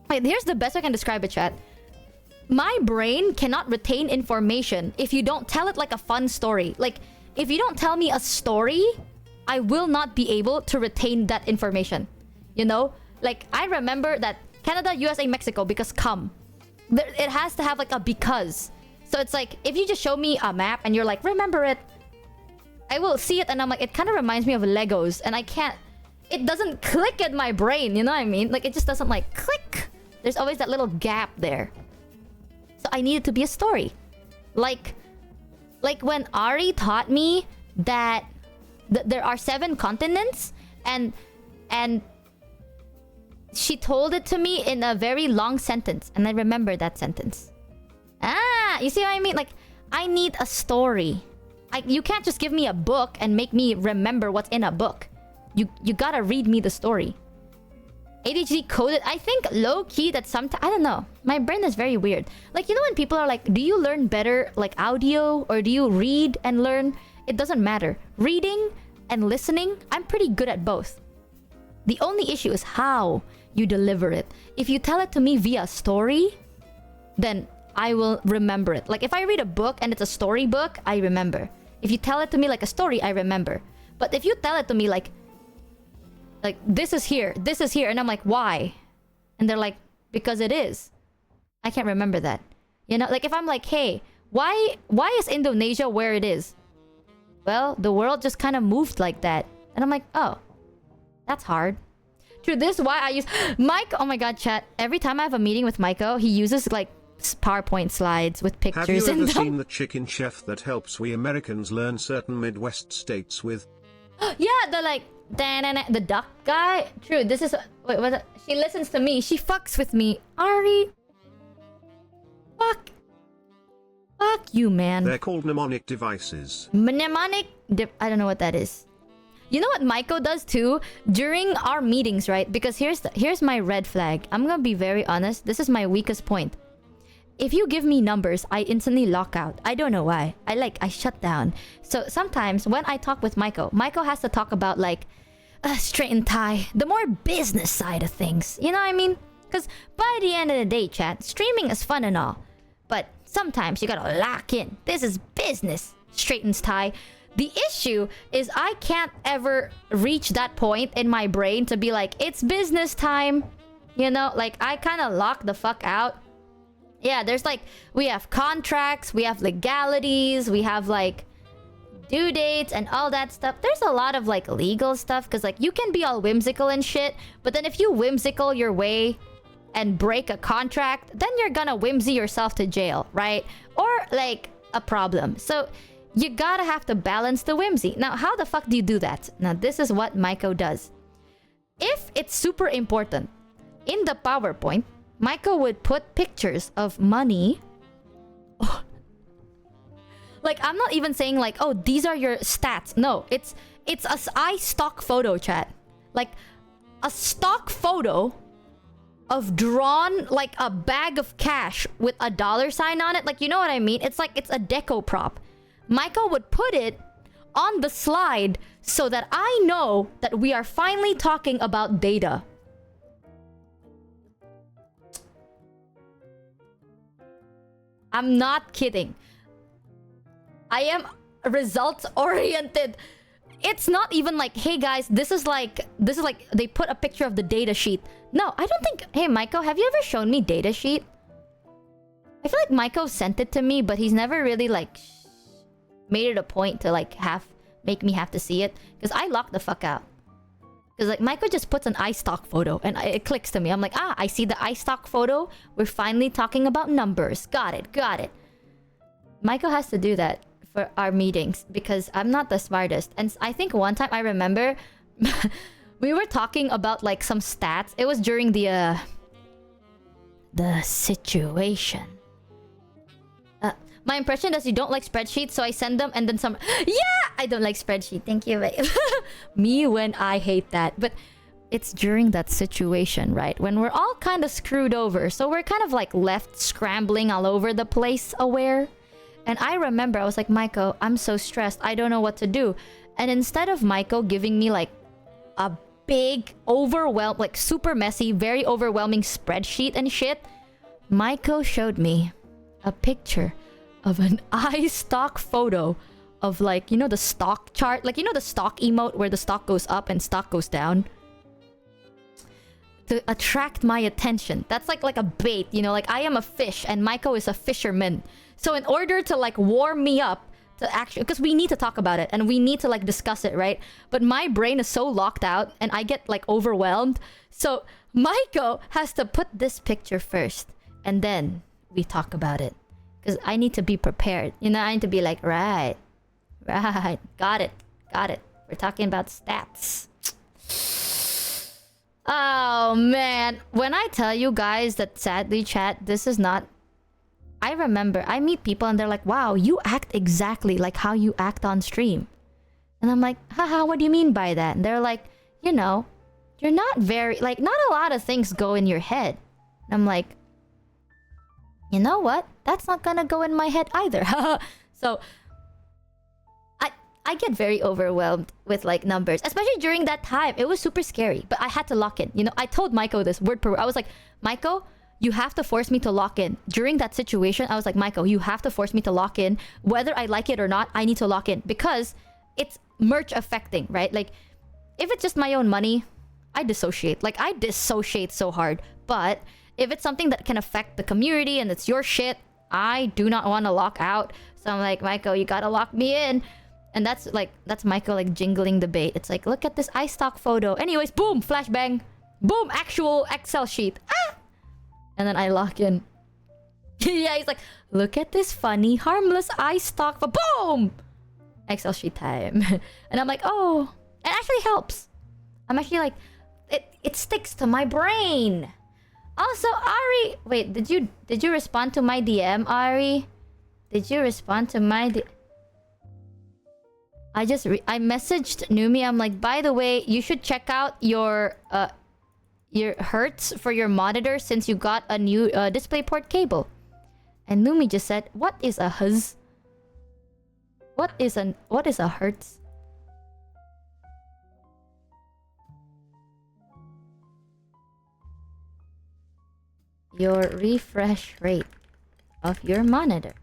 Wait, here's the best I can describe it, chat. My brain cannot retain information if you don't tell it like a fun story. Like, if you don't tell me a story, I will not be able to retain that information. You know? Like, I remember that Canada, USA, Mexico, because come. It has to have like a because. So it's like, if you just show me a map and you're like, remember it, I will see it and I'm like, it kind of reminds me of Legos, and I can't... It doesn't click in my brain, you know what I mean? Like, it just doesn't like click. There's always that little gap there. So I need it to be a story. Like when Ari taught me that there are 7 continents, and she told it to me in a very long sentence, and I remember that sentence. Ah, you see what I mean? Like, I need a story. You can't just give me a book and make me remember what's in a book. You gotta read me the story. ADHD coded. I think low-key that sometimes... I don't know. My brain is very weird. Like, you know when people are like, do you learn better like audio or do you read and learn? It doesn't matter. Reading and listening, I'm pretty good at both. The only issue is how you deliver it. If you tell it to me via story, then I will remember it. Like if I read a book and it's a storybook, I remember. If you tell it to me like a story, I remember. But if you tell it to me like this is here, and I'm like, why? And they're like, because it is. I can't remember that. You know, like if I'm like, hey, why is Indonesia where it is? Well, the world just kind of moved like that. And I'm like, oh, that's hard. True, this is why I use... Mike, oh my god, chat. Every time I have a meeting with Maiko, he uses like PowerPoint slides with pictures Have you in ever them. seen the chicken chef that helps we Americans learn certain Midwest states with? Yeah, the like... The duck guy. True, this is... Wait, what? She listens to me. She fucks with me. Ari. Fuck you, man. They're called mnemonic devices. Mnemonic... I don't know what that is. You know what Maiko does too? During our meetings, right? Because here's my red flag. I'm gonna be very honest. This is my weakest point. If you give me numbers, I instantly lock out. I don't know why. I shut down. So sometimes when I talk with Maiko has to talk about like straight and tie, the more business side of things. You know what I mean? Because by the end of the day, chat, streaming is fun and all, but sometimes you gotta lock in. This is business. Straight and tie. The issue is I can't ever reach that point in my brain to be like, it's business time. You know, like I kind of lock the fuck out. Yeah, there's like, we have contracts, we have legalities, we have like due dates and all that stuff. There's a lot of like legal stuff because like you can be all whimsical and shit, but then if you whimsical your way and break a contract, then you're gonna whimsy yourself to jail, right? Or like a problem. So you gotta have to balance the whimsy. Now, how the fuck do you do that? Now, this is what Maiko does. if it's super important, in the PowerPoint, Michael would put pictures of money. Like, I'm not even saying like, oh, these are your stats. No, it's a stock photo, chat. Like a stock photo of drawn like a bag of cash with a dollar sign on it. Like, you know what I mean? It's like it's a deco prop. Michael would put it on the slide so that I know that we are finally talking about data. I'm not kidding. I am results oriented. It's not even like, hey guys, this is like they put a picture of the data sheet. No, I don't think. Hey Michael, have you ever shown me data sheet? I feel like Michael sent it to me, but he's never really like made it a point to like make me have to see it, because I lock the fuck out. Because like Michael just puts an iStock photo and it clicks to me. I'm like, ah, I see the iStock photo. We're finally talking about numbers. Got it. Michael has to do that for our meetings because I'm not the smartest. And I think one time I remember we were talking about like some stats. It was during the situation. My impression is you don't like spreadsheets, so I send them and then some... Yeah! I don't like spreadsheet. Thank you, babe. Me when I hate that. But it's during that situation, right? When we're all kind of screwed over. So we're kind of like left scrambling all over the place, aware. And I remember I was like, Michael, I'm so stressed. I don't know what to do. And instead of Michael giving me like a big, like super messy, very overwhelming spreadsheet and shit, Michael showed me a picture of an iStock photo of like, you know, the stock chart, like, you know, the stock emote where the stock goes up and stock goes down, to attract my attention. That's like a bait, you know, like I am a fish and Michael is a fisherman. So in order to like warm me up to actually, because we need to talk about it and we need to like discuss it, right? But my brain is so locked out and I get like overwhelmed. So Michael has to put this picture first and then we talk about it. Because I need to be prepared. You know, I need to be like, right. Got it. We're talking about stats. Oh, man. When I tell you guys that sadly, chat, this is not... I remember, I meet people and they're like, wow, you act exactly like how you act on stream. And I'm like, haha, what do you mean by that? And they're like, you know, you're not very... Like, not a lot of things go in your head. And I'm like, you know what? That's not gonna go in my head either. So I get very overwhelmed with like numbers, especially during that time. It was super scary, but I had to lock in. You know, I told Michael this word per word. I was like, Michael, you have to force me to lock in. During that situation, I was like, Michael, you have to force me to lock in. Whether I like it or not, I need to lock in because it's merch affecting, right? Like, if it's just my own money, I dissociate. Like, I dissociate so hard. But if it's something that can affect the community and it's your shit, I do not want to lock out. So I'm like, Michael, you gotta lock me in. And that's Michael like jingling the bait. It's like, look at this iStock photo. Anyways, boom, flashbang. Boom, actual Excel sheet. Ah! And then I lock in. Yeah, he's like, look at this funny, harmless iStock. Boom! Excel sheet time. And I'm like, oh, it actually helps. I'm actually like, it sticks to my brain. Also, Ari, wait, did you respond to my DM, Ari? Did you respond to my I messaged Numi. I'm like, by the way, you should check out your hertz for your monitor since you got a new DisplayPort cable. And Numi just said, what is a huz? What is a hertz? Your refresh rate of your monitor.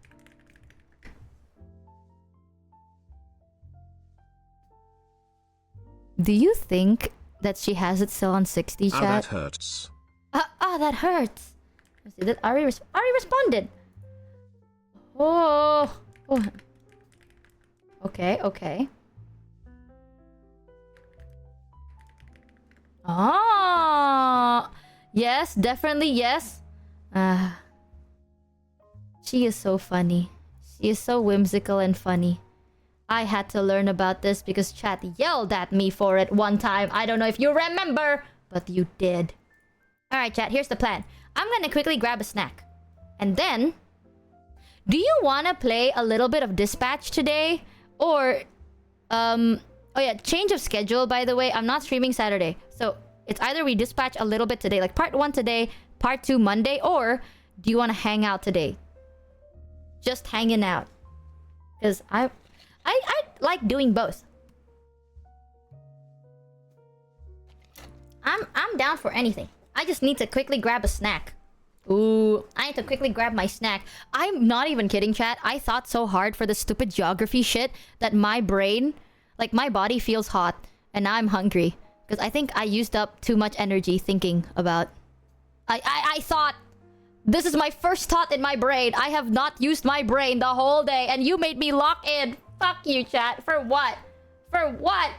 Do you think that she has it still on 60, chat? That hurts. That hurts. Let's see, that Ari responded. Oh. Okay. Ah. Yes, definitely yes. She is so funny. She is so whimsical and funny. I had to learn about this because chat yelled at me for it one time. I don't know if you remember, but you did. Alright, chat, here's the plan. I'm gonna quickly grab a snack. And then... do you wanna play a little bit of Dispatch today? Or... oh yeah, change of schedule, by the way. I'm not streaming Saturday. So, it's either we Dispatch a little bit today, like part 1 today, part 2 Monday, or do you wanna hang out today? Just hanging out. Because I like doing both. I'm down for anything. I just need to quickly grab a snack. Ooh, I need to quickly grab my snack. I'm not even kidding, chat. I thought so hard for the stupid geography shit that my brain, like my body feels hot and now I'm hungry. Because I think I used up too much energy thinking about... I thought... this is my first thought in my brain. I have not used my brain the whole day and you made me lock in. Fuck you, chat. For what? For what?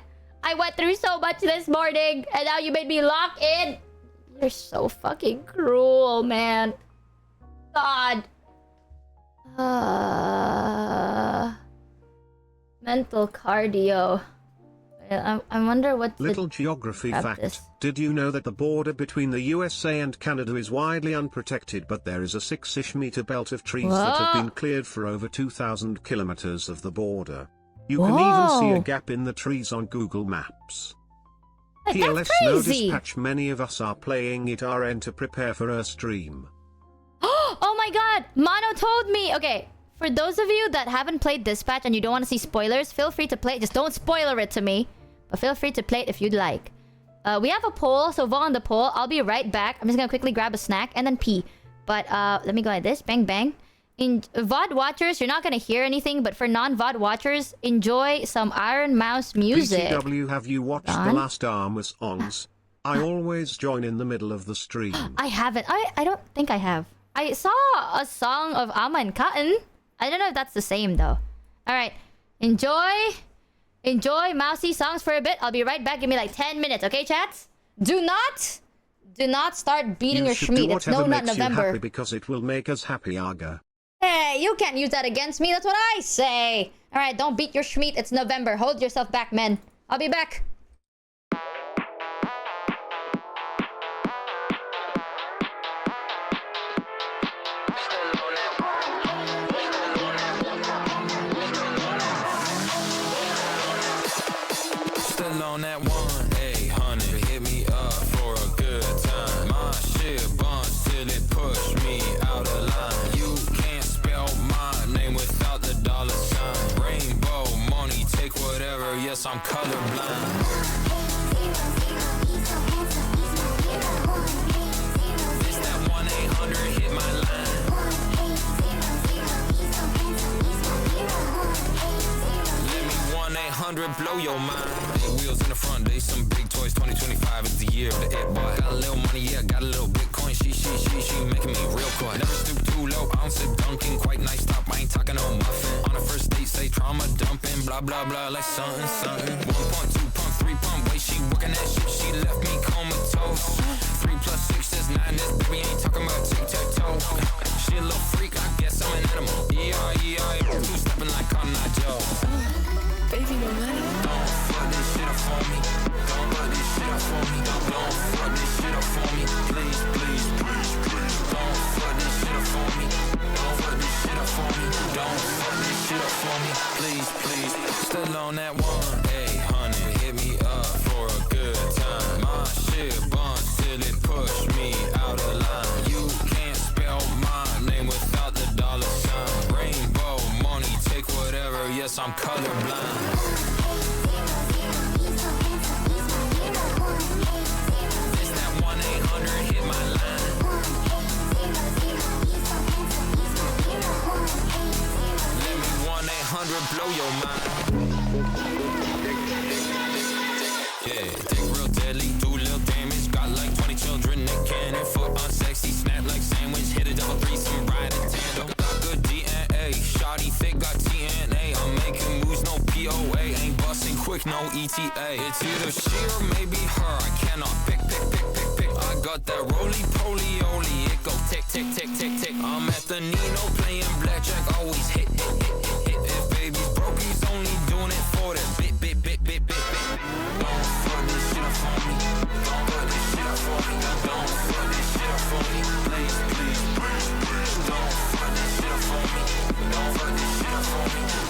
I went through so much this morning and now you made me lock in. You're so fucking cruel, man. God. Mental cardio. I wonder what... Little geography fact. This. Did you know that the border between the USA and Canada is widely unprotected, but there is a 6-ish meter belt of trees that have been cleared for over 2,000 kilometers of the border. You can even see a gap in the trees on Google Maps. PLS no dispatch, many of us are playing it RN to prepare for a stream. Oh my god! Mono told me! Okay, for those of you that haven't played Dispatch and you don't want to see spoilers, feel free to play it. Just don't spoiler it to me. But feel free to play it if you'd like. We have a poll, so vote on the poll. I'll be right back. I'm just gonna quickly grab a snack and then pee. But let me go like this. Bang, bang. In VOD watchers, you're not gonna hear anything, but for non-VOD watchers, enjoy some Iron Mouse music. PCW, have you watched the last Armor songs? I always join in the middle of the stream. I haven't. I don't think I have. I saw a song of Amma and Cotton. I don't know if that's the same though. Alright. Enjoy Mousy songs for a bit. I'll be right back. Give me like 10 minutes, okay, chats? Do not start beating your schmeat. It's no nut November. Happy because it will make us happy, Aga. Hey, you can't use that against me. That's what I say. Alright, don't beat your schmeat. It's November. Hold yourself back, men. I'll be back. Still on that 1-800, hit me up for a good time. My shit buns till it push me out of line. You can't spell my name without the dollar sign. Rainbow money, take whatever, yes, I'm colorblind. It's that 1-800, hit my line. Let me 1-800 blow your mind. Wheels in the front, they some big toys. 2025 is the year of the it boy. Got a little money, yeah, got a little Bitcoin. She making me real coy. Never stoop too low, ounce of dunking. Quite nice top, I ain't talking no muffin. On a first date, say trauma dumping. Blah, blah, blah, like something. 1 pump, 2 pump, 3 pump. Way she working that shit, she left me comatose. 3 plus 6 is 9, this baby ain't talking about tic-tac-toe. She a little freak, I guess I'm an animal. Yeah. Two-stepping like Cotton Eye Joe. Baby, no money. Don't fuck this shit up for me. Don't fuck this shit up for me. Don't fuck this shit up for me. Please. Don't fuck this shit up for me. Don't fuck this shit up for me. Don't fuck this shit up for me. Please. Still on that 1-800. Hit me up for a good time. My shit buns till it push me out of line. You can't spell my name without the dollar sign. Rainbow money, take whatever. Yes, I'm colorblind. It's that 1-800, hit my line. Let me 1-800 blow your mind. Yeah, take real deadly, do little damage. Got like 20 children that cannon. Foot unsexy, snap like sandwich. Hit a double threesome, ride a tandem. Got good DNA, shawty thick, got TNA. I'm making moves, no POA. Ain't busting quick, no ETA. It's either she or maybe her. I cannot pick. I got that roly-poly-oly. It go tick. I'm at the Nino playing blackjack, always hit. If baby's broke, he's only doing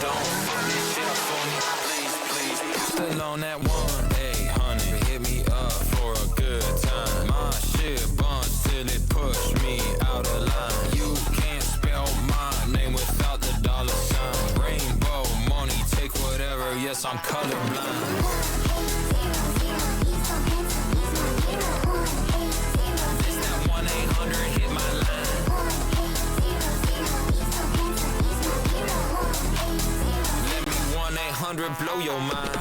Don't fuck this shit up for me, please, please. Still on that 1-800, hit me up for a good time. My shit buns till it push me out of line. You can't spell my name without the dollar sign. Rainbow money, take whatever, yes, I'm colorblind. This that 1-800, hit my line. Let me 1-800 blow your mind.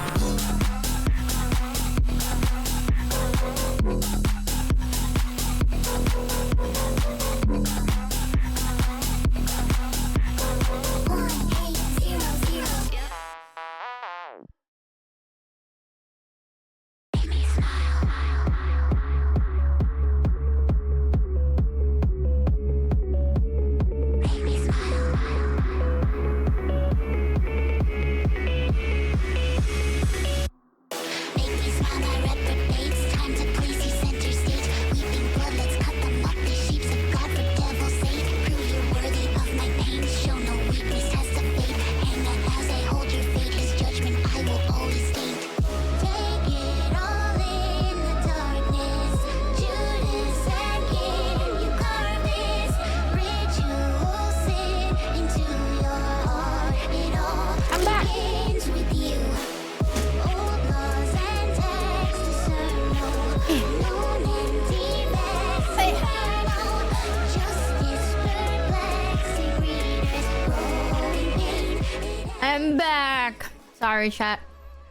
I'm back. Sorry, chat.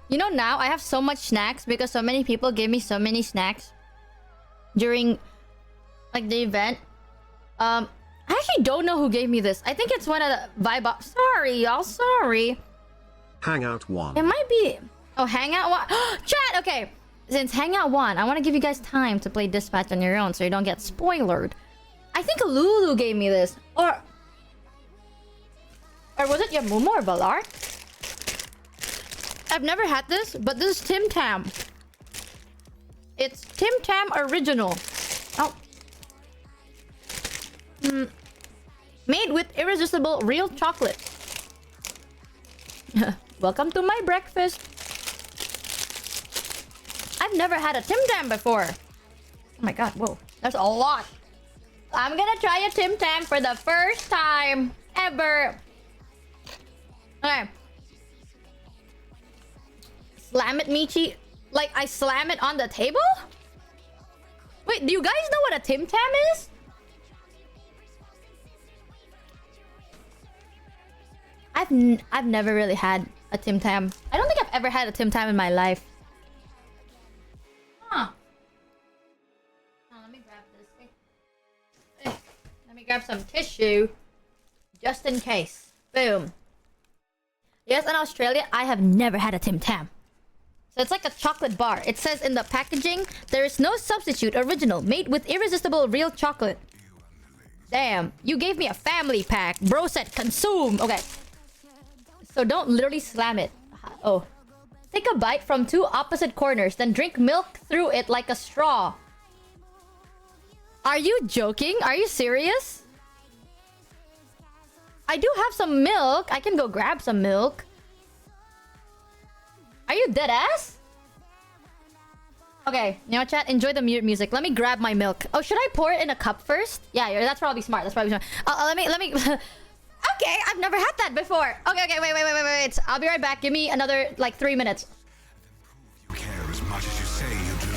You know, now I have so much snacks because so many people gave me so many snacks during like the event. I actually don't know who gave me this. I think it's one of the vibe up. Sorry, y'all. Sorry. Hangout 1. It might be. Oh, Hangout 1. Chat. Okay. Since Hangout 1, I want to give you guys time to play Dispatch on your own so you don't get spoiled. I think Lulu gave me this, or was it Yamumu or Valar? I've never had this, but this is Tim Tam. It's Tim Tam original. Oh. Made with irresistible real chocolate. Welcome to my breakfast. I've never had a Tim Tam before. Oh my god, whoa. There's a lot. I'm gonna try a Tim Tam for the first time ever. Okay. Slam it, Michi. Like, I slam it on the table? Wait, do you guys know what a Tim Tam is? I've never really had a Tim Tam. I don't think I've ever had a Tim Tam in my life. Huh. Oh, let me grab this. Let me grab some tissue. Just in case. Boom. Yes, in Australia, I have never had a Tim Tam. So it's like a chocolate bar. It says in the packaging, there is no substitute original, made with irresistible real chocolate. Damn, you gave me a family pack. Bro said consume. Okay. So don't literally slam it. Oh. Take a bite from two opposite corners, then drink milk through it like a straw. Are you joking? Are you serious? I do have some milk. I can go grab some milk. Are you dead ass? Okay, now chat, enjoy the mute music. Let me grab my milk. Oh, should I pour it in a cup first? Yeah, that's probably smart. That's probably smart. Let me. Okay, I've never had that before. Okay, wait. I'll be right back. Give me another like 3 minutes. You care as much as you say you do.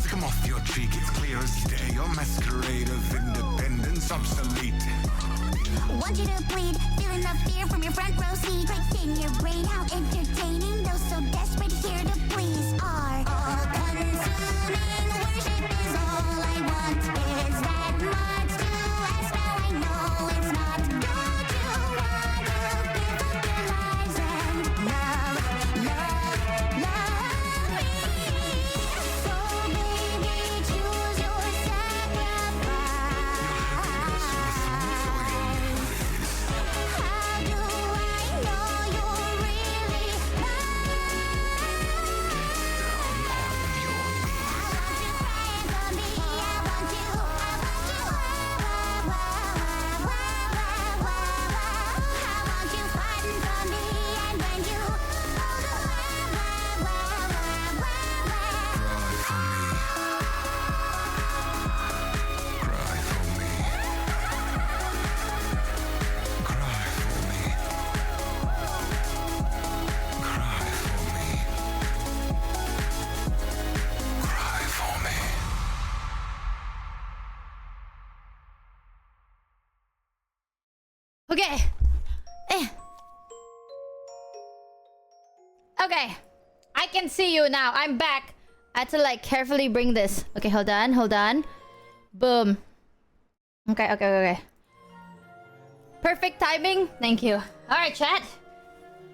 Come off your cheek, it's clear as day. Your masquerade of independence obsolete. Want you to bleed, feeling the fear from your front row seat. Right in your brain, how entertaining. Those so desperate here to please are all-consuming. Worship is all I want. Is that much to ask? Now I know it's not. Okay. Okay. I can see you now. I'm back. I had to like carefully bring this. Okay, hold on, hold on. Boom. Okay. Perfect timing. Thank you. Alright, chat.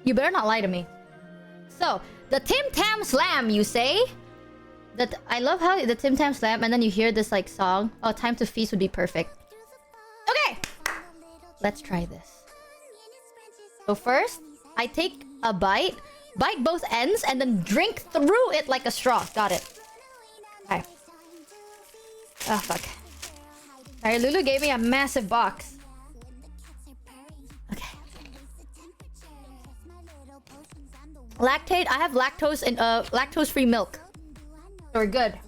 You better not lie to me. So, the Tim Tam Slam, you say? That I love how the Tim Tam Slam and then you hear this like song. Oh, Time to Feast would be perfect. Okay! Let's try this. So first, I take a bite both ends, and then drink through it like a straw. Got it. Okay. Oh, fuck. Alright, Lulu gave me a massive box. Okay. Lactate. I have lactose and lactose-free milk. So we're good.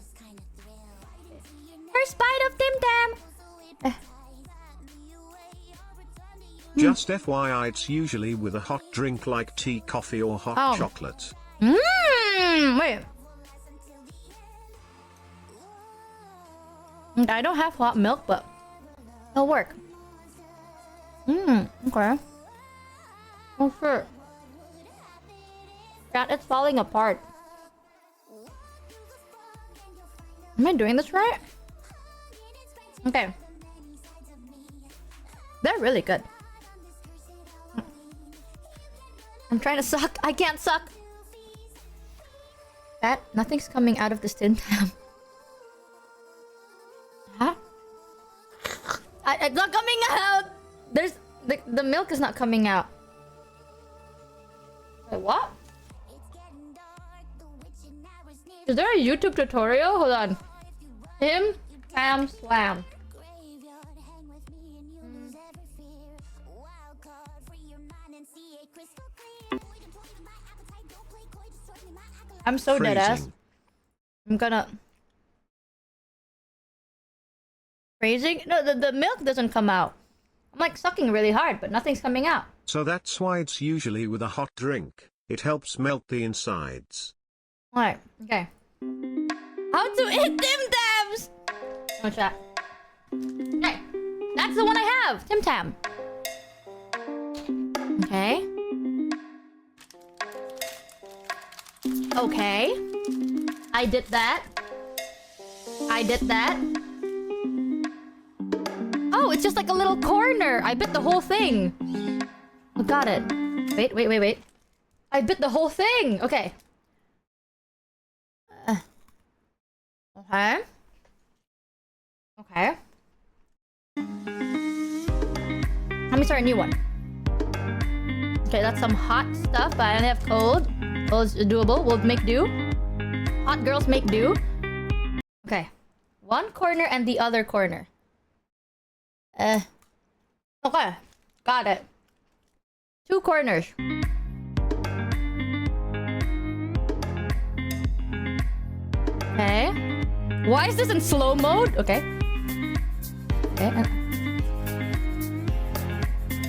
First bite of Tim Tam. Just FYI, it's usually with a hot drink like tea, coffee, or hot chocolate. Wait. I don't have hot milk, but it'll work. Okay. Oh, sure. Chat, it's falling apart. Am I doing this right? Okay. They're really good. I'm trying to suck. I can't suck. That nothing's coming out of this Tim Tam. Huh? It's not coming out. There's the milk is not coming out. Wait, what? Is there a YouTube tutorial? Hold on. Tim Tam Slam. I'm so dead ass. I'm gonna... Phrasing? No, the milk doesn't come out. I'm like sucking really hard, but nothing's coming out. So that's why it's usually with a hot drink. It helps melt the insides. Alright, okay. How to eat Tim Tams! Oh, chat. Okay, that's the one I have. Tim Tam. Okay. Okay. I did that. I did that. Oh, it's just like a little corner. I bit the whole thing. Oh, got it. Wait. I bit the whole thing. Okay. Okay. Okay. Let me start a new one. Okay, that's some hot stuff, but I only have cold. Cold is doable. We'll make do. Hot girls make do. Okay. One corner and the other corner. Okay. Got it. Two corners. Okay. Why is this in slow mode? Okay. Okay.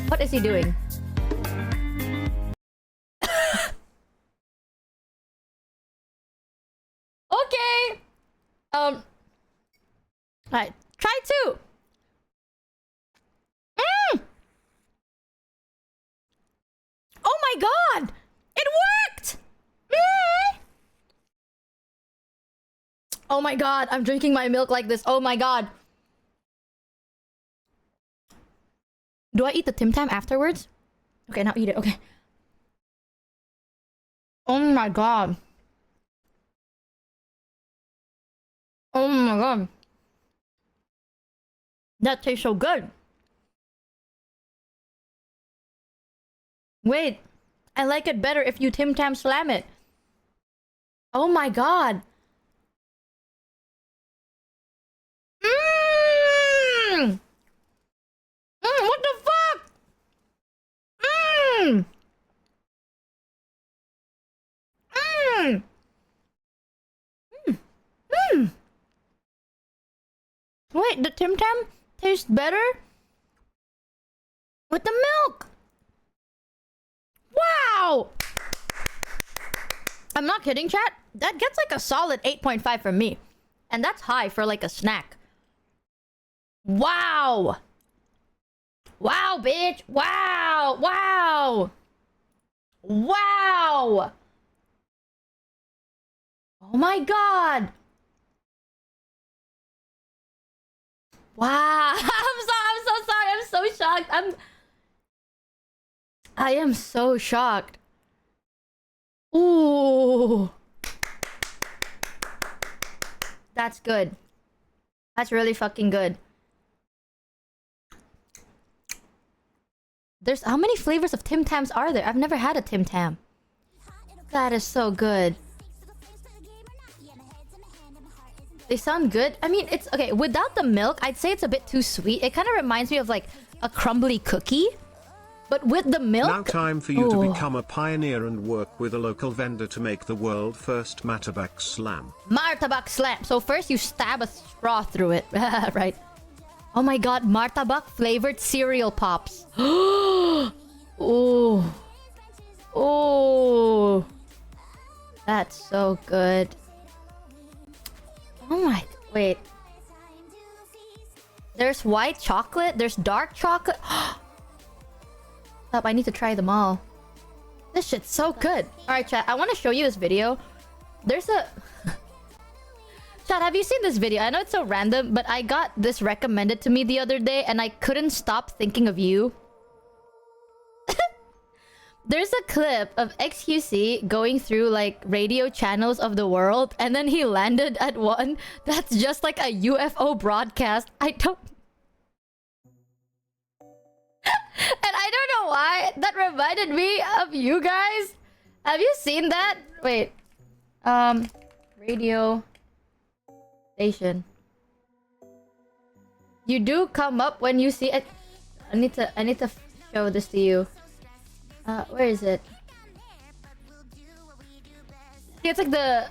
What is he doing? Okay. Alright. Try two. Oh my god! It worked! Oh my god, I'm drinking my milk like this. Oh my god. Do I eat the Tim Tam afterwards? Okay, now eat it. Okay. Oh my god. Oh my god. That tastes so good. Wait. I like it better if you Tim Tam Slam it. Oh my god. What the fuck? Wait, the Tim Tam tastes better with the milk. Wow! I'm not kidding, chat. That gets like a solid 8.5 from me. And that's high for like a snack. Wow! Wow, bitch! Wow! Wow! Wow! Oh my god! Wow! I'm so sorry. I'm so shocked. I am so shocked. Ooh. That's good. That's really fucking good. There's how many flavors of Tim Tams are there? I've never had a Tim Tam. That is so good. They sound good. I mean, it's okay. Without the milk, I'd say it's a bit too sweet. It kind of reminds me of like a crumbly cookie. But with the milk... Now time for you to become a pioneer and work with a local vendor to make the world first Martabak Slam. Martabak Slam. So first you stab a straw through it. Right. Oh my god, Martabak flavored cereal pops. Oh. Oh. That's so good. Oh my... Wait. There's white chocolate. There's dark chocolate. Stop, I need to try them all. This shit's so good. Alright, chat. I want to show you this video. There's a... Chat, have you seen this video? I know it's so random, but I got this recommended to me the other day and I couldn't stop thinking of you. There's a clip of XQC going through like radio channels of the world and then he landed at one that's just like a UFO broadcast. I don't... And I don't know why that reminded me of you guys. Have you seen that? Wait. Radio station. You do come up when you see it. I need to show this to you. Where is it? See, it's like the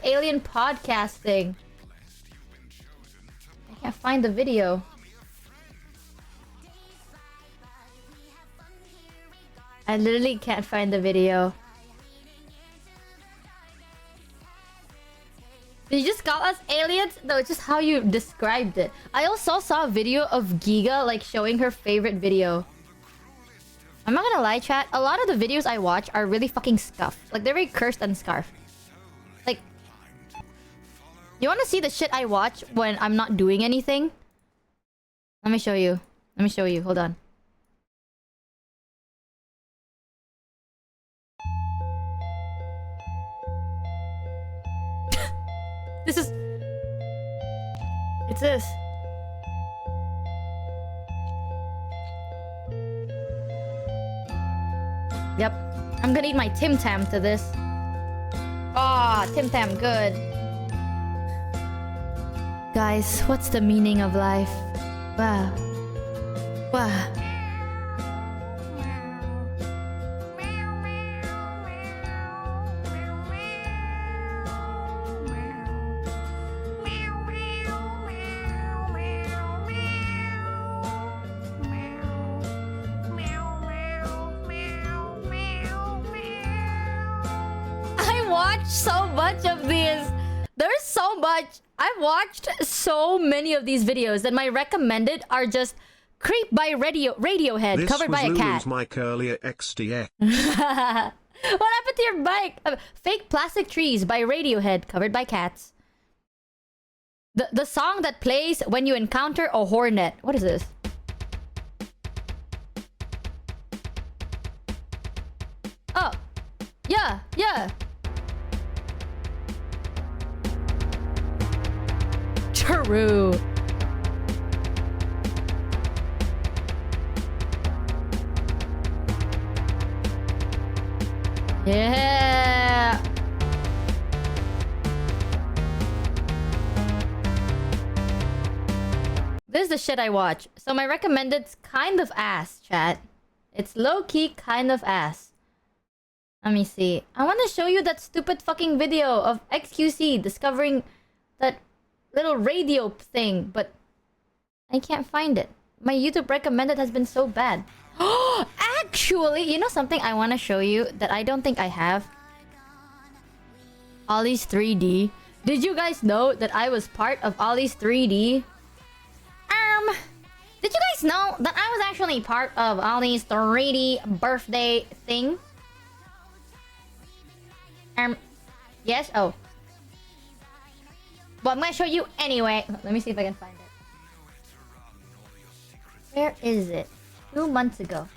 alien podcast thing. I can't find the video. I literally can't find the video. Did you just call us aliens? No, it's just how you described it. I also saw a video of Giga like showing her favorite video. I'm not gonna lie, chat. A lot of the videos I watch are really fucking scuffed. Like, they're very cursed and scarfed. Like, you wanna see the shit I watch when I'm not doing anything? Let me show you. Let me show you. Hold on. This is... It's this. Yep. I'm gonna eat my Tim Tam to this. Ah, Tim Tam, good. Guys, what's the meaning of life? Wow. Wow. So much of these. There's so much. I've watched so many of these videos that my recommended are just Creep by Radiohead, this covered by a cat. This was mic earlier, XDX. What happened to your bike? Fake Plastic Trees by Radiohead, covered by cats. The song that plays when you encounter a hornet. What is this? Oh. Yeah, yeah. True. Yeah. This is the shit I watch. So my recommended's kind of ass, chat. It's low-key kind of ass. Let me see. I want to show you that stupid fucking video of XQC discovering that little radio thing, but I can't find it. My YouTube recommended has been so bad. Oh, actually, you know something I want to show you that I don't think I have? Ollie's 3D. Did you guys know that I was part of Ollie's 3D? Did you guys know that I was actually part of Ollie's 3D birthday thing? Yes? Oh. But I'm gonna show you anyway. Let me see if I can find it. Where is it? 2 months ago.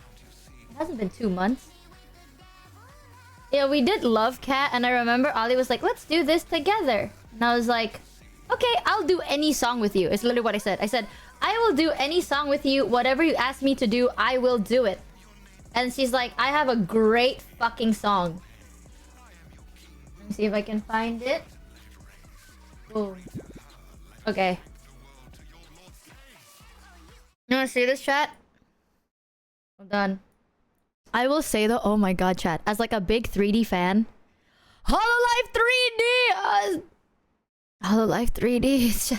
It hasn't been 2 months. Yeah, we did Love Cat, and I remember Ollie was like, let's do this together. And I was like, okay, I'll do any song with you. It's literally what I said. I said, I will do any song with you. Whatever you ask me to do, I will do it. And she's like, I have a great fucking song. Let me see if I can find it. Boom. Okay. You wanna see this, chat? I'm done. I will say though, oh my god, chat, as like a big 3D fan, HoloLive 3D! HoloLive 3D.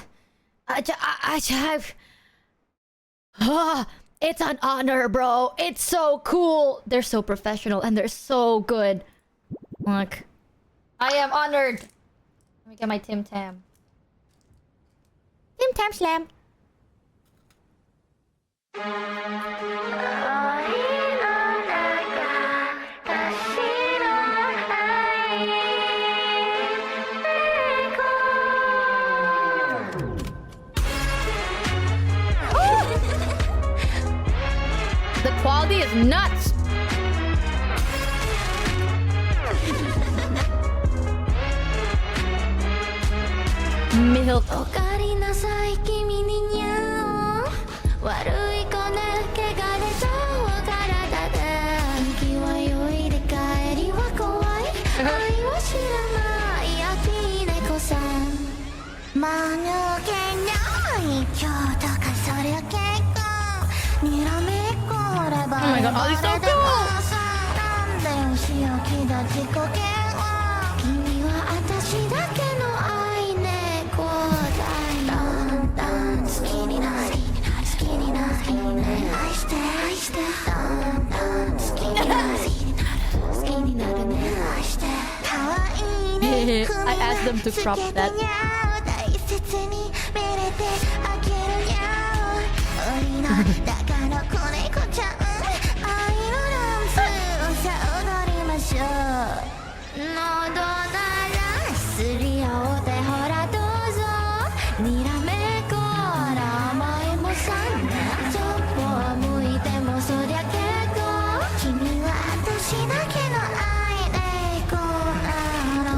It's an honor, bro. It's so cool. They're so professional and they're so good. Look. I am honored. Let me get my Tim Tam. Tim Tam Slam. The quality is nuts. Milk. おかえりなさい君ににゃお悪い子ね汚れたお体で気は良いで帰りは怖い愛は知らない秋猫さん間抜けない今日とかそりゃ結構にらめっこれば Oh my god, Ollie's so cool! なんで牛を気だ自己嫌悪君は私だけの愛猫だよだん好きになる好きになる好きになる愛して愛してだん好きになる好きになるね愛して可愛いね I asked them to crop that. 大切にめれてあげるにゃお檻の中の子猫ちゃん愛のダンスをさあ踊りましょう喉ならすり合おうてほらどうぞにらめこら甘えもさんなそっぽは向いてもそりゃ結構君は私だけの愛猫なの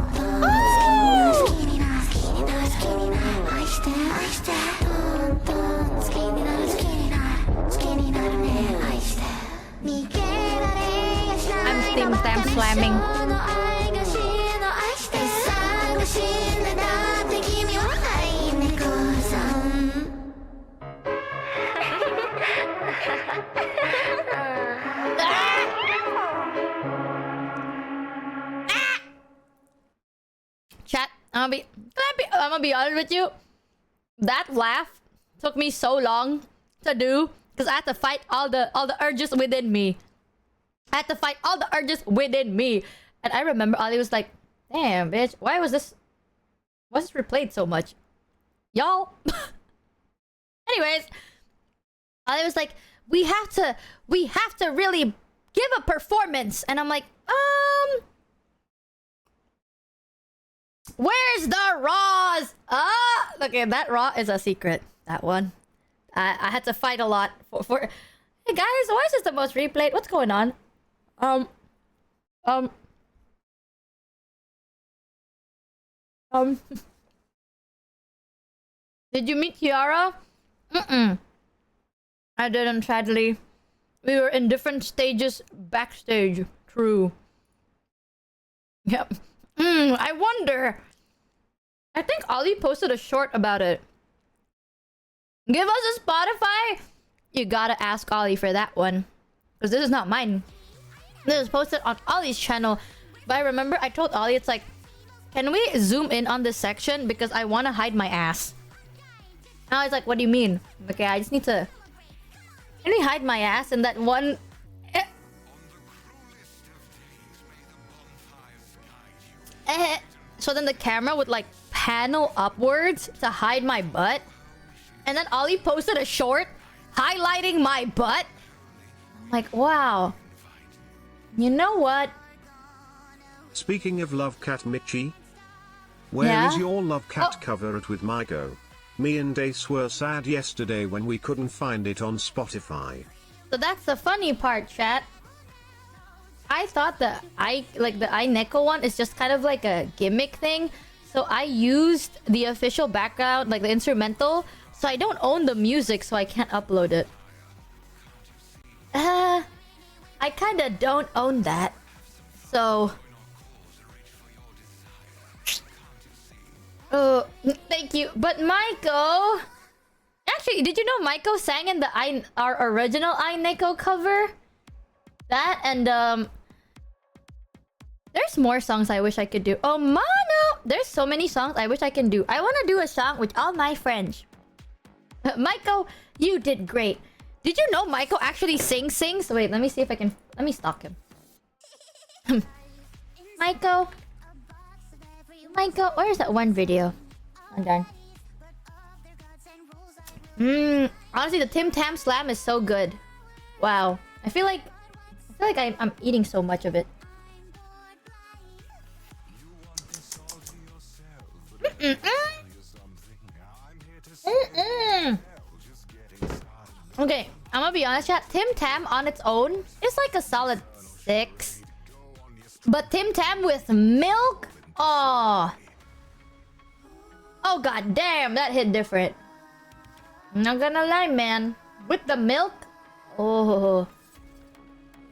好きになる好きになる好きになる愛して愛してどんどん好きになる好きになる好きになるね愛して逃げられやしない I'm Tim Tam slamming. その愛が死の愛して探しんでだって君は愛猫さんChat, I'm gonna be honest with you. That laugh took me so long to do because I had to fight all the urges within me. I had to fight all the urges within me. And I remember Ollie was like, damn, bitch, why was this replayed so much? Y'all. Anyways, Ollie was like, we have to really give a performance. And I'm like, where's the raws? Okay, that raw is a secret. That one. I had to fight a lot for... Hey guys, why is this the most replayed? What's going on? Did you meet Kiara? I didn't, sadly. We were in different stages backstage. True. Yep. I wonder. I think Ollie posted a short about it. Give us a Spotify? You gotta ask Ollie for that one. Because this is not mine. This is posted on Ollie's channel. But I remember I told Ollie, it's like, can we zoom in on this section? Because I want to hide my ass. And Ollie's like, what do you mean? Okay, I just need to... Can we hide my ass in that one... So then the camera would like panel upwards to hide my butt. And then Ollie posted a short highlighting my butt. I'm like, wow. You know what? Speaking of Love Cat Michi, where is Yeah? your Love Cat Oh. cover at with Maiko? Me and Ace were sad yesterday when we couldn't find it on Spotify. So that's the funny part, chat. I thought the Neko one is just kind of like a gimmick thing. So I used the official background, like the instrumental. So I don't own the music, so I can't upload it. I kinda don't own that. So... Oh, thank you. But Maiko... Actually, did you know Maiko sang in the our original Neko cover? That and there's more songs I wish I could do. Oh, Mono! There's so many songs I wish I can do. I want to do a song with all my friends. Maiko, you did great. Did you know Maiko actually sings? Wait, let me see if I can... Let me stalk him. Maiko, where's that one video? I'm done. Honestly, the Tim Tam Slam is so good. Wow. I feel like I'm eating so much of it. Okay, I'm gonna be honest, chat. Tim Tam on its own is like a solid 6. But Tim Tam with milk? Oh. Oh god damn, that hit different. Not gonna lie, man. With the milk? Oh.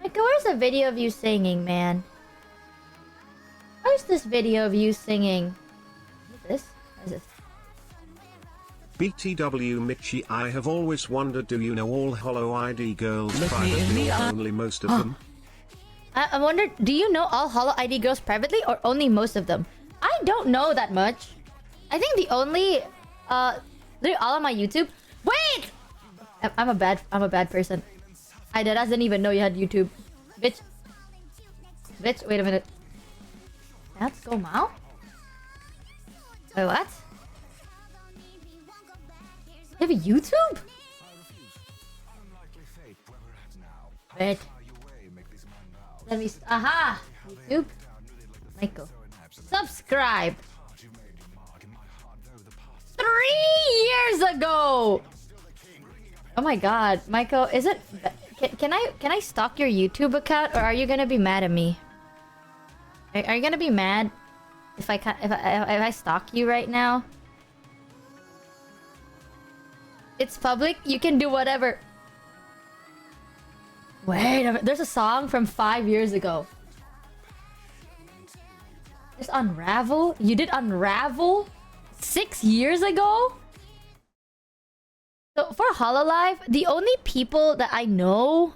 Like, where's the video of you singing, man? Where's this video of you singing? What is this? What is this? BTW Michi, I have always wondered, do you know all Hollow ID girls privately or only most of them? I wonder, do you know all Hollow ID girls privately or only most of them? I don't know that much. I think the only they're all on my YouTube. Wait! I'm a bad person. I didn't even know you had YouTube. Bitch, wait a minute. Let's go Mao? Wait, what? You have a YouTube? Wait. Let me... Aha! YouTube. Michael. Subscribe! 3 years ago! Oh my god. Michael, is it... Can I stalk your YouTube account? Or are you gonna be mad at me? Are you gonna be mad if I stalk you right now? It's public. You can do whatever. Wait a minute. There's a song from 5 years ago. There's Unravel? You did Unravel? 6 years ago? So for Hololive, the only people that I know,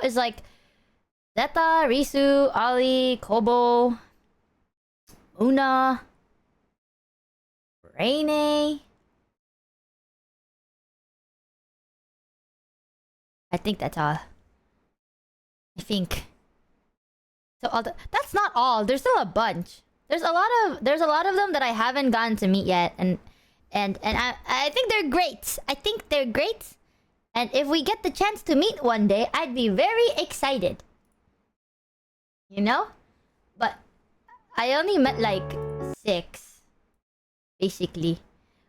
is like Zeta, Risu, Ali, Kobo, Una, Raine. I think that's all. I think. So that's not all. There's still a bunch. There's a lot of them that I haven't gotten to meet yet, and I think they're great. I think they're great. And if we get the chance to meet one day, I'd be very excited. You know? But I only met like 6. Basically.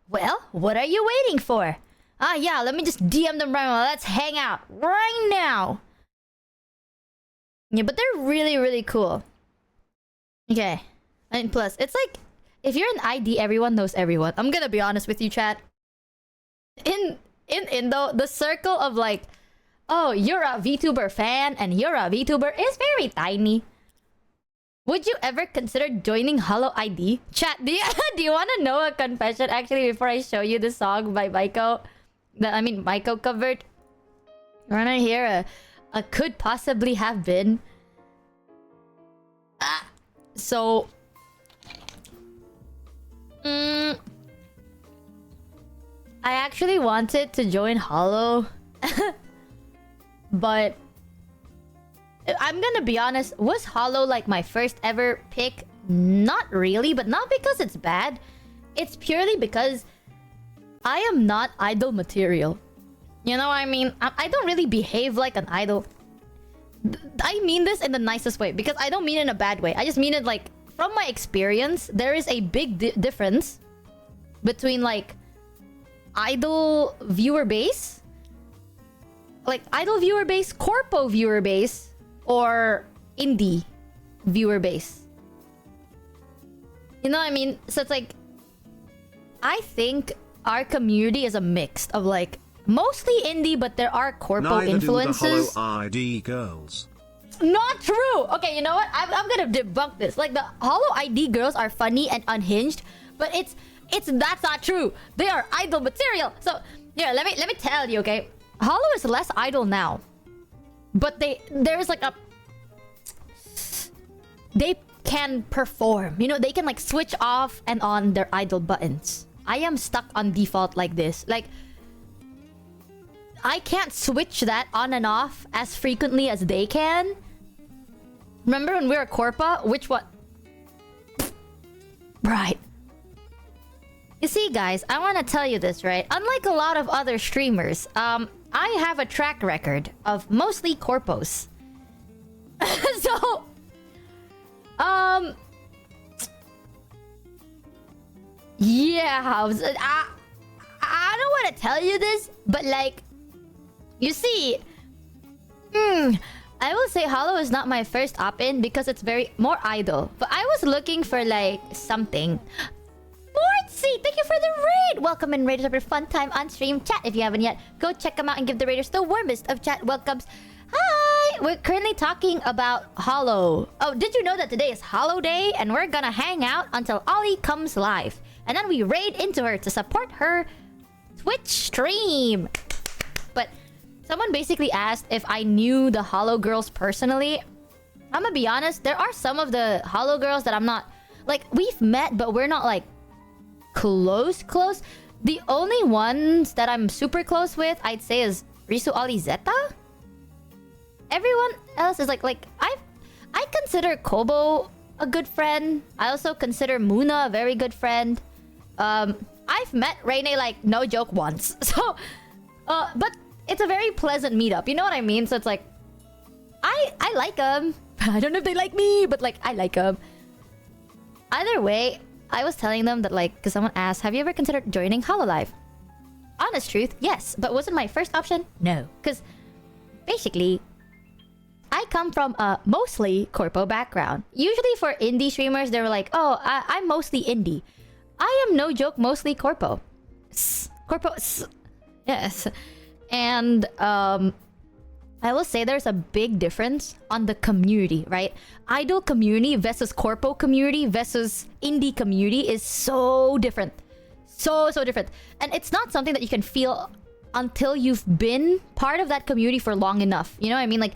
Well, what are you waiting for? Ah, yeah, let me just DM them right now. Let's hang out right now. Yeah, but they're really, really cool. Okay. And plus, it's like, if you're an ID, everyone knows everyone. I'm gonna be honest with you, chat. In Indo, the circle of like, oh, you're a VTuber fan and you're a VTuber is very tiny. Would you ever consider joining Hollow ID? Chat, do you want to know a confession actually before I show you the song by Maiko? Maiko covered. You wanna hear a could possibly have been? So... I actually wanted to join Hollow. But... I'm gonna be honest, was Hollow like my first ever pick? Not really, but not because it's bad. It's purely because I am not idol material. You know what I mean? I don't really behave like an idol. I mean this in the nicest way because I don't mean it in a bad way. I just mean it like from my experience, there is a big difference between like idol viewer base, like idol viewer base, corpo viewer base, or indie viewer base. You know what I mean? So it's like, I think our community is a mix of like mostly indie, but there are corpo Neither influences. do the Hollow ID girls. Not true. Okay, you know what? I'm gonna debunk this. Like the Hollow ID girls are funny and unhinged, but that's not true. They are idol material. So here, let me tell you. Okay, Hollow is less idol now, but there's like a they can perform. You know, they can like switch off and on their idol buttons. I am stuck on default like this. Like I can't switch that on and off as frequently as they can. Remember when we were Corpa? Which one? Right. You see, guys, I want to tell you this, right? Unlike a lot of other streamers, I have a track record of mostly corpos. So, yeah, I don't want to tell you this, but like, you see, I will say Hollow is not my first op-in because it's very more idle. But I was looking for like something. Mortsy, thank you for the raid! Welcome in, Raiders, of your fun time on stream. Chat, if you haven't yet, go check them out and give the Raiders the warmest of chat welcomes. Hi! We're currently talking about Hollow. Oh, did you know that today is Hollow Day? And we're gonna hang out until Ollie comes live. And then we raid into her to support her Twitch stream. But someone basically asked if I knew the Hollow girls personally. I'm gonna be honest, there are some of the Hollow girls that I'm not... Like, we've met, but we're not, like, close. The only ones that I'm super close with, I'd say, is Risu Ali Zeta. Everyone else is, like I consider Kobo a good friend. I also consider Muna a very good friend. I've met Reine, like, no joke, once. So, but... It's a very pleasant meetup, you know what I mean? So it's like, I like them. I don't know if they like me, but like, I like them. Either way, I was telling them that like, because someone asked, have you ever considered joining Hololive? Honest truth, yes. But was it my first option? No. Because basically, I come from a mostly corpo background. Usually for indie streamers, they were like, oh, I'm mostly indie. I am, no joke, mostly corpo. Corpo. Yes. And I will say there's a big difference on the community, right? Idol community versus corpo community versus indie community is so different. So different. And it's not something that you can feel until you've been part of that community for long enough. You know what I mean? Like,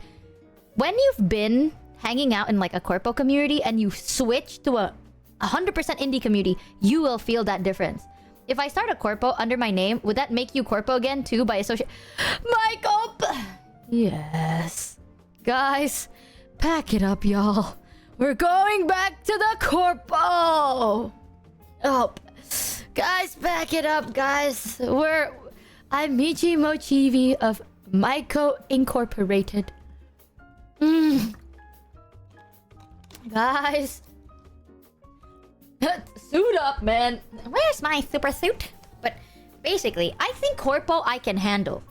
when you've been hanging out in like a corpo community and you switch to a 100% indie community, you will feel that difference. If I start a corpo under my name, would that make you corpo again too by association? Michael! Yes. Guys, pack it up, y'all. We're going back to the corpo! Oh, guys, pack it up, guys. I'm Michi Mochivi of Maiko Incorporated. Guys... Suit up, man. Where's my super suit? But basically, I think corpo I can handle.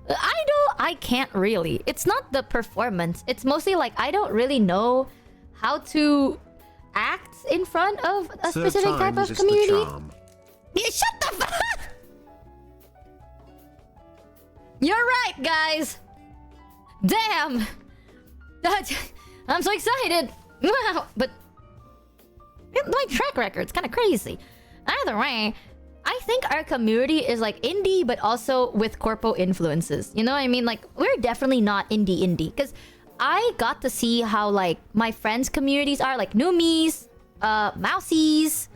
Idol, I can't really. It's not the performance. It's mostly like I don't really know how to act in front of a specific type of community. Yeah, shut the fuck! You're right, guys. Damn. I'm so excited. But my track record's kind of crazy. Either way, I think our community is like indie, but also with corpo influences. You know what I mean? Like, we're definitely not indie. Because I got to see how, like, my friends' communities are. Like, Noomies, Mousies,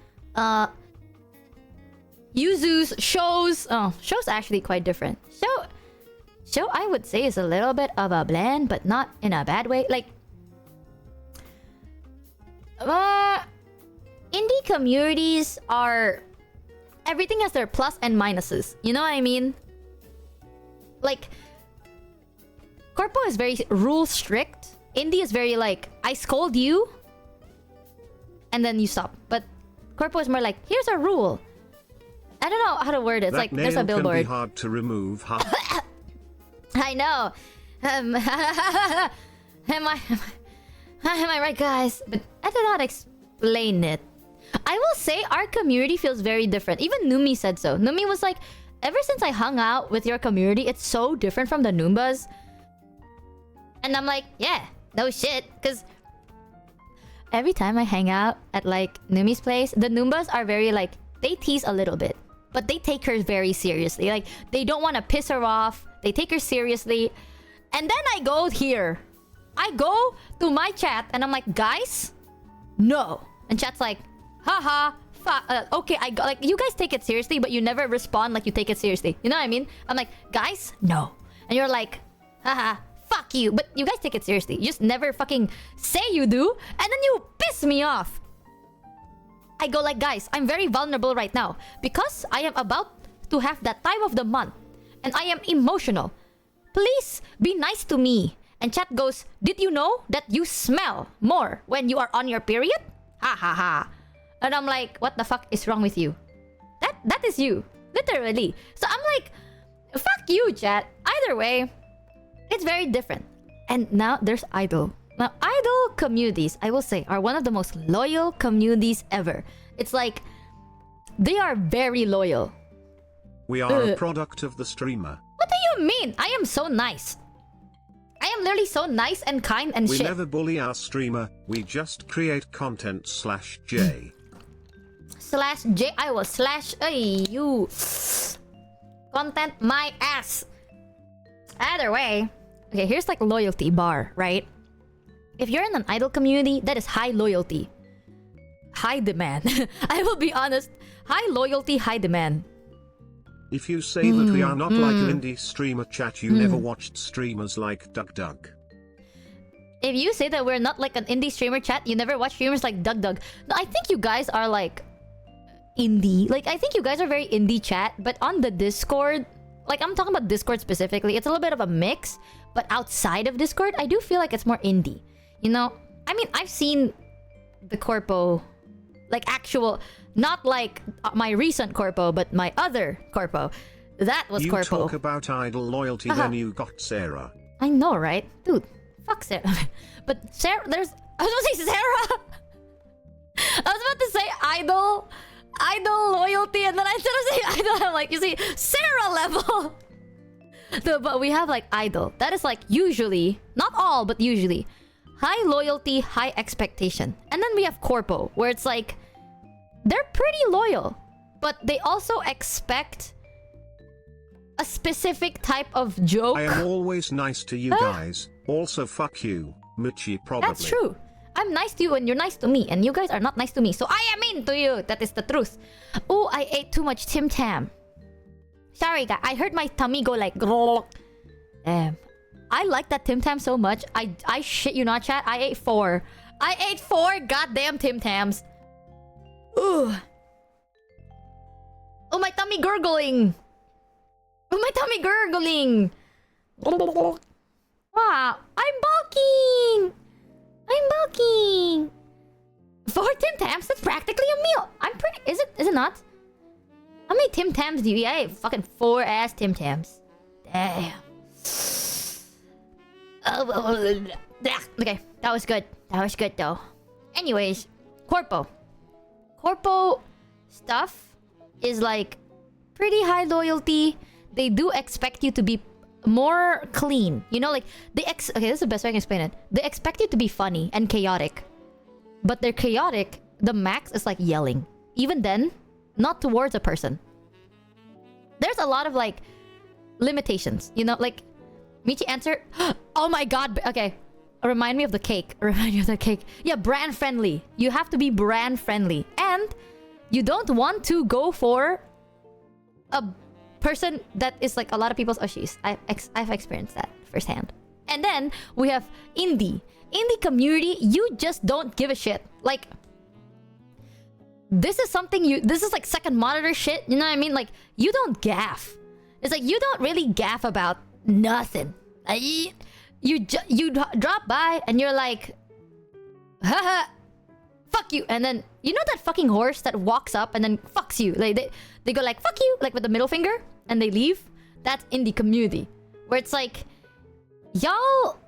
Yuzus, Shows. Oh, Shows actually quite different. Show, I would say, is a little bit of a blend, but not in a bad way. Like, indie communities are... Everything has their plus and minuses. You know what I mean? like Corpo is very rule strict. Indie is very like, I scold you and then you stop. But Corpo is more like, here's a rule. I don't know how to word it. It's That like there's a nail can be billboard. hard to remove. I know. Am I right, guys? But I do not explain it. I will say our community feels very different. Even Numi said so. Numi was like, ever since I hung out with your community, it's so different from the Noombas. And I'm like, yeah, no shit. Because every time I hang out at like Numi's place, the Noombas are very like, they tease a little bit. But they take her very seriously. Like, they don't want to piss her off. They take her seriously. And then I go here. I go to my chat and I'm like, guys, no. And chat's like, haha, okay, I go. Like, you guys take it seriously, but you never respond like you take it seriously. You know what I mean? I'm like, guys, no. And you're like, haha, fuck you. But you guys take it seriously. You just never fucking say you do. And then you piss me off. I go like, guys, I'm very vulnerable right now because I am about to have that time of the month and I am emotional. Please be nice to me. And chat goes, did you know that you smell more when you are on your period? Ha ha ha. And I'm like, what the fuck is wrong with you? That is you. Literally. So I'm like, fuck you, chat. Either way, it's very different. And now there's Idol. Now, Idol communities, I will say, are one of the most loyal communities ever. It's like, they are very loyal. We are a product of the streamer. What do you mean? I am so nice. I am literally so nice and kind and We shit. never bully our streamer, we just create content /J. /J, I will slash you. Content my ass. Either way. Okay, here's like loyalty bar, right? If you're in an idol community, that is high loyalty. High demand. I will be honest. High loyalty, high demand. If you say that we are not like an indie streamer chat, you never watched streamers like Doug. If you say that we're not like an indie streamer chat, you never watch streamers like Doug. No, I think you guys are like indie. Like, I think you guys are very indie chat, but on the Discord, like I'm talking about Discord specifically, it's a little bit of a mix. But outside of Discord, I do feel like it's more indie. You know? I mean, I've seen the Corpo, like actual, not like my recent Corpo, but my other Corpo. That was You Corpo. talk about idol loyalty, then you got Sarah. I know, right? Dude, fuck Sarah. But Sarah, I was about to say Sarah. I was about to say idol loyalty, and then I instead of saying idol, I'm like, you see, Sarah level. No, but we have like idol. That is like usually, not all, but usually, high loyalty, high expectation. And then we have Corpo, where it's like, they're pretty loyal, but they also expect a specific type of joke. I am always nice to you guys. Also, fuck you, Michi, probably. That's true. I'm nice to you and you're nice to me, and you guys are not nice to me, so I am mean to you. That is the truth. Oh, I ate too much Tim Tam. Sorry, guys. I heard my tummy go like. I like that Tim Tam so much. I shit you not, chat. I ate 4. I ate 4 goddamn Tim Tams. Ugh. Oh, my tummy gurgling. Oh, my tummy gurgling. Wow, I'm bulking. I'm bulking. 4 Tim Tams? That's practically a meal. I'm pretty. Is it not? How many Tim Tams do you eat? I ate fucking 4 ass Tim Tams. Damn. Okay, that was good. That was good though. Anyways, Corpo. Corpo stuff is like pretty high loyalty. They do expect you to be more clean. You know, like okay, this is the best way I can explain it. They expect you to be funny and chaotic. But they're chaotic. The max is like yelling. Even then, not towards a person. There's a lot of like limitations. You know, like Michi answer. Oh my god. Okay. Remind me of the cake. Remind me of the cake. Yeah, brand friendly. You have to be brand friendly. And you don't want to go for a person that is like a lot of people's Oshis. I've experienced that firsthand. And then we have indie community. You just don't give a shit. Like, this is something this is like second monitor shit. You know what I mean? Like, you don't gaff. It's like you don't really gaff about nothing. You drop by and you're like, haha, fuck you. And then you know that fucking horse that walks up and then fucks you. Like they go like fuck you, like with the middle finger, and they leave. That's indie community, where it's like, y'all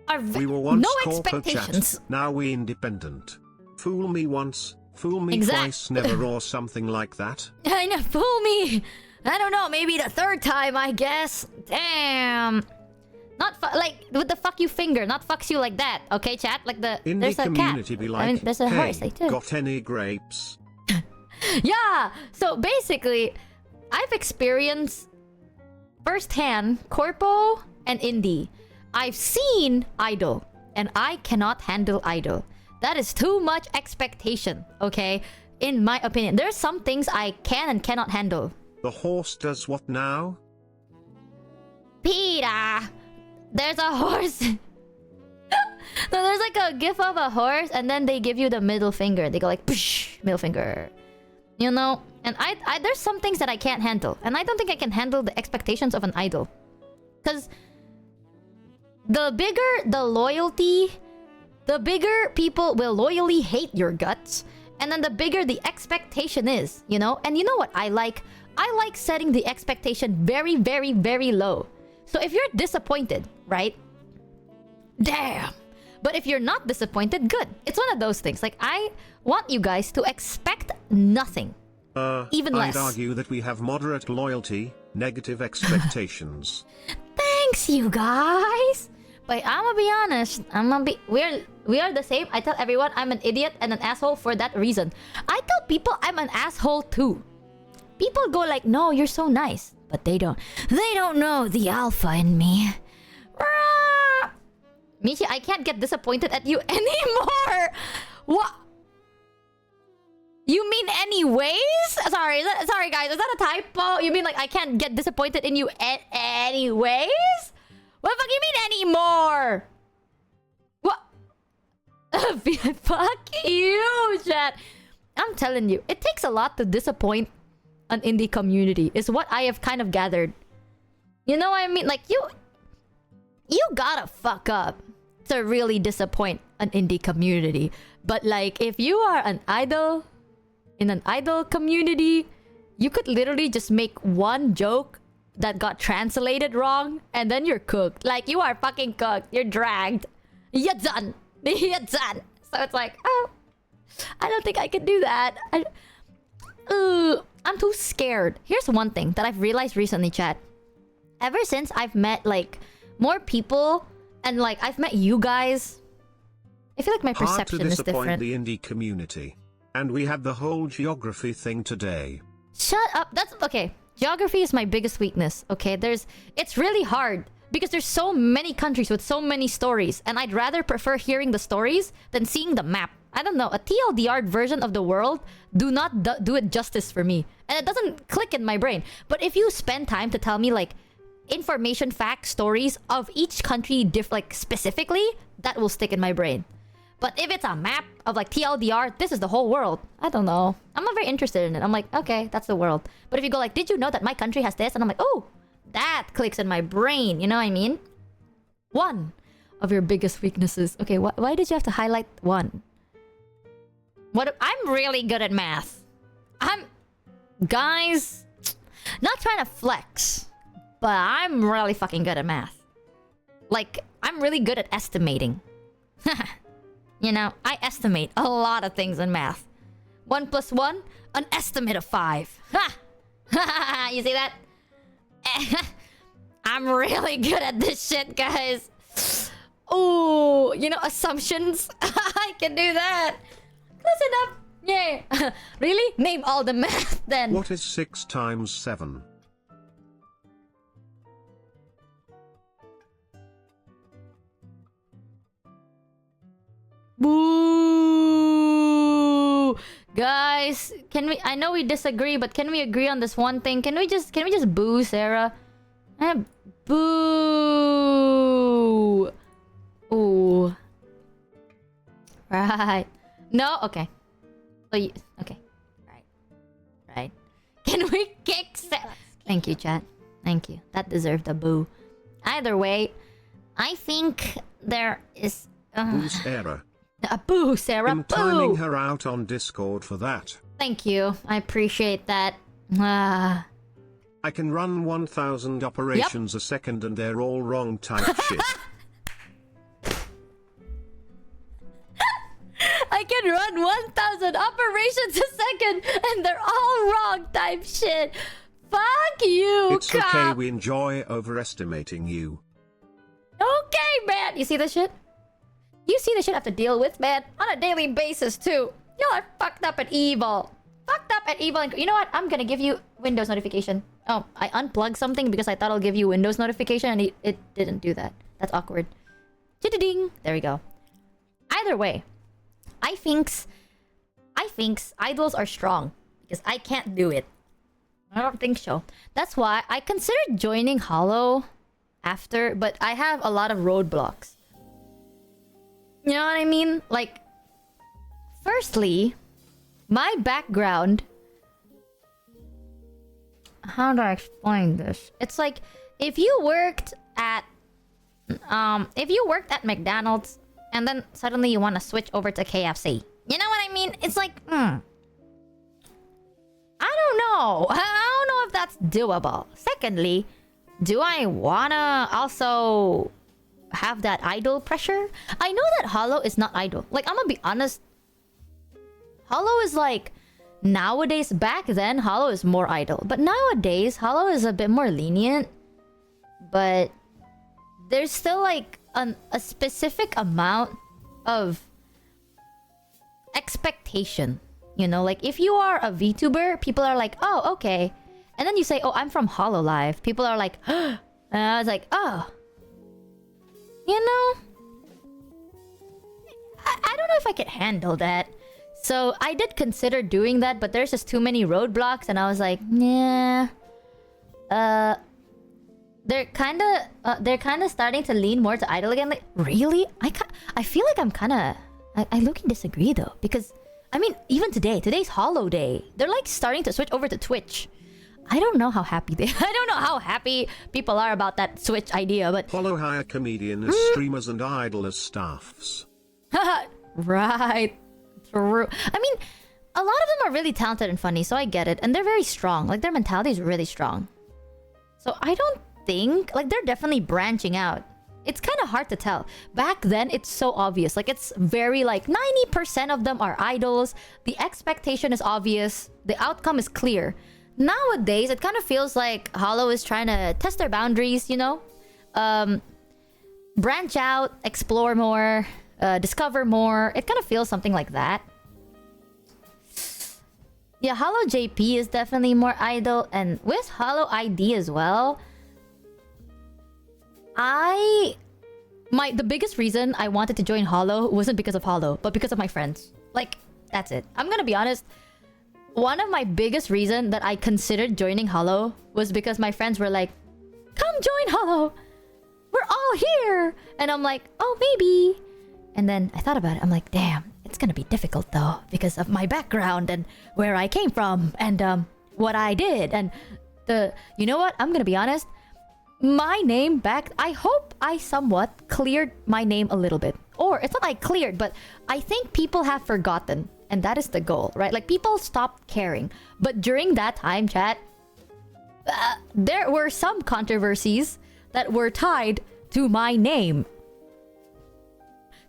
are We were once no corporate expectations. chat, now we independent. Fool me once, fool me Exact- twice, never, or something like that. I know, fool me. I don't know, maybe the third time, I guess. Damn. Not like with the fuck you finger, not fucks you like that. Okay, chat? Like the Indie there's a community cat. be like, I mean, there's a hey, horse like too. got any grapes? Yeah. So basically, I've experienced firsthand corpo and indie. I've seen idol, and I cannot handle idol. That is too much expectation. Okay, in my opinion, there's some things I can and cannot handle. The horse does what now? Peter, there's a horse. No, there's like a gif of a horse, and then they give you the middle finger. They go like, psh, middle finger. You know? And I there's some things that I can't handle. And I don't think I can handle the expectations of an idol. Because the bigger the loyalty, the bigger people will loyally hate your guts. And then the bigger the expectation is, you know? And you know what I like? I like setting the expectation very, very, very low. So if you're disappointed, right? Damn. But if you're not disappointed, good. It's one of those things. Like, I want you guys to expect nothing. Even less. I'd argue that we have moderate loyalty, negative expectations. Thanks, you guys. But I'm gonna be honest. We are the same. I tell everyone I'm an idiot and an asshole for that reason. I tell people I'm an asshole too. People go like, no, you're so nice. But they don't know the alpha in me. Michi, I can't get disappointed at you anymore. What? You mean anyways? Sorry, sorry guys, is that a typo? You mean like I can't get disappointed in you anyways? What the fuck you mean anymore? What? Fuck you, chat. I'm telling you, it takes a lot to disappoint an indie community, is what I have kind of gathered. You know what I mean? Like, you gotta fuck up to really disappoint an indie community. But like, if you are an idol in an idol community, you could literally just make one joke that got translated wrong, and then you're cooked. Like, you are fucking cooked. You're dragged. You're done. You're done. So it's like, oh, I don't think I can do that. I'm too scared. Here's one thing that I've realized recently, chat. Ever since I've met like more people and like I've met you guys, I feel like my perception is different. Hard to disappoint the indie community. And we had the whole geography thing today. Shut up. That's okay. Geography is my biggest weakness. Okay, it's really hard because there's so many countries with so many stories, and I'd rather prefer hearing the stories than seeing the map. I don't know, a TLDR version of the world do not do it justice for me, and it doesn't click in my brain. But if you spend time to tell me like information, facts, stories of each country like specifically, that will stick in my brain. But if it's a map of like TLDR, this is the whole world. I don't know. I'm not very interested in it. I'm like, okay, that's the world. But if you go like, did you know that my country has this? And I'm like, oh, that clicks in my brain. You know what I mean? One of your biggest weaknesses. Okay, why did you have to highlight one? I'm really good at math. Guys, not trying to flex, but I'm really fucking good at math. Like, I'm really good at estimating. You know, I estimate a lot of things in math. 1 + 1, an estimate of 5. Ha! You see that? I'm really good at this shit, guys. Oh, you know, assumptions. I can do that. Close enough. Yeah. Really? Name all the math then. What is 6 times 7? Boo! Guys, can we? I know we disagree, but can we agree on this one thing? Can we just boo Sarah? Boo! Ooh. Right. No. Okay. So okay. Right. Can we kick Sarah? Thank you, chat. Thank you. That deserved a boo. Either way, I think there is Boo Sarah. a boo, Sarah. I'm Boo. timing her out on Discord for that. Thank you. I appreciate that. I can run 1,000 operations a second and they're all wrong type shit. I can run 1,000 operations a second and they're all wrong type shit. Fuck you, It's okay, cop. we enjoy overestimating you. Okay, man. You see this shit? You see the shit I have to deal with, man, on a daily basis too. Y'all are fucked up and evil. Fucked up and evil. And you know what? I'm gonna give you Windows notification. Oh, I unplugged something because I thought I'll give you Windows notification and it didn't do that. That's awkward. Chitty-ding. There we go. Either way, I thinks idols are strong because I can't do it. I don't think so. That's why I considered joining Hollow after, but I have a lot of roadblocks. You know what I mean? Like, firstly, my background... How do I explain this? It's like, if you worked at McDonald's and then suddenly you want to switch over to KFC. You know what I mean? It's like, I don't know. I don't know if that's doable. Secondly, do I wanna also have that idol pressure? I know that Hollow is not idol. Like, I'm gonna be honest. Hollow is like... Nowadays, back then, Hollow is more idol. But nowadays, Hollow is a bit more lenient. But there's still like a specific amount of expectation. You know, like if you are a VTuber, people are like, oh, okay. And then you say, oh, I'm from Hollow Live. People are like, and I was like, oh. You know? I don't know if I could handle that. So I did consider doing that, but there's just too many roadblocks, and I was like, nah. They're kind of starting to lean more to idol again. Like, really? I feel like I'm kind of... I look and disagree though, because I mean, even today's Hollow Day. They're like starting to switch over to Twitch. I don't know how happy I don't know how happy people are about that Switch idea, but Hollow hire comedian as streamers and idol as staffs. Right. True. I mean, a lot of them are really talented and funny, so I get it. And they're very strong. Like, their mentality is really strong. So I don't think... Like, they're definitely branching out. It's kind of hard to tell. Back then, it's so obvious. Like, it's very, like, 90% of them are idols. The expectation is obvious. The outcome is clear. Nowadays, it kind of feels like Hollow is trying to test their boundaries, you know? Branch out, explore more... discover more. It kind of feels something like that. Yeah, Hollow JP is definitely more idol, and with Hollow ID as well. The biggest reason I wanted to join Hollow wasn't because of Hollow, but because of my friends. Like, that's it. I'm gonna be honest. One of my biggest reason that I considered joining Hollow was because my friends were like, "Come join Hollow. We're all here." And I'm like, "Oh, maybe." And then I thought about it. I'm like, damn, it's gonna be difficult though because of my background and where I came from and what I did and you know what? I'm gonna be honest. My name back. I hope I somewhat cleared my name a little bit, or it's not like cleared, but I think people have forgotten, and that is the goal, right? Like people stopped caring. But during that time, chat, there were some controversies that were tied to my name.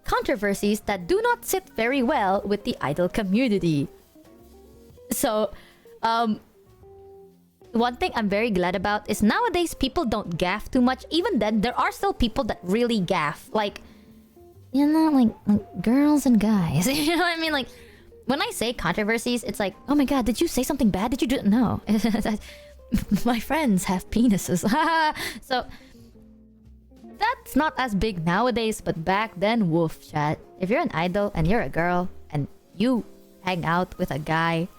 Controversies that do not sit very well with the idol community. So, one thing I'm very glad about is nowadays people don't gaff too much. Even then, there are still people that really gaff. Like, you know, like girls and guys. You know what I mean? Like, when I say controversies, it's like, oh my god, did you say something bad? Did you do it? No. My friends have penises. So... that's not as big nowadays, but back then, woof, chat. If you're an idol and you're a girl and you hang out with a guy,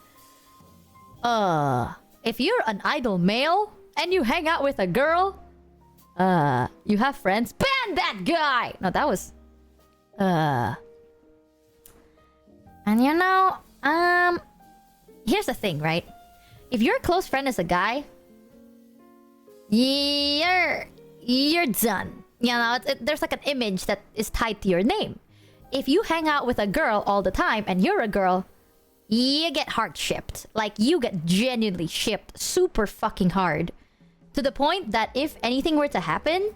if you're an idol male and you hang out with a girl, you have friends, ban that guy. No, that was, and you know, here's the thing, right? If your close friend is a guy, you're done. You know, there's like an image that is tied to your name. If you hang out with a girl all the time and you're a girl, you get hard shipped. Like, you get genuinely shipped super fucking hard. To the point that if anything were to happen,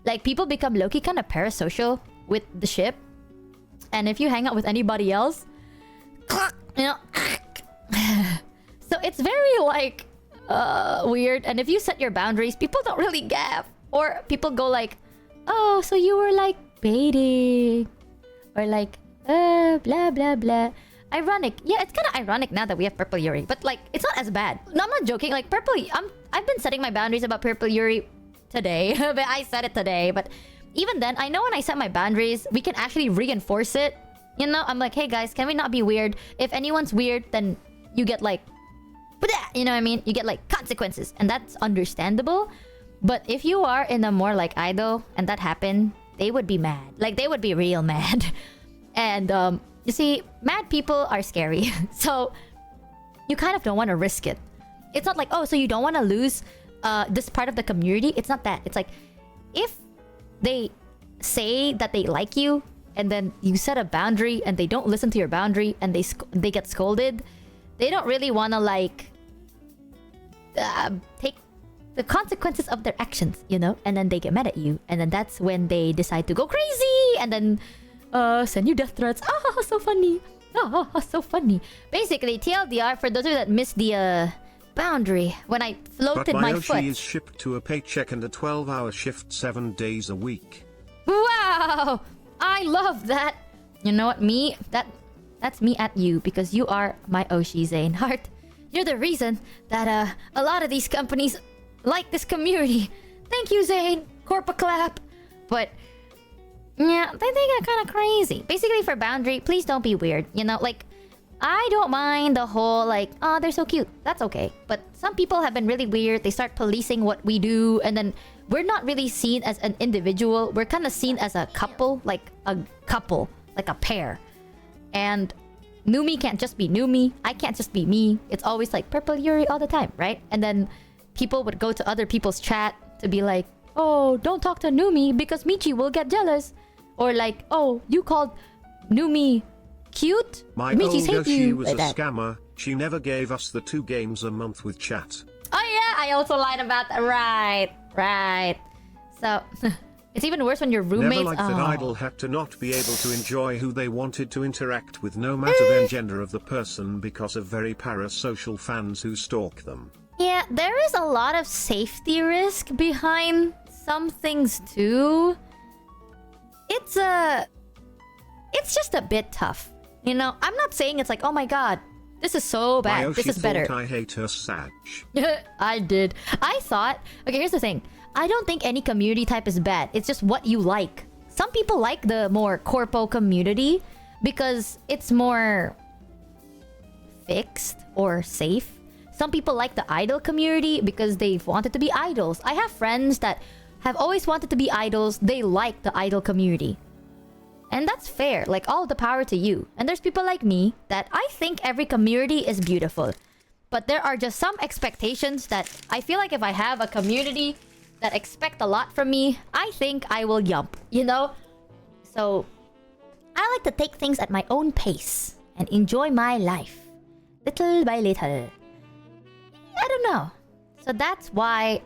like, people become low-key kind of parasocial with the ship. And if you hang out with anybody else, you know, so it's very, like, weird. And if you set your boundaries, people don't really gaff. Or people go like, oh, so you were, like, baiting. Or like, blah, blah, blah. Ironic. Yeah, it's kind of ironic now that we have Purple Yuri. But, like, it's not as bad. No, I'm not joking. Like, I've been setting my boundaries about Purple Yuri today. But I said it today. But even then, I know when I set my boundaries, we can actually reinforce it. You know, I'm like, hey, guys, can we not be weird? If anyone's weird, then you get, like, you know what I mean? You get, like, consequences. And that's understandable. But if you are in a more, like, idol, and that happened, they would be mad. Like, they would be real mad. And, you see, mad people are scary. So, you kind of don't want to risk it. It's not like, oh, so you don't want to lose this part of the community. It's not that. It's like, if they say that they like you, and then you set a boundary, and they don't listen to your boundary, and they get scolded, they don't really want to, like, take the consequences of their actions, you know? And then they get mad at you. And then that's when they decide to go crazy, and then send you death threats. Ah, so funny. Ah, so funny. Basically, TLDR, for those of you that missed the boundary, when I floated my foot. But my Oshi is shipped to a paycheck and a 12-hour shift 7 days a week. Wow! I love that. You know what? That's me at you, because you are my Oshi, Zane Hart. You're the reason that a lot of these companies like this community. Thank you, Zane. Corpa clap. But yeah, they get kind of crazy. Basically, for boundary, please don't be weird. You know, like, I don't mind the whole, like, oh, they're so cute. That's okay. But some people have been really weird. They start policing what we do. And then we're not really seen as an individual. We're kind of seen as a couple. Like a pair. And Numi can't just be Numi. I can't just be me. It's always like Purple Yuri all the time, right? And then people would go to other people's chat to be like, oh, don't talk to Numi because Michi will get jealous. Or like, oh, you called Numi cute? My Michi's old hate you. Yoshi was Like a that. scammer. She never gave us the 2 games a month with chat. Oh yeah, I also lied about that. Right. So, it's even worse when your roommates... Never liked that idol had to not be able to enjoy who they wanted to interact with, no matter the gender of the person, because of very parasocial fans who stalk them. Yeah, there is a lot of safety risk behind some things too. It's just a bit tough. You know, I'm not saying it's like, oh my god, this is so bad. Yoshi This is better. thought I hate her Sag. I did. I thought... Okay, here's the thing. I don't think any community type is bad. It's just what you like. Some people like the more corpo community because it's more fixed or safe. Some people like the idol community because they've wanted to be idols. I have friends that have always wanted to be idols. They like the idol community. And that's fair. Like, all the power to you. And there's people like me that I think every community is beautiful. But there are just some expectations that I feel like if I have a community that expect a lot from me, I think I will yump, you know? So, I like to take things at my own pace and enjoy my life. Little by little. I don't know. So that's why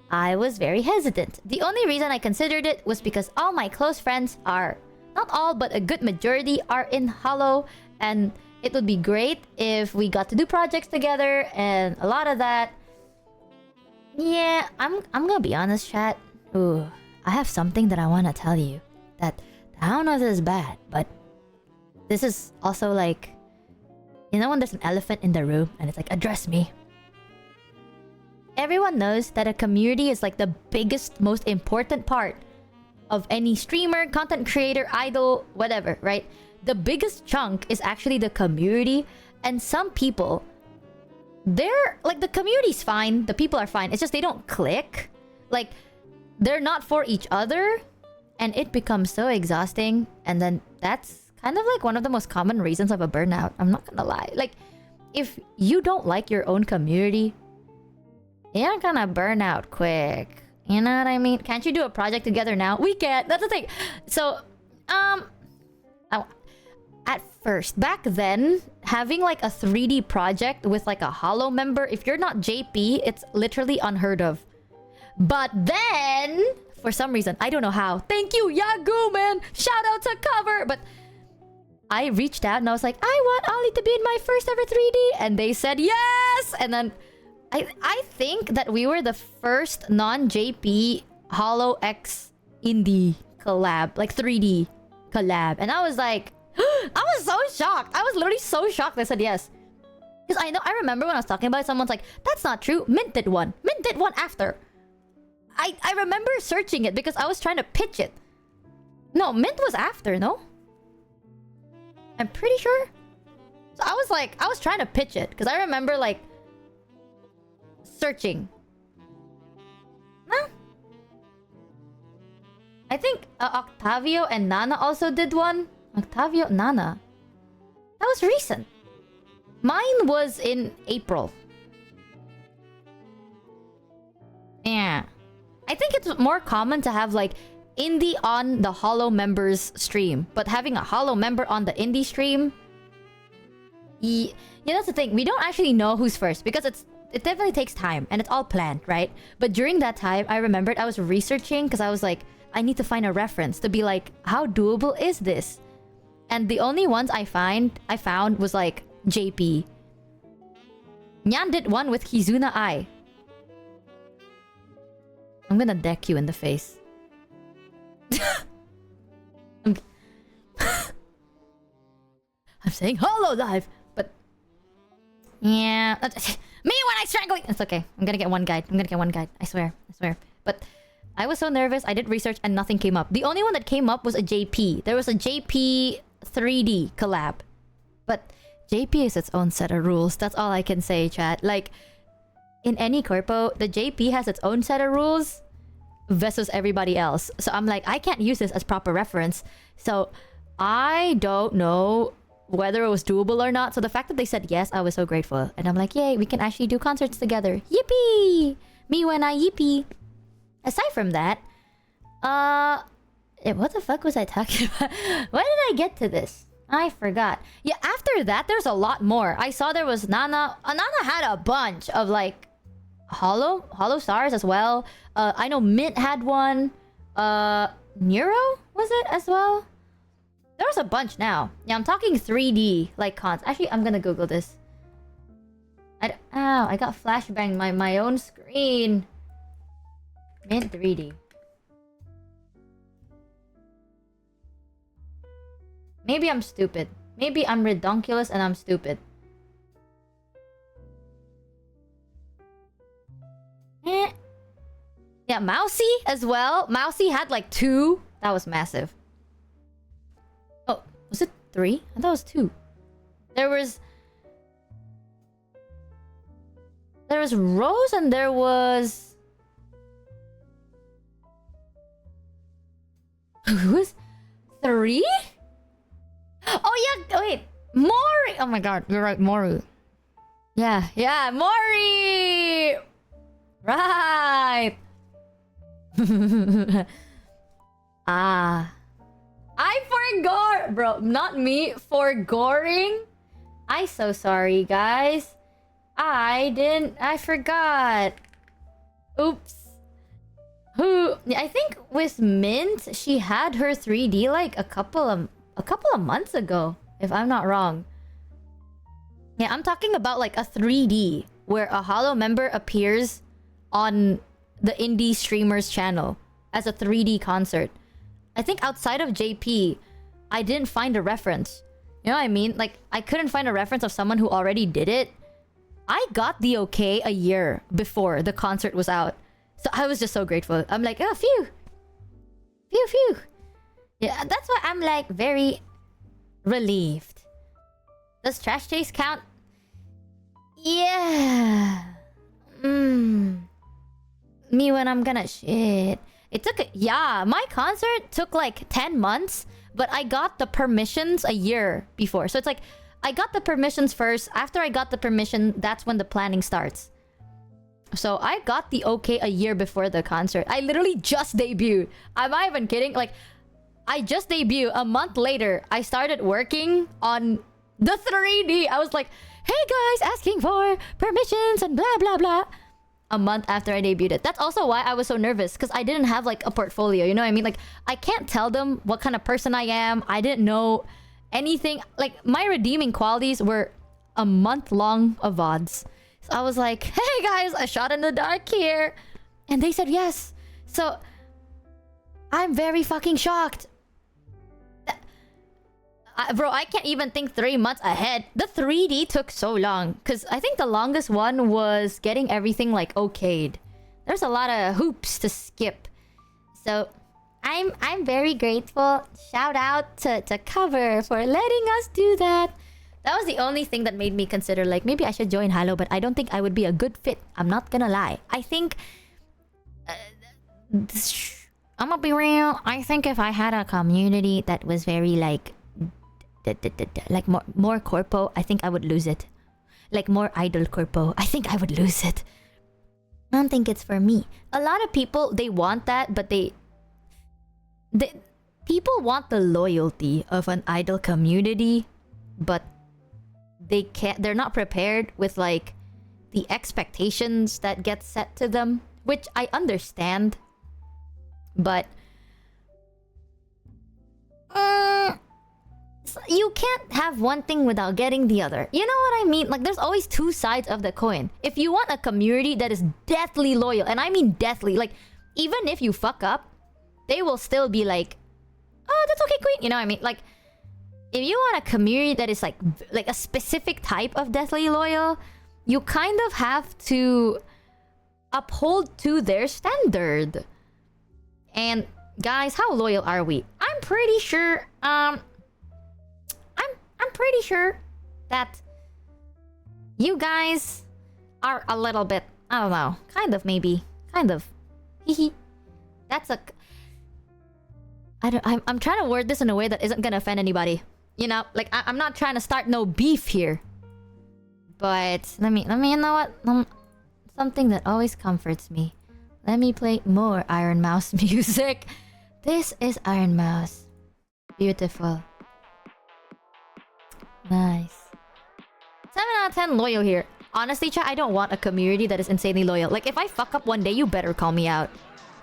I was very hesitant. The only reason I considered it was because all my close friends are... Not all, but a good majority are in Hollow. And it would be great if we got to do projects together and a lot of that. Yeah, I'm gonna be honest, chat. Ooh, I have something that I want to tell you. That, I don't know if this is bad, but this is also like... You know when there's an elephant in the room and it's like, address me. Everyone knows that a community is like the biggest, most important part of any streamer, content creator, idol, whatever, right? The biggest chunk is actually the community. And some people, they're like, the community's fine, the people are fine, it's just they don't click. Like, they're not for each other, and it becomes so exhausting. And then that's kind of like one of the most common reasons of a burnout. I'm not gonna lie. Like, if you don't like your own community, You're gonna burn out quick. You know what I mean? Can't you do a project together now? We can't. That's the thing. So, at first, back then, having like a 3D project with like a Hollow member, if you're not JP, it's literally unheard of. But then, for some reason, I don't know how. Thank you, Yagoo, man. Shout out to cover. But I reached out and I was like, I want Ollie to be in my first ever 3D. And they said yes. And then I think that we were the first non-JP Hollow X indie collab, like 3D collab. And I was like, I was so shocked. I was literally so shocked they said yes. Because I remember when I was talking about it, someone's like, that's not true. Mint did one. Mint did one after. I remember searching it because I was trying to pitch it. No, Mint was after, no? I'm pretty sure. So I was trying to pitch it because I remember like searching. No? I think Octavio and Nana also did one. Octavio, Nana. That was recent. Mine was in April. Yeah. I think it's more common to have like indie on the Hollow members stream. But having a Hollow member on the indie stream... Yeah, that's the thing. We don't actually know who's first because it definitely takes time and it's all planned, right? But during that time, I remembered I was researching because I was like, I need to find a reference to be like, how doable is this? And the only ones I found was like JP. Nyan did one with Kizuna Ai. I'm gonna deck you in the face. I'm saying Hololive, but yeah, me when I strangle. It's okay. I'm gonna get one guide. I swear. But I was so nervous. I did research and nothing came up. The only one that came up was a JP. There was a JP 3D collab. But JP is its own set of rules. That's all I can say, chat. Like, in any corpo, the JP has its own set of rules versus everybody else. So I'm like, I can't use this as proper reference. So I don't know whether it was doable or not. So the fact that they said yes, I was so grateful. And I'm like, yay, we can actually do concerts together. Yippee! Me when I yippee. Aside from that, what the fuck was I talking about? Why did I get to this? I forgot. Yeah, after that, there's a lot more. I saw there was Nana. Nana had a bunch of like Hollow stars as well. I know Mint had one. Neuro was it as well? There was a bunch now. Yeah, I'm talking 3D like cons. Actually, I'm gonna Google this. Ow, I got flashbanged my own screen. Mint 3D. Maybe I'm stupid. Maybe I'm redonkulous and I'm stupid. Yeah, Mousy as well. Mousy had like 2. That was massive. Oh, was it 3? I thought it was 2. There was Rose and there was... Who was 3? Oh yeah, wait. Mori! Oh my god, you're right, Moru. Yeah, Mori! Right! I forgot! Bro, not me. Forgoring? I so sorry, guys. I forgot. Oops. I think with Mint, she had her 3D like a couple of months ago, if I'm not wrong. Yeah, I'm talking about like a 3D where a Hollow member appears on the indie streamer's channel as a 3D concert. I think outside of JP, I didn't find a reference. You know what I mean? Like, I couldn't find a reference of someone who already did it. I got the okay a year before the concert was out. So I was just so grateful. I'm like, oh, phew. Phew. Yeah, that's why I'm like very relieved. Does Trash Chase count? Yeah. Me when I'm gonna shit. It took my concert took like 10 months, but I got the permissions a year before. So it's like I got the permissions first. After I got the permission, that's when the planning starts. So I got the okay a year before the concert. I literally just debuted. I'm not even kidding. Like, I just debuted. A month later, I started working on the 3D. I was like, hey guys, asking for permissions and blah, blah, blah. A month after I debuted. That's also why I was so nervous. Because I didn't have like a portfolio. You know what I mean? Like, I can't tell them what kind of person I am. I didn't know anything. Like, my redeeming qualities were a month long of VODs. So I was like, hey guys, a shot in the dark here. And they said yes. So I'm very fucking shocked. Bro, I can't even think 3 months ahead. The 3D took so long. Because I think the longest one was getting everything like okayed. There's a lot of hoops to skip. So I'm very grateful. Shout out to Cover for letting us do that. That was the only thing that made me consider, like, maybe I should join Halo, but I don't think I would be a good fit. I'm not gonna lie. I think... I'm gonna be real. I think if I had a community that was very, like more corpo, I think I would lose it. Like, more idol corpo, I think I would lose it. I don't think it's for me. A lot of people, they want that, but they people want the loyalty of an idol community, but they're not prepared with like the expectations that get set to them, which I understand, but you can't have one thing without getting the other. You know what I mean? Like, there's always two sides of the coin. If you want a community that is deathly loyal, and I mean deathly, like, even if you fuck up, they will still be like, oh, that's okay, queen. You know what I mean? Like, if you want a community that is like a specific type of deathly loyal, you kind of have to uphold to their standard. And guys, how loyal are we? I'm pretty sure I'm pretty sure that you guys are a little bit, I don't know, kind of, maybe, kind of. That's a... I'm trying to word this in a way that isn't gonna offend anybody. You know, like, I'm not trying to start no beef here. But let me, you know what? Something that always comforts me. Let me play more Iron Mouse music. This is Iron Mouse. Beautiful. Nice. 7 out of 10 loyal here. Honestly, chat, I don't want a community that is insanely loyal. Like, if I fuck up one day, you better call me out.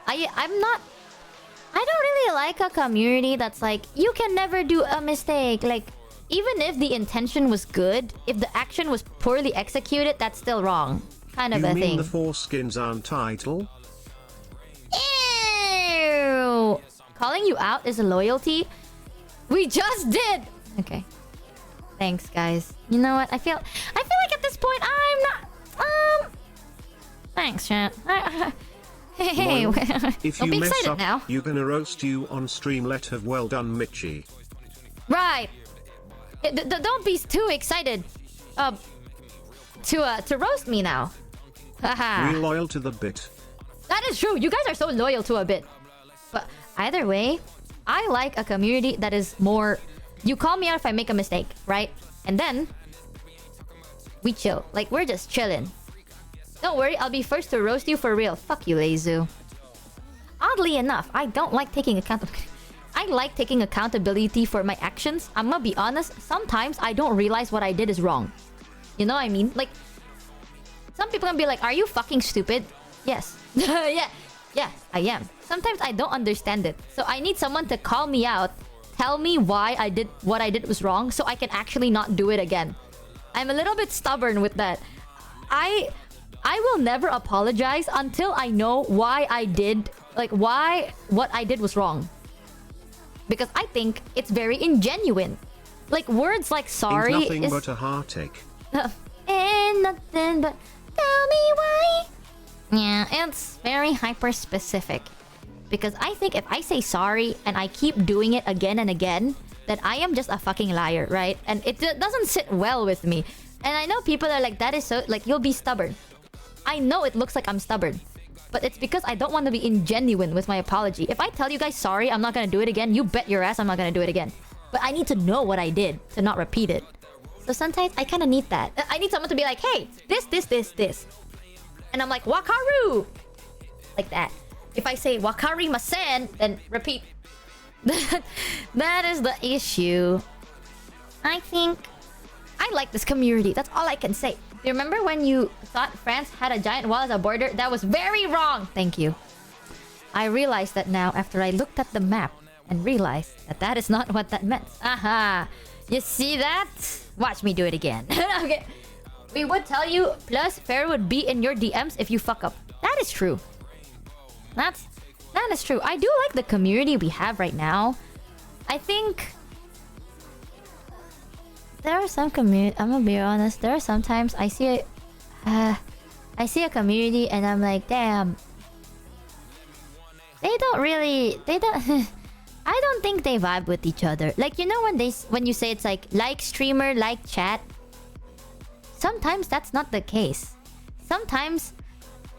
I don't really like a community that's like, you can never do a mistake. Like, even if the intention was good, if the action was poorly executed, that's still wrong. Kind of a thing. You mean the foreskins aren't title? Ew! Calling you out is a loyalty? We just did! Okay. Thanks, guys. You know what? I feel like at this point, I'm not... Thanks, chat. Hey, if don't you be mess excited up, now. you're gonna roast you on stream. Let have well done, Mitchie. Right. Don't be too excited. To roast me now. Haha. We're loyal to the bit. That is true. You guys are so loyal to a bit. But either way, I like a community that is more... You call me out if I make a mistake, right? And then we chill. Like, we're just chilling. Don't worry, I'll be first to roast you for real. Fuck you, Leizu. Oddly enough, I don't like taking accountability. I like taking accountability for my actions. I'm gonna be honest, sometimes I don't realize what I did is wrong. You know what I mean? Like, some people can be like, are you fucking stupid? Yes. Yeah, I am. Sometimes I don't understand it. So I need someone to call me out, tell me why I did what I did was wrong, so I can actually not do it again. I'm a little bit stubborn with that. I will never apologize until I know why I did, like, why what I did was wrong. Because I think it's very ingenuine. Like, words like sorry Ain't nothing is... but a heartache. Ain't nothing but... Tell me why. Yeah, it's very hyper-specific. Because I think if I say sorry and I keep doing it again and again, then I am just a fucking liar, right? And it doesn't sit well with me. And I know people are like, that is so... Like, you'll be stubborn. I know it looks like I'm stubborn. But it's because I don't want to be ingenuine with my apology. If I tell you guys sorry, I'm not gonna do it again, you bet your ass I'm not gonna do it again. But I need to know what I did to not repeat it. So sometimes I kind of need that. I need someone to be like, hey, this. and I'm like, Wakaru! Like that. If I say Wakarimasen, then repeat. That is the issue. I think I like this community. That's all I can say. Do you remember when you thought France had a giant wall as a border? That was very wrong. Thank you. I realized that now after I looked at the map and realized that that is not what that meant. Aha. You see that? Watch me do it again. Okay. We would tell you, plus Fair would be in your DMs if you fuck up. That is true. That is true. I do like the community we have right now. I think there are some community. I'm gonna be honest. There are sometimes I see a community and I'm like, damn. They don't. I don't think they vibe with each other. Like, you know when you say it's like streamer, like chat. Sometimes that's not the case. Sometimes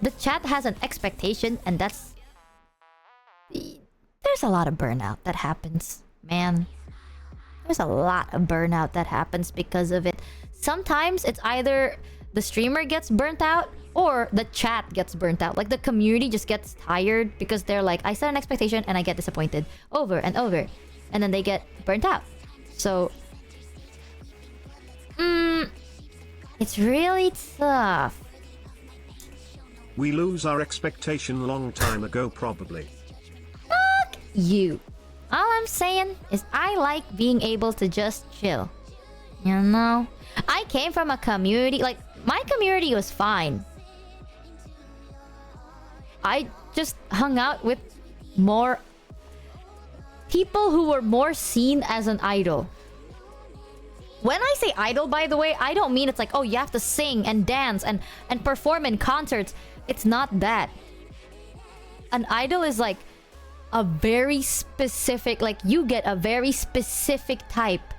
the chat has an expectation, and there's a lot of burnout that happens, man. There's a lot of burnout that happens because of it. Sometimes it's either the streamer gets burnt out or the chat gets burnt out. Like, the community just gets tired because they're like, I set an expectation and I get disappointed over and over. And then they get burnt out. So, it's really tough. We lose our expectation long time ago, probably. Fuck you. All I'm saying is I like being able to just chill. You know? I came from a community, like, my community was fine. I just hung out with more people who were more seen as an idol. When I say idol, by the way, I don't mean it's like, oh, you have to sing and dance and perform in concerts. It's not that. An idol is like a very specific, like, you get a very specific type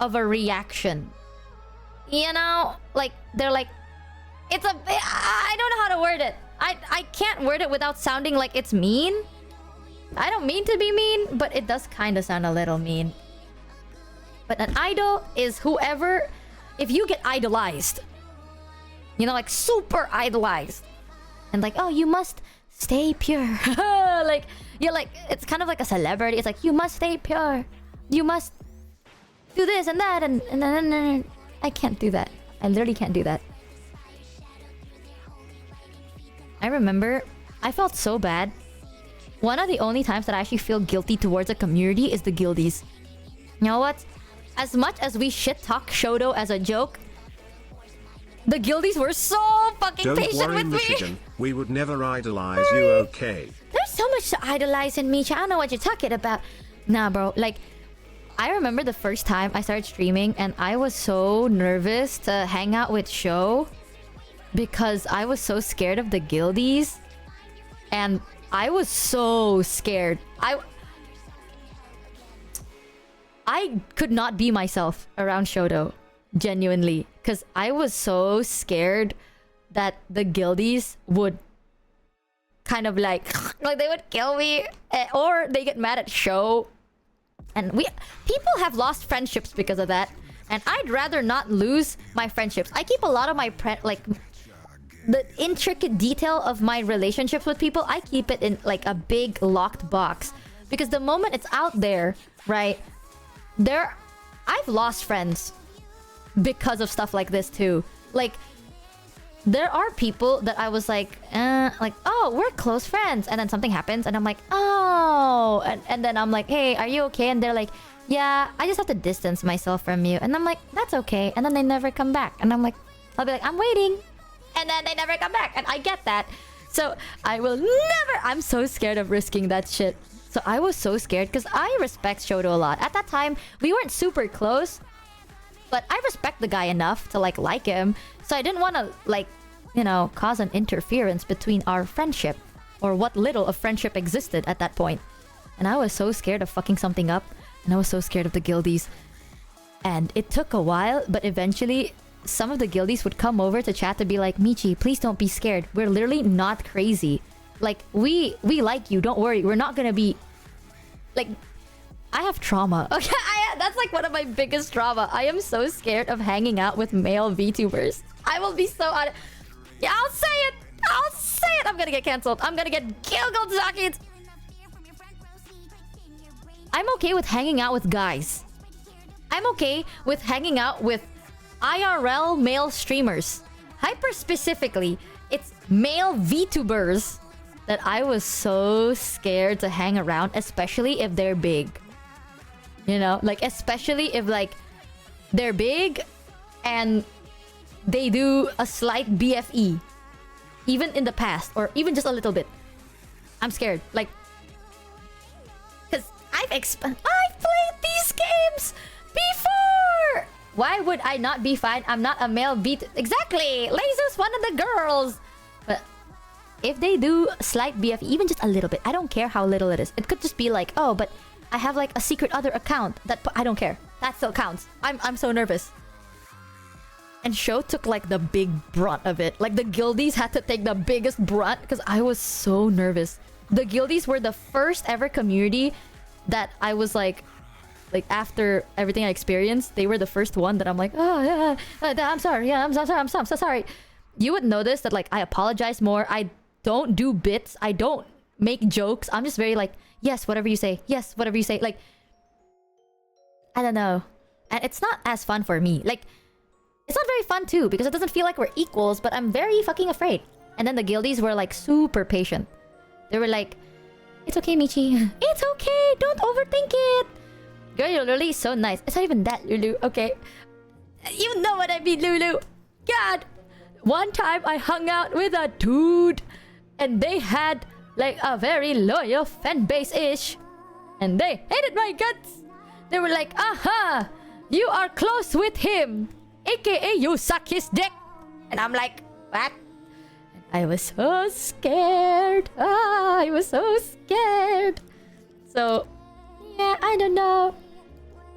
of a reaction. You know? Like, they're like, it's a... I don't know how to word it. I can't word it without sounding like it's mean. I don't mean to be mean, but it does kind of sound a little mean. But an idol is whoever... If you get idolized, you know, like super idolized, and like, oh, you must stay pure. Like, you're like, it's kind of like a celebrity. It's like, you must stay pure. You must do this and that, and then I can't do that. I literally can't do that. I remember I felt so bad. One of the only times that I actually feel guilty towards a community is the guildies. You know what? As much as we shit talk Shoto as a joke, the guildies were so fucking Don't patient worry, with me. Michigan. We would never idolize you, okay? There's so much to idolize in Micha. I don't know what you're talking about. Nah, bro. Like, I remember the first time I started streaming and I was so nervous to hang out with Sho because I was so scared of the guildies. And I was so scared. I could not be myself around Shoto. Genuinely. Because I was so scared that the guildies would kind of like they would kill me, or they get mad at Sho. And people have lost friendships because of that. And I'd rather not lose my friendships. I keep a lot of my the intricate detail of my relationships with people, I keep it in like a big locked box. Because the moment it's out there, right? I've lost friends because of stuff like this too. Like, there are people that I was like, oh, we're close friends, and then something happens and I'm like, oh, and then I'm like, hey, are you okay? And they're like, yeah, I just have to distance myself from you. And I'm like, that's okay. And then they never come back, and I'm like, I'll be like, I'm waiting, and then they never come back, and I get that. So I will never... I'm so scared of risking that shit. So I was so scared because I respect Shoto a lot. At that time, we weren't super close, but I respect the guy enough to like him. So I didn't want to, like, you know, cause an interference between our friendship, or what little of friendship existed at that point. And I was so scared of fucking something up, and I was so scared of the guildies. And it took a while, but eventually some of the guildies would come over to chat to be like, Michi, please don't be scared. We're literally not crazy. Like, we like you, don't worry. We're not gonna be... Like, I have trauma. Okay, that's like one of my biggest trauma. I am so scared of hanging out with male VTubers. I will be so... Yeah, I'll say it. I'll say it. I'm gonna get canceled. I'm gonna get giggled, Zakis. I'm okay with hanging out with guys. I'm okay with hanging out with IRL male streamers. Hyper specifically, it's male VTubers that I was so scared to hang around, especially if they're big. You know, like especially if like they're big and they do a slight BFE, even in the past or even just a little bit. I'm scared, like, because I've played these games before. Why would I not be fine? I'm not a male beat. Exactly. Laser's one of the girls. But if they do slight BFE, even just a little bit, I don't care how little it is. It could just be like, oh, but I have like a secret other account that I don't care. That still counts. I'm so nervous. And Show took like the big brunt of it. Like the guildies had to take the biggest brunt because I was so nervous. The guildies were the first ever community that I was like after everything I experienced, they were the first one that I'm like, oh yeah, I'm sorry, yeah, I'm so sorry. You would notice that like I apologize more. I don't do bits. I don't make jokes. I'm just very like, yes, whatever you say. Yes, whatever you say. Like, I don't know. And it's not as fun for me. Like, it's not very fun too because it doesn't feel like we're equals, but I'm very fucking afraid. And then the guildies were like super patient. They were like, it's okay, Michi. It's okay. Don't overthink it. Girl, you're literally so nice. It's not even that, Lulu. Okay. You know what I mean, Lulu. God. One time I hung out with a dude and they had like a very loyal fan base-ish. And they hated my guts. They were like, aha, you are close with him. AKA you suck his dick. And I'm like, what? I was so scared. I was so scared. So, yeah, I don't know.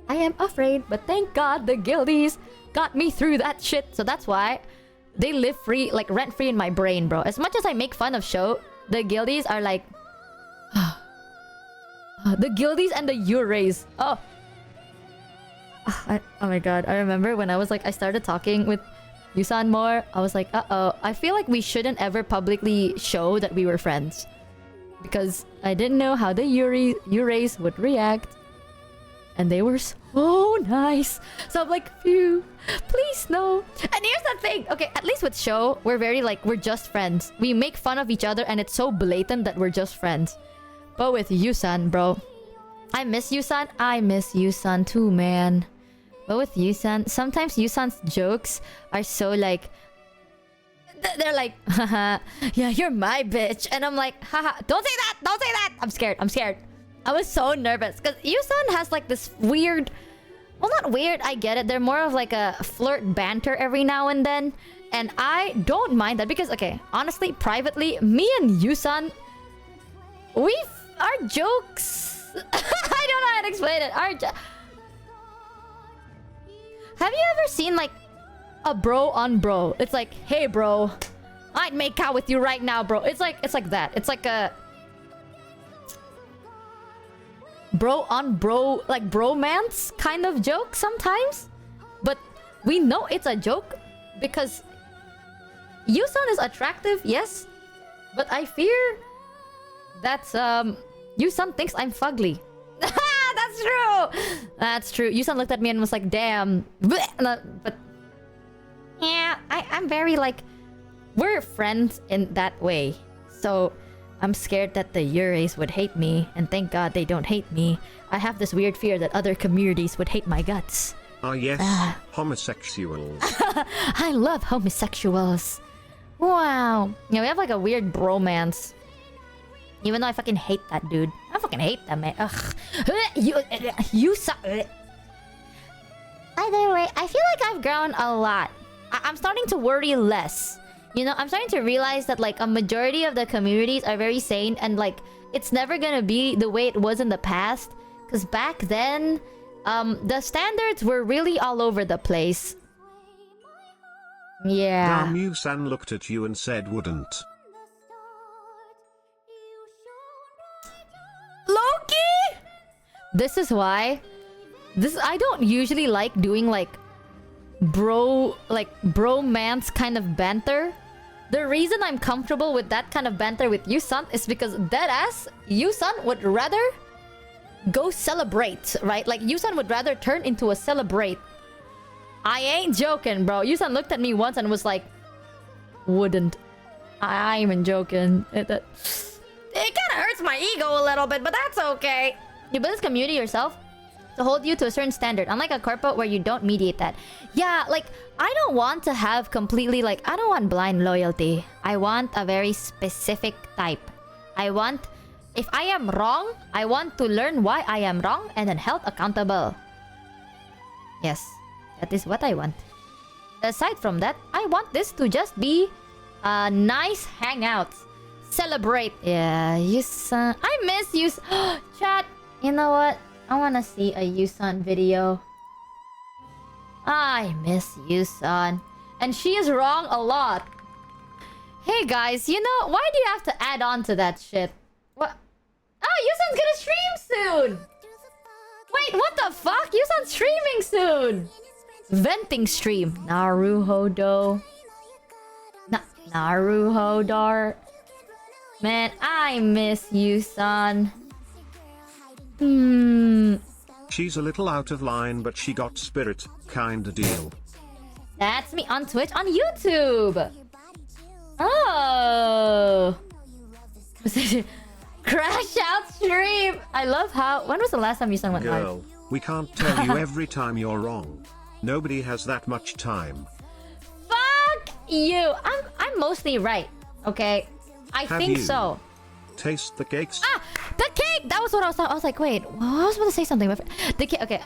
I am afraid, but thank God the guildies got me through that shit. So that's why they live free, like rent-free in my brain, bro. As much as I make fun of Show, the guildies are like... the guildies and the Urays. Oh. Oh my god, I remember when I was like, I started talking with Yusan more. I was like, uh-oh. I feel like we shouldn't ever publicly show that we were friends. Because I didn't know how the Urays would react. And they were so nice. So I'm like, phew, please no. And here's the thing. Okay, at least with Show, we're very like, we're just friends. We make fun of each other and it's so blatant that we're just friends. But with Yusan, bro, I miss Yusan. I miss Yusan too, man. But with Yusan, sometimes Yusan's jokes are so like... They're like, haha, yeah, you're my bitch. And I'm like, haha, don't say that! Don't say that! I'm scared. I'm scared. I was so nervous. Because Yusan has like this weird... Well, not weird, I get it. They're more of like a flirt banter every now and then. And I don't mind that. Because, okay, honestly, privately, me and Yusan... Our jokes... I don't know how to explain it. Have you ever seen like a bro on bro? It's like, hey bro, I'd make out with you right now, bro. It's like that. It's like a bro on bro, like bromance kind of joke sometimes. But we know it's a joke because Yusan is attractive, yes. But I fear that Yusan thinks I'm fugly. That's true. That's true. Yusan looked at me and was like, damn. But yeah, I'm very like, we're friends in that way. So I'm scared that the Urays would hate me. And thank God they don't hate me. I have this weird fear that other communities would hate my guts. Ah yes, homosexuals. I love homosexuals. Wow. Yeah, we have like a weird bromance. Even though I fucking hate that dude. I fucking hate that man. Ugh. You suck. Either way, I feel like I've grown a lot. I'm starting to worry less. You know, I'm starting to realize that like a majority of the communities are very sane. And like, it's never gonna be the way it was in the past. Because back then, the standards were really all over the place. Yeah. Yusan looked at you and said wouldn't. Loki! This is why. I don't usually like doing like bromance kind of banter. The reason I'm comfortable with that kind of banter with Yusan is because deadass, Yusan would rather go celebrate, right? Like, Yusan would rather turn into a celebrate. I ain't joking, bro. Yusan looked at me once and was like, wouldn't. I ain't even joking. It kind of hurts my ego a little bit, but that's okay. You build this community yourself to hold you to a certain standard, unlike a corpo where you don't mediate that. Yeah, like, I don't want to have completely, like, I don't want blind loyalty. I want a very specific type. I want, if I am wrong, I want to learn why I am wrong and then held accountable. Yes, that is what I want. Aside from that, I want this to just be a nice hangout. Celebrate. Yeah, Yusan. I miss Yusan. Chat, you know what? I want to see a Yusan video. I miss Yusan. And she is wrong a lot. Hey guys, you know, why do you have to add on to that shit? What? Oh, Yusan's gonna stream soon! Wait, what the fuck? Yusan's streaming soon! Venting stream. Naruhodo. Naruhodar. Man, I miss Yusan. She's a little out of line, but she got spirit, kinda deal. That's me on Twitch, on YouTube. Oh. Crash out stream. I love how. When was the last time Yusan went live? Girl, we can't tell you every time you're wrong. Nobody has that much time. Fuck you. I'm mostly right. Okay, I Have think you so. Taste the cakes. Ah, the cake. That was what I was. I was like, wait, I was about to say something. The cake. Okay,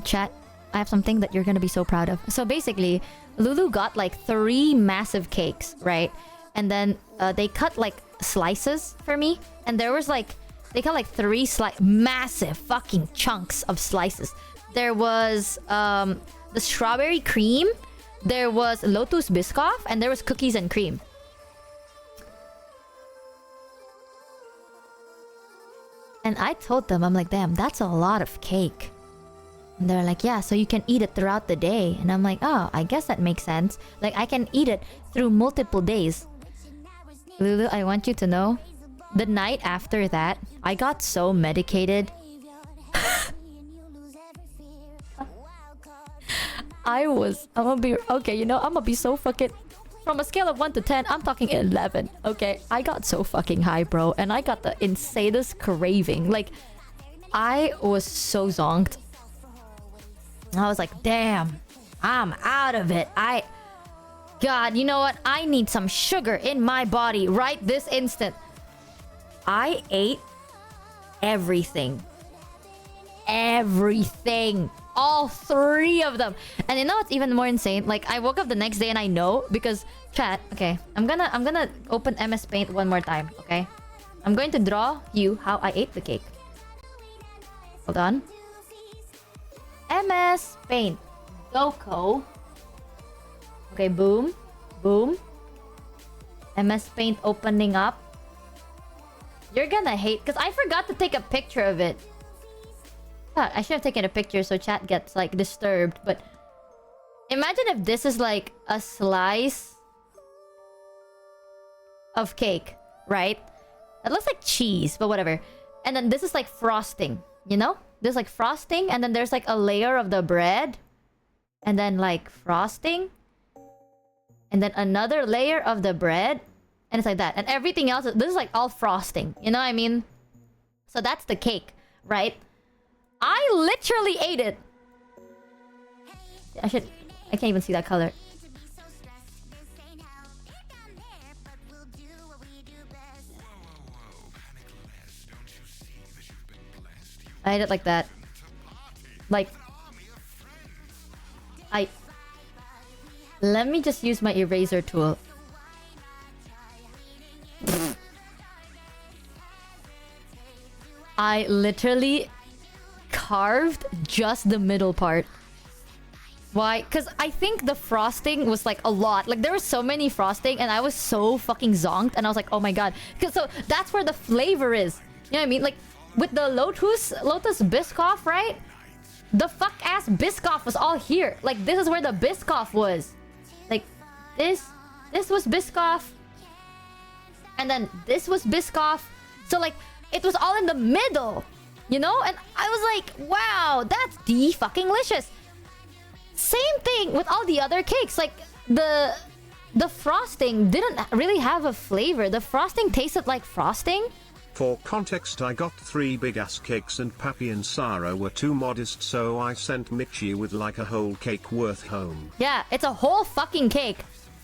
chat. I have something that you're gonna be so proud of. So basically, Lulu got like 3 massive cakes, right? And then they cut like slices for me, and there was like they cut like 3 massive fucking chunks of slices. There was the strawberry cream, there was lotus biscoff, and there was cookies and cream. And I told them, I'm like, damn, that's a lot of cake. And they're like, yeah, so you can eat it throughout the day. And I'm like, oh, I guess that makes sense. Like, I can eat it through multiple days. Lulu, I want you to know, the night after that, I got so medicated. I'm gonna be, okay, you know, I'm gonna be so fucking... From a scale of 1 to 10, I'm talking 11, okay? I got so fucking high, bro. And I got the insanest craving. Like, I was so zonked. I was like, damn, I'm out of it. God, you know what? I need some sugar in my body right this instant. I ate everything. Everything. All 3 of them. And you know what's even more insane? Like, I woke up the next day and I know because chat, okay, I'm gonna open MS Paint one more time, okay? I'm going to draw you how I ate the cake. Hold on. MS Paint. Doko. Okay, boom. Boom. MS Paint opening up. You're gonna hate because I forgot to take a picture of it. I should have taken a picture so chat gets like disturbed, but imagine if this is like a slice of cake, right? It looks like cheese, but whatever. And then this is like frosting, you know? There's like frosting, and then there's like a layer of the bread, and then like frosting, and then another layer of the bread, and it's like that. And everything else, this is like all frosting, you know what I mean? So that's the cake, right? I literally ate it. I can't even see that color. I ate it like that. Like, let me just use my eraser tool. I literally carved just the middle part. Why? Because I think the frosting was like a lot. Like, there was so many frosting and I was so fucking zonked, and I was like, oh my god. Because so that's where the flavor is. You know what I mean? Like, with the lotus biscoff, right? The fuck ass biscoff was all here. Like, this is where the biscoff was. Like, this was biscoff. And then this was Biscoff. So like, it was all in the middle, you know? And I was like, wow, that's de-fucking-licious. Same thing with all the other cakes. Like, the frosting didn't really have a flavor. The frosting tasted like frosting. For context, I got 3 big-ass cakes and Pappy and Sarah were too modest, so I sent Michi with like a whole cake worth home. Yeah, it's a whole fucking cake.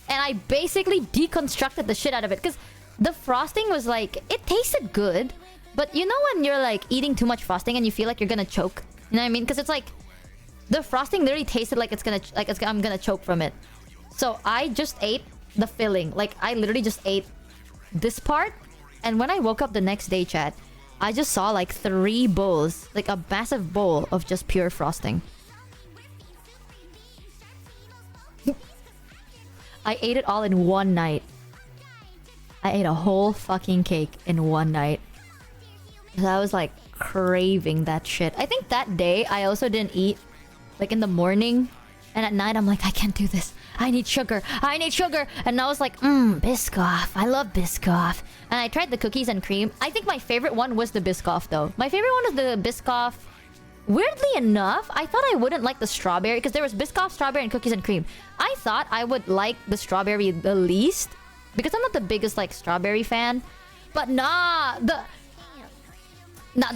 And I basically deconstructed the shit out of it. Because the frosting was like... It tasted good. But you know when you're like eating too much frosting and you feel like you're gonna choke? You know what I mean? Because it's like... The frosting literally tasted like I'm gonna choke from it. So I just ate the filling. Like, I literally just ate this part. And when I woke up the next day, chat, I just saw like 3 bowls. Like a massive bowl of just pure frosting. I ate it all in one night. I ate a whole fucking cake in one night. Because I was like craving that shit. I think that day I also didn't eat. Like in the morning. And at night I'm like, I can't do this. I need sugar. I need sugar. And I was like, Biscoff. I love Biscoff. And I tried the cookies and cream. I think my favorite one was the Biscoff though. My favorite one was the Biscoff. Weirdly enough, I thought I wouldn't like the strawberry. Because there was Biscoff, strawberry, and cookies and cream. I thought I would like the strawberry the least. Because I'm not the biggest like strawberry fan. But nah, the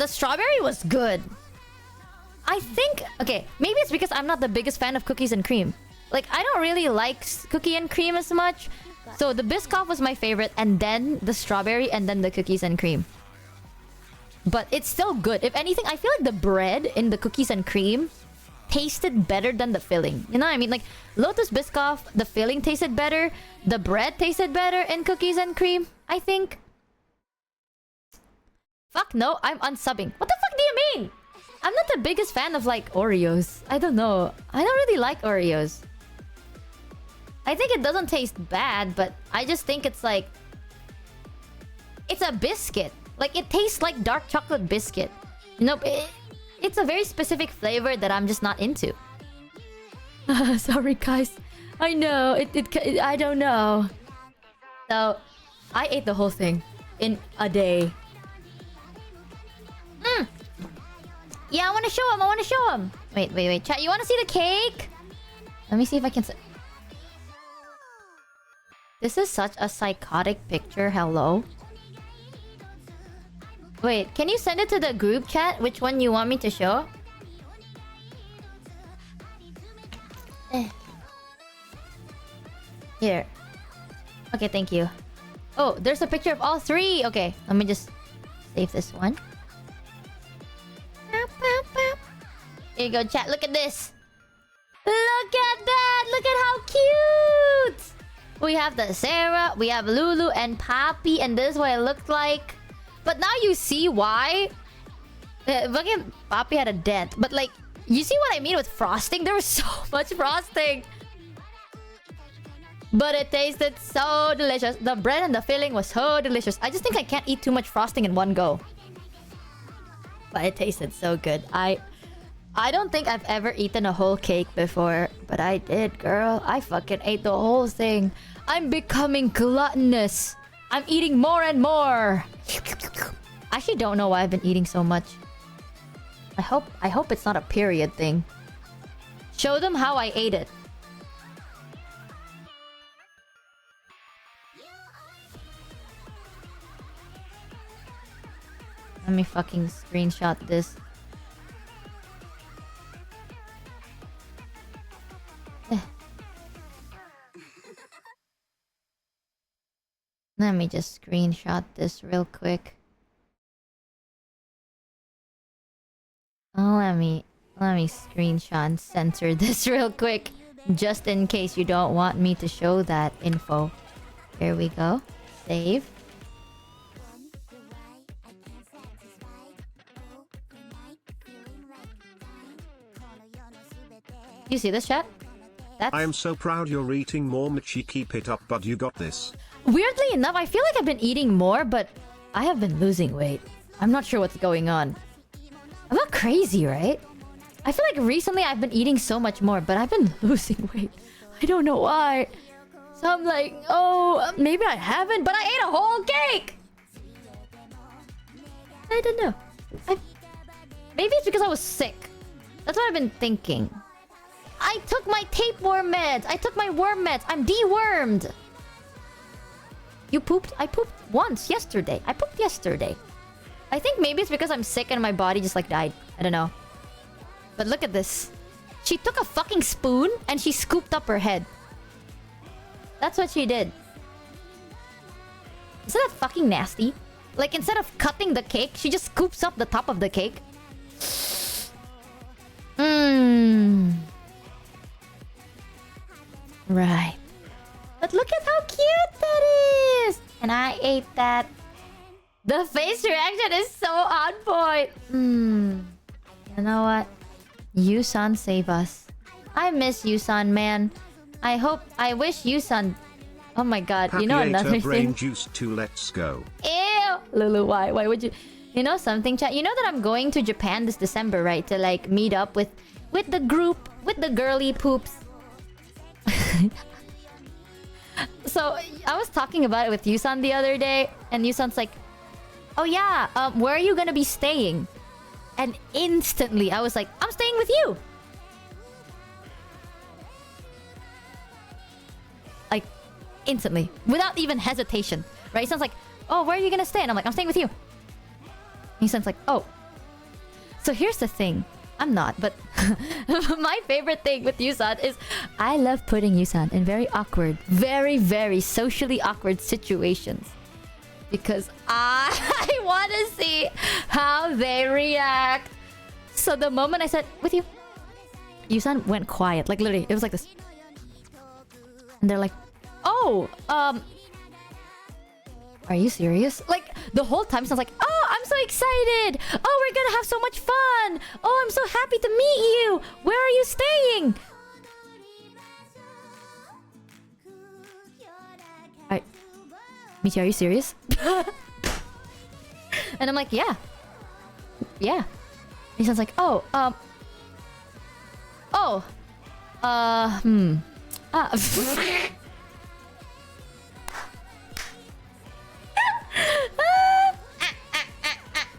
strawberry was good. I think... Okay, maybe it's because I'm not the biggest fan of cookies and cream. Like, I don't really like cookie and cream as much. So the Biscoff was my favorite, and then the strawberry, and then the cookies and cream. But it's still good. If anything, I feel like the bread in the cookies and cream tasted better than the filling. You know what I mean? Like, Lotus Biscoff, the filling tasted better. The bread tasted better in cookies and cream, I think. Fuck no, I'm unsubbing. What the fuck do you mean? I'm not the biggest fan of like Oreos. I don't know. I don't really like Oreos. I think it doesn't taste bad, but I just think it's like... It's a biscuit. Like, it tastes like dark chocolate biscuit. You know, it's a very specific flavor that I'm just not into. Sorry, guys. I know. I don't know. So, I ate the whole thing in a day. Yeah, I want to show him. I want to show him. Wait. Chat, you want to see the cake? Let me see if I can... This is such a psychotic picture. Hello? Wait, can you send it to the group chat? Which one you want me to show? Here. Okay, thank you. Oh, there's a picture of all 3. Okay, let me just save this one. Here you go, chat. Look at this. Look at that. Look at how cute. We have the Sarah, we have Lulu and Papi, and this is what it looked like. But now you see why. Fucking Papi had a dent. But like, you see what I mean with frosting? There was so much frosting. But it tasted so delicious. The bread and the filling was so delicious. I just think I can't eat too much frosting in one go. But it tasted so good. I don't think I've ever eaten a whole cake before. But I did, girl. I fucking ate the whole thing. I'm becoming gluttonous. I'm eating more and more. I actually don't know why I've been eating so much. I hope it's not a period thing. Show them how I ate it. Let me fucking screenshot this. Let me just screenshot this real quick. Oh, let me screenshot and censor this real quick. Just in case you don't want me to show that info. Here we go. Save. You see this, chat? I am so proud you're eating more, Michi. Keep it up, bud. You got this. Weirdly enough, I feel like I've been eating more, but I have been losing weight. I'm not sure what's going on. I'm not crazy, right? I feel like recently I've been eating so much more, but I've been losing weight. I don't know why. So I'm like, oh, maybe I haven't, but I ate a whole cake! I don't know. Maybe it's because I was sick. That's what I've been thinking. I took my tapeworm meds. I took my worm meds. I'm dewormed. You pooped? I pooped once yesterday. I pooped yesterday. I think maybe it's because I'm sick and my body just like died. I don't know. But look at this. She took a fucking spoon and she scooped up her head. That's what she did. Isn't that fucking nasty? Like, instead of cutting the cake, she just scoops up the top of the cake. Mmm. Right. But look at how cute that is! And I ate that. The face reaction is so on point. You know what? Yusan, save us. I miss Yusan, man. I wish Yusan... Oh my god, you know another brain thing? juice to let's go. Ew! Lulu, why? Why would you... You know something, chat? You know that I'm going to Japan this December, right? To like meet up with the group, with the girly poops. So, I was talking about it with Yusan the other day, and Yusan's like, oh yeah, where are you gonna be staying? And instantly, I was like, I'm staying with you! Like, instantly. Without even hesitation. Right? Yusan's like, oh, where are you gonna stay? And I'm like, I'm staying with you. And Yusan's like, oh. So here's the thing. I'm not, but my favorite thing with Yusan is I love putting Yusan in very awkward, very, very socially awkward situations. Because I want to see how they react. So the moment I said, with you, Yusan went quiet. Like literally, it was like this. And they're like, oh, are you serious? Like, the whole time sounds like, oh, I'm so excited! Oh, we're gonna have so much fun! Oh, I'm so happy to meet you! Where are you staying? Michi, are you serious? And I'm like, yeah. Yeah. He sounds like, oh,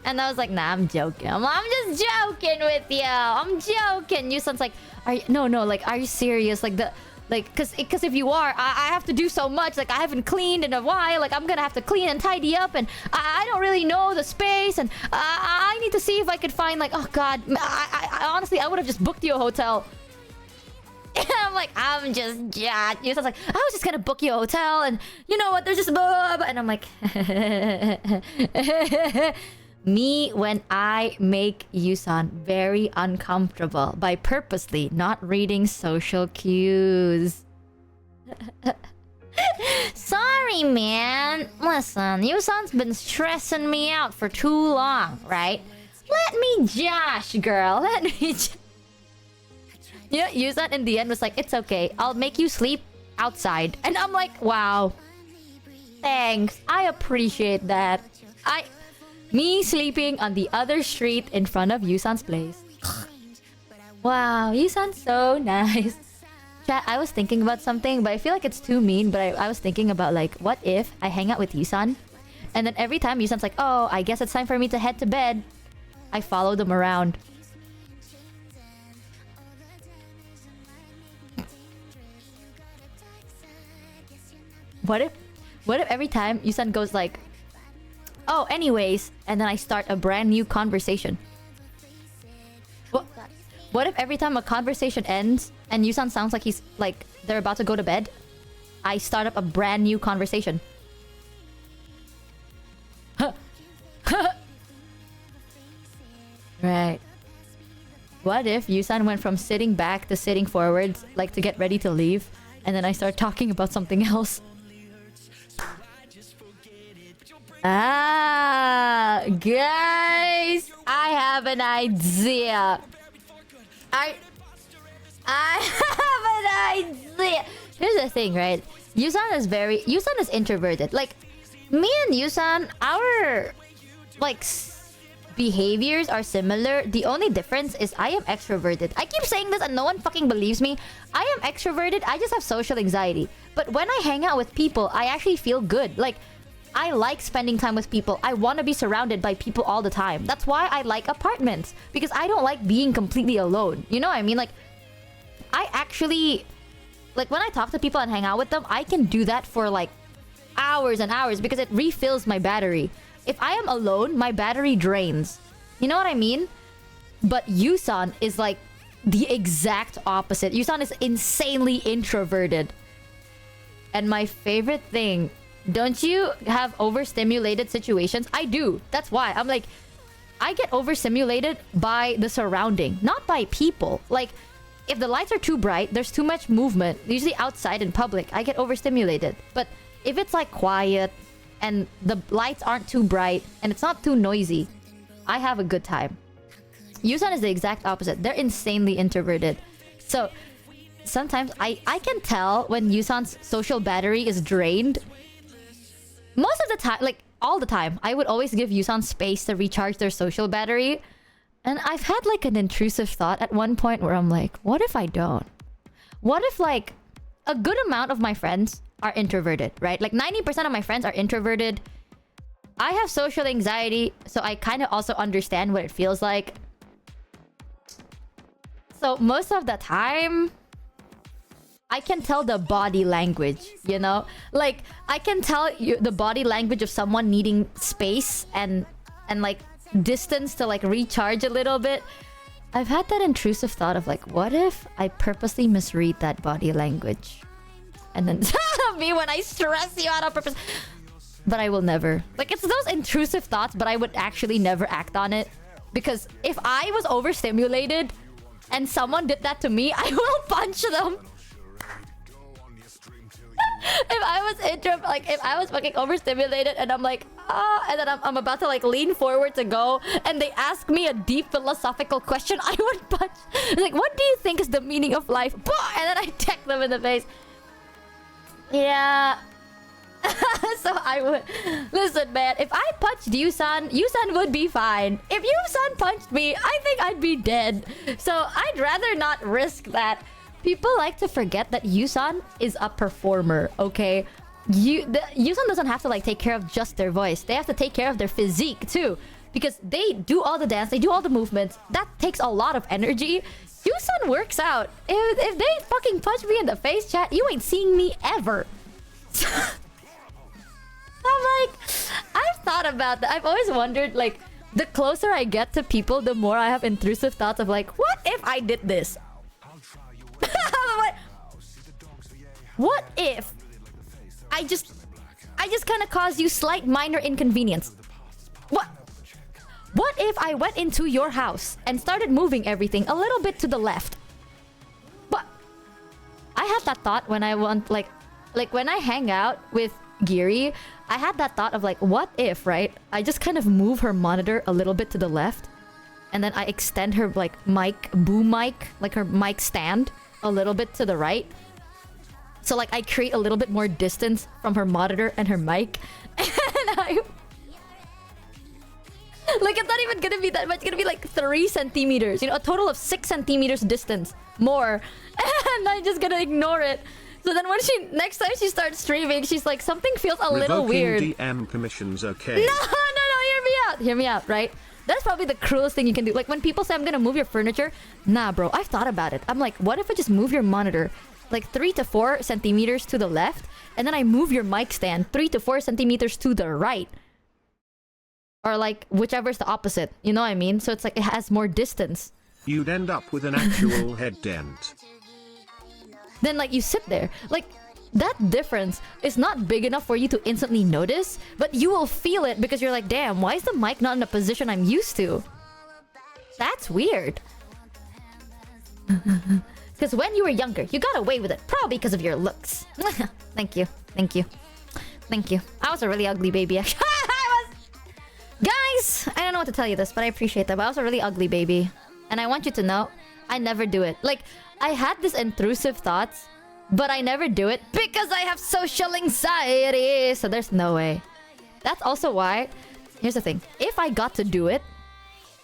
And I was like, nah, I'm joking. I'm just joking with you. I'm joking. Yusan's like, no, like, are you serious? Like, cause if you are, I have to do so much. Like, I haven't cleaned in a while. Like, I'm gonna have to clean and tidy up, and I don't really know the space, and I need to see if I could find, like, oh god, I honestly, I would have just booked you a hotel. And I'm like, I'm just Yusan's like, I was just gonna book you a hotel, and you know what? There's just blah, blah, and I'm like, me when I make Yusan very uncomfortable by purposely not reading social cues. Sorry, man. Listen, Yusan's been stressing me out for too long, right? Let me josh, girl. Let me You know, Yusan in the end was like, it's okay. I'll make you sleep outside. And I'm like, wow. Thanks. I appreciate that. Me sleeping on the other street in front of Yusan's place. Wow, Yusan's so nice. Chat, I was thinking about something, but I feel like it's too mean. But I was thinking about, like, what if I hang out with Yusan, and then every time Yusan's like, oh, I guess it's time for me to head to bed, I follow them around. What if every time Yusan goes like, oh, anyways, and then I start a brand new conversation? What if every time a conversation ends and Yusan sounds like he's like they're about to go to bed, I start up a brand new conversation? Right. What if Yusan went from sitting back to sitting forwards, like to get ready to leave, and then I start talking about something else? Guys, I have an idea. I have an idea. Here's the thing, right? Yusan is introverted. Like, me and Yusan, our like behaviors are similar. The only difference is I am extroverted. I keep saying this and no one fucking believes me. I am extroverted. I just have social anxiety. But when I hang out with people, I actually feel good. Like, I like spending time with people. I want to be surrounded by people all the time. That's why I like apartments. Because I don't like being completely alone. You know what I mean? Like, I actually... Like, when I talk to people and hang out with them, I can do that for, like, hours and hours because it refills my battery. If I am alone, my battery drains. You know what I mean? But Yusan is, like, the exact opposite. Yusan is insanely introverted. And my favorite thing... Don't you have overstimulated situations? I do. That's why. I'm like... I get overstimulated by the surrounding. Not by people. Like... If the lights are too bright, there's too much movement. Usually outside in public, I get overstimulated. But if it's like quiet and the lights aren't too bright and it's not too noisy, I have a good time. Yusan is the exact opposite. They're insanely introverted. So sometimes I can tell when Yusan's social battery is drained. Most of the time, like all the time, I would always give Yusan space to recharge their social battery. And I've had like an intrusive thought at one point where I'm like, what if I don't? What if like a good amount of my friends are introverted, right? Like 90% of my friends are introverted. I have social anxiety, so I kind of also understand what it feels like. So most of the time, I can tell the body language, you know? Like, I can tell you the body language of someone needing space and like distance to like recharge a little bit. I've had that intrusive thought of like, what if I purposely misread that body language? And then me when I stress you out on purpose. But I will never. Like, it's those intrusive thoughts, but I would actually never act on it. Because if I was overstimulated and someone did that to me, I will punch them. If I was fucking overstimulated and I'm like, and then I'm about to like lean forward to go and they ask me a deep philosophical question, I would punch. Like, what do you think is the meaning of life? And then I deck them in the face. Yeah. So I would... Listen, man, if I punched Yusan would be fine. If Yusan punched me, I think I'd be dead. So I'd rather not risk that. People like to forget that Yusan is a performer, okay? Yusan doesn't have to like take care of just their voice. They have to take care of their physique too. Because they do all the dance, they do all the movements. That takes a lot of energy. Yusan works out. If they fucking punch me in the face, chat, you ain't seeing me ever. I'm like, I've thought about that. I've always wondered, like, the closer I get to people, the more I have intrusive thoughts of like, what if I did this? What if I just kind of cause you slight minor inconvenience? What if I went into your house and started moving everything a little bit to the left? But I had that thought when I want like when I hang out with Giri, I had that thought of like, what if, right? I just kind of move her monitor a little bit to the left and then I extend her like boom mic, like her mic stand a little bit to the right. So like I create a little bit more distance from her monitor and her mic. And like, it's not even gonna be that much. It's gonna be like 3 centimeters. You know, a total of 6 centimeters distance more. And I'm just gonna ignore it. So then when next time she starts streaming, she's like, something feels a little weird. DM permissions, okay? No, hear me out. Hear me out, right? That's probably the cruelest thing you can do. Like when people say I'm gonna move your furniture. Nah, bro, I've thought about it. I'm like, what if I just move your monitor like 3 to 4 centimeters to the left, and then I move your mic stand 3 to 4 centimeters to the right, or like whichever's the opposite. You know what I mean? So it's like it has more distance. You'd end up with an actual head dent. Then like you sit there, like that difference is not big enough for you to instantly notice, but you will feel it because you're like, damn, why is the mic not in a position I'm used to? That's weird. Because when you were younger, you got away with it. Probably because of your looks. Thank you. Thank you. Thank you. I was a really ugly baby, actually. Guys, I don't know what to tell you this, but I appreciate that. But I was a really ugly baby. And I want you to know, I never do it. Like, I had this intrusive thoughts, but I never do it because I have social anxiety. So there's no way. That's also why... Here's the thing. If I got to do it,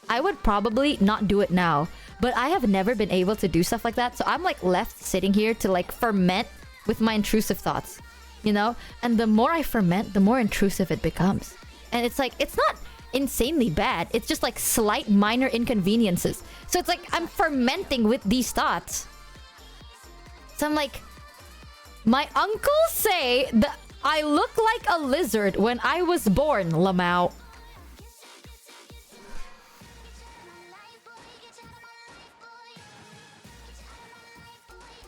I would probably not do it now. But I have never been able to do stuff like that. So I'm like left sitting here to like ferment with my intrusive thoughts. You know? And the more I ferment, the more intrusive it becomes. And it's like, it's not insanely bad. It's just like slight minor inconveniences. So it's like I'm fermenting with these thoughts. So I'm like, my uncles say that I look like a lizard when I was born, Lamau.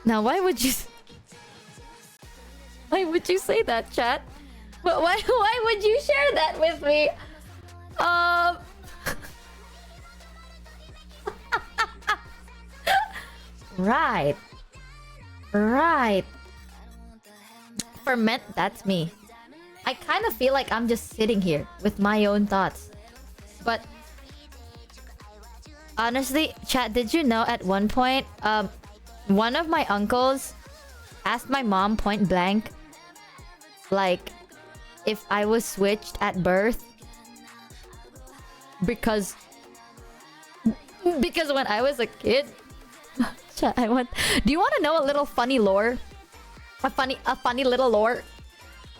Now, why would you say that, chat? But why would you share that with me? Right. Right. Ferment, that's me. I kind of feel like I'm just sitting here with my own thoughts. But honestly, chat, did you know at one point, one of my uncles asked my mom point blank, like, if I was switched at birth because when I was a kid, chat, do you want to know a little funny lore? A funny little lore.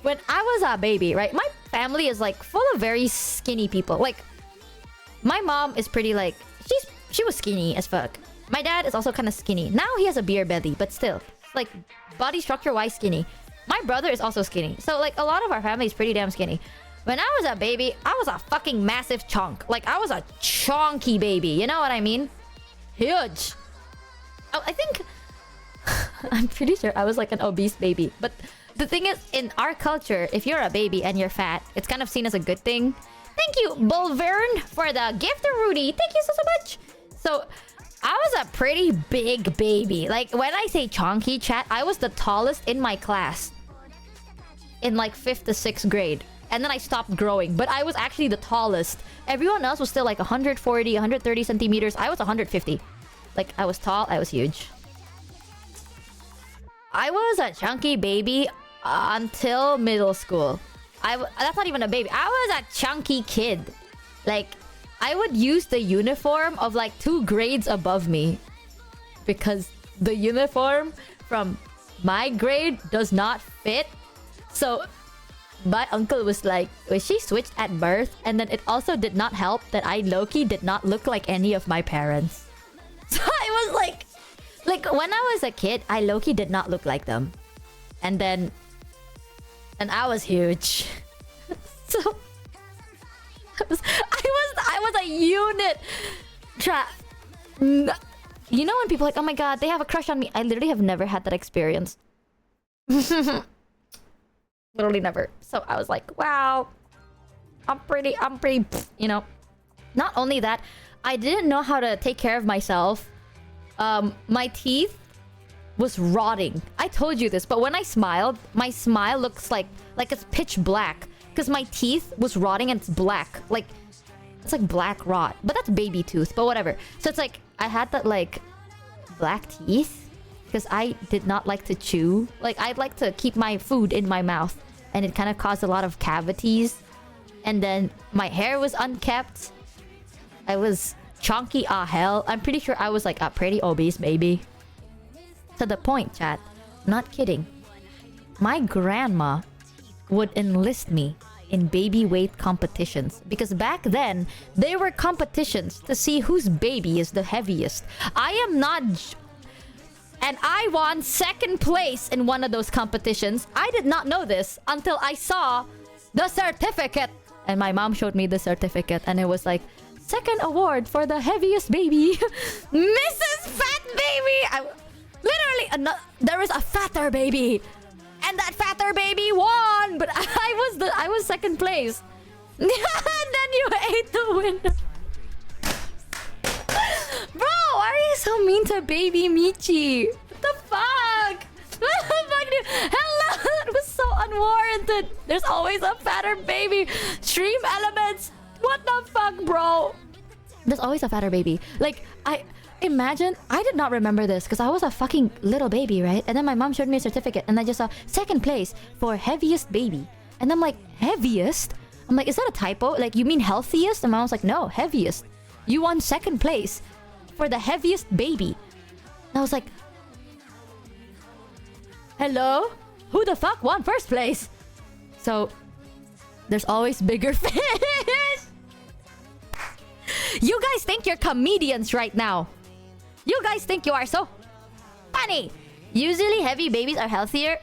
When I was a baby, right? My family is like full of very skinny people. Like, my mom is pretty like she was skinny as fuck. My dad is also kind of skinny. Now he has a beer belly, but still, like body structure wise skinny. My brother is also skinny. So like a lot of our family is pretty damn skinny. When I was a baby, I was a fucking massive chunk. Like I was a chonky baby. You know what I mean? Huge. Oh, I think I'm pretty sure I was like an obese baby. But the thing is, in our culture, if you're a baby and you're fat, it's kind of seen as a good thing. Thank you, Bulvern, for the gift to Rudy. Thank you so much. So, I was a pretty big baby. Like, when I say chonky, chat, I was the tallest in my class. In like 5th to 6th grade. And then I stopped growing. But I was actually the tallest. Everyone else was still like 140, 130 centimeters. I was 150. Like, I was tall, I was huge. I was a chunky baby until middle school. That's not even a baby. I was a chunky kid. Like, I would use the uniform of like 2 grades above me. Because the uniform from my grade does not fit. So, my uncle was like, was she switched at birth? And then it also did not help that I low-key did not look like any of my parents. So I was like when I was a kid, I low-key did not look like them. And I was huge. So I was a unit. You know when people are like, oh my god, they have a crush on me. I literally have never had that experience. Literally never. So I was like, wow, I'm pretty, you know. Not only that, I didn't know how to take care of myself. My teeth was rotting. I told you this, but when I smiled, my smile looks like it's pitch black. Because my teeth was rotting and it's black. Like, it's like black rot. But that's baby tooth, but whatever. So it's like, I had that like black teeth. Because I did not like to chew. Like, I'd like to keep my food in my mouth. And it kind of caused a lot of cavities. And then my hair was unkept. I was chunky hell. I'm pretty sure I was like a pretty obese baby. To the point, chat. Not kidding. My grandma would enlist me in baby weight competitions. Because back then, there were competitions to see whose baby is the heaviest. I am not... And I won 2nd place in one of those competitions. I did not know this until I saw the certificate. And my mom showed me the certificate. And it was like, 2nd award for the heaviest baby. Mrs. Fat Baby! Literally, there was a fatter baby. And that fatter baby won! But I was 2nd place. And then you ate the winner. Bro, why are you so mean to baby Michi? What the fuck? What the fuck, dude? Hello! That was so unwarranted. There's always a fatter baby. Stream elements. What the fuck, bro? There's always a fatter baby. Like, imagine, I did not remember this because I was a fucking little baby, right? And then my mom showed me a certificate and I just saw 2nd place for heaviest baby. And I'm like, heaviest? I'm like, is that a typo? Like, you mean healthiest? And my mom's like, no, heaviest. You won second place for the heaviest baby. And I was like, hello? Who the fuck won first place? So, there's always bigger fish. You guys think you're comedians right now. You guys think you are so funny. Usually heavy babies are healthier.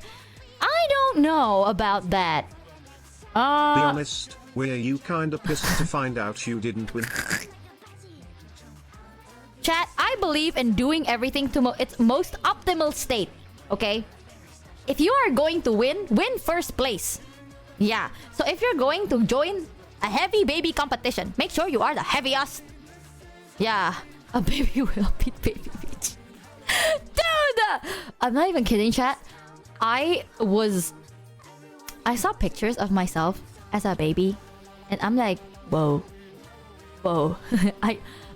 I don't know about that. Be honest, were you kinda pissed to find out you didn't win? Chat, I believe in doing everything to its most optimal state. Okay? If you are going to win, win first place. Yeah. So if you're going to join a heavy baby competition, make sure you are the heaviest. Yeah. A baby will beat baby beach. Dude! I'm not even kidding, chat. I saw pictures of myself as a baby, and I'm like, whoa. Whoa.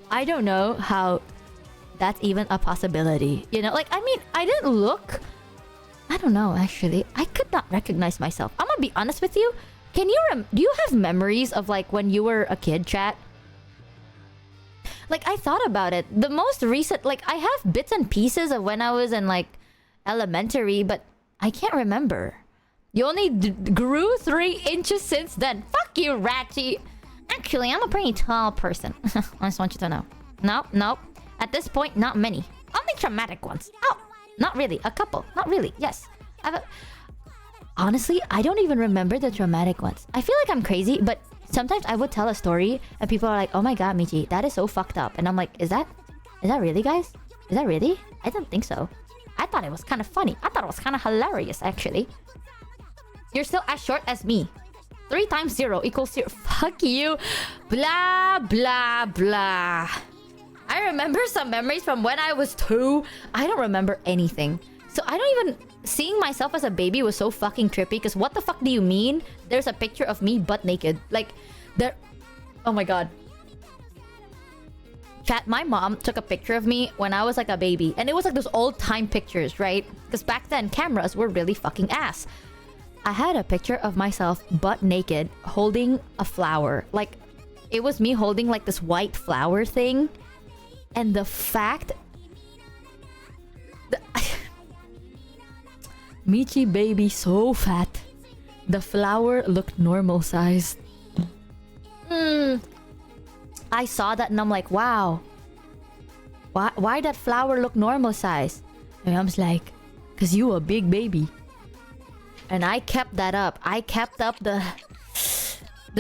I don't know how that's even a possibility. You know, like, I mean, I didn't look... I don't know, actually. I could not recognize myself. I'm gonna be honest with you. Can you do you have memories of, like, when you were a kid, chat? Like, I thought about it. The most recent... Like, I have bits and pieces of when I was in, like, elementary, but I can't remember. You only grew 3 inches since then. Fuck you, Ratchy. Actually, I'm a pretty tall person. I just want you to know. Nope. At this point, not many. Only traumatic ones. Oh, not really. A couple. Not really. Yes. Honestly, I don't even remember the traumatic ones. I feel like I'm crazy, but sometimes I would tell a story and people are like, oh my god, Michi, that is so fucked up. And I'm like, is that really, guys? Is that really? I don't think so. I thought it was kind of funny. I thought it was kind of hilarious, actually. You're still as short as me. 3 times 0 equals 0. Fuck you. Blah, blah, blah. I remember some memories from when I was 2. I don't remember anything. So I don't even... Seeing myself as a baby was so fucking trippy. Because what the fuck do you mean? There's a picture of me butt naked. Like, there... Oh my god. Chat, my mom took a picture of me when I was like a baby. And it was like those old time pictures, right? Because back then, cameras were really fucking ass. I had a picture of myself butt naked holding a flower. Like, it was me holding like this white flower thing. And the fact... Michi baby so fat. The flower looked normal sized. I saw that and I'm like, wow. Why that flower look normal sized? And I was like, cause you a big baby. And I kept that up. I kept up the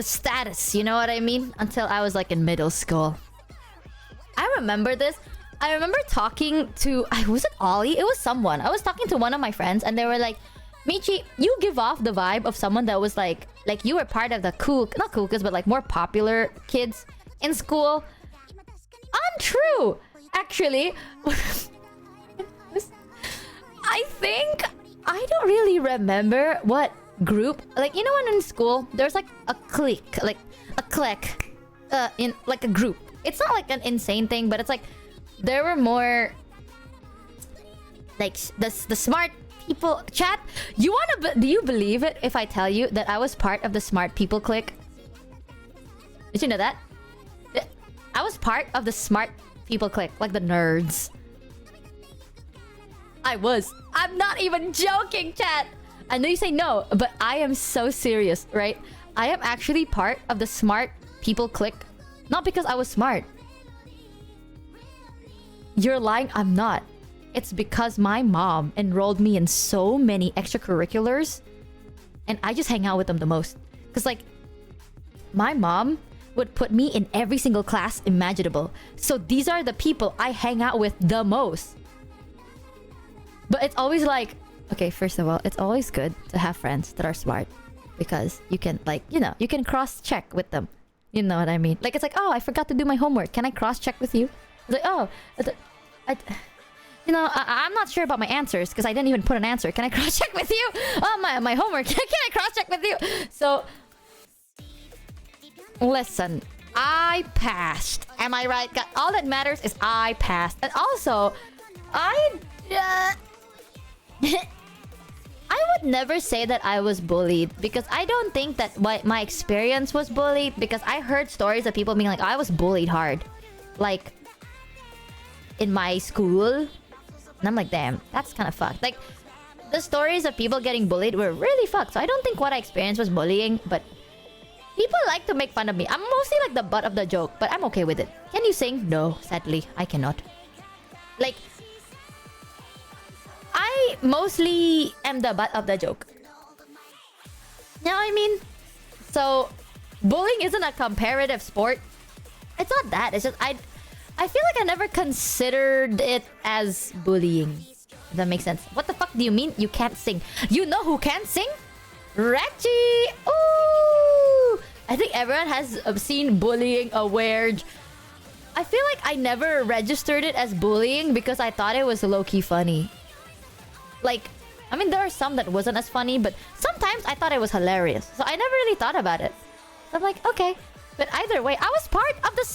status, you know what I mean? Until I was like in middle school. I remember this. I remember talking to... Was it Ollie? It was someone. I was talking to one of my friends and they were like, Michi, you give off the vibe of someone that was like you were part of the cool... Not cool kids, but like more popular kids in school. Untrue! Actually. I think... I don't really remember what group... Like, you know when in school, there's like a clique. Like, a clique. In like a group. It's not like an insane thing, but it's like... There were more... Like, the smart people... Chat, you wanna... Do you believe it if I tell you that I was part of the smart people clique? Did you know that? I was part of the smart people clique. Like the nerds. I was. I'm not even joking, chat. I know you say no, but I am so serious, right? I am actually part of the smart people clique. Not because I was smart. You're lying, I'm not. It's because my mom enrolled me in so many extracurriculars. And I just hang out with them the most. Because like, my mom would put me in every single class imaginable. So these are the people I hang out with the most. But it's always like... Okay, first of all, it's always good to have friends that are smart. Because you can like, you know, you can cross-check with them. You know what I mean? Like, it's like, oh, I forgot to do my homework. Can I cross-check with you? It's like, oh... I'm not sure about my answers because I didn't even put an answer. Can I cross-check with you? Oh, my homework. Can I cross-check with you? So, listen, I passed. Am I right? All that matters is I passed. And also, I would never say that I was bullied because I don't think that my experience was bullied because I heard stories of people being like, I was bullied hard. like in my school. And I'm like, damn, that's kind of fucked. Like, the stories of people getting bullied were really fucked. So I don't think what I experienced was bullying, but people like to make fun of me. I'm mostly like the butt of the joke, but I'm okay with it. Can you sing? No, sadly, I cannot. Like, I mostly am the butt of the joke. You know what I mean? So, bullying isn't a comparative sport. It's not that. It's just I feel like I never considered it as bullying. If that makes sense. What the fuck do you mean you can't sing? You know who can sing? Reggie! Ooh! I think everyone has seen bullying aware. I feel like I never registered it as bullying because I thought it was low-key funny. Like, I mean, there are some that wasn't as funny, but sometimes I thought it was hilarious. So I never really thought about it. So I'm like, okay. But either way, I was part of the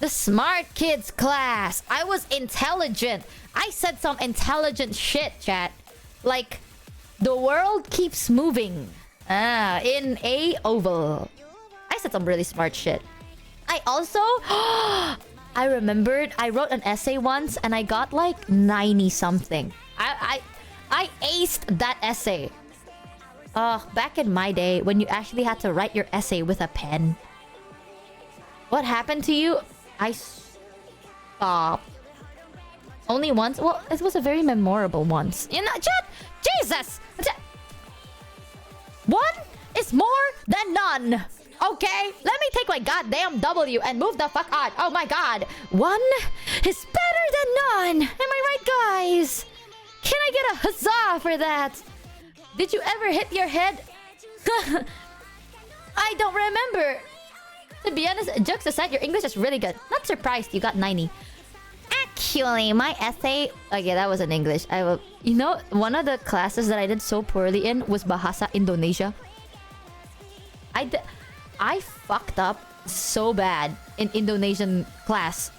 smart kids class. I was intelligent. I said some intelligent shit, chat. Like, the world keeps moving. In a oval. I said some really smart shit. I also... I remembered I wrote an essay once and I got like 90 something. I aced that essay. Back in my day when you actually had to write your essay with a pen. What happened to you? I stopped. Only once? Well, it was a very memorable once. You know, chat! Jesus! One is more than none. Okay? Let me take my goddamn W and move the fuck on. Oh my god. One is better than none. Am I right, guys? Can I get a huzzah for that? Did you ever hit your head? I don't remember. To be honest, jokes aside, your English is really good. Not surprised you got 90. Actually, my essay... Okay, that was in English. You know, one of the classes that I did so poorly in was Bahasa Indonesia. I fucked up so bad in Indonesian class.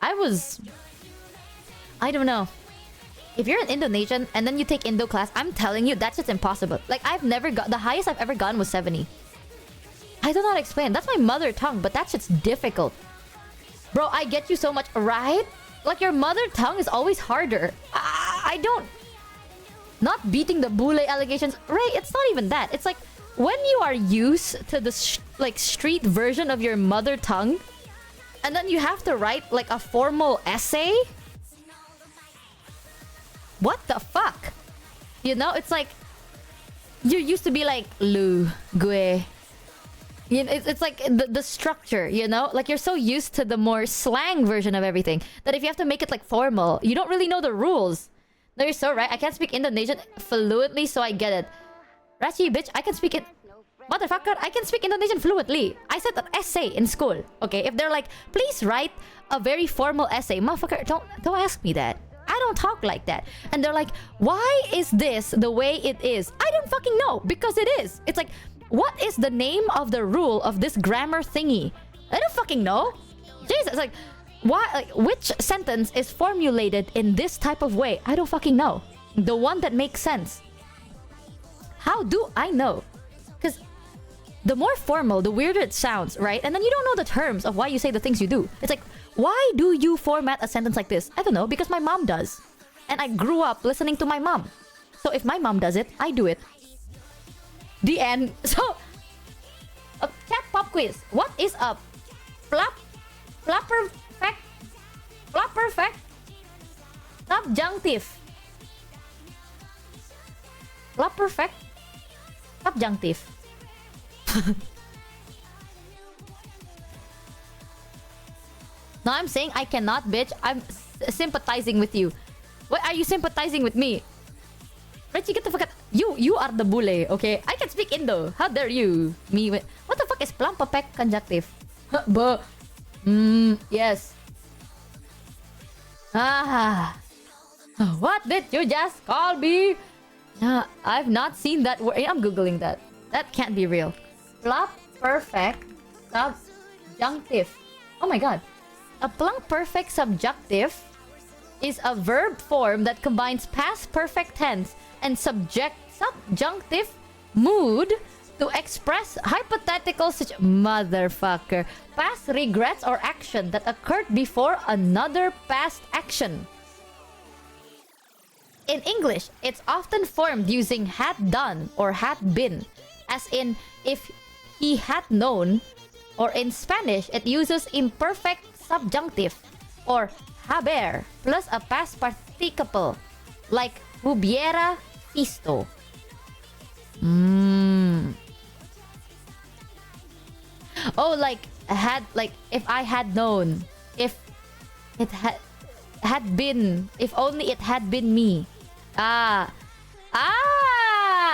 I don't know. If you're an Indonesian and then you take Indo class, I'm telling you, that's just impossible. Like, the highest I've ever gotten was 70. I don't know how to explain. That's my mother tongue, but that's just difficult. Bro, I get you so much, right? Like, your mother tongue is always harder. I don't... Not beating the bule allegations. Right, it's not even that. It's like, when you are used to the, street version of your mother tongue, and then you have to write, like, a formal essay? What the fuck? You know, it's like... You used to be like, lu, gue... You know, it's like the structure, you know? Like, you're so used to the more slang version of everything that if you have to make it, like, formal, you don't really know the rules. No, you're so right. I can't speak Indonesian fluently, so I get it. Rachi, bitch, I can speak it... Motherfucker, I can speak Indonesian fluently. I said an essay in school. Okay, if they're like, please write a very formal essay. Motherfucker, don't ask me that. I don't talk like that. And they're like, why is this the way it is? I don't fucking know, because it is. It's like... What is the name of the rule of this grammar thingy? I don't fucking know. Jesus, like, why? Like, which sentence is formulated in this type of way? I don't fucking know. The one that makes sense. How do I know? Because the more formal, the weirder it sounds, right? And then you don't know the terms of why you say the things you do. It's like, why do you format a sentence like this? I don't know, because my mom does. And I grew up listening to my mom. So if my mom does it, I do it. The end. So, a chat pop quiz. What is a flapperfect subjunctive? Flapperfect subjunctive. No, I'm saying I cannot, bitch. I'm sympathizing with you. Why are you sympathizing with me? Richie, get the fuck out. You are the bule, okay? I can speak Indo. How dare you? Me with... What the fuck is plumpapec conjunctive? Yes. What did you just call me? I've not seen that word. I'm googling that. That can't be real. Plumpperfect subjunctive. Oh my god. A plumpperfect subjunctive is a verb form that combines past perfect tense and subjunctive mood To express hypothetical motherfucker past regrets or action that occurred before another past action. In English, it's often formed using had done or had been, as in if he had known, or in Spanish, it uses imperfect subjunctive or haber plus a past participle like hubiera visto. Oh, like had, like if I had known, if it had been, if only it had been me.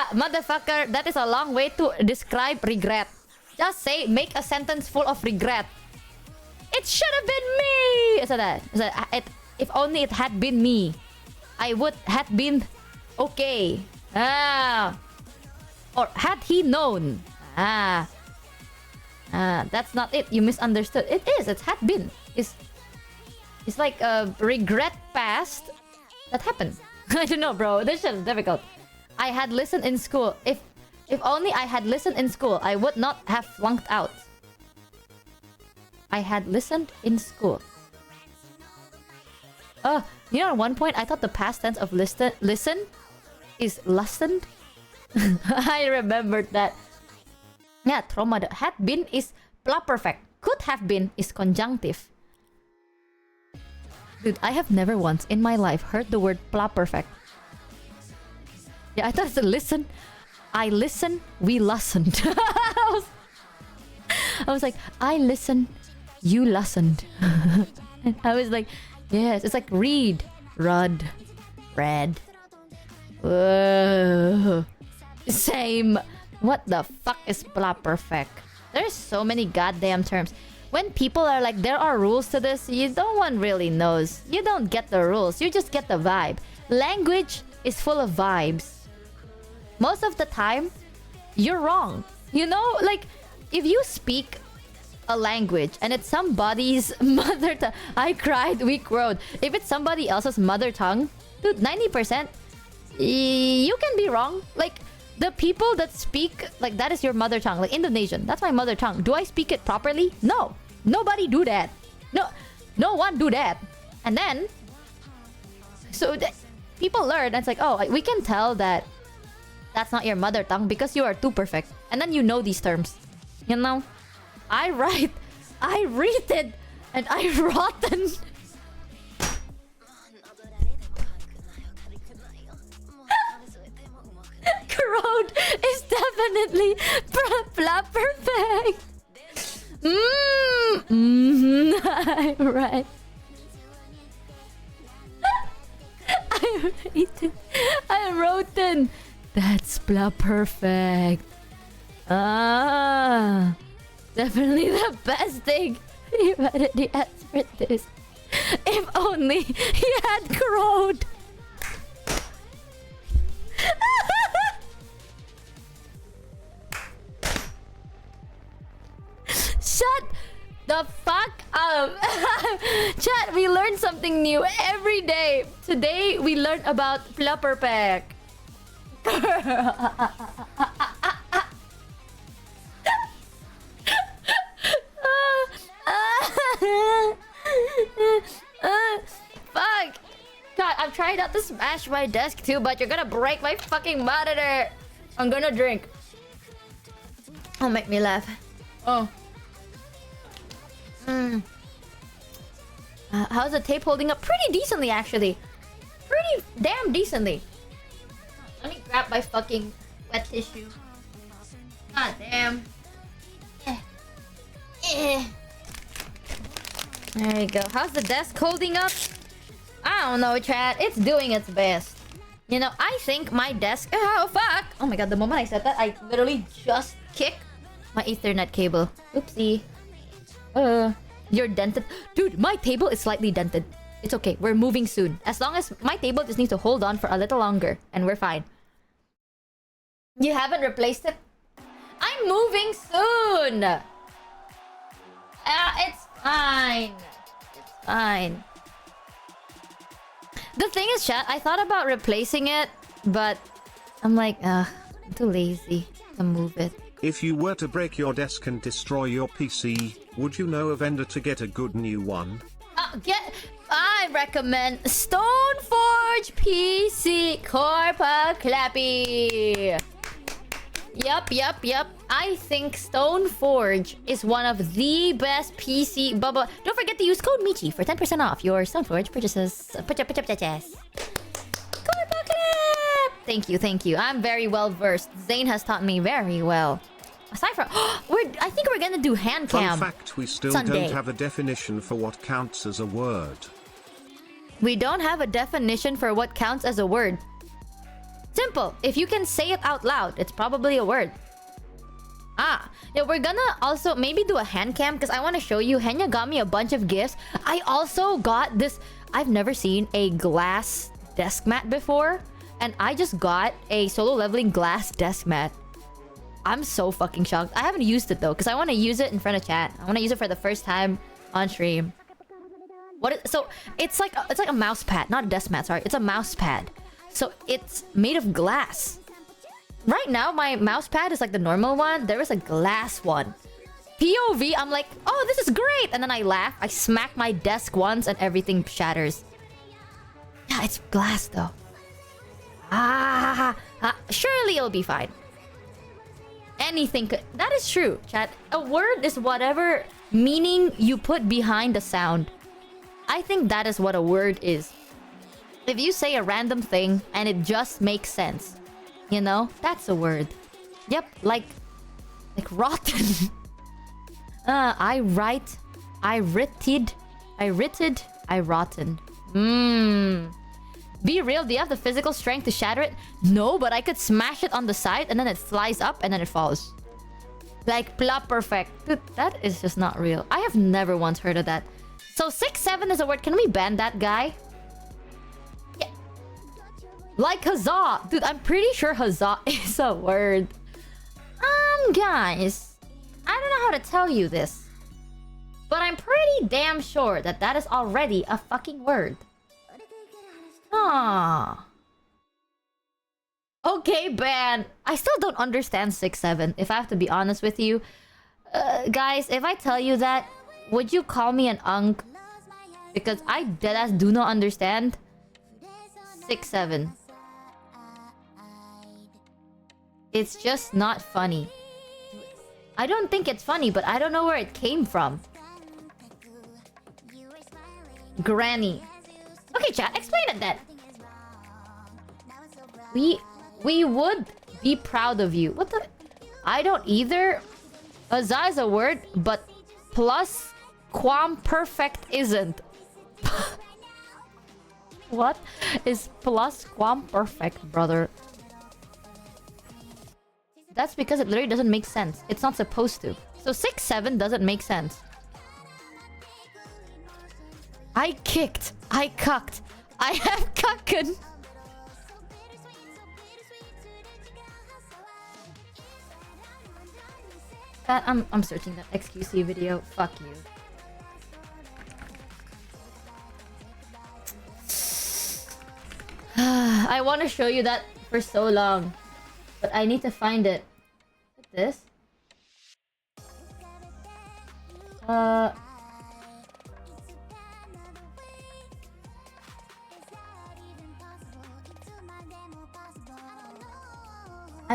Motherfucker, that is a long way to describe regret. Just say, make a sentence full of regret. It should have been me. So that if only it had been me, I would had been okay. Or had he known. That's not it. You misunderstood. It is. It's had been. It's like a regret past that happened. I don't know, bro. This shit is difficult. I had listened in school. If only I had listened in school, I would not have flunked out. I had listened in school. You know, at one point I thought the past tense of listen is listened. I remembered that. Yeah, trauma. Had been is pluperfect. Could have been is conjunctive. Dude, I have never once in my life heard the word pluperfect. Yeah, I thought it's a listen. I listen, we listened. I was like, I listened, you listened. And I was like, yes, it's like read, rud, read. Whoa. Same. What the fuck is pluperfect? There's so many goddamn terms. When people are like, there are rules to this, no one really knows. You don't get the rules, you just get the vibe. Language is full of vibes. Most of the time, you're wrong. You know, like, if you speak a language and it's somebody's mother tongue, I cried, we crowed. If it's somebody else's mother tongue, dude, 90%, you can be wrong. Like, the people that speak, like, that is your mother tongue, like Indonesian, that's my mother tongue. Do I speak it properly? No. Nobody do that. No one do that. And then, so people learn, and it's like, oh, we can tell that that's not your mother tongue because you are too perfect. And then you know these terms. You know? I read it, and I rotten. Crowd is definitely perfect. Right. I wrote in. That's perfect. Definitely the best thing. You already answered this. If only he had crowed. Shut the fuck up. Chat, we learn something new every day. Today we learned about pluperfect. Fuck. God, I'm trying not to smash my desk too, but you're gonna break my fucking monitor. I'm gonna drink. Oh, make me laugh. Oh. How's the tape holding up? Pretty decently, actually. Pretty damn decently. Let me grab my fucking wet tissue. God damn. There you go. How's the desk holding up? I don't know, chat. It's doing its best. You know, I think my desk... Oh, fuck! Oh my god, the moment I said that, I literally just kicked my Ethernet cable. Oopsie. You're dented. Dude, my table is slightly dented. It's okay. We're moving soon. As long as my table just needs to hold on for a little longer. And we're fine. You haven't replaced it? I'm moving soon! It's fine. It's fine. The thing is, chat, I thought about replacing it, but I'm like, I'm too lazy to move it. If you were to break your desk and destroy your PC, would you know a vendor to get a good new one? I recommend Stoneforge PC Corpa Clappy. Yup. I think Stoneforge is one of the best PC bubble. Don't forget to use code Michi for 10% off your Stoneforge purchases. Corpa Clap! Thank you. I'm very well versed. Zane has taught me very well. Aside from, I think we're gonna do hand cam. Fun fact: we still Sunday. don't have a definition for what counts as a word. We don't have a definition for what counts as a word. Simple. If you can say it out loud, it's probably a word. Yeah, we're gonna also maybe do a hand cam because I want to show you. Henya got me a bunch of gifts. I also got this. I've never seen a glass desk mat before, and I just got a solo leveling glass desk mat. I'm so fucking shocked. I haven't used it though because I want to use it in front of chat. I want to use it for the first time on stream. So it's like a mouse pad, not a desk mat. Sorry, it's a mouse pad. So it's made of glass. Right now, my mouse pad is like the normal one. There is a glass one. POV, I'm like, oh, this is great. And then I laugh. I smack my desk once and everything shatters. Yeah, it's glass though. Surely it'll be fine. Anything could... That is true, chat. A word is whatever meaning you put behind the sound. I think that is what a word is. If you say a random thing and it just makes sense, you know, that's a word. Yep, like rotten. I writted, I rotten. Be real, do you have the physical strength to shatter it? No, but I could smash it on the side and then it flies up and then it falls. Like, plop perfect. Dude, that is just not real. I have never once heard of that. So 6-7 is a word. Can we ban that guy? Yeah. Like huzzah. Dude, I'm pretty sure huzzah is a word. Guys. I don't know how to tell you this. But I'm pretty damn sure that that is already a fucking word. Okay, ban. I still don't understand 6-7, if I have to be honest with you. Guys, if I tell you that, would you call me an unk? Because I deadass do not understand 6-7. It's just not funny. I don't think it's funny, but I don't know where it came from. Granny. Okay, chat, explain it then. We would be proud of you. What the... I don't either. Huzzah is a word, but plus quam perfect isn't. What is plus quam perfect, brother? That's because it literally doesn't make sense. It's not supposed to. So 6-7 doesn't make sense. I kicked. I cucked. I have cucked. That I'm searching that XQC video. Fuck you. I want to show you that for so long, but I need to find it. What's this? I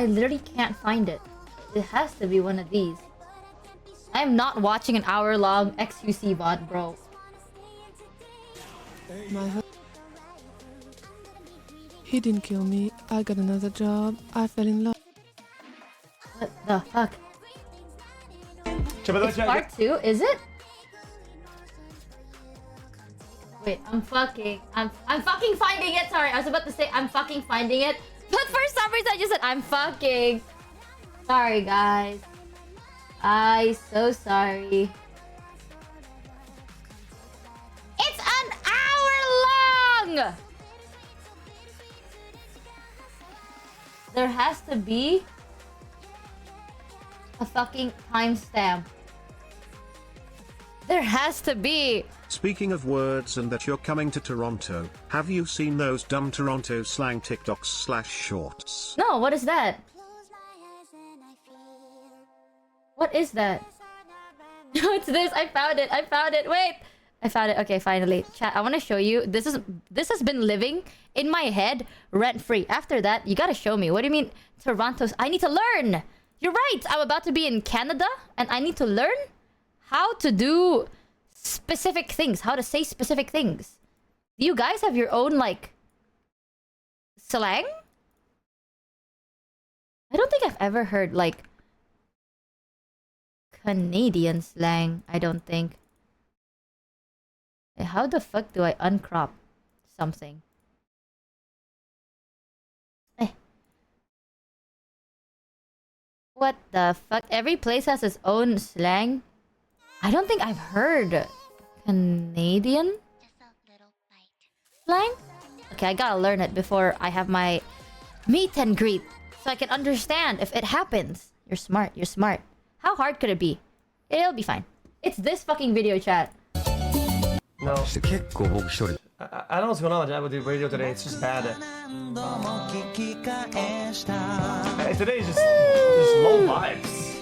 literally can't find it. It has to be one of these. I'm not watching an hour-long XQC VOD, bro. He didn't kill me. I got another job. I fell in love. What the fuck? It's part 2, is it? Wait, I'm fucking finding it. Sorry, I was about to say I'm fucking finding it, but for some reason I just said I'm fucking. Sorry, guys. I'm so sorry. It's an hour long! There has to be a fucking timestamp. There has to be. Speaking of words and that you're coming to Toronto, have you seen those dumb Toronto slang TikToks/shorts? No, what is that? What is that? What's this? I found it. I found it. Wait. I found it. Okay, finally. Chat, I want to show you. This has been living in my head rent free. After that, you gotta show me. What do you mean Toronto's? I need to learn. You're right. I'm about to be in Canada and I need to learn how to do specific things, how to say specific things. Do you guys have your own like slang? I don't think I've ever heard like Canadian slang. I don't think. How the fuck do I uncrop something? What the fuck? Every place has its own slang. I don't think I've heard Canadian slang. Okay, I gotta learn it before I have my meet and greet so I can understand if it happens. You're smart. You're smart. How hard could it be? It'll be fine. It's this fucking video, chat. No. I don't know what's going on with the radio today. It's just bad. Today is just low vibes.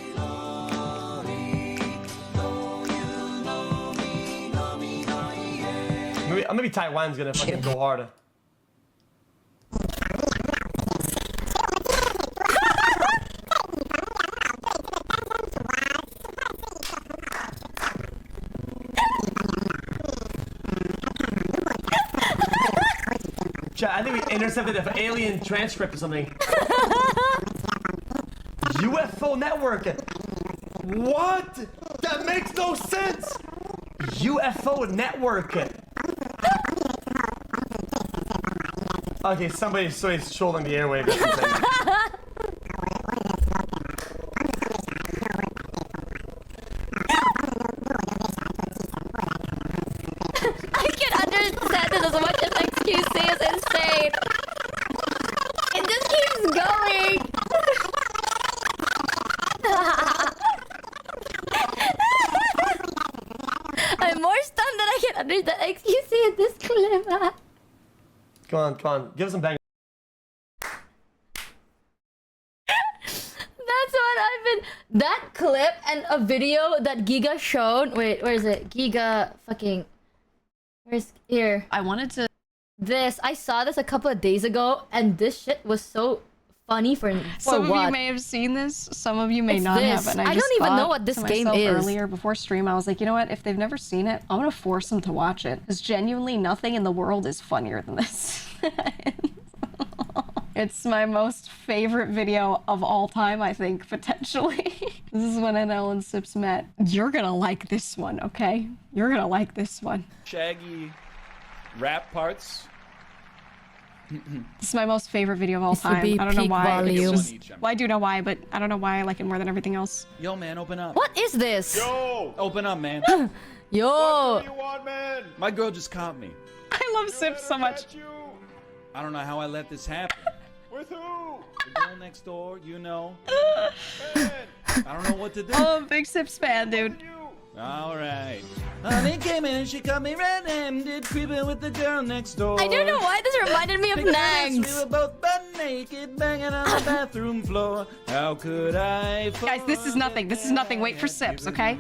Maybe Taiwan's gonna fucking go hard. I think we intercepted an alien transcript or something. UFO network. What? That makes no sense. UFO network. Okay, somebody's trolling the airwaves. I can understand it as much as XQC is insane. It just keeps going. I'm more stunned than I can understand XQC in this clip. Come on, come on. Give us some bang. That's what I've been... That clip and a video that Giga showed... Wait, where is it? Giga fucking... Where's... Here. I wanted to... This. I saw this a couple of days ago and this shit was so funny for Some what? of you may have seen this, some of you may It's not this. have. And I just don't even know thought what this to game myself is. Earlier, before stream, I was like, you know what? If they've never seen it, I'm gonna force them to watch it. Because genuinely, nothing in the world is funnier than this. It's my most favorite video of all time, I think, potentially. This is when NL and Sips met. You're gonna like this one, okay? You're gonna like this one. Shaggy rap parts. This is my most favorite video of all This would time. be I don't know peak why. volume. It's just, well, I do know why, but I don't know why I like it more than everything else. Yo, man, open up. What is this? Yo! Open up, man. Yo! What do you want, man? My girl just caught me. I love Sips so much. I don't know how I let this happen. With who? The girl next door, you know. Man, I don't know what to do. Oh, big Sips fan, dude. Alright. Honey came in and she caught me red-handed, creeping with the girl next door. I don't know why this reminded me of Picture this, Nags. we were both butt naked, banging on the bathroom floor. How could I? Guys, this is nothing. This is nothing. Wait for Sips, okay?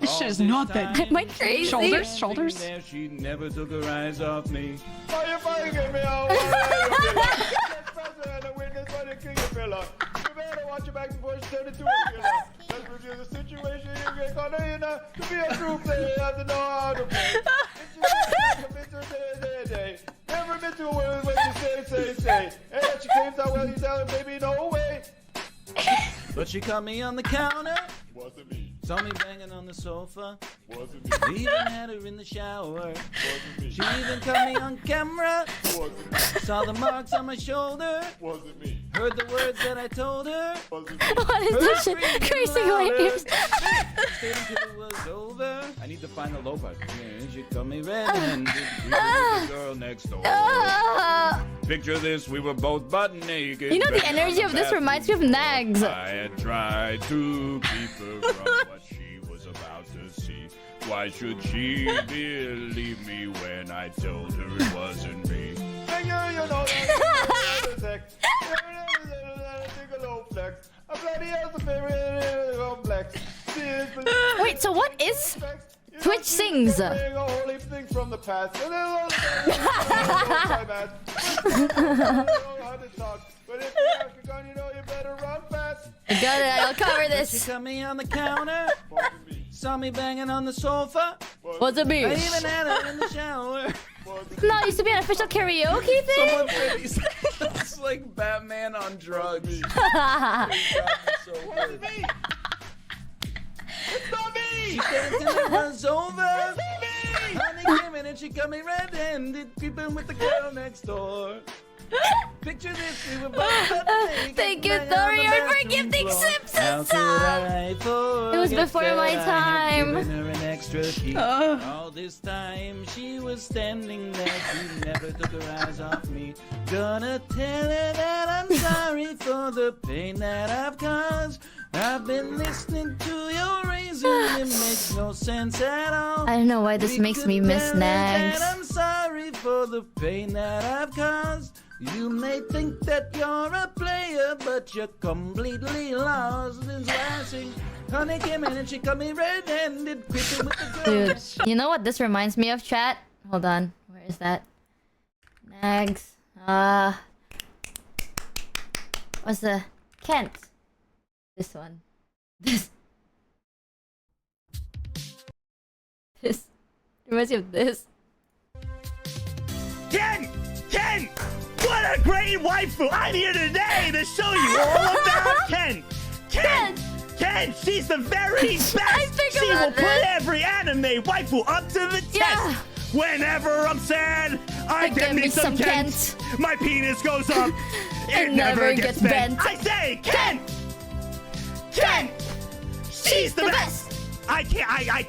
This shit is nothing. Am I crazy? Shoulders, shoulders. She never took her eyes off me. Fire, get me out. You better watch your back before she turn into a killer. Let's review the situation. You get caught in to be a true player. You have to know how to play. Never been to a world when you say. And when she claims how well you tell her, baby, no way. But she caught me on the counter. Wasn't me. Saw me banging on the sofa. Wasn't me. We even had her in the shower. Wasn't me. She even caught me on camera. Wasn't me. Saw the marks on my shoulder. Wasn't me. Heard the words that I told her. Wasn't me. What is this shit? Crazy waves. Stayed until it was over. I need to find the low part. She caught me red-handed. With the girl next door. Picture this, we were both butt naked. You know the energy of this reminds me of Nags. I had tried to keep her from what she was about to see. Why should she believe me when I told her it wasn't me? Wait, so what is Twitch sings? I got it, I'll cover this. She cut me on the counter. Saw me banging on the sofa. What's a beef? I even had her in the shower. No, it used to be an official karaoke thing. Someone said he said it's like Batman on drugs. It's not me! She said until it was over. Honey came in and she got me red-handed, creeping with the girl next door. Picture this, we were both at the lake. Thank you, Thorian, for gifting Simpsons song. It was before my time. Her an extra key. All this time she was standing there. She never took her eyes off me. Gonna tell her that I'm sorry for the pain that I've caused. I've been listening to your reason. It makes no sense at all. I don't know why this makes me miss Nags. I'm sorry for the pain that I've caused. You may think that you're a player, but you're completely lost. It's lashing. Honey came in and she cut me red-handed, creeping with the girl. Dude, you know what this reminds me of, chat? Hold on, where is that? Nags. What's the Kent? This one. This reminds me of this. Ken! What a great waifu! I'm here today to show you all about Ken! Ken! She's the very best! She will put every anime waifu up to the test! Whenever I'm sad, I get me some Kent! My penis goes up, it never gets bent! I say, Ken! She's the best! I can't,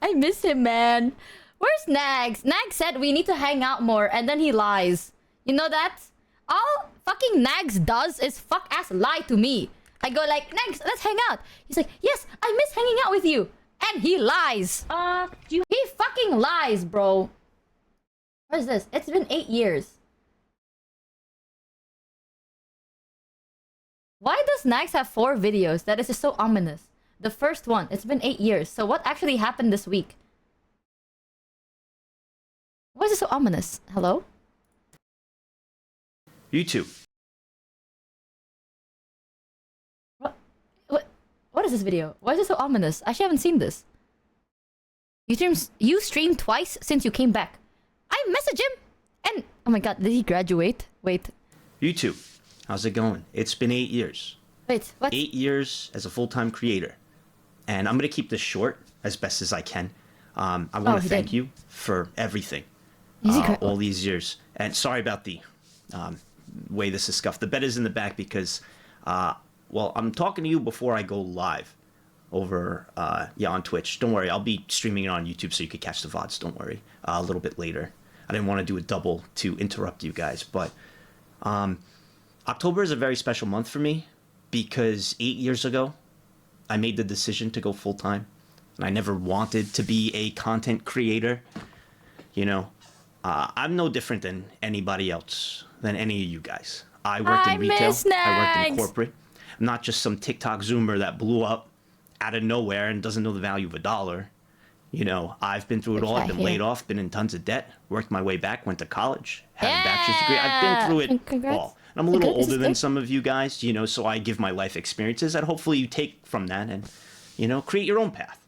I miss him, man. Where's Nags? Nags said we need to hang out more, and then he lies. You know that? All fucking Nags does is fuck-ass lie to me. I go like, Nags, let's hang out. He's like, yes, I miss hanging out with you. And he lies. He fucking lies, bro. What is this? It's been 8 years. Why does Nags have 4 videos? That is just so ominous. The first one, it's been 8 years. So what actually happened this week? Why is it so ominous? Hello? YouTube. What is this video? Why is it so ominous? I actually haven't seen this. You streamed twice since you came back. I messaged him and... Oh my god, did he graduate? Wait. YouTube. How's it going? It's been 8 years. Wait, what? 8 years as a full-time creator. And I'm going to keep this short as best as I can. I want to thank you for everything. All these years. And sorry about the way this is scuffed. The bed is in the back because, well, I'm talking to you before I go live over, on Twitch. Don't worry, I'll be streaming it on YouTube so you could catch the VODs. Don't worry, a little bit later. I didn't want to do a double to interrupt you guys, but October is a very special month for me because 8 years ago, I made the decision to go full-time, and I never wanted to be a content creator. You know, I'm no different than anybody else, than any of you guys. I worked in retail, I worked in corporate. I'm not just some TikTok Zoomer that blew up out of nowhere and doesn't know the value of $1. You know, I've been through it all. I've been laid off, been in tons of debt, worked my way back, went to college, had a bachelor's degree. I've been through it all. And I'm a little older than some of you guys, you know, so I give my life experiences that hopefully you take from that and, you know, create your own path.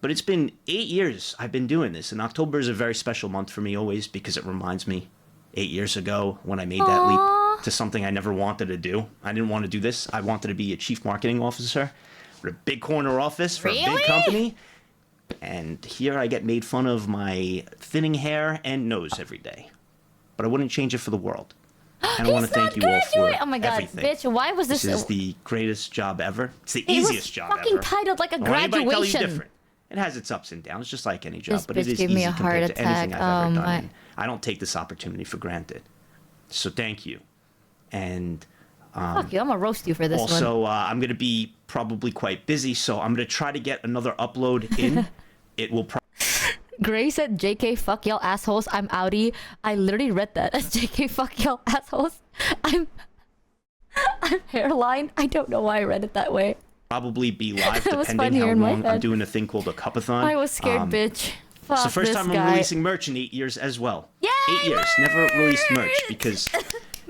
But it's been 8 years I've been doing this, and October is a very special month for me always because it reminds me 8 years ago when I made that leap to something I never wanted to do. I didn't want to do this. I wanted to be a chief marketing officer with a big corner office for a big company. And here I get made fun of my thinning hair and nose every day. But I wouldn't change it for the world. And I want to thank you all for oh my god, everything. bitch, why was this... This is the greatest job ever. It's the easiest job ever. It was fucking titled like a Anybody tell you graduation. different. It has its ups and downs, just like any job, This but it bitch is gave easy me a heart compared to anything attack. I've ever done. My... And I don't take this opportunity for granted. So thank you. And fuck you, I'm gonna roast you for this also, one. I'm going to be probably quite busy, so I'm going to try to get another upload in. It will Gray said, "JK, fuck y'all assholes. I'm outie." I literally read that as "JK, fuck y'all assholes." I'm hairline. I don't know why I read it that way. Probably be live It was depending fun how here in my long. I'm head. doing a thing called a cupathon. I was scared, bitch. Fuck It's the first this time guy. I'm releasing merch in 8 years as well. Yay, 8 years, never released merch because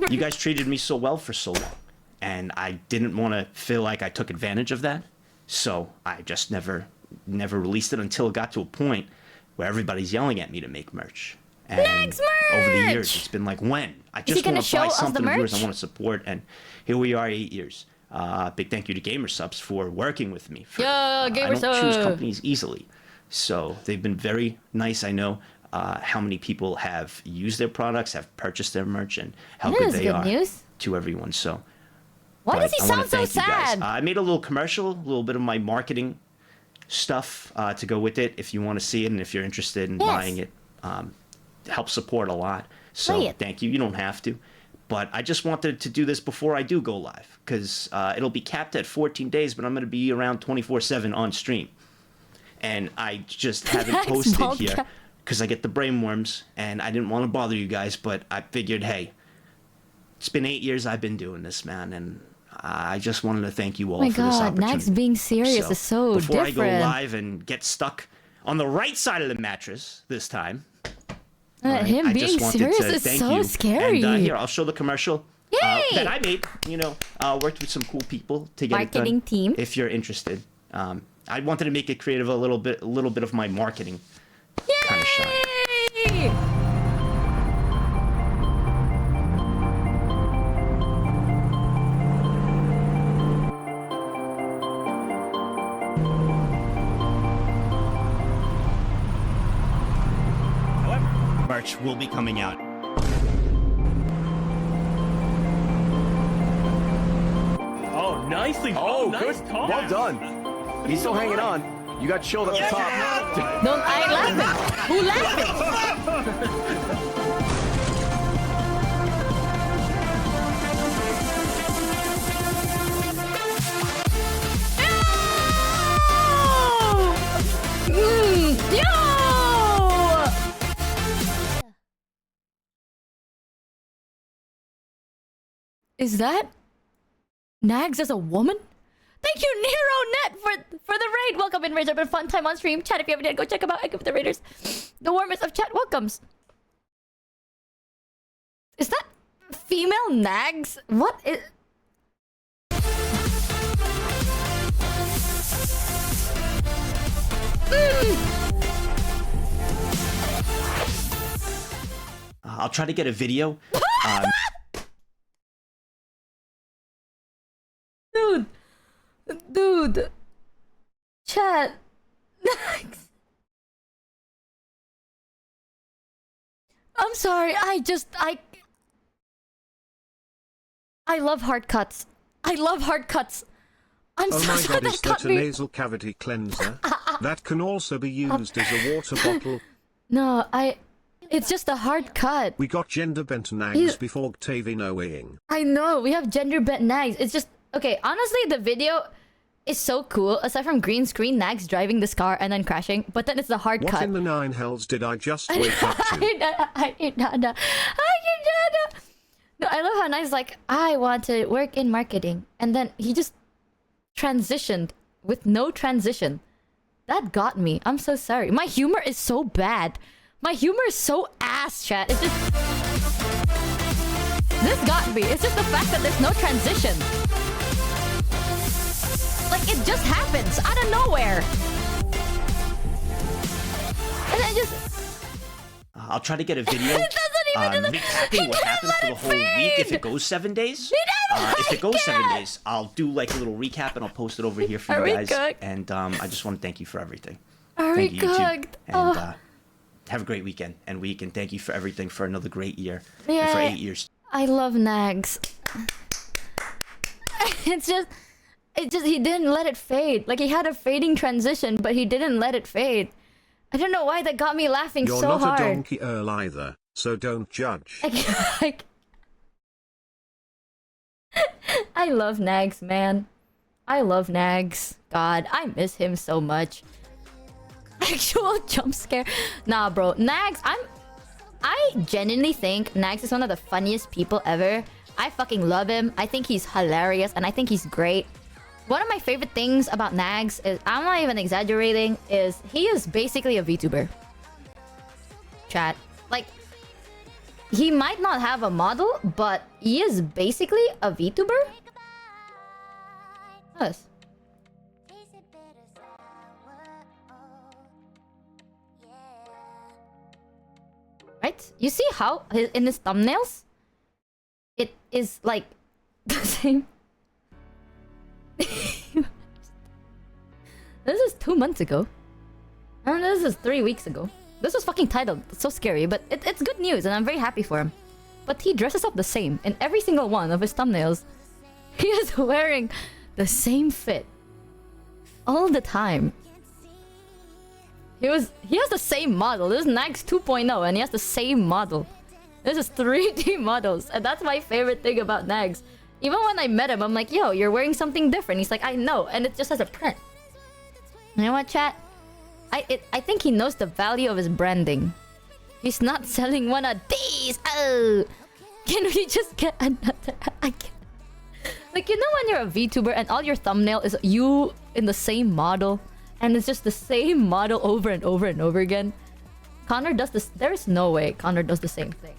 you guys treated me so well for so long, and I didn't want to feel like I took advantage of that. So I just never released it until it got to a point where everybody's yelling at me to make merch. And over the years, it's been like, when? I just want to buy something of yours I want to support, and here we are, 8 years. Big thank you to GamerSubs for working with me. For, I don't choose companies easily, so they've been very nice. I know how many people have used their products, have purchased their merch, and how good they are to everyone. So why does he sound so sad? I made a little commercial, a little bit of my marketing stuff to go with it. If you want to see it and if you're interested in buying it, help support a lot. So thank you. You don't have to. But I just wanted to do this before I do go live, because it'll be capped at 14 days, but I'm going to be around 24/7 on stream. And I just haven't posted here because I get the brainworms, and I didn't want to bother you guys, but I figured, hey, it's been 8 years I've been doing this, man, and I just wanted to thank you all for this opportunity. Nags being serious is so before different. I go live and get stuck on the right side of the mattress this time, him being serious is so scary. And here, I'll show the commercial that I made. You know, worked with some cool people to get it done. Marketing team. If you're interested, I wanted to make it creative, a little bit of my marketing kind of shine. Merch will be coming out. Oh, nicely. Oh, nice good. talk. Well done. He's still hanging on. You got chilled at the top. Don't I laughing? Who laughing? Yo! Is that Nags as a woman? Thank you, NeroNet, for the raid. Welcome in, Raiders. Been a fun time on stream. Chat, if you haven't yet, go check them out. I give the Raiders the warmest of chat welcomes. Is that female Nags? What is... I'll try to get a video. Dude. Chat. I'm sorry. I love hard cuts. I love hard cuts. I'm oh so my sorry god, is that that a me. nasal cavity cleanser? That can also be used as a water bottle. No, it's just a hard cut. We got gender bent nags before Octavinoing. I know, we have gender bent nags. It's just... Okay, honestly, the video is so cool. Aside from green screen nags driving this car and then crashing. But then it's the hard cut. What in the nine hells did I just wake up to? I did not know. No, I love how nice, like, I want to work in marketing. And then he just transitioned with no transition. That got me. I'm so sorry. My humor is so bad. My humor is so ass, chat. It's just... This got me. It's just the fact that there's no transition. Like, it just happens out of nowhere. And then just... I'll try to get a video recapping what happened for the whole week if it goes 7 days. If it goes 7 days, I'll do like a little recap and I'll post it over here for you guys. And I just want to thank you for everything. Thank you, YouTube. And have a great weekend and week, and thank you for everything for another great year. Yeah, and for 8 years. I love nags. It's just he didn't let it fade. Like, he had a fading transition, but he didn't let it fade. I don't know why that got me laughing You're so hard. not a donkey Earl either, so don't judge. I love nags, man. I love nags. God, I miss him so much. Actual jump scare. Nah, bro. Nags, I genuinely think Nags is one of the funniest people ever. I fucking love him. I think he's hilarious and I think he's great. One of my favorite things about Nags is, I'm not even exaggerating, is he is basically a VTuber. Chat. Like, he might not have a model, but he is basically a VTuber. Yes. Right? You see how in his thumbnails, it is like the same. This is 2 months ago. And this is 3 weeks ago. This was fucking titled. It's so scary, but it's good news and I'm very happy for him. But he dresses up the same in every single one of his thumbnails. He is wearing the same fit all the time. He has the same model. This is Nags 2.0 and he has the same model. This is 3D models, and that's my favorite thing about Nags. Even when I met him, I'm like, yo, you're wearing something different. He's like, I know, and it just has a print. You know what, chat? I think he knows the value of his branding. He's not selling one of these. Oh, can we just get another? I can't. Like, you know when you're a VTuber and all your thumbnail is you in the same model, and it's just the same model over and over and over again? Connor does this. There is no way Connor does the same thing.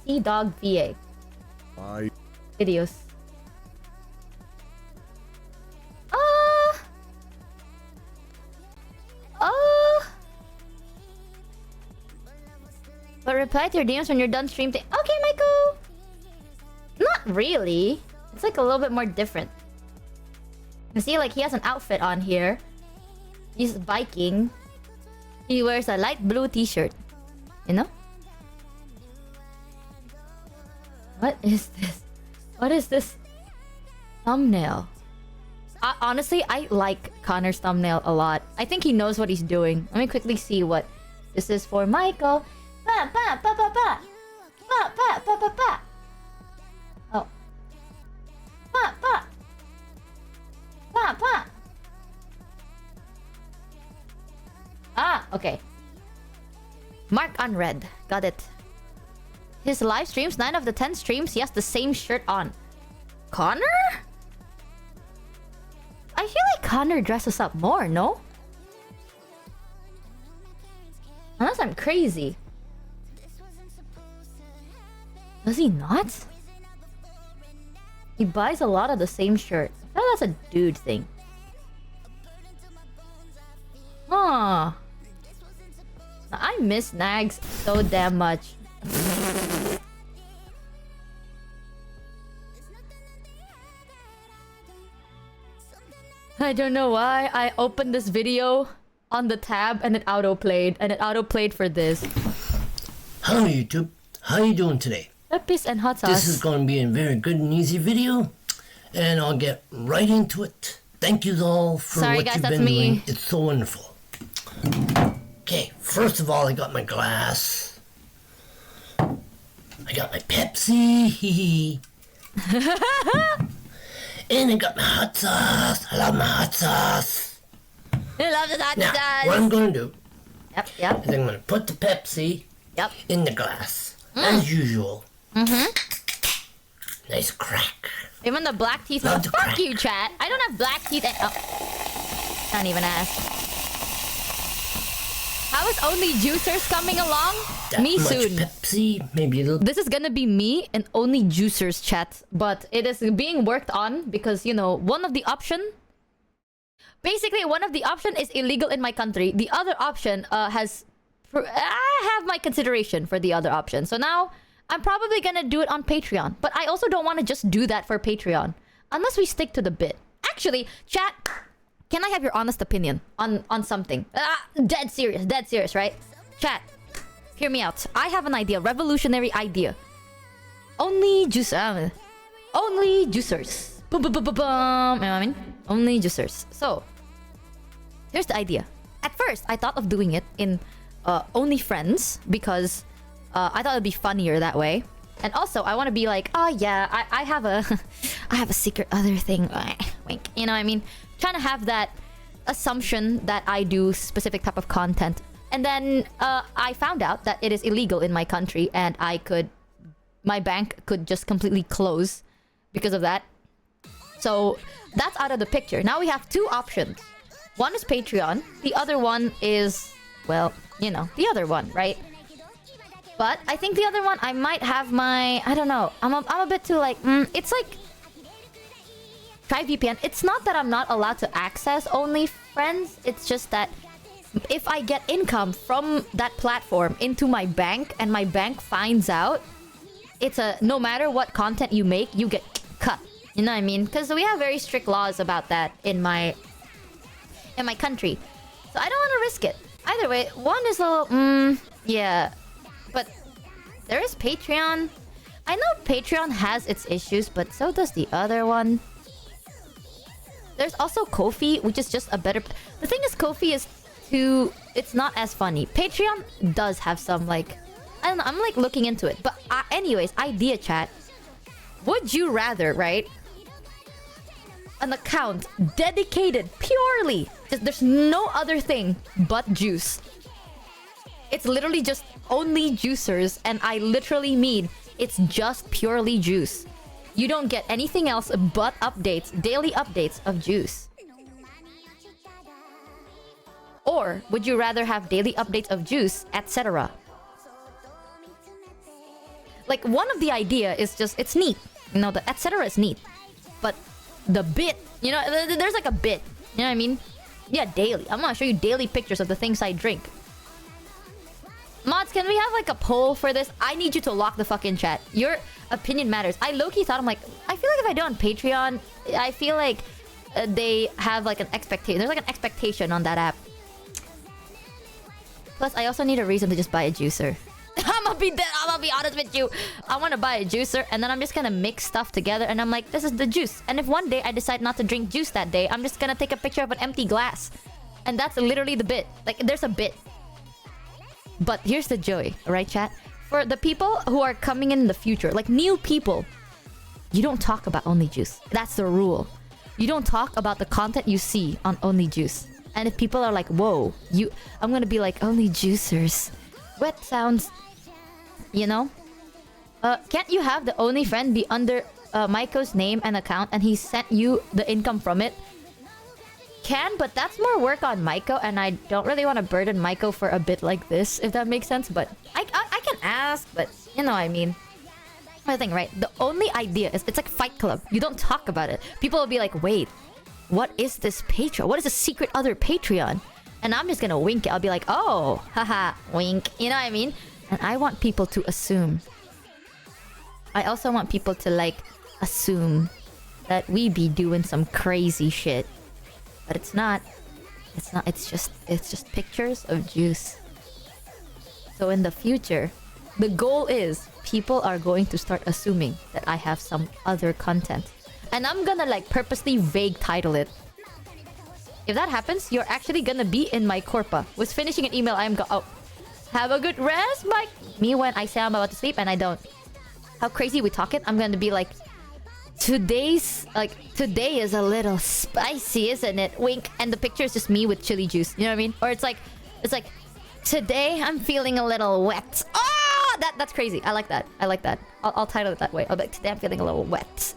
Sea Dog VA. Bye. Videos. But reply to your DMs when you're done streaming. Okay, Michael. Not really. It's like a little bit more different. You see, like, he has an outfit on here. He's biking. He wears a light blue t-shirt. You know? What is this? What is this thumbnail? Honestly, I like Connor's thumbnail a lot. I think he knows what he's doing. Let me quickly see what this is for. Michael. Ba, ba, ba, ba, ba. Ba, ba, ba, ba, ba. Oh. Ba, ba. Ba, ba. Ah, okay. Mark unread. Got it. His live streams, 9 of the 10 streams, he has the same shirt on. Connor? I feel like Connor dresses up more, no? Unless I'm crazy. Does he not? He buys a lot of the same shirt. I feel that's a dude thing. Huh. I miss Nags so damn much. I don't know why I opened this video on the tab and it auto-played. And it auto-played for this. Hello YouTube, how you doing today? Peace and hot sauce. This is going to be a very good and easy video. And I'll get right into it. Thank you all for what you've been doing. It's so wonderful. Okay, first of all, I got my glass. I got my Pepsi. And I got my hot sauce. I love my hot sauce. I love the hot sauce. Now, what I'm going to do is I'm going to put the Pepsi in the glass, as usual. Nice crack. Even the black teeth. Love the Fuck crack. you, chat. I don't have black teeth. Can't even ask. How is Only Juicers coming along? That Me much soon. Pepsi, maybe a little. This is gonna be me and Only Juicers chat, but it is being worked on because, you know, one of the option is illegal in my country. The other option I have my consideration for the other option. So now I'm probably gonna do it on Patreon, but I also don't want to just do that for Patreon unless we stick to the bit. Actually, chat, can I have your honest opinion on something? Dead serious, right? Chat, hear me out. I have an idea, revolutionary idea. Only juicers. Boom, boom, boom, boom, boom. You know what I mean? Only juicers. So, here's the idea. At first, I thought of doing it in Only Friends because I thought it'd be funnier that way. And also, I want to be like, oh yeah, I have a, I have a secret other thing. Wink. You know what I mean? Trying to have that assumption that I do specific type of content. And then I found out that it is illegal in my country, and my bank could just completely close because of that. So that's out of the picture. Now we have two options. One is Patreon. The other one is, well, you know, the other one, right? But I think the other one, I might have my... I don't know. I'm a bit too like... it's like... Try VPN. It's not that I'm not allowed to access OnlyFriends. It's just that if I get income from that platform into my bank and my bank finds out, it's a... No matter what content you make, you get cut. You know what I mean? Because we have very strict laws about that in my country. So I don't want to risk it. Either way, one is a little... yeah. But there is Patreon. I know Patreon has its issues, but so does the other one. There's also Ko-fi, which is just a better... The thing is, Ko-fi is too... It's not as funny. Patreon does have some, like... I don't know, I'm like looking into it. But anyways, idea chat. Would you rather, right? An account dedicated purely... There's no other thing but juice. It's literally just only juicers, and I literally mean it's just purely juice. You don't get anything else but updates, daily updates of juice. Or would you rather have daily updates of juice, etc.? Like, one of the idea is just, it's neat. You know, the etc. is neat. But the bit, you know, there's like a bit. You know what I mean? Yeah, daily. I'm gonna show you daily pictures of the things I drink. Mods, can we have like a poll for this? I need you to lock the fucking chat. Your opinion matters. I low-key thought, I'm like, I feel like if I do it on Patreon, I feel like they have like an expectation. There's like an expectation on that app. Plus, I also need a reason to just buy a juicer. I'm gonna be honest with you. I want to buy a juicer, and then I'm just gonna mix stuff together, and I'm like, this is the juice. And if one day I decide not to drink juice that day, I'm just gonna take a picture of an empty glass. And that's literally the bit. Like, there's a bit. But here's the joy, alright, chat? For the people who are coming in the future, like new people, you don't talk about Only Juice. That's the rule. You don't talk about the content you see on Only Juice. And if people are like, whoa, I'm gonna be like, Only Juicers. Wet sounds, you know? Can't you have the only friend be under Maiko's name and account, and he sent you the income from it? Can, but that's more work on Maiko, and I don't really want to burden Maiko for a bit like this, if that makes sense. But I can ask, but you know what I mean. I think, right? The only idea is, it's like Fight Club. You don't talk about it. People will be like, wait, what is this Patreon? What is the secret other Patreon? And I'm just gonna wink it. I'll be like, oh, haha, wink. You know what I mean? And I want people to assume. I also want people to like assume that we be doing some crazy shit. But it's not. It's not. It's just pictures of juice. So in the future, the goal is people are going to start assuming that I have some other content. And I'm gonna like purposely vague title it. If that happens, you're actually gonna be in my corpa. Was finishing an email, oh. Have a good rest, Mike. Me when I say I'm about to sleep and I don't. How crazy we talk it, I'm gonna be like, today is a little spicy, isn't it? Wink. And the picture is just me with chili juice. You know what I mean? Or it's like, today I'm feeling a little wet. Oh, that's crazy. I like that. I like that. I'll title it that way. I'll be like, today I'm feeling a little wet.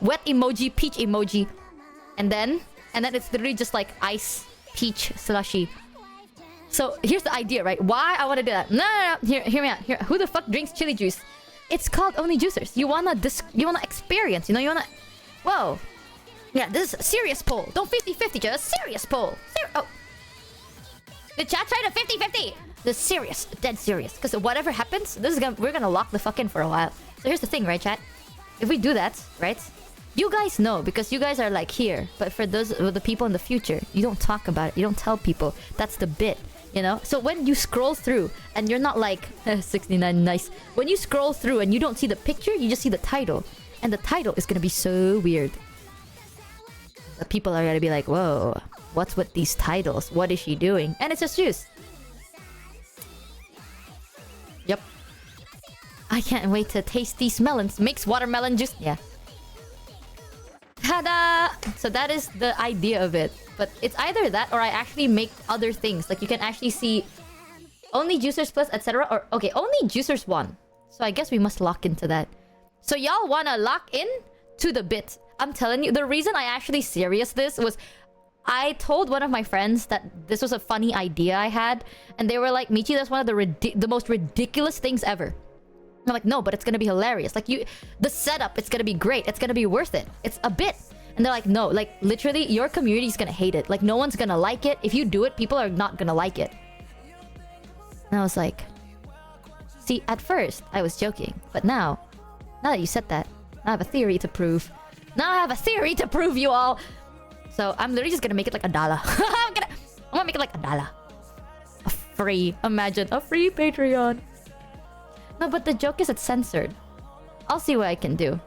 Wet emoji, peach emoji. And then it's literally just like ice, peach, slushy. So here's the idea, right? Why I want to do that? No. Hear me out. Who the fuck drinks chili juice? It's called Only Juicers. You wanna experience, you know? You wanna... Whoa. Yeah, this is a serious poll. Don't 50-50, just a serious poll. Oh. The chat tried a 50-50. The serious. Dead serious. Because whatever happens, we're gonna lock the fuck in for a while. So here's the thing, right, chat? If we do that, right? You guys know, because you guys are like here. But for the people in the future, you don't talk about it. You don't tell people. That's the bit. You know? So when you scroll through and you're not like 69 nice. When you scroll through and you don't see the picture, you just see the title. And the title is gonna be so weird. The people are gonna be like, whoa, what's with these titles? What is she doing? And it's just juice. Yep. I can't wait to taste these melons. Makes watermelon juice. Yeah. Ta-da! So that is the idea of it. But it's either that or I actually make other things. Like you can actually see only juicers plus etc. Or okay, only juicers 1. So I guess we must lock into that. So y'all wanna lock in to the bit. I'm telling you, the reason I actually serious this was I told one of my friends that this was a funny idea I had, and they were like, Michi, that's one of the most ridiculous things ever. I'm like, no, but it's gonna be hilarious. Like the setup, it's gonna be great. It's gonna be worth it. It's a bit. And they're like, no, like literally your community is gonna hate it. Like no one's gonna like it. If you do it, people are not gonna like it. And I was like, see, at first I was joking, but now that you said that, I have a theory to prove. Now I have a theory to prove, you all. So I'm literally just gonna make it like $1. I'm gonna make it like $1. A free, imagine, a free Patreon. No, but the joke is it's censored. I'll see what I can do.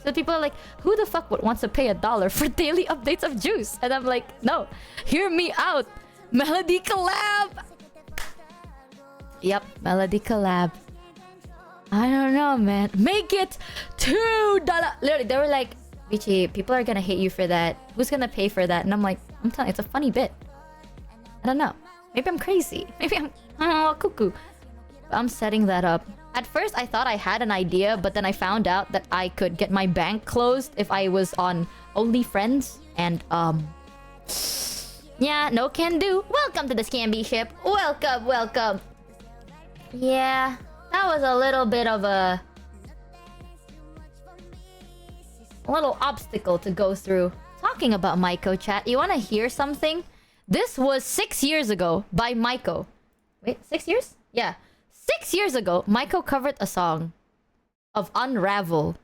So people are like, who the fuck wants to pay $1 for daily updates of juice? And I'm like, no, hear me out. Melody collab. Yep, Melody collab. I don't know, man. Make it $2. Literally, they were like, Michi, people are gonna hate you for that. Who's gonna pay for that? And I'm like, I'm telling you, it's a funny bit. I don't know. Maybe I'm crazy. Maybe I'm cuckoo. But I'm setting that up. At first, I thought I had an idea, but then I found out that I could get my bank closed if I was on OnlyFriends. And, yeah, no can do. Welcome to the Scamby ship. Welcome, welcome. Yeah, that was a little bit of a little obstacle to go through. Talking about Maiko, chat, you want to hear something? This was 6 years ago by Maiko. Wait, 6 years? Yeah. 6 years ago, Maiko covered a song of Unravel.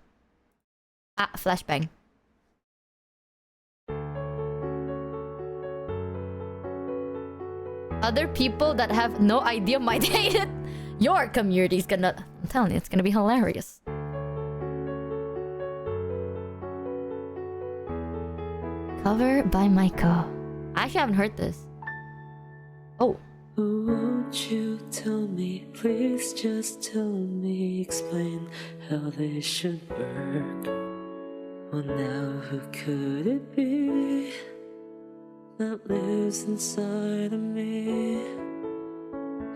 Ah, flashbang. Other people that have no idea might hate it. Your community's gonna... I'm telling you, it's gonna be hilarious. Cover by Maiko. I actually haven't heard this. Oh. Won't you tell me, please just tell me, explain how this should work. Well now, who could it be that lives inside of me?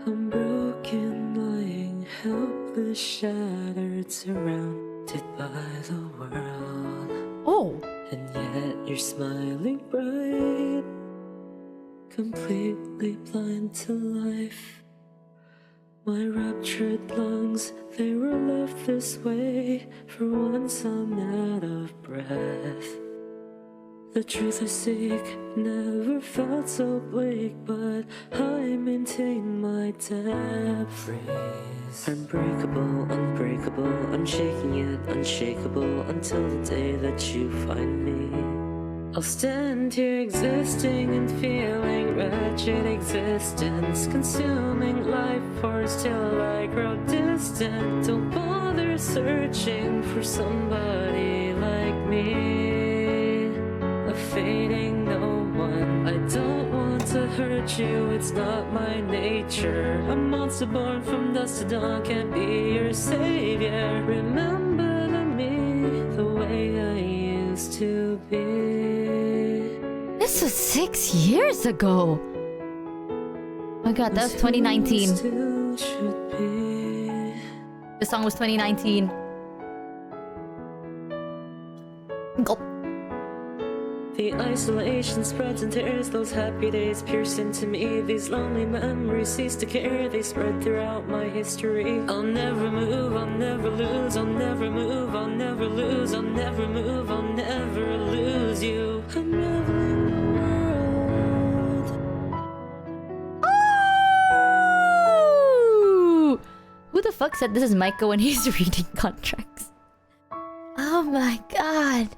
I'm broken, lying, helpless, shattered, surrounded by the world. Oh. And yet you're smiling bright, completely blind to life. My ruptured lungs, they were left this way. For once I'm out of breath. The truth I seek never felt so bleak, but I maintain my depth. Unbreakable, unbreakable, unshaken yet unshakable, until the day that you find me. I'll stand here existing and feeling wretched existence, consuming life force till I grow distant. Don't bother searching for somebody like me, a fading no one. I don't want to hurt you, it's not my nature. A monster born from dust to dawn can't be your savior. Remember the me, the way I used to be. This was 6 years ago. Oh my god, that was 2019. The song was 2019. Gulp. The isolation spreads and tears, those happy days pierce into me. These lonely memories cease to care, they spread throughout my history. I'll never move, I'll never lose, I'll never move, I'll never lose, I'll never move, I'll never lose you. Unraveling the world. Oh! Who the fuck said this is Maiko when he's reading contracts? Oh my god.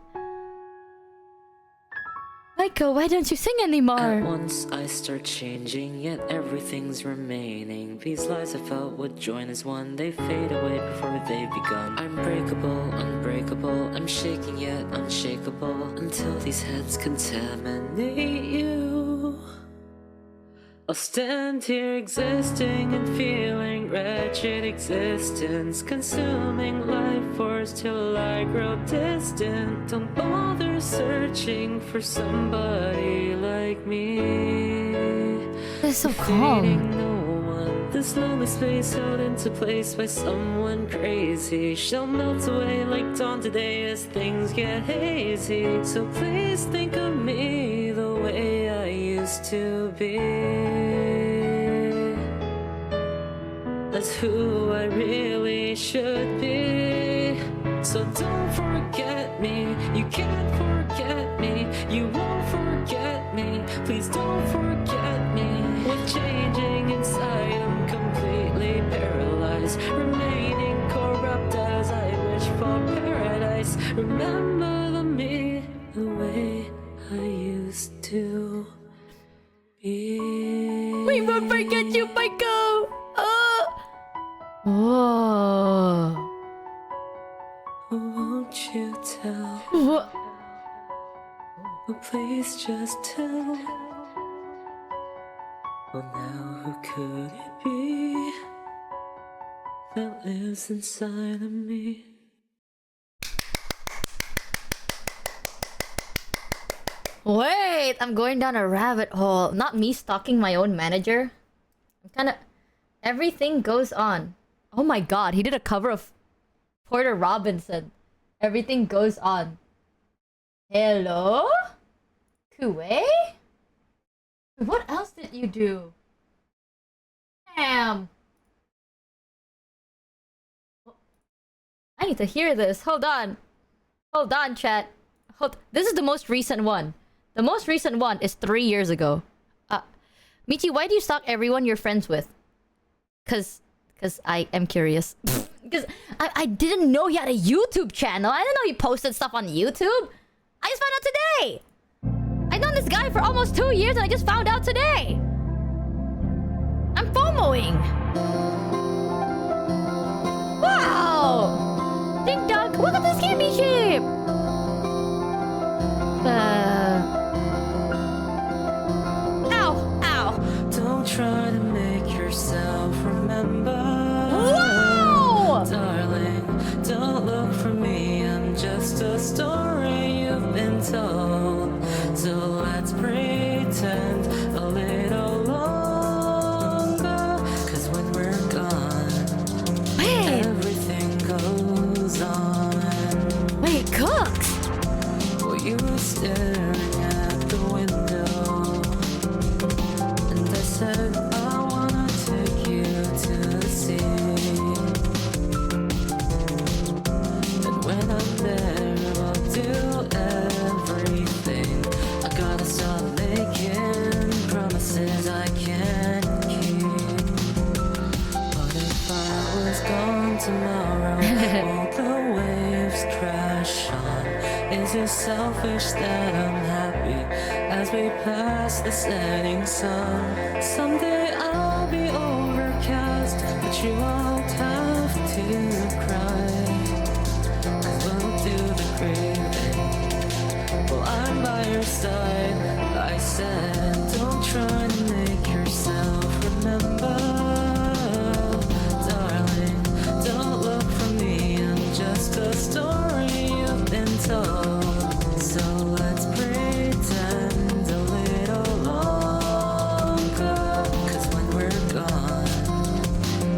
Maiko, why don't you sing anymore? At once I start changing, yet everything's remaining. These lies I felt would join as one, they fade away before they've begun. I'm breakable, unbreakable, I'm shaking yet unshakable, until these heads contaminate you. I'll stand here existing and feeling wretched existence, consuming life force till I grow distant. Don't bother searching for somebody like me. They're so calm. This lonely space held into place by someone crazy shall melt away like dawn today as things get hazy. So please think of me the way I used to be, as who I really should be. So don't forget me, you can't forget me, you won't forget me. Please don't forget me. With changing inside, I'm completely paralyzed, remaining corrupt as I wish for paradise. Remember the me the way I used to be. We won't forget you, Michael. Oh. Won't you tell? What? Oh, please just tell. Well, now who could it be that lives inside of me? Wait, I'm going down a rabbit hole. Not me stalking my own manager. I'm kind of... Everything goes on. Oh my god, he did a cover of Porter Robinson. Everything goes on. Hello? Kuwait? What else did you do? Damn. I need to hear this. Hold on. Hold on, chat. This is the most recent one. The most recent one is 3 years ago. Michi, why do you stalk everyone you're friends with? Cause I am curious. Because I didn't know he had a YouTube channel. I didn't know he posted stuff on YouTube. I just found out today. I've known this guy for almost 2 years and I just found out today. I'm FOMOing. Wow! Ding dong, welcome to the Scammy Ship! Ow! Ow! Don't try to make yourself remember. Wow! Darling, don't look for me. I'm just a story you've been told. So let's pretend a little longer. Cause when we're gone, everything goes on. Wait, Cooks? Well, you were staring at the window, and I said, I wanna take you to the sea. And when I'm there, I'll do everything. I gotta stop making promises I can't keep. But if I was gone tomorrow, won't the waves crash on? Is it selfish that I'm happy as we pass the setting sun? Someday I'll be overcast, but you won't have to cry. 'Cause we'll do the grieving. Well, I'm by your side. I said, don't try to make yourself remember. Darling, don't look for me. I'm just a story you've been told. So let's pretend a little longer. 'Cause when we're gone,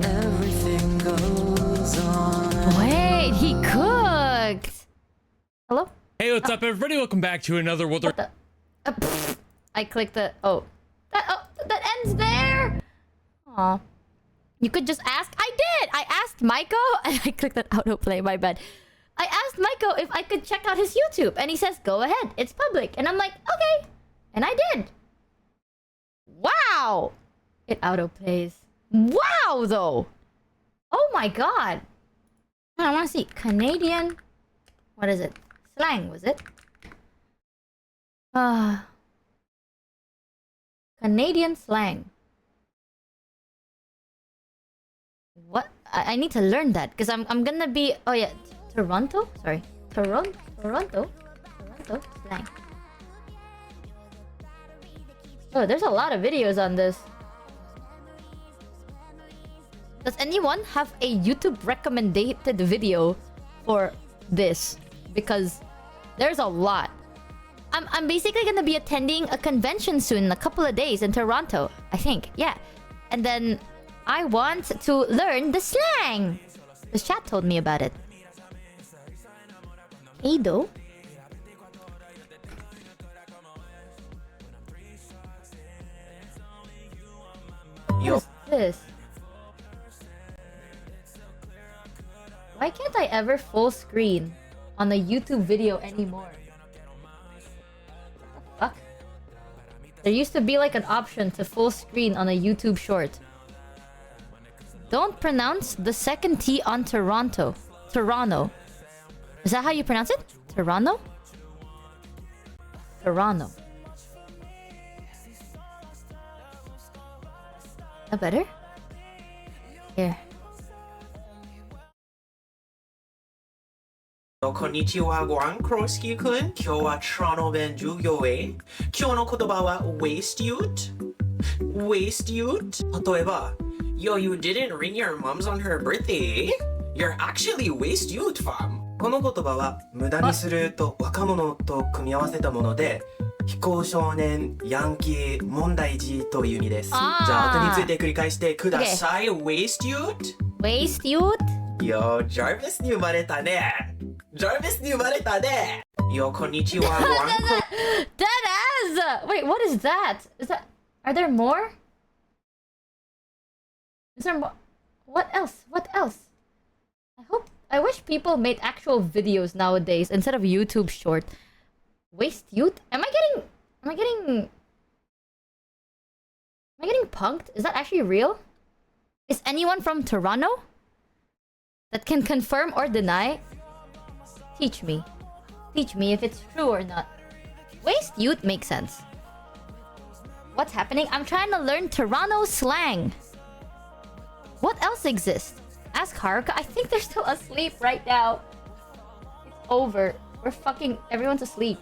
everything goes on. Wait, he cooked. Hello? Hey, what's up, everybody? Welcome back to another World War. I clicked the... Oh. That ends there? Aw. You could just ask... I did! I asked Maiko... And I clicked that autoplay, my bad. I asked Maiko if I could check out his YouTube. And he says, go ahead. It's public. And I'm like, okay. And I did. Wow! It autoplays. Wow, though! Oh my god. I want to see. Canadian... What is it? Slang, was it? Canadian slang. What? I need to learn that because I'm gonna be... Oh yeah, Toronto? Sorry. Toronto slang. Oh, there's a lot of videos on this. anyone have a YouTube recommended video for this? Because there's a lot. I'm basically gonna be attending a convention soon in a couple of days in Toronto, I think. Yeah. And then I want to learn the slang. The chat told me about it. Edo? What's this? Why can't I ever full screen on a YouTube video anymore? What the fuck? There used to be like an option to full screen on a YouTube short. Don't pronounce the second T on Toronto. Toronto. Is that how you pronounce it? Toronto? Toronto. That better? Here. こんにちは、ご覧クロスキーくん。今日はトロント弁授業へ。今日の言葉は waste youth。waste youth。例えば、Yo, you didn't ring your mom's on her birthday? You're actually waste youth, fam. この言葉は無駄にすると若者と組み合わせたもので、非行少年、ヤンキー、問題児という意味です。じゃあ後について繰り返してください。waste youth? waste youth? Yo, Jarvis に生まれたね。Jarvis に生まれたね。Yo, こんにちは。Deadass! Wait, what is that? Is that... Are there more? Is there more? What else? What else? I wish people made actual videos nowadays instead of YouTube short. Waste youth? Am I getting punked? Is that actually real? Is anyone from Toronto that can confirm or deny? Teach me. Teach me if it's true or not. Waste youth makes sense. What's happening? I'm trying to learn Toronto slang. What else exists? Ask Haruka. I think they're still asleep right now. It's over. Everyone's asleep.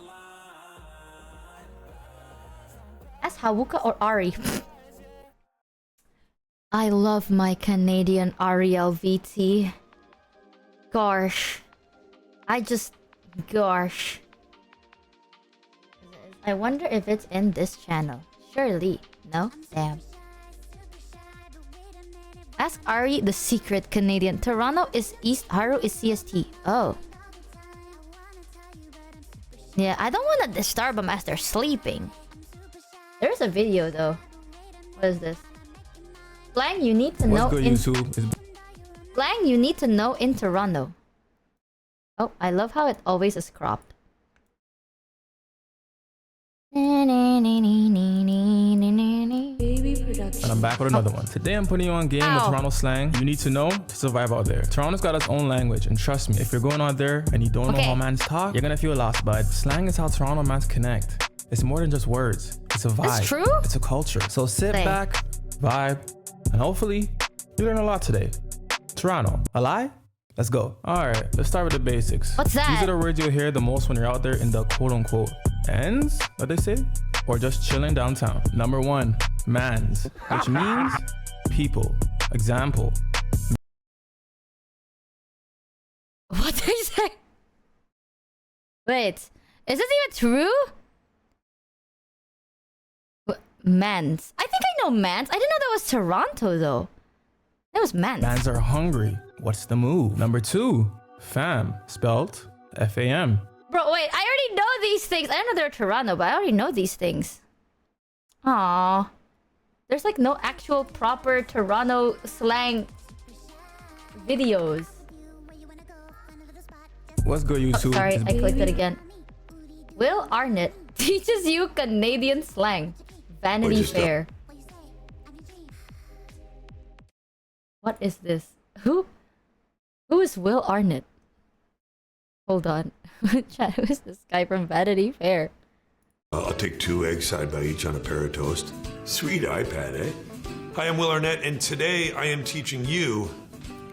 Ask Haruka or Ari. I love my Canadian RELVT. Gosh. Gosh. I wonder if it's in this channel. Surely. No? Damn. Ask Ari the secret Canadian. Toronto is East, Haru is CST. Oh. Yeah, I don't want to disturb them as they're sleeping. There's a video though. What is this? Slang you need to know in... Slang you need to know in Toronto. Oh, I love how it always is cropped. And I'm back with another one. Today I'm putting you on game with Toronto slang you need to know to survive out there. Toronto's got its own language, and trust me, if you're going out there and you don't know how mans talk, you're gonna feel lost, bud. Slang is how Toronto mans connect. It's more than just words. It's a vibe. That's true? It's a culture. So sit back, vibe, and hopefully you learn a lot today. Toronto, a lie? Let's go. Alright, let's start with the basics. What's that? These are the words you'll hear the most when you're out there in the quote-unquote ends, what they say? Or just chilling downtown. Number 1, mans, which means people. Example. What did he say? Wait, is this even true? Mans. I think I know mans. I didn't know that was Toronto though. That was mans. Mans are hungry. What's the move? Number 2, fam, spelt F-A-M. Bro, wait, I already know these things. I don't know they're Toronto, but I already know these things. Aww. There's like no actual proper Toronto slang videos. What's good, YouTube? Oh, sorry, I clicked it again. Will Arnett teaches you Canadian slang. Vanity Fair. What is this? Who is Will Arnett? Hold on. Chat, who is this guy from Vanity Fair? I'll take 2 eggs side by each on a pair of toast. Sweet iPad, eh? Hi, I'm Will Arnett, and today I am teaching you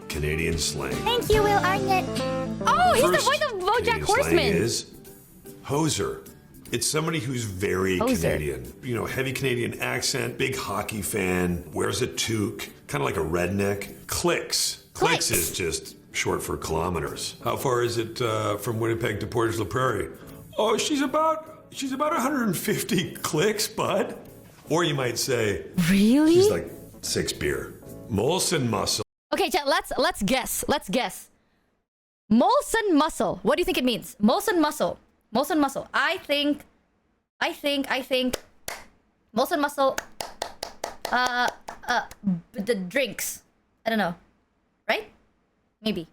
Canadian slang. Thank you, Will Arnett. Oh, he's the voice of BoJack Horseman. Slang is hoser. It's somebody who's very Canadian. You know, heavy Canadian accent, big hockey fan, wears a toque, kind of like a redneck. Clicks. Clicks is just short for kilometers. How far is it from Winnipeg to Portage la Prairie? Oh, she's about 150 clicks, bud. Or you might say, really? She's like 6 beer. Molson Muscle. Okay, chat, let's guess. Let's guess. Molson Muscle. What do you think it means? Molson Muscle. Molson Muscle. I think Molson Muscle. The drinks. I don't know. Right? Maybe.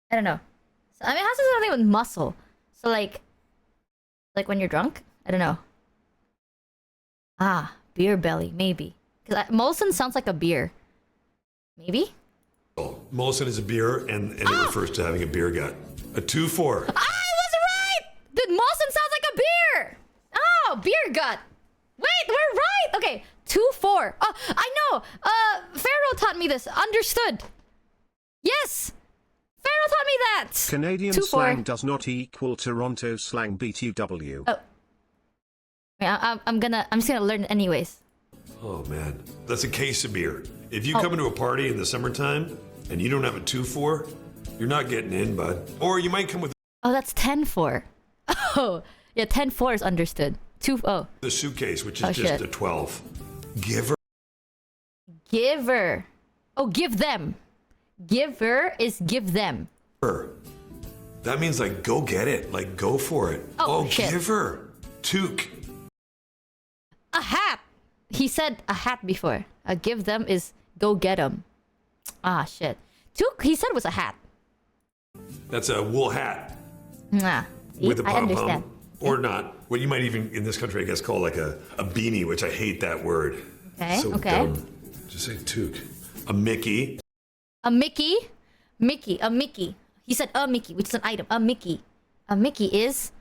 I don't know. So, I mean, it has to do something with muscle. So like when you're drunk? I don't know. Ah, beer belly, maybe. Because Molson sounds like a beer. Maybe? Molson is a beer, and it refers to having a beer gut. A 2-4. I was right! The Molson sounds like a beer! Oh, beer gut. Wait, we're right! Okay, 2-4. Oh, I know! Pharaoh taught me this. Understood. Yes! Pharaoh taught me that! Canadian 2-4. slang does not equal Toronto slang BTW. Oh. Yeah, I'm just gonna learn anyways. Oh, man. That's a case of beer. If you come into a party in the summertime, and you don't have a 2-4, you're not getting in, bud. Or you might come with Oh, that's 10-4. Oh, yeah, 10-4 is understood. The suitcase, which is just a 12. Giver. Giver. Oh, give them. Giver is give them. That means like go get it, like go for it. Oh, shit. Giver. Toque. A hat. He said a hat before. A give them is go get them. Ah, shit. Toque, he said was a hat. That's a wool hat. Nah. See, With a I pom-pom. understand. Or not. What you might even, in this country, I guess, call like a beanie, which I hate that word. Okay, So okay. dumb. Just say toque. A Mickey. A Mickey. Mickey. A Mickey. He said a Mickey, which is an item. A Mickey. A Mickey is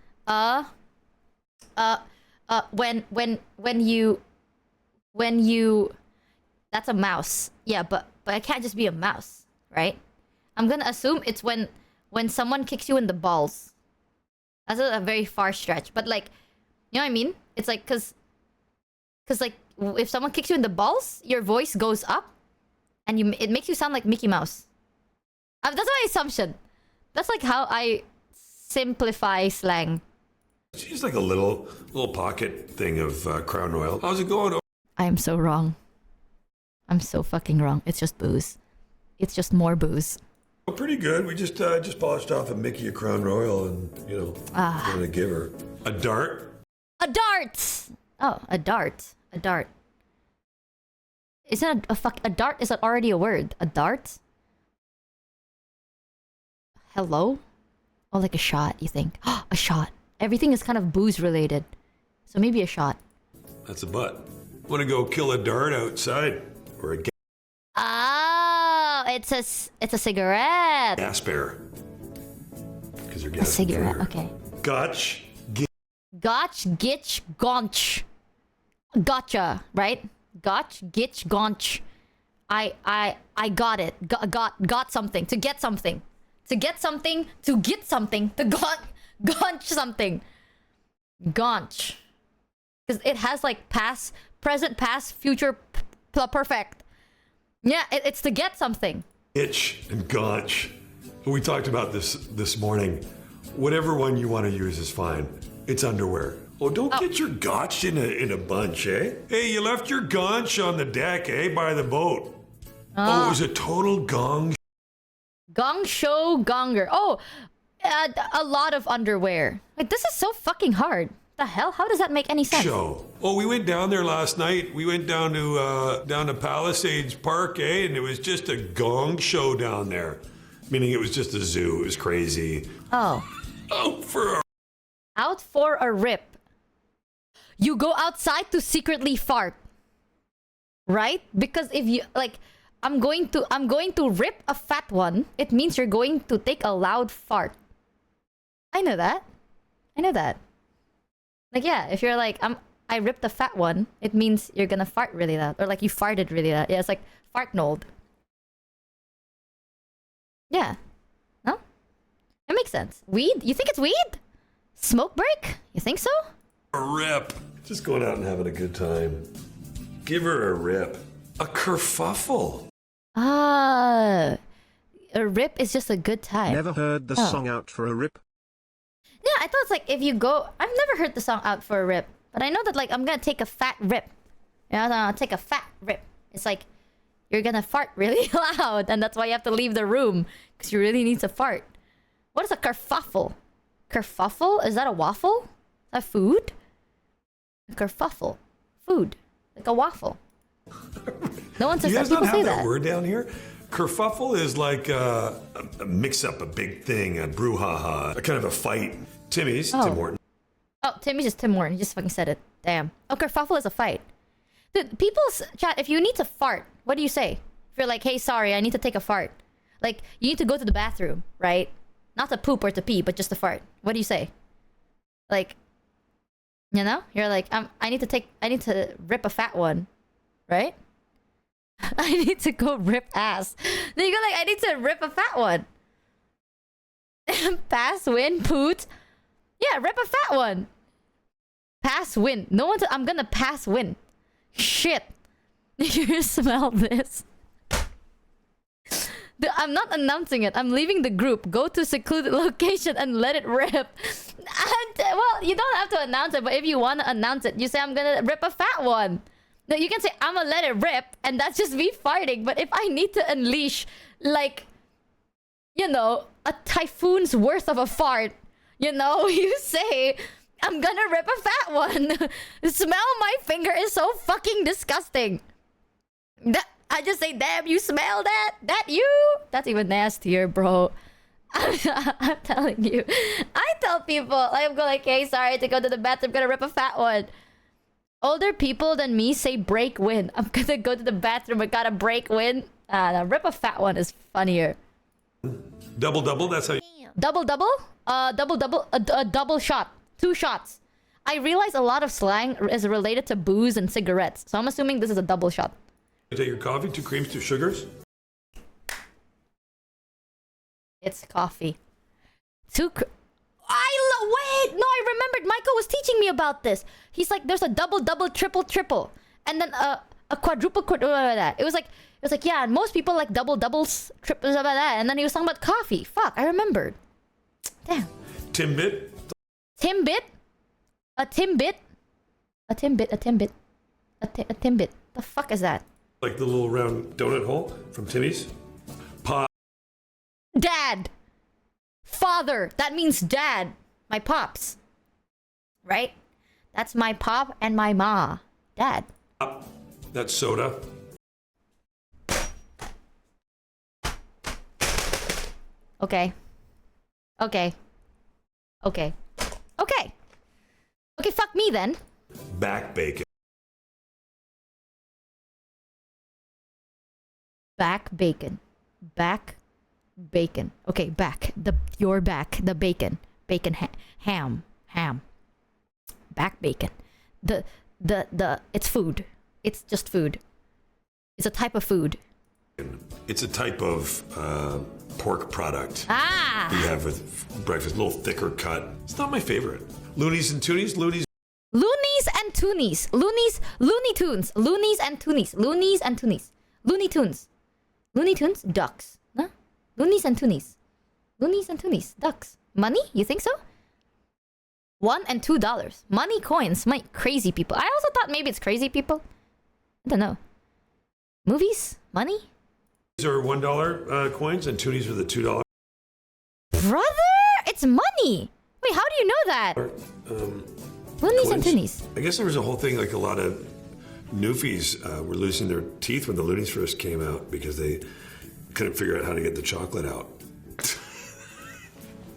when you that's a mouse. Yeah, but it can't just be a mouse, right? I'm gonna assume it's when someone kicks you in the balls. That's a very far stretch, but like, you know what I mean? It's like cause like if someone kicks you in the balls, your voice goes up, and it makes you sound like Mickey Mouse. That's my assumption. That's like how I simplify slang. She's like a little pocket thing of Crown Royal. How's it going? I am so wrong. I'm so fucking wrong. It's just booze. It's just more booze. Oh, pretty good. We just polished off a Mickey, a Crown Royal, and going to give her a dart. A dart. Oh, a dart. A dart. Isn't a dart? Is that already a word? A dart? Hello? Oh, like a shot. You think? A shot. Everything is kind of booze related, so maybe a shot. That's a butt. Want to go kill a dart outside or a Oh, it's a cigarette. gas bear? Because they're A cigarette. Okay. Gotch. Gotch, gitch, gaunch. Gotcha, right? Gotch, gitch, gaunch. I got it. Got something. To get something. To get something. To get something. To gaunch something. Gaunch. Because it has like past, present, past, future, perfect. Yeah, it's to get something. Itch and gaunch. We talked about this morning. Whatever one you want to use is fine. It's underwear. Oh, don't get your gotch in a bunch, eh? Hey, you left your gaunch on the deck, eh? By the boat. Oh, it was a total gong. Gong show gonger. Oh, a lot of underwear. Like, this is so fucking hard. The hell? How does that make any sense? Show. Oh, we went down there last night. We went down to Palisades Park, eh? And it was just a gong show down there. Meaning it was just a zoo. It was crazy. Oh. Out for a rip. You go outside to secretly fart. Right? Because if you like I'm going to rip a fat one, it means you're going to take a loud fart. I know that. Like, yeah, if you're like, I ripped a fat one, it means you're gonna fart really loud. Or like you farted really loud. Yeah, it's like fartnold. Yeah. No? That makes sense. Weed? You think it's weed? Smoke break? You think so? A rip. Just going out and having a good time. Give her a rip. A kerfuffle. A rip is just a good time. Never heard the song Out for a Rip. Yeah, I thought it's like if you go... I've never heard the song Out for a Rip. But I know that like I'm gonna take a fat rip. You know, I'll take a fat rip. It's like you're gonna fart really loud. And that's why you have to leave the room. Because you really need to fart. What is a kerfuffle? Kerfuffle? Is that a waffle? Is that food? A kerfuffle. Food. Like a waffle. No one says You that. guys don't People say have that that. word down here? Kerfuffle is like a mix up, a big thing, a brouhaha, a kind of a fight. Timmy's, Tim Horton. Oh, Timmy's just Tim Horton. He just fucking said it. Damn. Oh, kerfuffle is a fight. Dude, people's chat, if you need to fart, what do you say? If you're like, hey, sorry, I need to take a fart. Like, you need to go to the bathroom, right? Not to poop or to pee, but just to fart. What do you say? Like, you know? You're like, I need to rip a fat one. Right? I need to go rip ass. Then you go like, I need to rip a fat one. Pass, win, poot. Yeah, rip a fat one. Pass, win. No one's... I'm gonna pass, win. Shit. You smell this? I'm not announcing it. I'm leaving the group. Go to secluded location and let it rip. And, well, you don't have to announce it, but if you want to announce it, you say, I'm gonna rip a fat one. No, you can say, I'm gonna let it rip, and that's just me farting. But if I need to unleash, like, you know, a typhoon's worth of a fart, you know, you say, I'm gonna rip a fat one. Smell my finger is so fucking disgusting. I just say, damn, you smell that? That you? That's even nastier, bro. I'm telling you. I tell people, I'm going like, hey, sorry to go to the bathroom, I'm gonna rip a fat one. Older people than me say break win. I'm gonna go to the bathroom, I gotta break win. No, rip a fat one is funnier. Double, that's how you... Double? A double shot. 2 shots. I realize a lot of slang is related to booze and cigarettes. So I'm assuming this is a double shot. Take your coffee, 2 creams, 2 sugars. It's coffee. Wait! No, I remembered. Michael was teaching me about this. He's like, there's a double, triple. And then a quadruple, that. It was like, yeah, and most people like doubles, triples, about that. And then he was talking about coffee. Fuck, I remembered. Damn. Timbit. Timbit? A Timbit? A Timbit. The fuck is that? Like the little round donut hole from Timmy's. Pop. Dad. Father. That means dad. My pops. Right? That's my pop and my ma. Dad. That's soda. Okay. Okay, fuck me then. Back bacon. Back bacon. Okay, back. Your back. The bacon. Ham. Back bacon. It's food. It's just food. It's a type of food. It's a type of pork product. Ah! You have with breakfast, a little thicker cut. It's not my favorite. Loonies and Toonies. Loonies and Toonies. Looney Tunes. Loonies and Toonies. Loonies and Toonies. Looney Tunes. Looney Tunes? Ducks. Huh? Loonies and Toonies. Loonies and Toonies. Ducks. Money? You think so? $1 and $2. Money coins. My crazy people. I also thought maybe it's crazy people. I don't know. Movies? Money? These are $1 coins and Toonies are the $2. Brother! It's money! Wait, how do you know that? Loonies and Toonies. I guess there was a whole thing, like a lot of Newfies were losing their teeth when the Loonies first came out because they couldn't figure out how to get the chocolate out.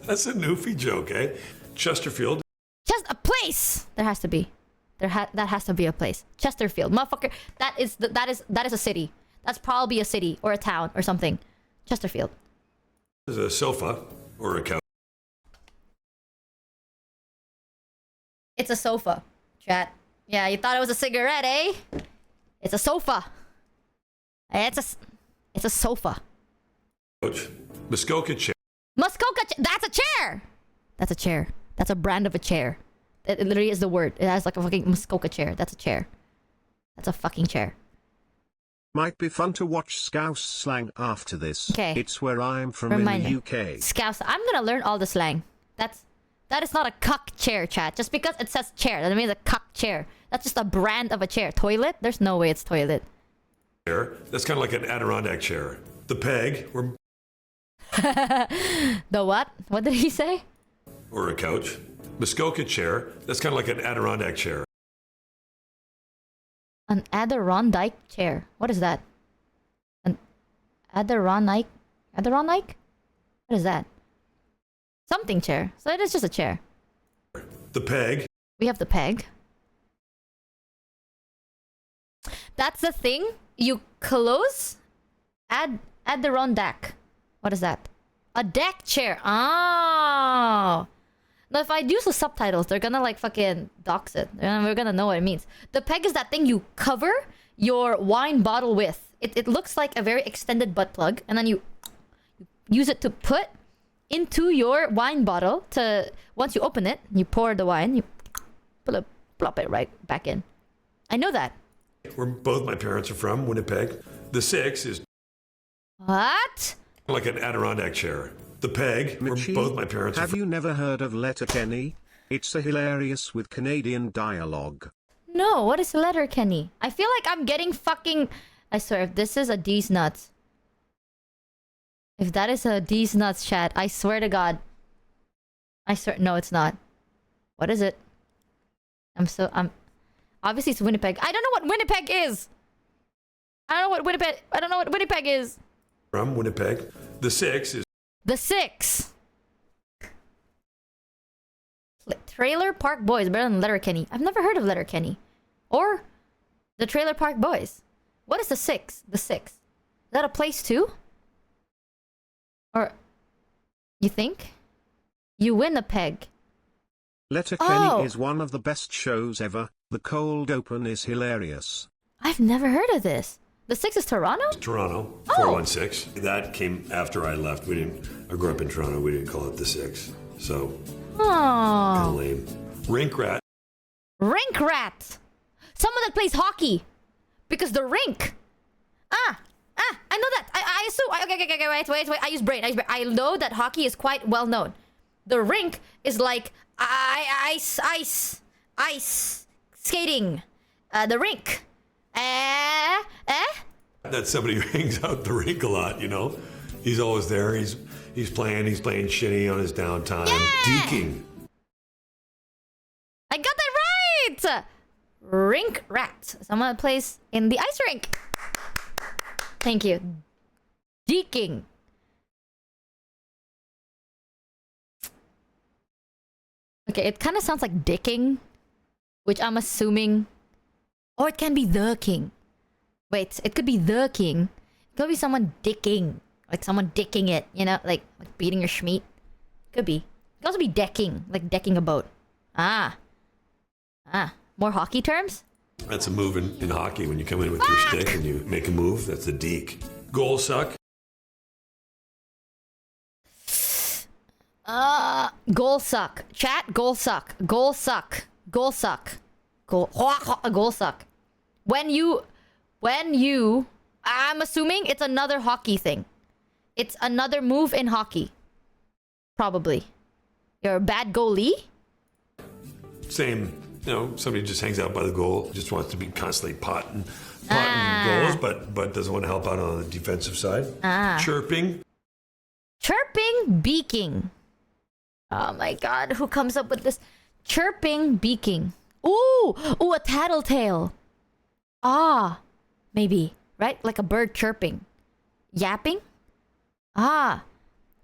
That's a Newfie joke, eh? Chesterfield. Just a place! There has to be. That has to be a place. Chesterfield. Motherfucker. That is a city. That's probably a city or a town or something. Chesterfield. There's a sofa or a couch. It's a sofa, chat. Yeah, you thought it was a cigarette, eh? It's a sofa. It's a sofa. Muskoka chair. That's a chair! That's a chair. That's a brand of a chair. It literally is the word. It has like a fucking Muskoka chair. That's a chair. That's a fucking chair. Might be fun to watch Scouse slang after this. Okay. It's where I'm from Remind in me. the UK. Scouse. I'm gonna learn all the slang. That is not a cuck chair, chat. Just because it says chair, that means a cuck chair. That's just a brand of a chair. Toilet? There's no way it's toilet. Chair. That's kind of like an Adirondack chair. The peg, The what? What did he say? or a couch. Muskoka chair. That's kind of like an Adirondack chair. An Adirondack chair. What is that? An Adirondack? Adirondack? What is that? Something chair. So it is just a chair. The peg. We have the peg. That's the thing. You close. Adirondack. What is that? A deck chair. Oh. Now, if I use the subtitles, they're gonna like fucking dox it. And we're gonna know what it means. The peg is that thing you cover your wine bottle with. It looks like a very extended butt plug. And then you use it to put into your wine bottle to... Once you open it, you pour the wine, you plop it right back in. I know that. Where both my parents are from, Winnipeg. The 6 is What? like an Adirondack chair. The peg, where Michi, both my parents are have from. you never heard of Letterkenny? It's a hilarious with Canadian dialogue. No, what is Letterkenny? I feel like I'm getting fucking... I swear, if this is a D's nuts... If that is a D's nuts chat, I swear to God. I swear... No, it's not. What is it? I'm... Obviously, it's Winnipeg. I don't know what Winnipeg is! I don't know what Winnipeg is! From Winnipeg. The 6 is... The 6! Trailer Park Boys, better than Letterkenny. I've never heard of Letterkenny. Or the Trailer Park Boys. What is the 6? The 6. Is that a place too? Or... You think? You win a peg. Letterkenny is one of the best shows ever. The cold open is hilarious. I've never heard of this. The 6 is Toronto? Toronto, 416. That came after I left. I grew up in Toronto. We didn't call it the 6. So, kind of lame. Rink rat. Rink rat! Someone that plays hockey. Because the rink. I know that. I assume. Okay, wait. I use brain. I know that hockey is quite well known. The rink is like ice skating. The rink. That's somebody who hangs out at the rink a lot, you know? He's always there. He's playing shitty on his downtime. Yeah! Deking. I got that right! Rink rat. Someone that plays in the ice rink. Thank you. Deking. Okay, it kind of sounds like dicking, which I'm assuming... Or it can be the king. Wait, it could be the king. It could be someone dicking. Like someone dicking it, you know? Like beating your schmeat. Could be. It could also be decking. Like decking a boat. More hockey terms? That's a move in hockey when you come in with your stick and you make a move. That's a deke. Goal suck. Goal suck. Chat, goal suck. Goal suck. Goal suck. Goal suck. When you... I'm assuming it's another hockey thing. It's another move in hockey. Probably. You're a bad goalie? Same, you know, somebody just hangs out by the goal, just wants to be constantly potting goals, but doesn't want to help out on the defensive side. Chirping. Chirping, beaking. Oh my god, who comes up with this? Chirping, beaking. Ooh, a tattletale. Maybe, right? Like a bird chirping. Yapping?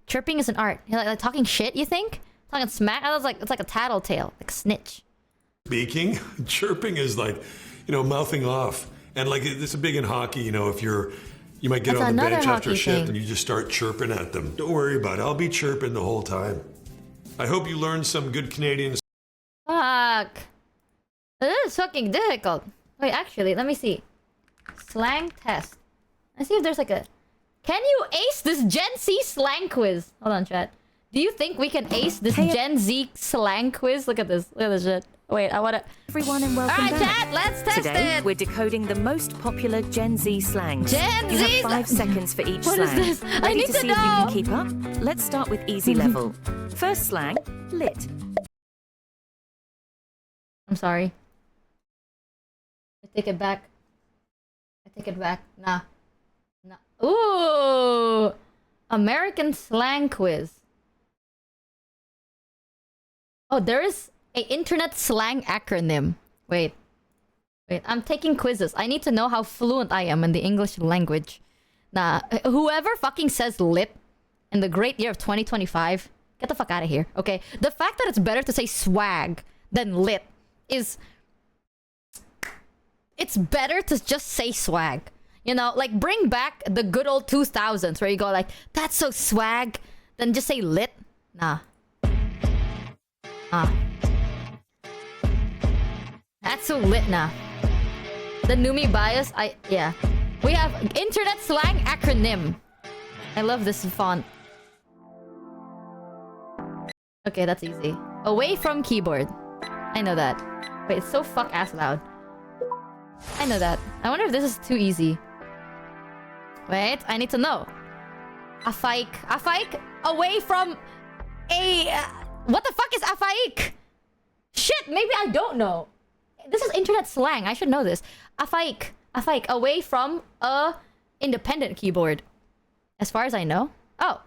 Chirping is an art. Like talking shit, you think? Talking smack? I was like, it's like a tattletale, like a snitch. Speaking, chirping is like, you know, mouthing off. And like, this is big in hockey, you know, if you might get on the bench after a shift and you just start chirping at them. Don't worry about it. I'll be chirping the whole time. I hope you learned some good Canadian. Fuck. This is fucking difficult. Wait, actually, let me see. Slang test. Let's see if there's like a... Can you ace this Gen Z slang quiz? Hold on, chat. Do you think we can ace this Gen Z slang quiz? Look at this. Look at this shit. Wait, I wanna... Everyone and welcome Alright, back. chat, let's test Today, it! we're decoding the most popular Gen Z slangs. Gen You Z? have 5 seconds for each What is slang. this? I Ready need to to see if you know. can keep up? Let's start with easy level. First slang, lit. I'm sorry. I take it back. I take it back. Nah. Ooh! American slang quiz. Oh, there is a internet slang acronym. Wait, I'm taking quizzes. I need to know how fluent I am in the English language. Nah, whoever fucking says lit in the great year of 2025, get the fuck out of here, okay? The fact that it's better to say swag than lit is... It's better to just say swag. You know, like bring back the good old 2000s where you go like, that's so swag, then just say lit. Nah. That's so lit now. The Numi bias, yeah. We have internet slang acronym. I love this font. Okay, that's easy. Away from keyboard. I know that. Wait, it's so fuck ass loud. I know that. I wonder if this is too easy. Wait, I need to know. Afaik away from a... what the fuck is afaik? Shit, maybe I don't know. This is internet slang. I should know this. Afaik away from a independent keyboard. As far as I know. Oh.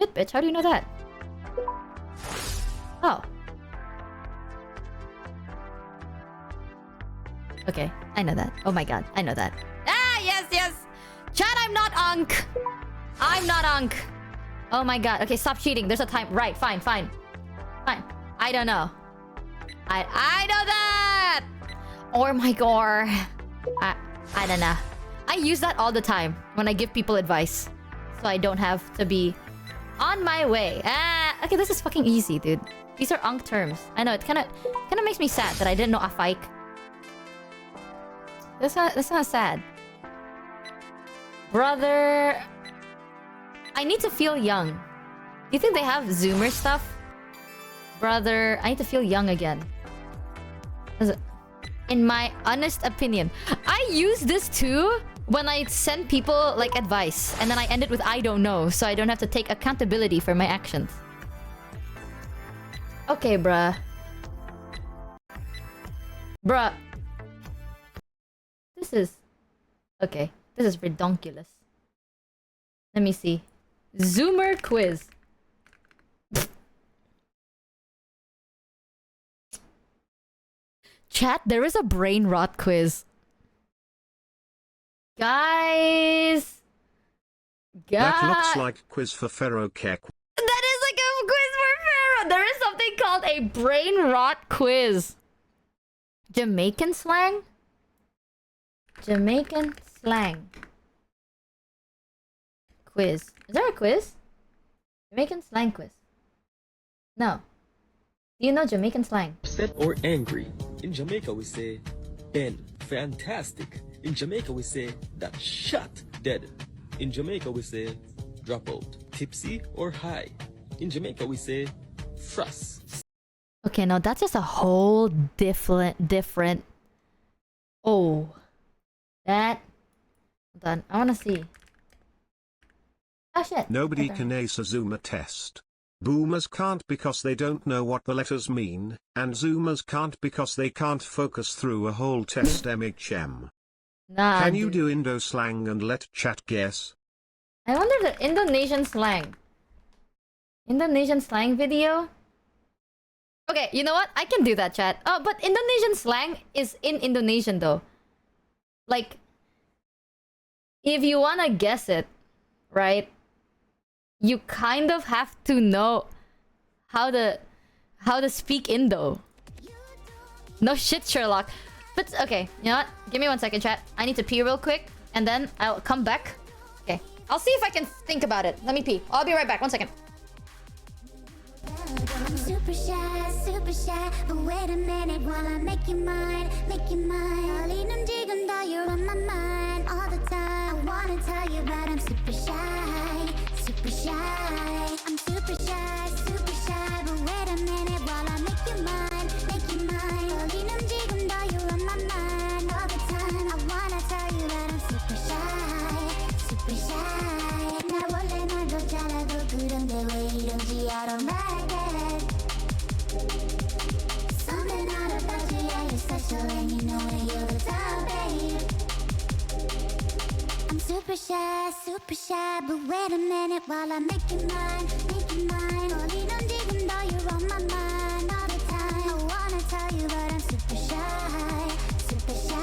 Shit, bitch. How do you know that? Oh. Okay, I know that. Oh my god, I know that. Ah, yes! Chat, I'm not Unk! I'm not Unk! Oh my god. Okay, stop cheating. There's a time. Right, fine. I don't know. I know that! Oh my god. I don't know. I use that all the time when I give people advice. So I don't have to be on my way. Okay, this is fucking easy, dude. These are Unk terms. I know, it kinda makes me sad that I didn't know afaik. That's not sad. Brother... I need to feel young. Do you think they have Zoomer stuff? Brother, I need to feel young again. In my honest opinion. I use this too when I send people like advice. And then I end it with I don't know. So I don't have to take accountability for my actions. Okay, bruh. This is... okay. This is redonkulous. Let me see. Zoomer quiz. Chat, there is a brain rot quiz. Guys. That looks like a quiz for Pharaoh Kek. That is like a quiz for Pharaoh. There is something called a brain rot quiz. Jamaican slang? Jamaican slang. Quiz. Is there a quiz? Jamaican slang quiz. No. Do you know Jamaican slang? Upset or angry. In Jamaica we say Ben, fantastic. In Jamaica we say that shot, dead. In Jamaica we say drop out. Tipsy or high. In Jamaica we say fruss. Okay, no, that's just a whole different. Oh. That. Hold on, I wanna see. Oh shit. Nobody can ace a Zoomer test. Boomers can't because they don't know what the letters mean, and Zoomers can't because they can't focus through a whole test MHM. Nah, Can you dude. do Indo slang and let chat guess? I wonder the Indonesian slang. Indonesian slang video? Okay, you know what? I can do that, chat. Oh, but Indonesian slang is in Indonesian though. Like, if you wanna guess it, right? You kind of have to know how to speak Indo. No shit, Sherlock. But okay, you know what? Give me 1 second, chat. I need to pee real quick, and then I'll come back. Okay, I'll see if I can think about it. Let me pee. I'll be right back. 1 second. I'm super shy, but wait a minute while I make you mine, 떨리는 지금 다 you're on my mind all the time. I wanna tell you but I'm super shy. I'm super shy, but wait a minute while I make you mine. super shy, but wait a minute while I make you mine, make you mine. Only don't dig them though you're on my mind all the time. I wanna tell you but I'm super shy, super shy.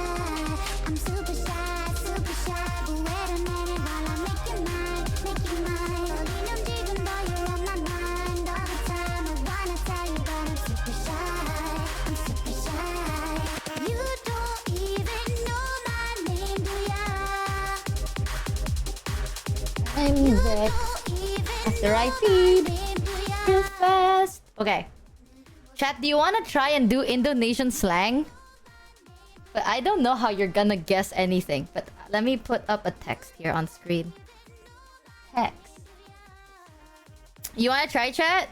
I'm super shy, super shy, but wait a minute while I make you mine, make you mine. Only don't dig them though you're on my mind all the time. I wanna tell you but I'm super shy, I'm super shy. You don't even know my name, do ya? I'm back after I feed too fast. Okay. Chat, do you want to try and do Indonesian slang? But I don't know how you're gonna guess anything. But let me put up a text here on screen. Text. You want to try, chat?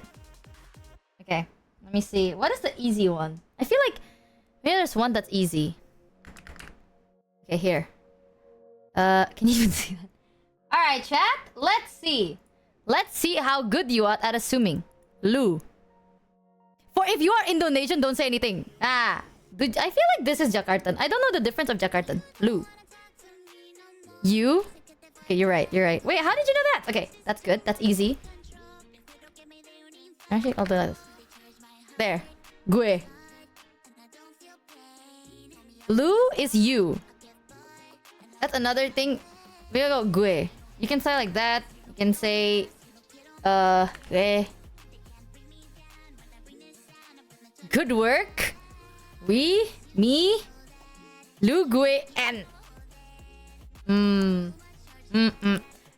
Okay. Let me see. What is the easy one? I feel like maybe there's one that's easy. Okay, here. Can you even see that? Alright, chat. Let's see. Let's see how good you are at assuming. Lu. For if you are Indonesian, don't say anything. Dude, I feel like this is Jakartan. I don't know the difference of Jakartan. Lu. You? Okay, you're right. You're right. Wait, how did you know that? Okay, that's good. That's easy. Actually, I'll do this. There. Gue. Lu is you. That's another thing. We go gue. You can say like that. You can say gue. Good work. We, me, lu, gue, and.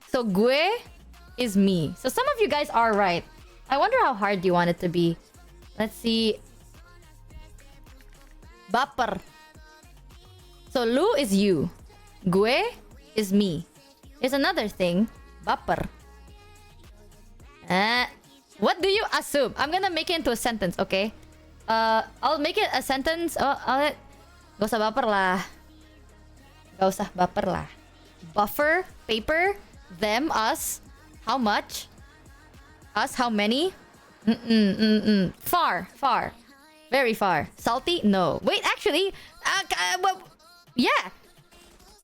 So gue is me. So some of you guys are right. I wonder how hard you want it to be. Let's see. Baper. So lu is you. Gue is me. Here's another thing. Baper. What do you assume? I'm gonna make it into a sentence, okay? I'll make it a sentence. Gak usah baper lah. Gak usah baper lah. Buffer, paper, them, us. How much? Us, how many? Far, far. Very far. Salty? No. Wait, actually, yeah.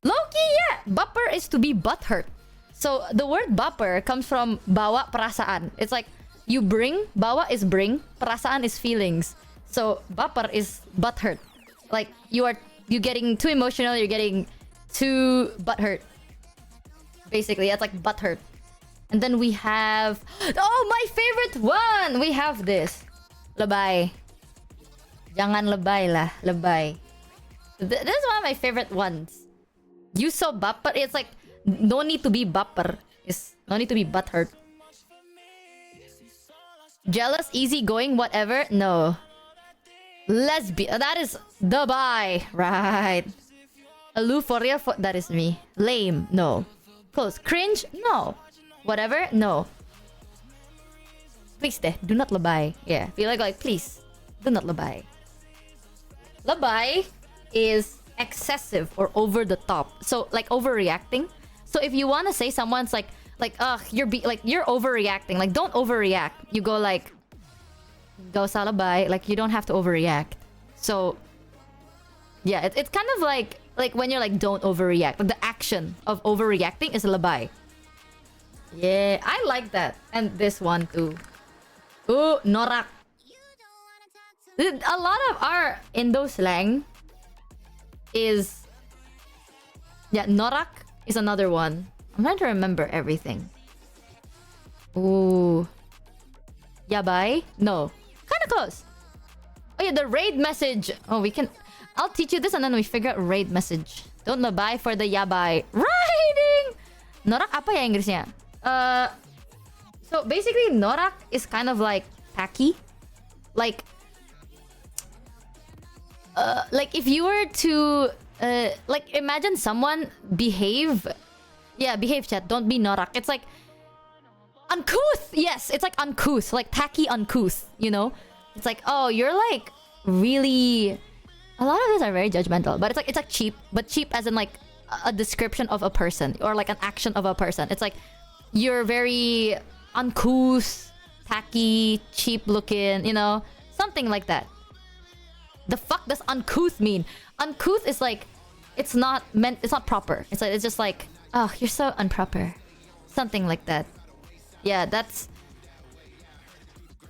Low-key, yeah. Baper is to be butthurt. So the word baper comes from bawa perasaan. It's like you bring, bawa is bring, perasaan is feelings. So baper is butthurt. Like you're getting too emotional, you're getting too butthurt. Basically, that's like butthurt. And then we have, oh, my favorite one. We have this. Lebay. Jangan lebay lah, lebay. This is one of my favorite ones. You so baper. It's like no need to be baper. It's no need to be butthurt. Jealous, easygoing, whatever. No. Lesbian. That is the bye. Right. Aloof for real. That is me. Lame. No. Close. Cringe. No. Whatever. No. Please, do not lebay. Yeah. Feel like please. Do not lebay. Lebay is excessive or over the top. So like overreacting. So if you want to say someone's like you're overreacting. Like don't overreact. You go like go salabay. Like you don't have to overreact. So yeah, it's kind of like when you're like don't overreact. Like the action of overreacting is labay. Yeah, I like that. And this one too. Ooh, norak. A lot of our Indo slang is... Yeah, norak is another one. I'm trying to remember everything. Ooh. Yabay? No. Kind of close. Oh yeah, the raid message. Oh, we can... I'll teach you this and then we figure out raid message. Don't labay for the yabay. Riding! Norak apa ya Inggrisnya? So basically norak is kind of like tacky. Like if you were to like imagine someone behave. Yeah, behave, chat. Don't be norak. It's like uncouth. Yes, it's like uncouth, like tacky uncouth, you know? It's like, oh, you're like really... A lot of these are very judgmental, but it's like cheap, but cheap as in like a description of a person or like an action of a person. It's like you're very uncouth, tacky, cheap looking, you know? Something like that. The fuck does uncouth mean? Uncouth is like it's not proper. It's just like Oh, you're so improper. Something like that. Yeah, that's...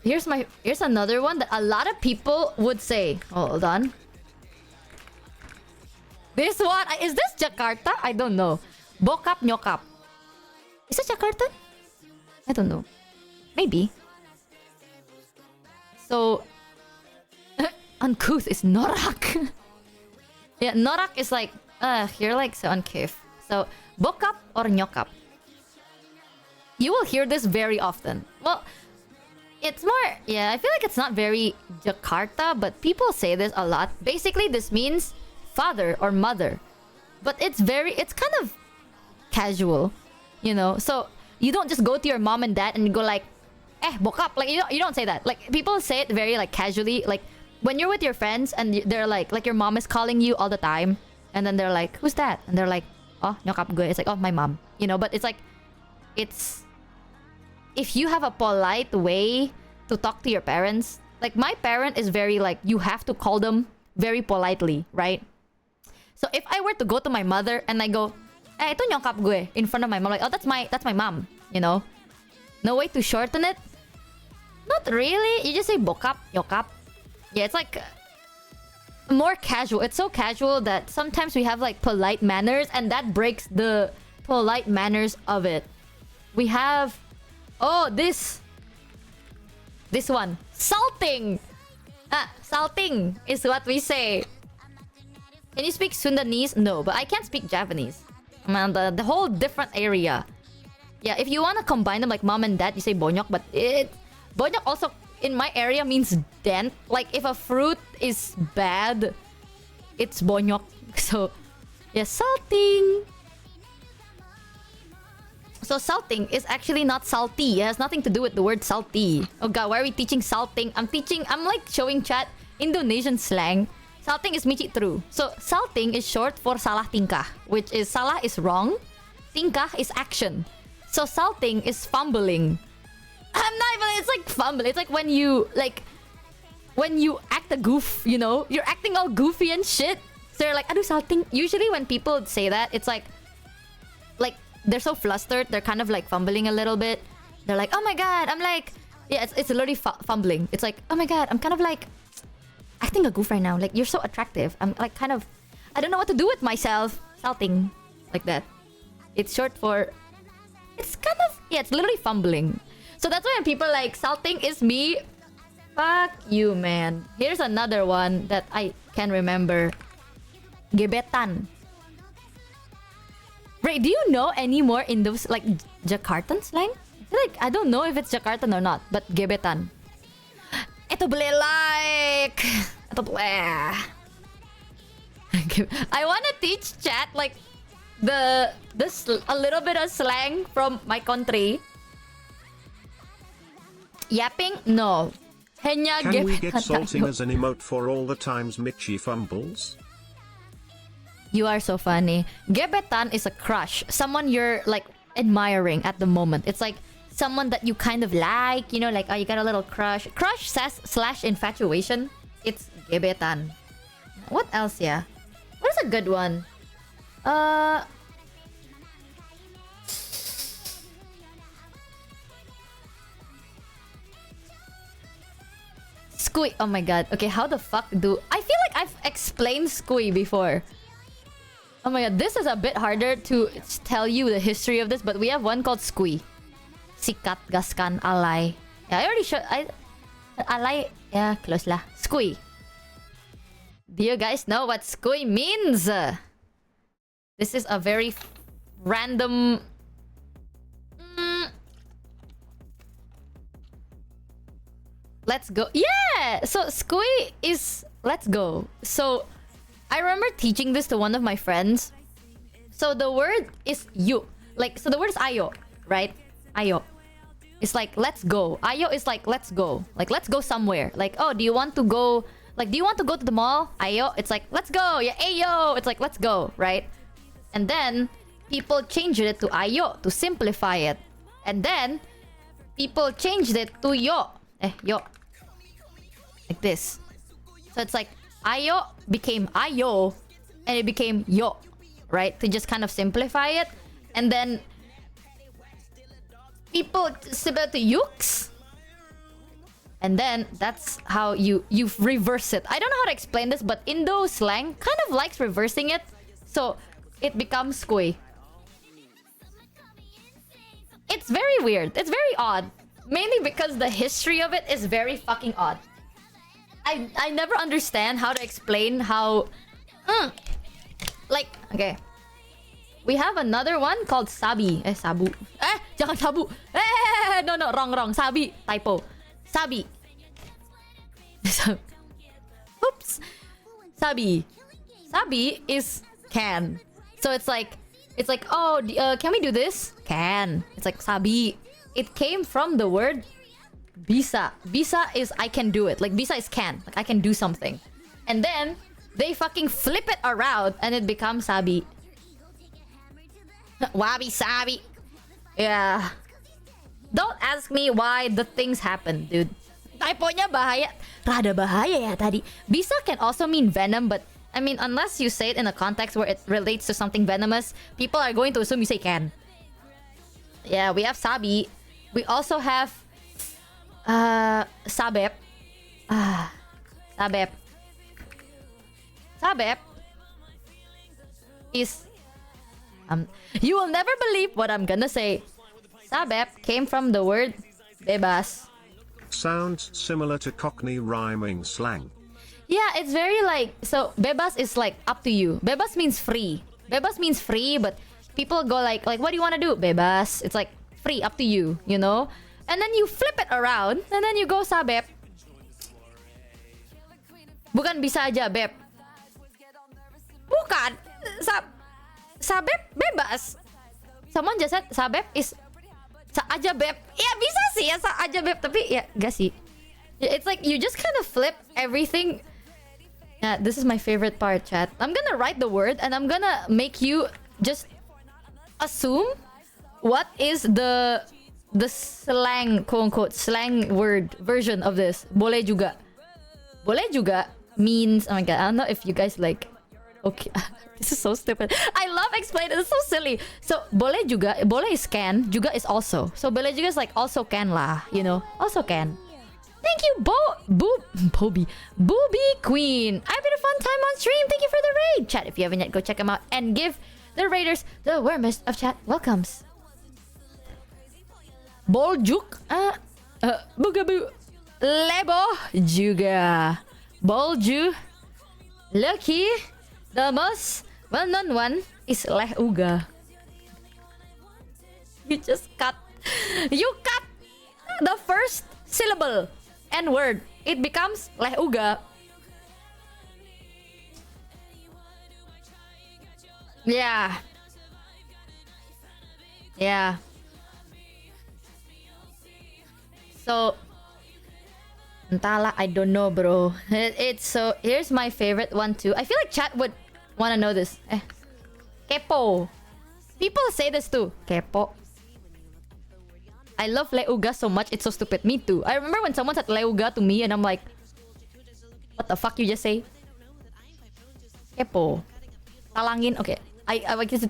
Here's another one that a lot of people would say. Hold on. This one, is this Jakarta? I don't know. Bokap nyokap. Is it Jakarta? I don't know. Maybe. So, uncouth is norak. Yeah, norak is like, you're like so uncouth. So, bokap or nyokap. You will hear this very often. Well, it's more, yeah, I feel like it's not very Jakarta, but people say this a lot. Basically, this means father or mother. But it's kind of casual, you know? So, you don't just go to your mom and dad and go like, bokap. Like, you don't say that. Like, people say it very, like, casually. Like, when you're with your friends and they're like your mom is calling you all the time. And then they're like, who's that? And they're like, oh, nyokap gue. It's like, oh, my mom. You know, but it's like, it's... If you have a polite way to talk to your parents, like my parent is very like, you have to call them very politely, right? So if I were to go to my mother and I go, ito nyokap gue, in front of my mom, like, oh, that's my mom, you know? No way to shorten it? Not really. You just say bokap, nyokap. Yeah, it's like more casual. It's so casual that sometimes we have like polite manners and that breaks the polite manners of it. We have... Oh, this one. Salting! Salting is what we say. Can you speak Sundanese? No, but I can't speak Japanese. I'm on the whole different area. Yeah, if you want to combine them like mom and dad, you say bonyok, but bonyok also in my area means dent. Like if a fruit is bad, it's bonyok. So, yeah, salting. So salting is actually not salty. It has nothing to do with the word salty. Oh god, why are we teaching salting? I'm like showing chat Indonesian slang. Salting is michi true. So salting is short for salah tingkah, which is salah is wrong, tingkah is action. So salting is fumbling. I'm not even, it's like fumbling. It's like when you act a goof, you know? You're acting all goofy and shit. So you're like, aduh salting. Usually when people say that, it's like they're so flustered, they're kind of like fumbling a little bit. They're like, oh my god, I'm like... Yeah, it's literally fumbling. It's like, oh my god, I'm kind of like... acting a goof right now. Like, you're so attractive. I'm like kind of... I don't know what to do with myself. Salting. Like that. It's short for... It's kind of... Yeah, it's literally fumbling. So that's why when people like, salting is me. Fuck you, man. Here's another one that I can remember. Gebetan. Ray, do you know any more in those like Jakartan slang? I don't know if it's Jakartan or not, but gebetan. Ito beli like. Ito beli. I want to teach chat like a little bit of slang from my country. Yapping? No. Hanya Can we get gebetan salting tayo. as an emote for all the times Michi fumbles? You are so funny. Gebetan is a crush. Someone you're like admiring at the moment. It's like someone that you kind of like, you know, like, oh, you got a little crush. Crush / infatuation. It's gebetan. What else, yeah? What is a good one? Skui. Oh my god. Okay, how the fuck do... I feel like I've explained skui before. Oh my god, this is a bit harder to tell you the history of this, but we have one called skui. Sikat, gaskan, alay. Yeah, I already showed... Alay... Yeah, close lah. Skui. Do you guys know what skui means? This is a very random... Let's go. Yeah! So, skui is... Let's go. So, I remember teaching this to one of my friends. So, the word is you. Like, so the word is ayo, right? Ayo. It's like, let's go. Ayo is like, let's go. Like, let's go somewhere. Like, oh, do you want to go... Like, do you want to go to the mall? Ayo. It's like, let's go. Yeah, ayo. It's like, let's go, right? And then, people changed it to ayo to simplify it. And then, people changed it to yo. Yo. Like this. So it's like, ayo became ayo, and it became yo, right? To just kind of simplify it. and then people sabi to yuks, and then that's how you reverse it. I don't know how to explain this, but Indo slang kind of likes reversing it, so it becomes skoy. It's very weird. It's very odd. Mainly because the history of it is very fucking odd. I never understand how to explain how... Like, okay. We have another one called sabi. Sabu. Jangan sabu. No, wrong. Sabi. Typo. Sabi. Oops. Sabi. Sabi is can. So it's like, oh, can we do this? Can. It's like sabi. It came from the word bisa. Bisa is I can do it. Like bisa is can. Like I can do something. And then they fucking flip it around and it becomes sabi. Wabi sabi. Yeah. Don't ask me why the things happen, dude. Typonya bahaya. Rada bahaya ya tadi. Bisa can also mean venom, but I mean, unless you say it in a context where it relates to something venomous, people are going to assume you say can. Yeah, we have sabi. We also have sabep. Sabep. Sabep is you will never believe what I'm gonna say. Sabep came from the word bebas. Sounds similar to Cockney rhyming slang. Yeah, it's very like, so bebas is like up to you. Bebas means free. Bebas means free, but people go like what do you want to do? Bebas. It's like free, up to you, you know? And then you flip it around, and then you go sabep. Bukan bisa aja, beb. Bukan. Sabep bebas. Someone just said sabep is sa aja beb. Ya bisa sih ya sa aja beb, tapi ya gak sih. It's like you just kind of flip everything. This is my favorite part, chat. I'm gonna write the word and I'm gonna make you just assume what is the slang, quote-unquote, slang word version of this. Boleh juga. Boleh juga means, oh my god, I don't know if you guys like... Okay, this is so stupid. I love explaining, it's so silly. So, boleh juga, boleh is can, juga is also. So, boleh juga is like also can lah, you know? Also can. Thank you, Booby Queen. I've had a fun time on stream. Thank you for the raid. Chat, if you haven't yet, go check them out and give the raiders the warmest of chat welcomes. Boljuk, Bugaboo, Lebo juga. Bolju, Lucky, the most well-known one is Leh Uga. You just cut the first syllable and word. It becomes Leh Uga. Yeah. Yeah. So, entahlah, I don't know, bro. It's so... Here's my favorite one, too. I feel like chat would want to know this. Kepo. People say this, too. Kepo. I love Leuga so much, it's so stupid. Me, too. I remember when someone said Leuga to me, and I'm like... What the fuck you just say? Kepo. Talangin. Okay. I guess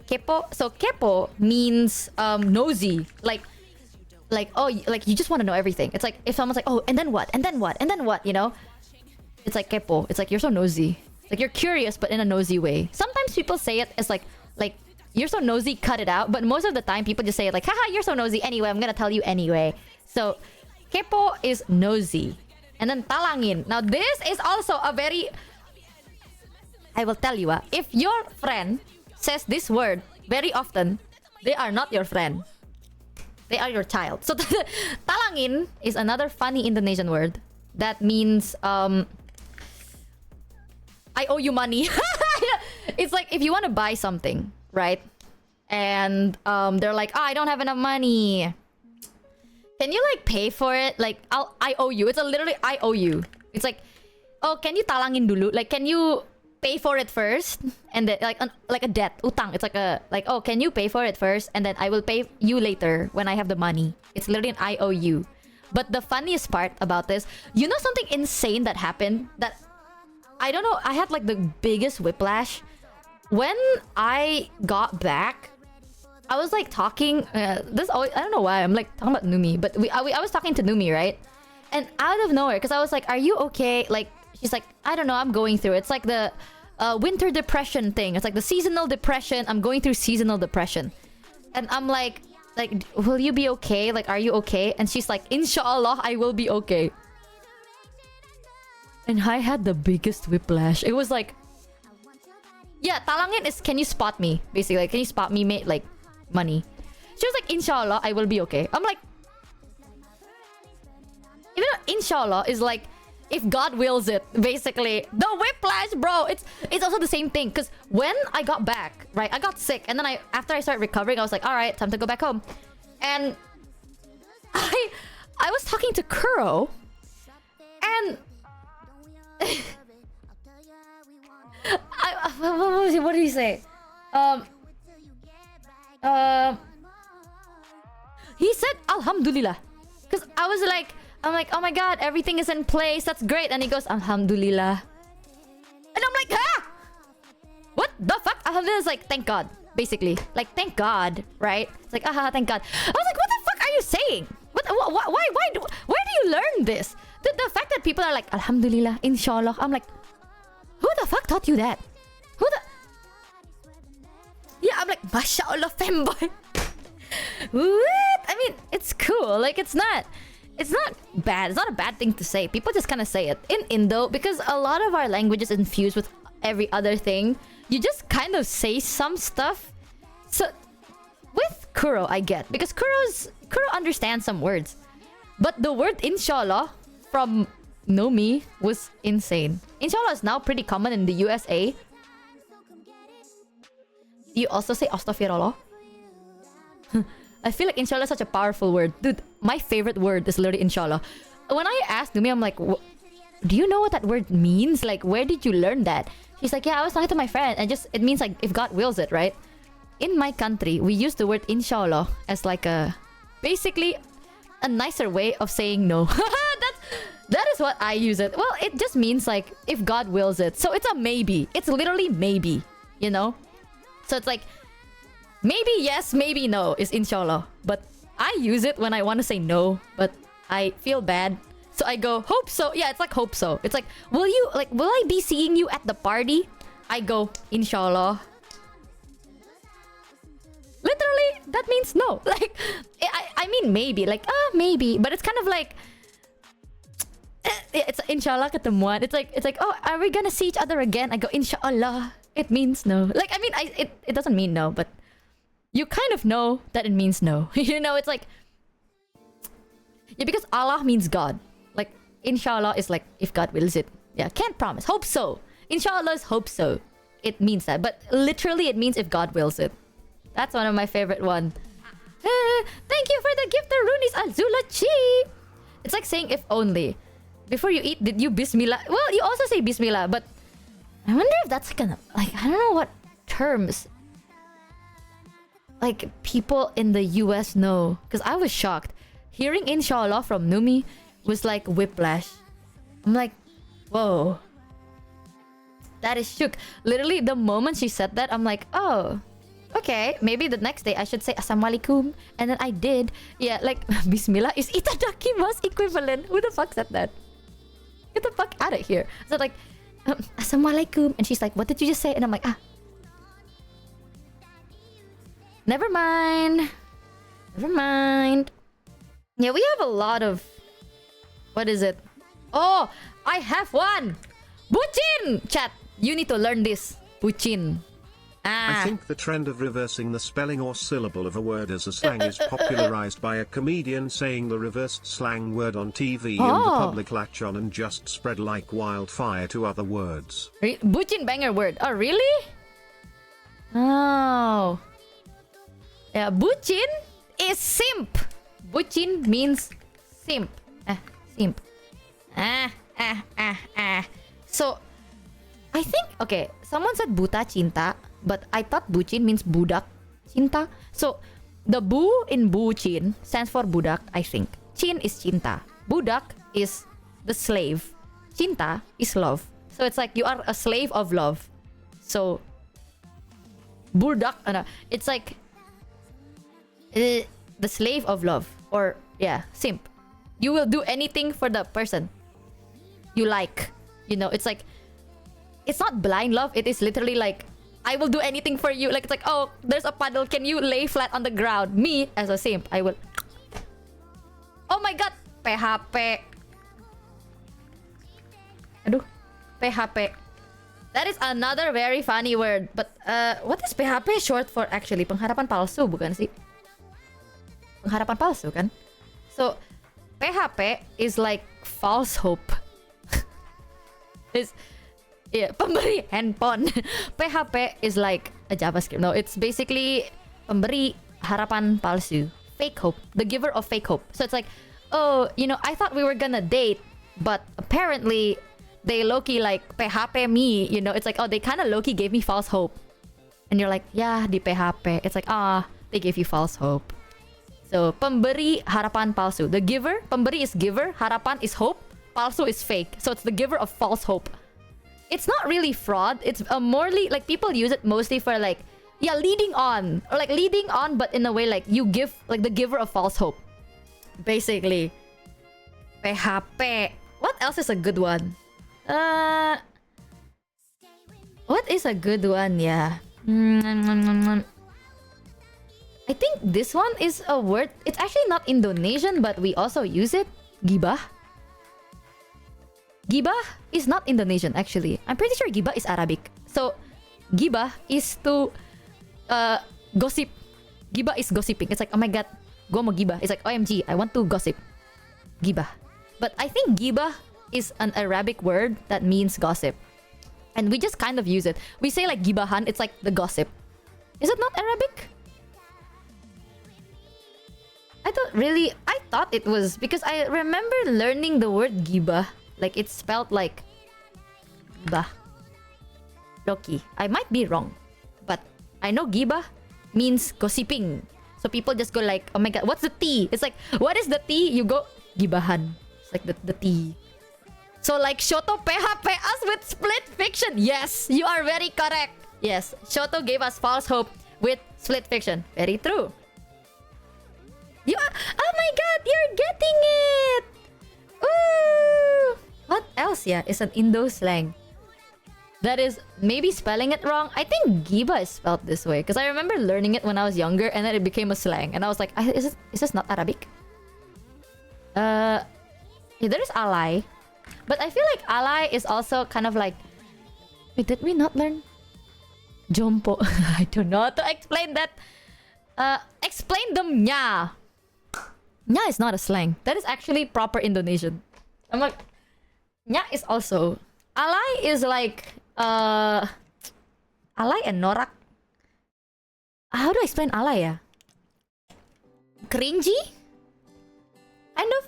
Kepo. So, Kepo means nosy. Like, oh, like you just want to know everything. It's like if someone's like, oh, and then what? And then what? And then what? You know? It's like kepo. It's like you're so nosy. Like you're curious, but in a nosy way. Sometimes people say it as like you're so nosy, cut it out. But most of the time, people just say it like, haha, you're so nosy. Anyway, I'm gonna tell you anyway. So, kepo is nosy. And then talangin. Now, this is also a very... I will tell you, if your friend says this word very often, they are not your friend. They are your child. So talangin is another funny Indonesian word that means I owe you money. It's like if you want to buy something, right? And they're like, oh, I don't have enough money. Can you like pay for it? Like I owe you. It's literally I owe you. It's like, oh, can you talangin dulu? Like, can you pay for it first? And then like a debt, utang. It's like oh, can you pay for it first, and then I will pay you later when I have the money. It's literally an I owe you. But the funniest part about this, you know, something insane that happened that I don't know, I had like the biggest whiplash when I got back I was like talking. This always, I don't know why I'm like talking about Numi, but I was talking to Numi, right? And out of nowhere, because I was like, "Are you okay?" Like she's like, "I don't know, I'm going through." It's like the winter depression thing. It's like the seasonal depression. I'm going through seasonal depression, and I'm like, will you be okay? Like, are you okay? And she's like, "Inshallah, I will be okay." And I had the biggest whiplash. It was like, yeah, talangin is, can you spot me? Basically, like, can you spot me, mate? Like, money. She was like, "Inshallah, I will be okay." I'm like, even though inshallah is like, if God wills it, basically. The whiplash, bro. It's also the same thing. Because when I got back, right, I got sick. And then after I started recovering, I was like, all right, time to go back home. And I was talking to Kuro. And what did he say? He said Alhamdulillah. Because I'm like, oh my god, everything is in place. That's great. And he goes, Alhamdulillah. And I'm like, huh? What the fuck? Alhamdulillah is like, thank God. Basically. Like, thank God. Right? It's like, thank God. I was like, what the fuck are you saying? Where do you learn this? The fact that people are like, Alhamdulillah, Inshallah. I'm like, who the fuck taught you that? Yeah, I'm like, MashaAllah, femboy. What? I mean, it's cool. Like, it's not bad. It's not a bad thing to say. People just kind of say it. In Indo, because a lot of our language is infused with every other thing, you just kind of say some stuff. So, with Kuro, I get. Because Kuro understands some words. But the word Inshallah from Nomi was insane. Inshallah is now pretty common in the USA. Do you also say Astaghfirullah? I feel like Inshallah is such a powerful word. Dude, my favorite word is literally Inshallah. When I asked Numi, I'm like, do you know what that word means? Like, where did you learn that? She's like, yeah, I was talking to my friend. And it means like, if God wills it, right? In my country, we use the word Inshallah as like basically a nicer way of saying no. That is what I use it. Well, it just means like, if God wills it. So it's a maybe. It's literally maybe, you know? So it's like, maybe yes, maybe no is Inshallah. But I use it when I want to say no, but I feel bad. So I go, hope so. Yeah, it's like hope so. It's like, will I be seeing you at the party? I go, Inshallah. Literally, that means no. Like, I mean maybe. Like, maybe. But it's kind of like, it's Inshallah ketemuan. It's like, oh, are we gonna see each other again? I go, Inshallah. It means no. Like, I mean, it doesn't mean no, but you kind of know that it means no. You know, it's like, yeah, because Allah means God. Like, Inshallah is like, if God wills it. Yeah, can't promise. Hope so. Inshallah is hope so. It means that. But literally, it means if God wills it. That's one of my favorite ones. Thank you for the gift, Runis Azula Chi. It's like saying if only. Before you eat, did you Bismillah? Well, you also say Bismillah, but I wonder if that's gonna, like, I don't know what terms like people in the US know. Because I was shocked. Hearing Inshallah from Numi was like whiplash. I'm like, whoa. That is shook. Literally, the moment she said that, I'm like, oh, okay. Maybe the next day I should say Assalamualaikum. And then I did. Yeah, like, Bismillah is itadakimasu equivalent. Who the fuck said that? Get the fuck out of here. So like, Assalamualaikum. And she's like, what did you just say? And I'm like, never mind. Never mind. Yeah, we have a lot of... What is it? Oh, I have one! Bucin! Chat, you need to learn this. Bucin. I think the trend of reversing the spelling or syllable of a word as a slang is popularized by a comedian saying the reversed slang word on TV and the public latch on and just spread like wildfire to other words. Bucin banger word. Oh, really? Oh. Yeah, bucin is simp. Bucin means simp. Simp. So, I think, okay, someone said buta cinta, but I thought bucin means budak cinta. So, the bu in bucin stands for budak, I think. Cin is cinta. Budak is the slave. Cinta is love. So, it's like you are a slave of love. So, budak, it's like, the slave of love, or yeah, simp. You will do anything for the person you like. You know, it's like, it's not blind love. It is literally like, I will do anything for you. Like, it's like, oh, there's a puddle. Can you lay flat on the ground? Me, as a simp, I will... Oh my god! PHP. Aduh. PHP. That is another very funny word. But, what is PHP short for actually? Pengharapan palsu, bukan sih? Pengharapan palsu, kan? So, PHP is like false hope. Is... Yeah, pemberi handphone. PHP is like a JavaScript. No, it's basically pemberi harapan palsu. Fake hope. The giver of fake hope. So it's like, oh, you know, I thought we were gonna date, but apparently they low-key like PHP me, you know. It's like, oh, they kind of low-key gave me false hope. And you're like, yeah, di PHP. It's like, they gave you false hope. So, pemberi harapan palsu. The giver, pemberi is giver, harapan is hope, palsu is fake. So it's the giver of false hope. It's not really fraud. It's morely like people use it mostly for like, yeah, leading on, or like leading on, but in a way like you give, like the giver of false hope. Basically, PHP. What else is a good one? What is a good one? Yeah. I think this one is a word. It's actually not Indonesian, but we also use it. Gibah. Gibah is not Indonesian, actually. I'm pretty sure gibah is Arabic. So, gibah is to gossip. Gibah is gossiping. It's like, oh my god, gua mau gibah. It's like, OMG, I want to gossip. Gibah. But I think gibah is an Arabic word that means gossip. And we just kind of use it. We say like gibahan, it's like the gossip. Is it not Arabic? I thought it was, because I remember learning the word gibah. Like, it's spelled like gibah. Loki. I might be wrong. But I know gibah means gossiping. So people just go like, oh my god, what's the T? It's like, what is the T? You go, gibahan. It's like the T. So like, Shoto PHP us with split fiction. Yes, you are very correct. Yes, Shoto gave us false hope with split fiction. Very true. You are, oh my god, you're getting it! Ooh! What else, yeah, is an Indo slang? That is maybe spelling it wrong. I think Giba is spelled this way, because I remember learning it when I was younger, and then it became a slang. And I was like, is this not Arabic? Yeah, there's alay. But I feel like alay is also kind of like... Wait, did we not learn? Jompo. I don't know how to explain that. Explain them nya. Nya is not a slang. That is actually proper Indonesian. I'm like... Nya is also... Alay is like... Alay and norak. How do I explain alay, ya? Cringy? Kind of?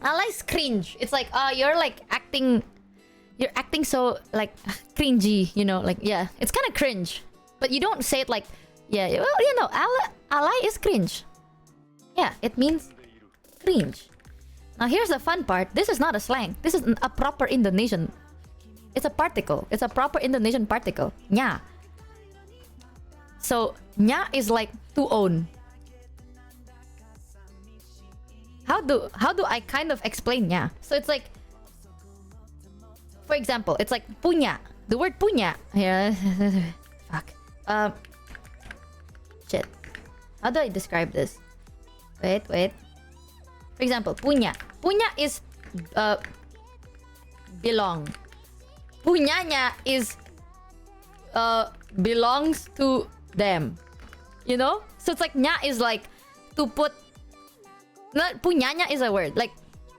Alay is cringe. It's like, you're like acting... You're acting so, like, cringy, you know? Like, yeah. It's kind of cringe. But you don't say it like... Yeah, well, you know, alay is cringe. Yeah, it means cringe. Now here's the fun part. This is not a slang. This is a proper Indonesian. It's a particle. It's a proper Indonesian particle. Nya. So, nya is like to own. How do I kind of explain nya? So it's like, for example, it's like punya. The word punya. Here, fuck. Shit. How do I describe this? Wait. For example, punya. Punya is belong. Punyanya is belongs to them. You know? So it's like nya is like to put. Not punyanya is a word. Like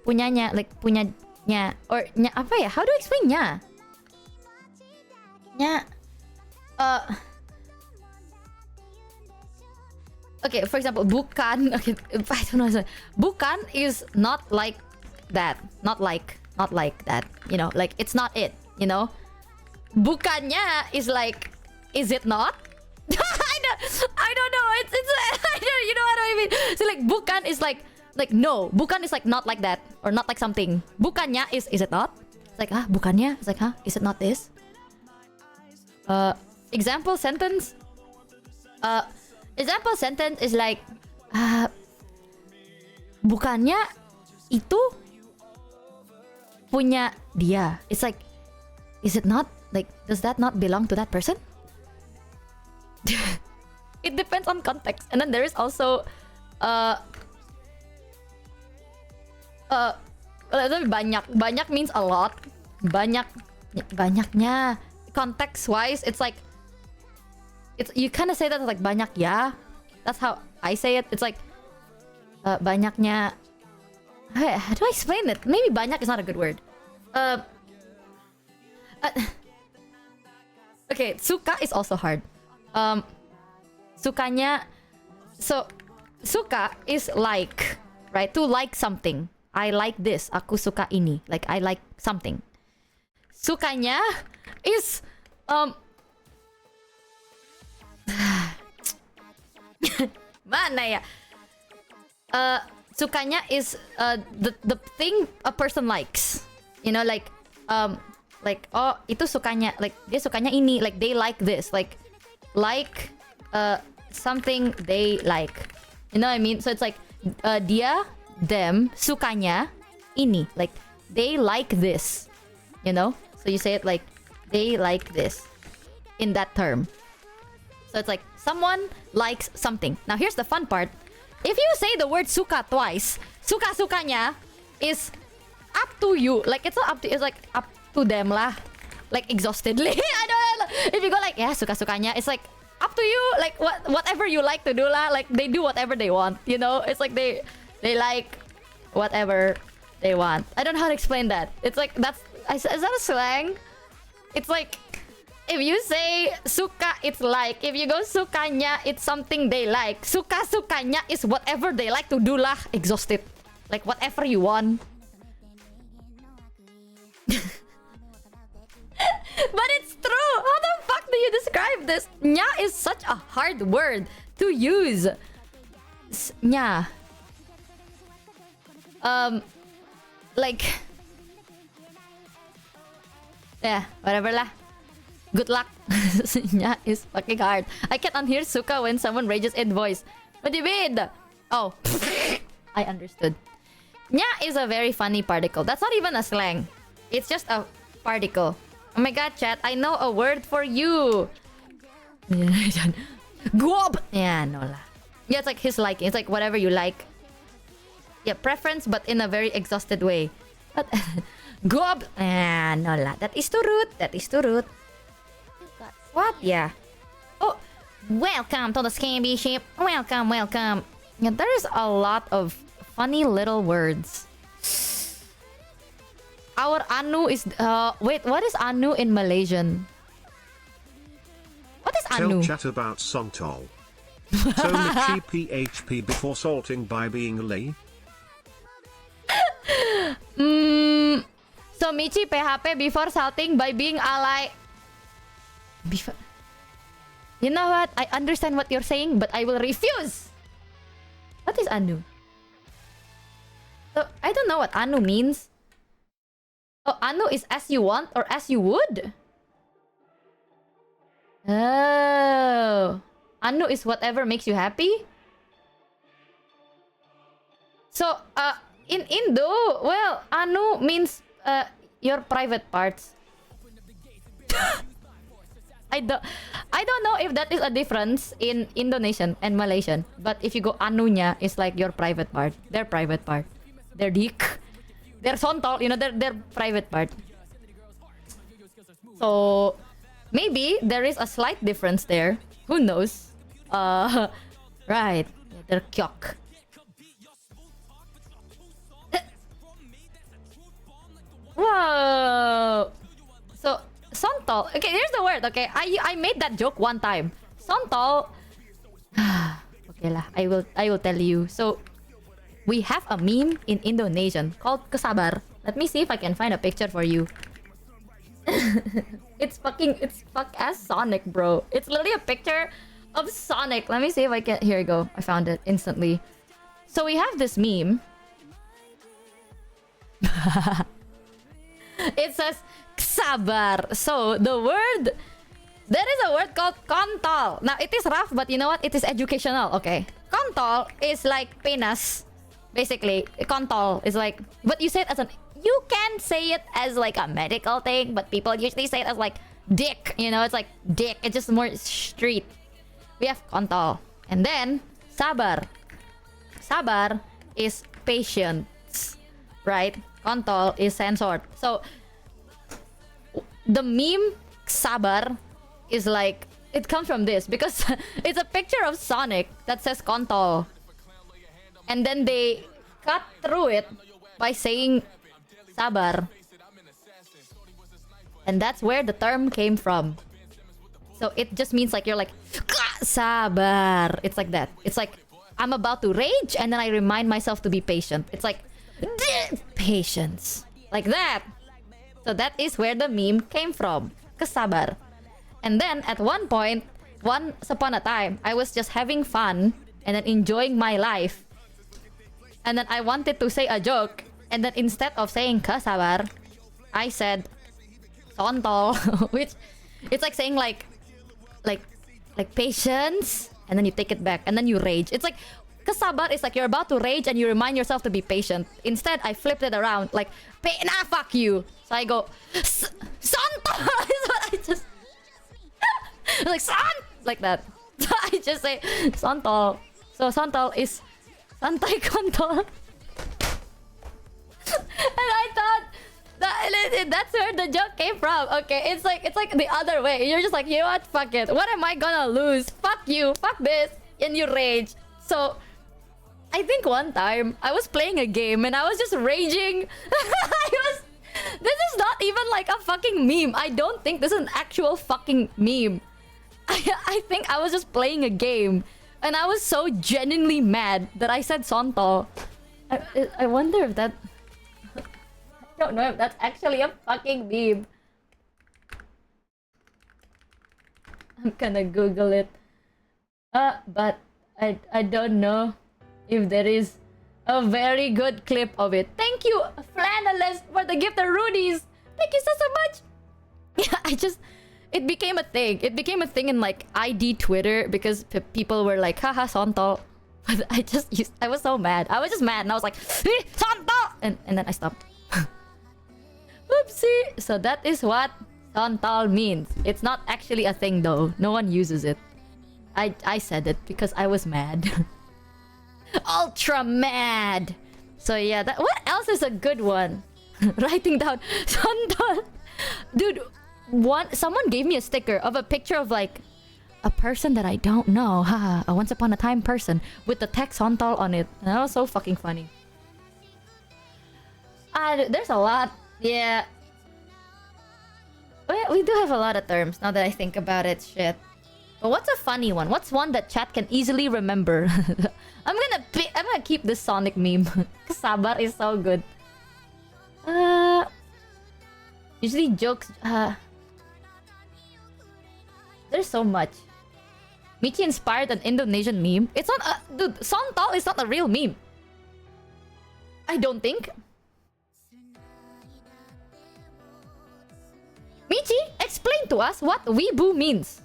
punyanya, like punyanya or nya apa ya? How do I explain nya? Nya okay, for example, bukan. Okay, I don't know. Bukan is not like that. Not like that. You know, like it's not it. You know, bukannya is like, is it not? I don't know. It's I don't, you know what I mean? So like bukan is like no. Bukan is like not like that or not like something. Bukannya is it not? It's like bukannya. It's like is it not this? Example sentence. Example sentence is like, bukannya itu punya dia. It's like, is it not? Like, does that not belong to that person? It depends on context. And then there is also banyak. Banyak means a lot. Banyaknya. Context wise, it's like, you kind of say that like banyak ya. That's how I say it. It's like banyaknya. How do I explain it? Maybe banyak is not a good word. Okay, suka is also hard. Sukanya. So suka is like, right? To like something. I like this. Aku suka ini. Like I like something. Sukanya is mana ya? Sukanya is the thing a person likes. You know, like oh itu sukanya, like dia sukanya ini, like they like this, like something they like. You know what I mean? So it's like dia, them, sukanya ini, like they like this. You know? So you say it like they like this in that term. So it's like someone likes something. Now here's the fun part. If you say the word suka twice, suka-sukanya is up to you. Like it's not up to, it's like up to them lah. Like exhaustedly. I don't know. If you go like, yeah, suka-sukanya, it's like up to you. Like whatever you like to do lah. Like they do whatever they want. You know? It's like they like whatever they want. I don't know how to explain that. It's like is that a slang? It's like, if you say suka, it's like. If you go sukanya, it's something they like. Suka-sukanya is whatever they like to do lah. Exhausted. Like whatever you want. But it's true. How the fuck do you describe this? Nya is such a hard word to use. Nya. Like, yeah, whatever lah. Good luck. Nya is fucking hard. I can't unhear suka when someone rages in voice. What do you mean? Oh, I understood. Nya is a very funny particle. That's not even a slang. It's just a particle. Oh my god, chat, I know a word for you. Guob. Yeah, no lah. Yeah, it's like his liking. It's like whatever you like. Yeah, preference, but in a very exhausted way. But Gob. No lah. That is too rude. That is too rude. What? Yeah. Oh, welcome to the Scamby ship. Welcome, welcome. Yeah, there's a lot of funny little words. Our anu is wait, what is anu in Malaysian? What is anu? Tell chat about Sontol. So Michi PHP before salting by being Lee. So Michi PHP before salting by being alay. Before. You know what? I understand what you're saying, but I will refuse. What is anu? So I don't know what anu means. Oh, anu is as you want or as you would. Oh, anu is whatever makes you happy. So, in Indo, well, anu means your private parts. I don't know if that is a difference in Indonesian and Malaysian. But if you go anunya, it's like your private part, their private part, their dick, their sontol, you know, their private part. So maybe there is a slight difference there. Who knows? Right, their kyok. Whoa. So sontol. Okay, here's the word. Okay, I made that joke one time. Sontol. Okay lah. I will tell you. So we have a meme in Indonesian called kesabar. Let me see if I can find a picture for you. It's fuck ass Sonic, bro. It's literally a picture of Sonic. Let me see if I can. Here you go. I found it instantly. So we have this meme. It says kesabar. So the word There is a word called kontol. Now, it is rough, but you know what? It is educational, okay? Kontol is like penis, basically. Kontol is like... But you say it as an... You can say it as like a medical thing, but people usually say it as like dick. You know, it's like dick. It's just more street. We have kontol. And then, sabar. Sabar is patience, right? Kontol is censored. So, the meme sabar is like, it comes from this because it's a picture of Sonic that says kontol. And then they cut through it by saying sabar. And that's where the term came from. So it just means like you're like, sabar. It's like that. It's like, I'm about to rage and then I remind myself to be patient. It's like, patience. Like that. So that is where the meme came from. Kesabar. And then at one point, once upon a time, I was just having fun and then enjoying my life. And then I wanted to say a joke. And then instead of saying kesabar, I said sontol, which it's like saying like patience, and then you take it back and then you rage. It's like kesabar is like you're about to rage and you remind yourself to be patient. Instead, I flipped it around like fuck you. So I go sontol is what I just like like that. So I just say sontol. So sontol is santai kontol. And I thought that's where the joke came from. Okay, it's like the other way. You're just like, you know what? Fuck it. What am I gonna lose? Fuck you. Fuck this. And you rage. So I think one time I was playing a game and I was just raging. This is not even like a fucking meme. I don't think this is an actual fucking meme. I think I was just playing a game and I was so genuinely mad that I said sontol. I wonder if that... I don't know if that's actually a fucking meme. I'm gonna Google it. But I don't know if there is a very good clip of it. Thank you, Flannelist, for the gift of Rudy's. Thank you so much. Yeah, it became a thing. It became a thing in like ID Twitter because people were like, haha, sontol. But I was so mad. I was just mad and I was like, sontol! And then I stopped. Oopsie! So that is what sontol means. It's not actually a thing though. No one uses it. I said it because I was mad. Ultra mad! So yeah, what else is a good one? Writing down sontol. Dude, someone gave me a sticker of a picture of like a person that I don't know. Haha, a once upon a time person with the text sontol on it. And that was so fucking funny. There's a lot. Yeah. We do have a lot of terms now that I think about it. Shit. But what's a funny one? What's one that chat can easily remember? I'm gonna keep this Sonic meme. Sabar is so good. Usually jokes. There's so much. Michi inspired an Indonesian meme. It's not dude, sontol is not a real meme. I don't think. Michi, explain to us what weeboo means.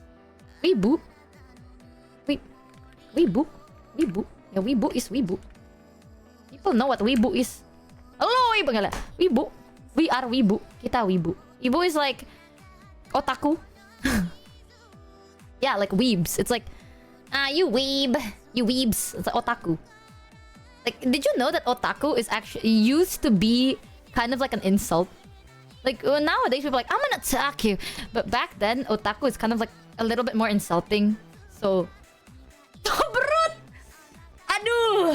Weeboo? Weeboo? Weeboo? Yeah, weeboo is weeboo. People know what weeboo is. Hello, weeboo. We are weeboo. Kita weeboo. Weeboo is like otaku. Yeah, like weebs. It's like, you weeb. You weebs. It's like otaku. Like, did you know that otaku is actually used to be kind of like an insult? Like, nowadays people are like, I'm gonna attack you. But back then, otaku is kind of like a little bit more insulting. So... Tobrut! Aduh!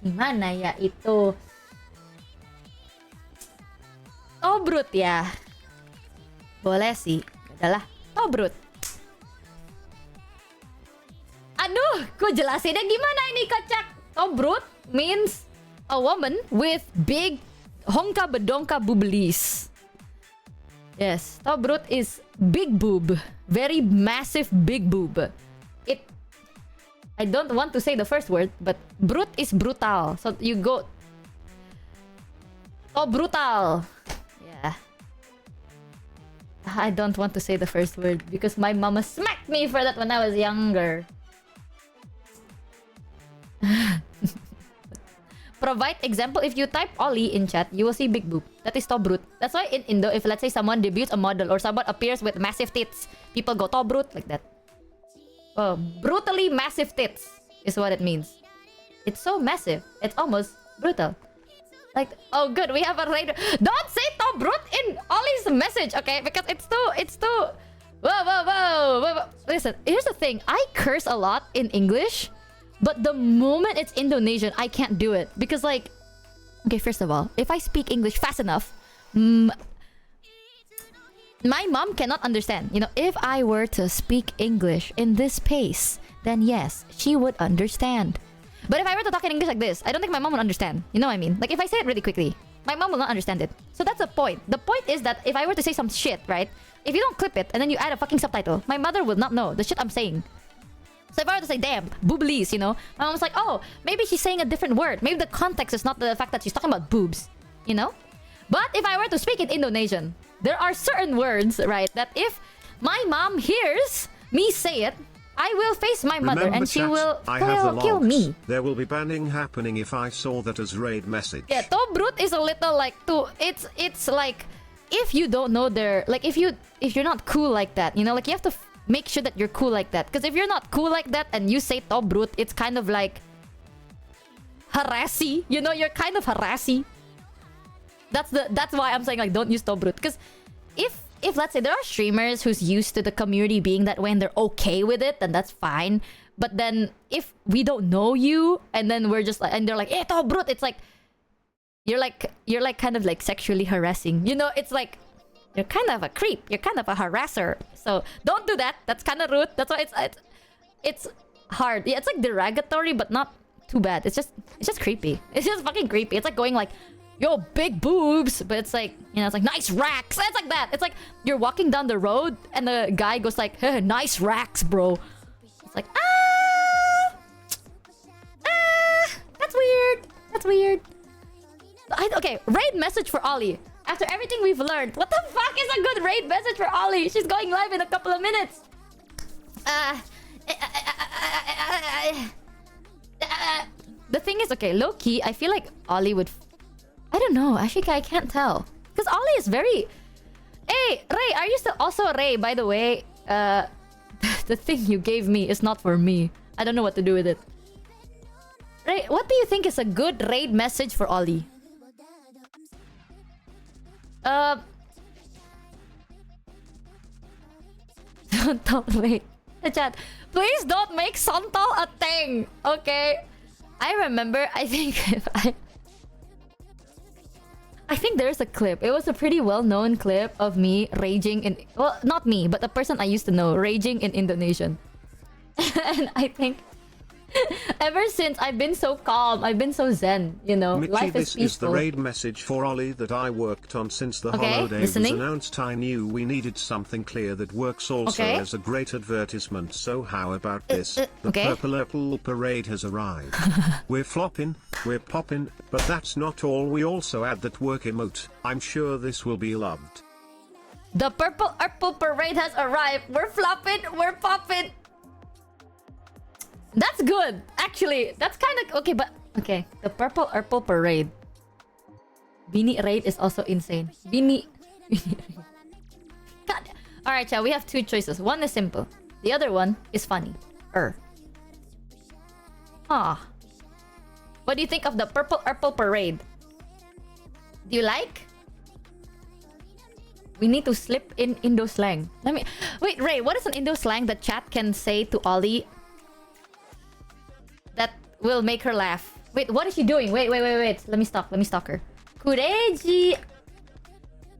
Gimana ya itu? Tobrut ya? Boleh sih. Adalah tobrut. Aduh, ku jelasinnya gimana ini kocak? Tobrut means a woman with big honka bedonka booblies. Yes, tobrut is big boob. Very massive big boob. I don't want to say the first word, but brut is brutal. So you go... Oh, brutal. Yeah. I don't want to say the first word because my mama smacked me for that when I was younger. Provide example. If you type Ollie in chat, you will see big boob. That is tobrut. That's why in Indo, if let's say someone debuts a model or someone appears with massive tits, people go tobrut like that. Brutally massive tits is what it means. It's so massive. It's almost brutal. Like, oh good, we have a raid. Don't say tobrut in Ollie's message, okay? Because it's too... Whoa. Listen, here's the thing. I curse a lot in English. But the moment it's Indonesian, I can't do it. Because like... Okay, first of all, if I speak English fast enough... my mom cannot understand. You know, if I were to speak English in this pace, then yes, she would understand. But if I were to talk in English like this, I don't think my mom would understand. You know what I mean? Like if I say it really quickly, my mom will not understand it. So that's the point. The point is that if I were to say some shit, right? If you don't clip it and then you add a fucking subtitle, my mother will not know the shit I'm saying. So if I were to say, damn, booblies, you know? My mom's like, oh, maybe she's saying a different word. Maybe the context is not the fact that she's talking about boobs, you know? But if I were to speak in Indonesian, there are certain words, right, that if my mom hears me say it, I will face my mother. Remember, And she chat, will I have the kill logs. me. There will be banning happening if I saw that as raid message. Yeah, tobrut is a little like it's like if you don't know their like if you're not cool like that, you know, like you have to make sure that you're cool like that. Because if you're not cool like that and you say tobrut, it's kind of like harassy. You know, you're kind of harassy. That's why I'm saying like don't use tobrut. Because if let's say there are streamers who's used to the community being that way and they're okay with it, then that's fine. But then if we don't know you and then we're just like and they're like, eh, tobrut, it's like you're like kind of like sexually harassing. You know, it's like you're kind of a creep. You're kind of a harasser. So don't do that. That's kind of rude. That's why it's hard. Yeah, it's like derogatory, but not too bad. It's just creepy. It's just fucking creepy. It's like going like, yo, big boobs, but it's like, you know, it's like nice racks. It's like that. It's like you're walking down the road and the guy goes like, hey, nice racks, bro. It's like, that's weird. That's weird. Okay, raid message for Ollie. After everything we've learned, what the fuck is a good raid message for Ollie? She's going live in a couple of minutes. The thing is, okay, low-key, I feel like Ollie would... I don't know. Actually, I can't tell. Because Ollie is very... Hey, Ray, are you still... Also, Ray, by the way, the thing you gave me is not for me. I don't know what to do with it. Ray, what do you think is a good raid message for Ollie? Wait. Chat. Please don't make Santal a thing, okay? I remember, I think there's a clip. It was a pretty well-known clip of me raging in... Well, not me, but the person I used to know raging in Indonesian. And I think... Ever since, I've been so calm. I've been so zen, you know. Mitchie, life this is peaceful. is the raid message for Ollie that I worked on since the holiday was announced. I knew we needed something clear that works also as a great advertisement. So how about this? The Purple Parade has arrived. We're flopping, we're popping, but that's not all. We also add that work emote. I'm sure this will be loved. The Purple Parade has arrived. We're flopping, we're popping. That's good, actually. That's kind of okay, but okay. The Purple Parade. Beanie Raid is also insane. Beanie. God. All right, chat. We have two choices. One is simple. The other one is funny. What do you think of the Purple Parade? Do you like? We need to slip in Indo slang. Let me wait, Ray. What is an Indo slang that chat can say to Ollie? That will make her laugh. Wait, what is she doing? Wait. Let me stalk her. Kureji.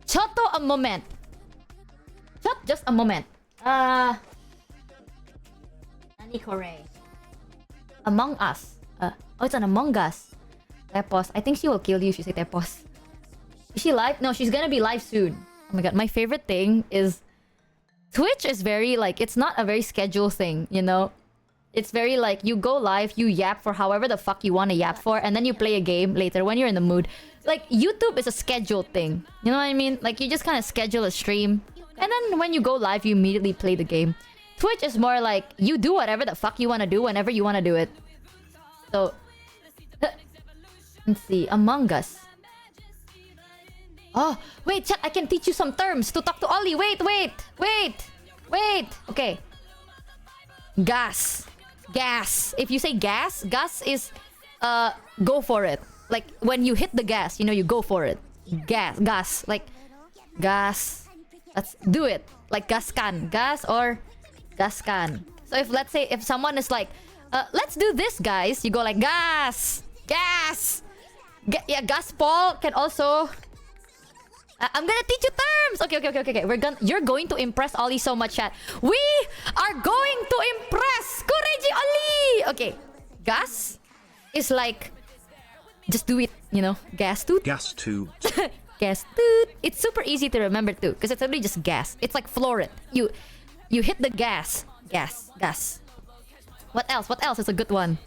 Choto a moment. Just a moment. Nani Kore. Among Us. Oh, it's an Among Us. Tepos. I think she will kill you if you say Tepos. Is she live? No, she's gonna be live soon. Oh my god, my favorite thing is... Twitch is very like... It's not a very scheduled thing, you know? It's very like, you go live, you yap for however the fuck you want to yap for, and then you play a game later when you're in the mood. Like, YouTube is a scheduled thing. You know what I mean? Like, you just kind of schedule a stream, And then when you go live, you immediately play the game. Twitch is more like you do whatever the fuck you want to do whenever you want to do it. So let's see, Among Us. Oh, wait, chat, I can teach you some terms to talk to Ollie. Wait. Okay. Gas. If you say gas is go for it. Like when you hit the gas, you go for it. Gas. Like gas. Let's do it. Like gaskan. Gas or gaskan. So let's say if someone is like, let's do this, guys, you go like gas. Yeah, Gaspol can also. I'm gonna teach you terms. Okay. You're going to impress Ollie so much, chat. We are going to impress Kureji Ollie. Okay, gas is like just do it. Gas toot. Gas toot. Gas toot. It's super easy to remember too, because it's literally just gas. It's like floor it. You hit the gas. Gas. What else? What else is a good one?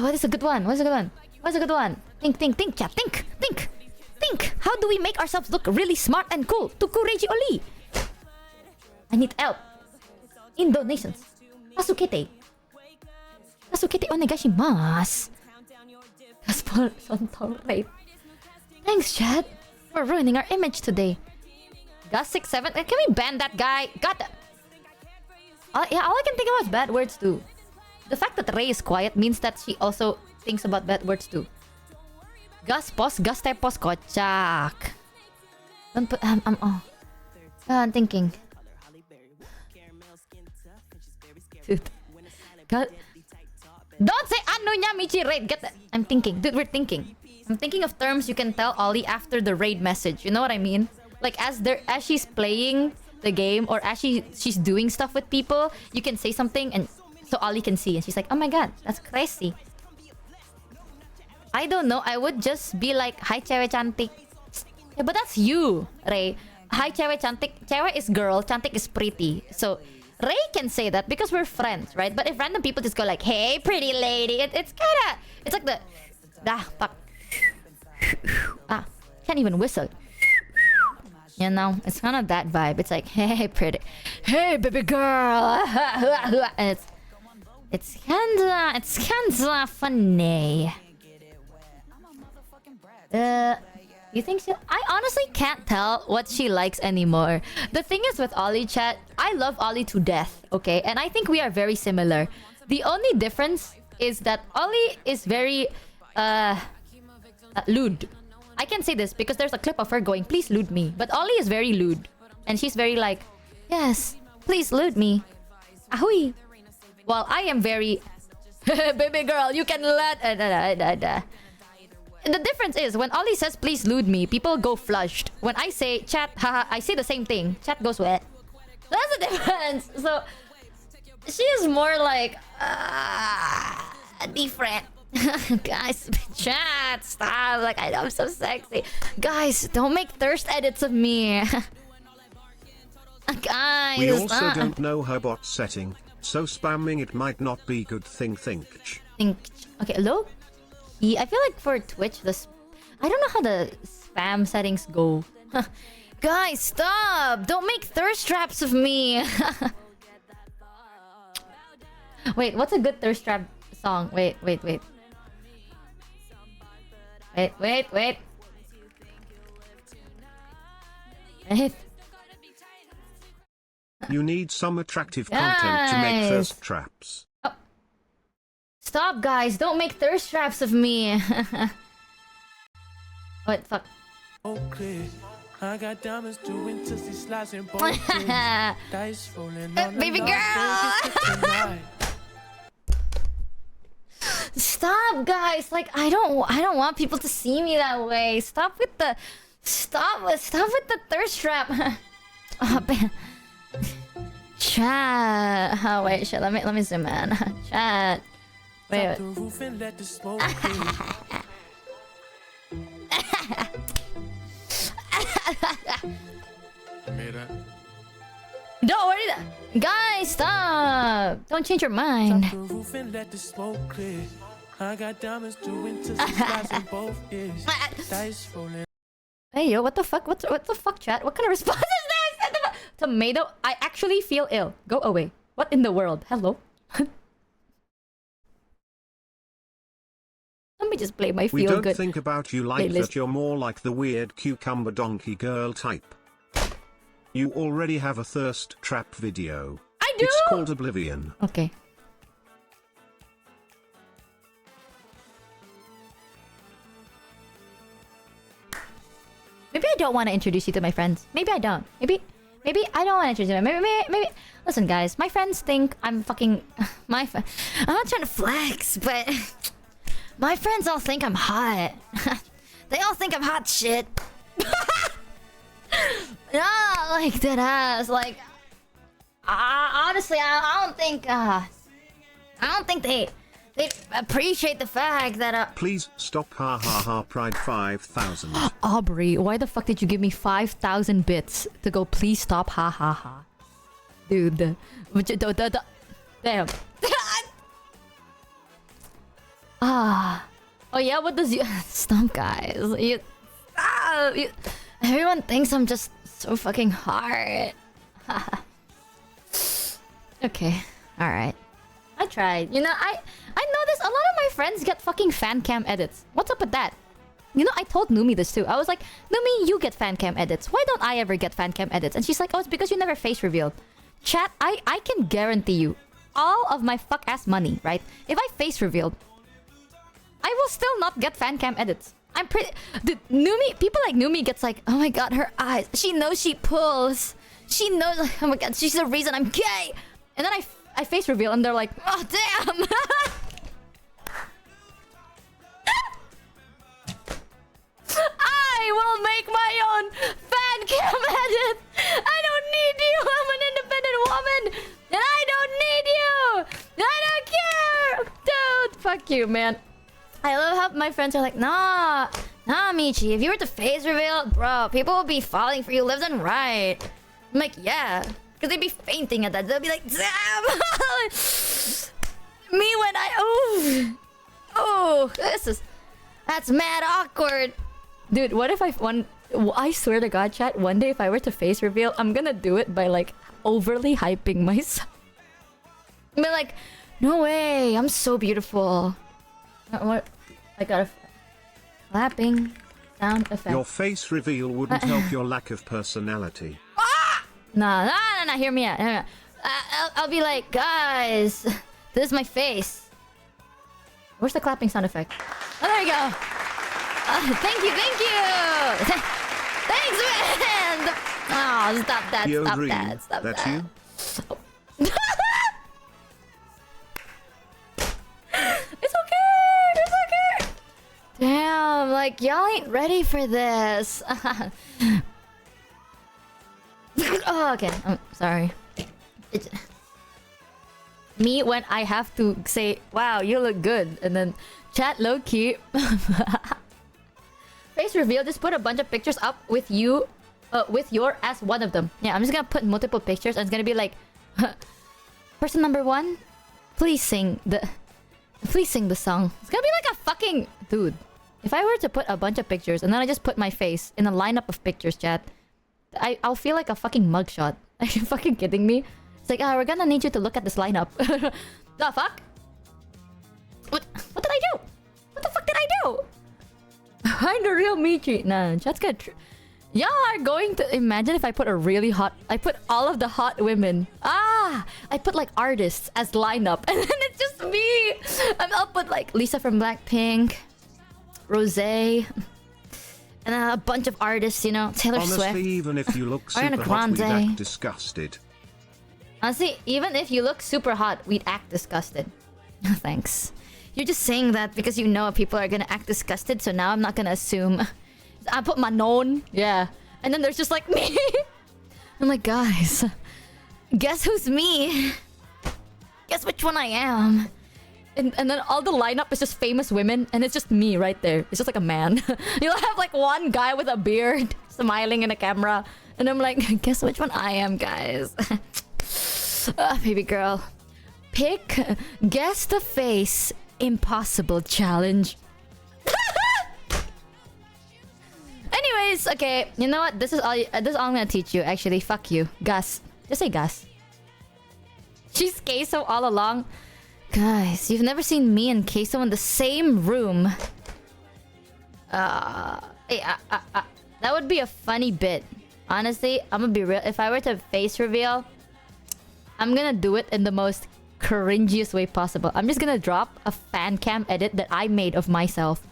What is a good one? Think, chat. Think. How do we make ourselves look really smart and cool to Kureji Oli? I need help. In donations. Asukete onegashimasu. Gaspol Sontol rape. Thanks, chat, for ruining our image today. Gus67. Can we ban that guy? Got that. Yeah, all I can think about is bad words too. The fact that Ray is quiet means that she also thinks about bad words too. Gus tepos kocak. Don't put I'm thinking. Dude. Don't say ano nya Michi raid. Get that. I'm thinking. Dude, we're thinking. I'm thinking of terms you can tell Ollie after the raid message. You know what I mean? Like as she's playing the game or as she's doing stuff with people, you can say something and so Ollie can see and she's like, oh my god, that's crazy. I don't know, I would just be like, hi cewe cantik. Yeah, but that's you, Ray. Hi cewe cantik. Cewe is girl, cantik is pretty. So Ray can say that because we're friends, right? But if random people just go like, hey pretty lady, it's like the fuck. Can't even whistle. It's kind of that vibe. It's like, hey pretty, hey baby girl. And it's kinda funny. You think she... I honestly can't tell what she likes anymore. The thing is with Ollie, chat, I love Ollie to death, okay? And I think we are very similar. The only difference is that Ollie is very lewd. I can say this because there's a clip of her going, please lewd me. But Ollie is very lewd. And she's very like, yes, please lewd me. Ahoy. While I am very... baby girl, you can let... The difference is, when Ollie says, please lewd me, people go flushed. When I say, chat, haha, I say the same thing. Chat goes wet. That's the difference. So, she is more like, different. Guys, chat, stop. Like, I'm so sexy. Guys, don't make thirst edits of me. Guys. We also don't know her bot setting, so spamming it might not be good thing. Okay, hello? I feel like for Twitch, I don't know how the spam settings go. Guys, stop! Don't make thirst traps of me! Wait, what's a good thirst trap song? Wait. Wait. You need some attractive content to make thirst traps. Oh. Stop, guys! Don't make thirst traps of me! What? Fuck. Okay. I got diamonds doing tootsie slides and dice rolling on baby girl! Stop, guys! Like, I don't want people to see me that way. Stop with the thirst trap. Oh, chat. Oh, wait, shit. Let me zoom in. Chat. Wait. Don't worry. Guys, stop. Don't change your mind. I got diamonds doing to slides in both ears. Dice rolling. Hey yo, what the fuck? What the fuck, chat? What kind of response is this? Tomato, I actually feel ill. Go away. What in the world? Hello? Let me just play my feel We don't good think about you like playlist. that. You're more like the weird cucumber donkey girl type. You already have a thirst trap video. I do? It's called Oblivion. Okay. Maybe I don't want to introduce you to my friends. Maybe I don't. Maybe I don't want to introduce you. Maybe. Listen, guys. My friends think I'm fucking. I'm not trying to flex, but my friends all think I'm hot. They all think I'm hot shit. No, like that ass. Like, honestly, I don't think they appreciate the fact that Please stop ha ha ha pride 5,000. Aubrey, why the fuck did you give me 5,000 bits to go please stop ha ha ha? Dude, damn. Oh yeah, what does you stop, guys? Everyone thinks I'm just so fucking hard. Okay, alright. I tried. You know, I noticed a lot of my friends get fucking fan cam edits. What's up with that? You know, I told Numi this too. I was like, Numi, you get fan cam edits. Why don't I ever get fan cam edits? And she's like, oh, it's because you never face revealed. Chat, I can guarantee you, all of my fuck ass money, right? If I face revealed, I will still not get fan cam edits. I'm pretty... Dude, Numi... People like Numi gets like, oh my god, her eyes. She knows she pulls. She knows... Oh my god, she's the reason I'm gay. And then I face reveal and they're like, oh damn. I will make my own fan cam edit. I don't need you. I'm an independent woman. And I don't need you. I don't care. Dude, fuck you, man. I love how my friends are like, nah, Michi, if you were to face reveal, bro, people will be falling for you left and right. I'm like, yeah, because they'd be fainting at that. They'll be like, damn. Me when I, oh, that's mad awkward. Dude, what if I swear to God, chat, one day if I were to face reveal, I'm gonna do it by like overly hyping myself. I'll be like, no way, I'm so beautiful. What? I got a clapping sound effect. Your face reveal wouldn't help your lack of personality. Nah, hear me out. I'll be like, guys, this is my face. Where's the clapping sound effect? Oh, there you go. Thank you. Thanks, man. Oh, stop that. Yo, Stop Dream, that. Stop that's that. you? It's okay. Damn, like y'all ain't ready for this. Oh, okay. I'm sorry. Me when I have to say, "Wow, you look good," and then chat low key. Face reveal. Just put a bunch of pictures up with you, with your as one of them. Yeah, I'm just gonna put multiple pictures, and it's gonna be like, person number 1, please sing the song. It's gonna be like a fucking dude. If I were to put a bunch of pictures and then I just put my face in a lineup of pictures, chat, I'll feel like a fucking mugshot. Are you fucking kidding me? It's like, we're gonna need you to look at this lineup. The fuck? What did I do? What the fuck did I do? I'm the real Michi. Nah, chat's good. Y'all are going to imagine if I put I put all of the hot women. I put like artists as lineup, and then it's just me. I'll put like Lisa from Blackpink, Rosé, and a bunch of artists, you know, Taylor Honestly, Swift. even if you look Ariana super hot, we'd Grande. act disgusted. Honestly, even if you look super hot, we'd act disgusted. Thanks. You're just saying that because you know people are gonna act disgusted, so now I'm not gonna assume. I put Manon, yeah. And then there's just like me. I'm like, guys, guess who's me? Guess which one I am? And then all the lineup is just famous women, and it's just me right there. It's just like a man. You'll have like one guy with a beard smiling in a camera, and I'm like, guess which one I am, guys? Baby girl. Guess the face impossible challenge. Anyways, okay, you know what? This is all I'm gonna teach you. Actually, fuck you, Gus. Just say Gus. She's Queso all along. Guys, you've never seen me and Queso in the same room. That would be a funny bit. Honestly, I'm gonna be real. If I were to face reveal, I'm gonna do it in the most cringiest way possible. I'm just gonna drop a fan cam edit that I made of myself.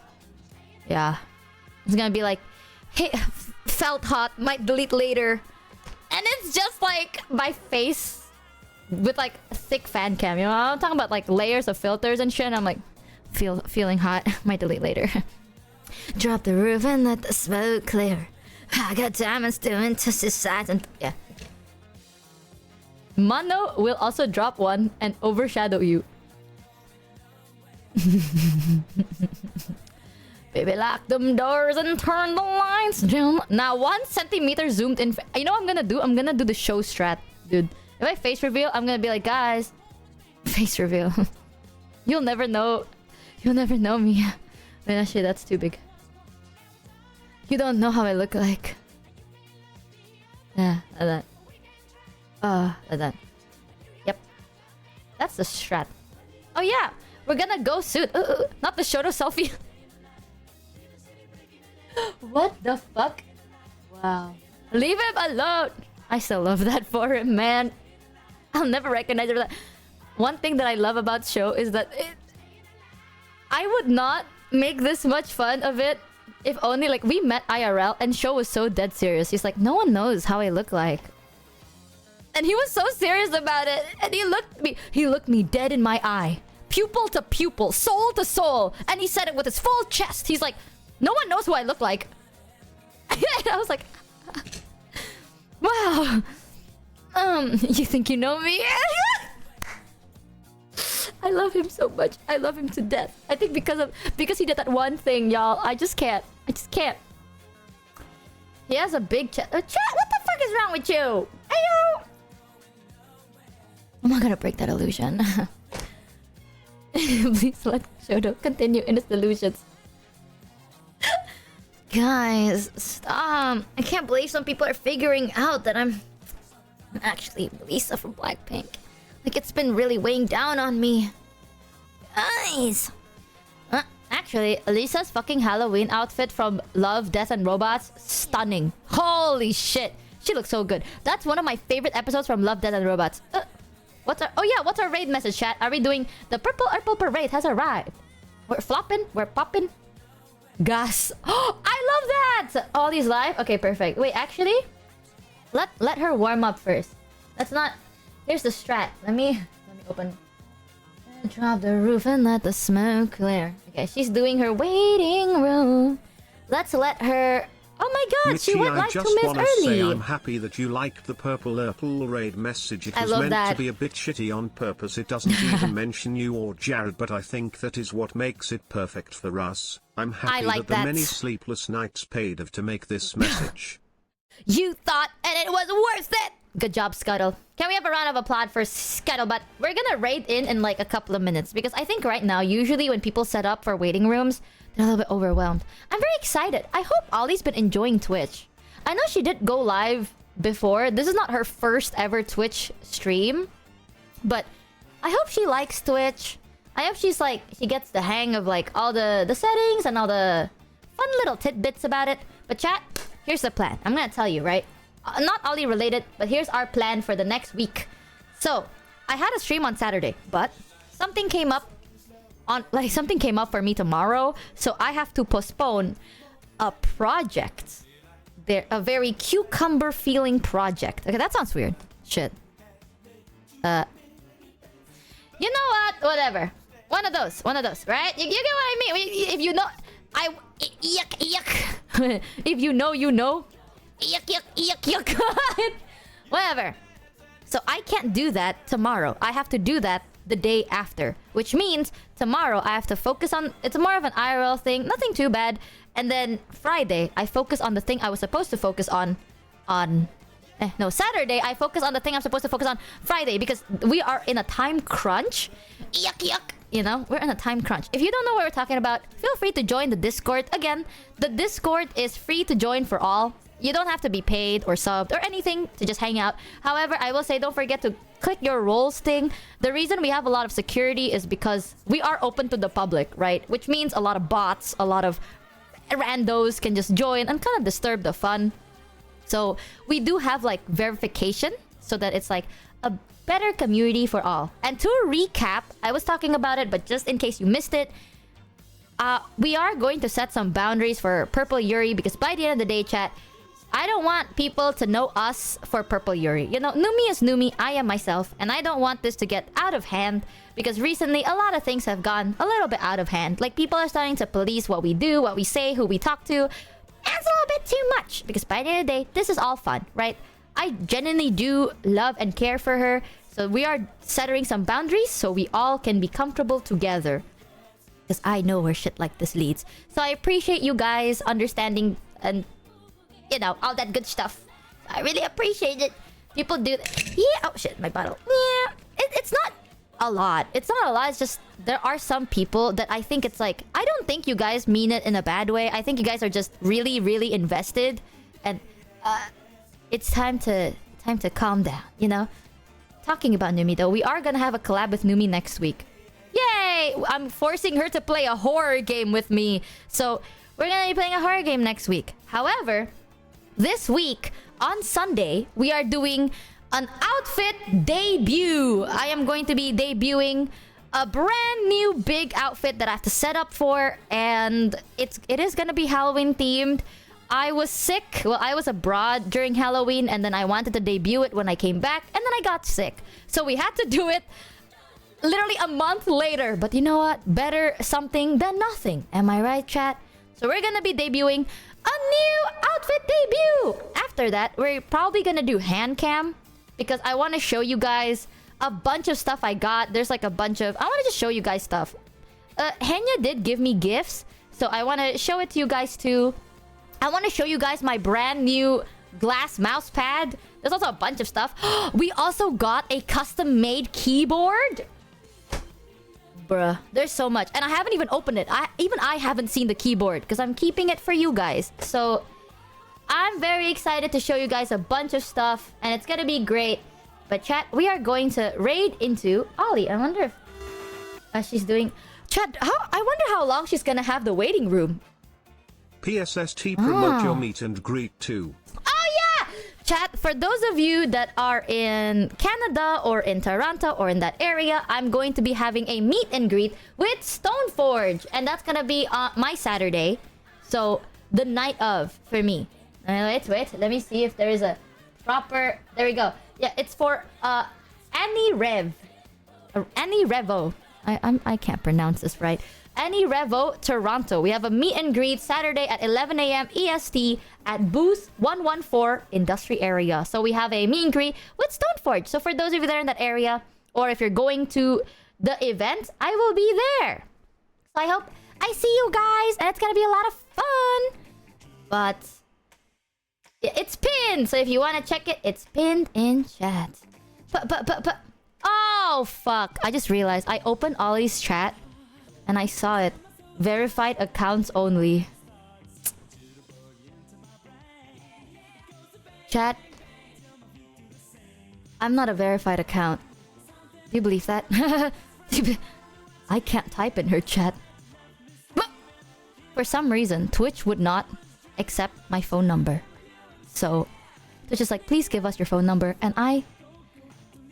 Yeah. It's gonna be like, hey, felt hot, might delete later. And it's just like my face with like a thick fan cam. You know, I'm talking about like layers of filters and shit. And I'm like, feeling hot, might delete later. Drop the roof and let the smoke clear. I got diamonds doing to sides and yeah. Mono will also drop one and overshadow you. Baby, lock them doors and turn the lights down. Now 1 centimeter zoomed in. You know what I'm gonna do? I'm gonna do the show strat, dude. If I face reveal, I'm gonna be like, guys, face reveal. You'll never know. You'll never know me. Wait, actually, that's too big. You don't know how I look like. Yeah, like that. Like that. Yep. That's the strat. Oh yeah, we're gonna go soon. Not the Shoto selfie. What the fuck? Wow. Leave him alone. I still love that for him, man. I'll never recognize it for that. One thing that I love about Show is that I would not make this much fun of it if only like we met IRL and Show was so dead serious. He's like, no one knows how I look like. And he was so serious about it. And he looked me dead in my eye. Pupil to pupil, soul to soul. And he said it with his full chest. He's like, no one knows who I look like. And I was like, wow. You think you know me? I love him so much. I love him to death. I think because he did that one thing, y'all. I just can't. He has a big chest. Chat, what the fuck is wrong with you? Ayo! I'm not gonna break that illusion. Please let Shoto continue in his delusions. Guys, stop. I can't believe some people are figuring out that I'm actually Lisa from Blackpink. Like, it's been really weighing down on me. Guys! Actually, Lisa's fucking Halloween outfit from Love, Death, and Robots, stunning. Holy shit. She looks so good. That's one of my favorite episodes from Love, Death, and Robots. What's our raid message, chat? Are we doing the Purple Parade has arrived? We're flopping? We're popping? Gus. Oh, I love that! All these live? Okay, perfect. Wait, actually, let her warm up first. Let's not... Here's the strat. Let me open. Drop the roof and let the smoke clear. Okay, she's doing her waiting room. Let's let her... Oh my god, Mitchie, she went like 2 minutes early. Say I'm happy that you liked the purple raid message. It was meant to be a bit shitty on purpose. It doesn't even mention you or Jared, but I think that is what makes it perfect for us. I'm happy that the many sleepless nights paid off to make this message. You thought, and it was worth it! Good job, Scuttle. Can we have a round of applause for Scuttle? But we're gonna raid in like a couple of minutes. Because I think right now, usually when people set up for waiting rooms, they're a little bit overwhelmed. I'm very excited. I hope Ollie's been enjoying Twitch. I know she did go live before. This is not her first ever Twitch stream. But I hope she likes Twitch. I hope she's like, she gets the hang of like all the settings and all the fun little tidbits about it. But chat, here's the plan. I'm gonna tell you, right? Not Ollie related, but here's our plan for the next week. So, I had a stream on Saturday, but something came up for me tomorrow, so I have to postpone a project. A very cucumber feeling project. Okay, that sounds weird. Shit. You know what? Whatever. One of those, right? You get what I mean? If you know, yuck. If you know, you know. Yuck. Whatever. So I can't do that tomorrow. I have to do that the day after. Which means tomorrow I have to focus on... It's more of an IRL thing. Nothing too bad. And then Friday, I focus on the thing I was supposed to focus on... Saturday, I focus on the thing I'm supposed to focus on Friday. Because we are in a time crunch. Yuck. you know, we're in a time crunch. If you don't know what we're talking about, feel free to join the Discord. Again, the Discord is free to join for all. You don't have to be paid or subbed or anything to just hang out. However, I will say don't forget to click your roles thing. The reason we have a lot of security is because we are open to the public, right? Which means a lot of bots, a lot of randos can just join and kind of disturb the fun. So we do have like verification so that it's like a better community for all. And to recap, I was talking about it, but just in case you missed it, we are going to set some boundaries for Purple Yuri because by the end of the day, chat, I don't want people to know us for Purple Yuri. You know, Numi is Numi, I am myself, and I don't want this to get out of hand because recently a lot of things have gone a little bit out of hand. Like people are starting to police what we do, what we say, who we talk to. That's a little bit too much because by the end of the day, this is all fun, right? I genuinely do love and care for her. So we are setting some boundaries so we all can be comfortable together. Because I know where shit like this leads. So I appreciate you guys understanding and, you know, all that good stuff. I really appreciate it. People do that. Yeah. Oh shit, my bottle. Yeah. It's not a lot. It's not a lot. It's just there are some people that I think it's like, I don't think you guys mean it in a bad way. I think you guys are just really, really invested. And it's time to calm down, you know? Talking about Numi though, we are gonna have a collab with Numi next week. Yay! I'm forcing her to play a horror game with me. So we're gonna be playing a horror game next week. However, this week on Sunday, we are doing an outfit debut. I am going to be debuting a brand new big outfit that I have to set up for, and it is gonna be Halloween themed. I was sick. Well, I was abroad during Halloween, and then I wanted to debut it when I came back, and then I got sick. So we had to do it literally a month later. But you know what? Better something than nothing. Am I right, chat? So we're gonna be debuting a new outfit debut. After that, we're probably gonna do hand cam because I want to show you guys a bunch of stuff I got. There's like a bunch of... I want to just show you guys stuff. Henya did give me gifts, so I want to show it to you guys too. I want to show you guys my brand new glass mouse pad. There's also a bunch of stuff. We also got a custom-made keyboard. Bruh, there's so much. And I haven't even opened it. Even I haven't seen the keyboard because I'm keeping it for you guys. So I'm very excited to show you guys a bunch of stuff. And it's going to be great. But chat, we are going to raid into Ollie. I wonder if she's doing... Chat, I wonder how long she's going to have the waiting room. PSST promote your meet and greet too. Oh yeah! Chat, for those of you that are in Canada or in Toronto or in that area, I'm going to be having a meet and greet with Stoneforge. And that's gonna be my Saturday. So, the night of, for me. Wait, let me see if there is a proper... There we go. Yeah, it's for Annie Rev. Annie Revo. I can't pronounce this right. Annie Revo, Toronto. We have a meet and greet Saturday at 11 a.m. EST at booth 114 industry area. So we have a meet and greet with Stoneforge. So for those of you that are in that area, or if you're going to the event, I will be there. So I hope I see you guys, and it's gonna be a lot of fun. But it's pinned, so if you want to check it, it's pinned in chat. But oh fuck! I just realized I opened Ollie's chat. And I saw it. Verified accounts only. Chat. I'm not a verified account. Do you believe that? I can't type in her chat. But for some reason, Twitch would not accept my phone number. So, Twitch is like, please give us your phone number. And I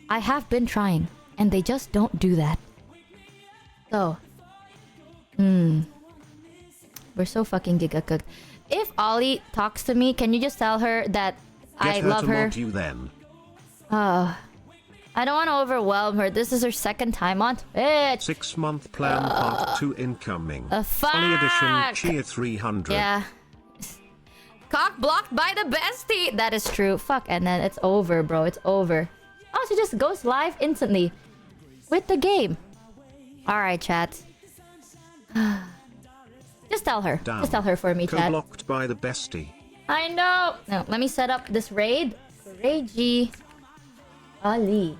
have been trying. And they just don't do that. So... We're so fucking giga cooked. If Ollie talks to me, can you just tell her that I love her? Mod you then. I don't want to overwhelm her. This is her second time on Twitch. 6-month plan part 2 incoming. Fuck! Ollie edition cheer 300. Yeah. Cock blocked by the bestie. That is true. Fuck, and then it's over, bro. It's over. Oh, she just goes live instantly with the game. All right, chat. Just tell her. Damn. Just tell her for me, chat. Blocked by the bestie. I know. No, let me set up this raid. Raid G. Ali.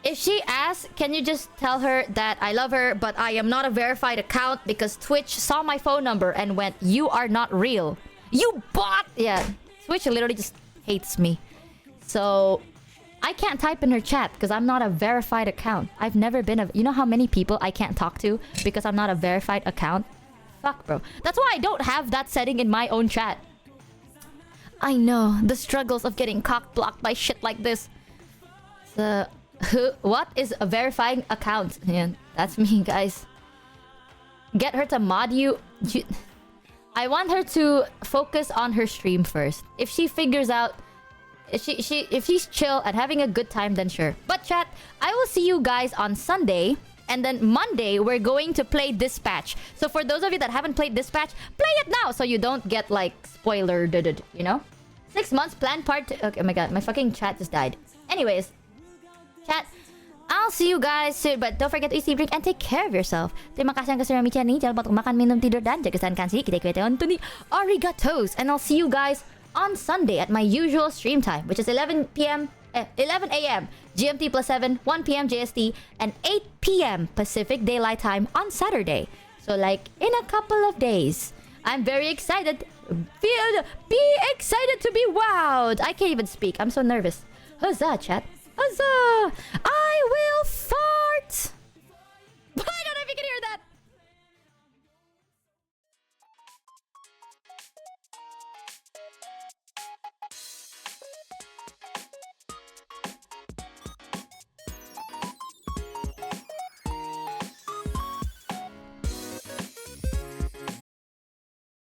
If she asks, can you just tell her that I love her, but I am not a verified account because Twitch saw my phone number and went, you are not real. You bot! Yeah, Twitch literally just hates me. So, I can't type in her chat because I'm not a verified account. I've never been a... You know how many people I can't talk to because I'm not a verified account? Fuck, bro. That's why I don't have that setting in my own chat. I know, the struggles of getting cock-blocked by shit like this. So... What is a verifying account? Yeah, that's me, guys. Get her to mod you. I want her to focus on her stream first. If she figures out, if she's chill and having a good time, then sure. But chat, I will see you guys on Sunday, and then Monday we're going to play Dispatch. So for those of you that haven't played Dispatch, play it now so you don't get like spoiler, you know. 6 months planned part 2. Okay, oh my god, my fucking chat just died. Anyways. Chat, I'll see you guys soon, but don't forget to eat, sleep, drink, and take care of yourself. Terima kasih ang kasurami tiyan ni. Jangan lupa untuk makan, minum, tidur, dan jaga kesehatan kansi. Kita kuya Anthony. Arigatos. And I'll see you guys on Sunday at my usual stream time, which is 11 a.m. GMT plus 7, 1 p.m. JST, and 8 p.m. Pacific Daylight Time on Saturday. So like in a couple of days. I'm very excited. Be excited to be wowed. I can't even speak. I'm so nervous. Huzzah, chat. Huzzah! I will fight!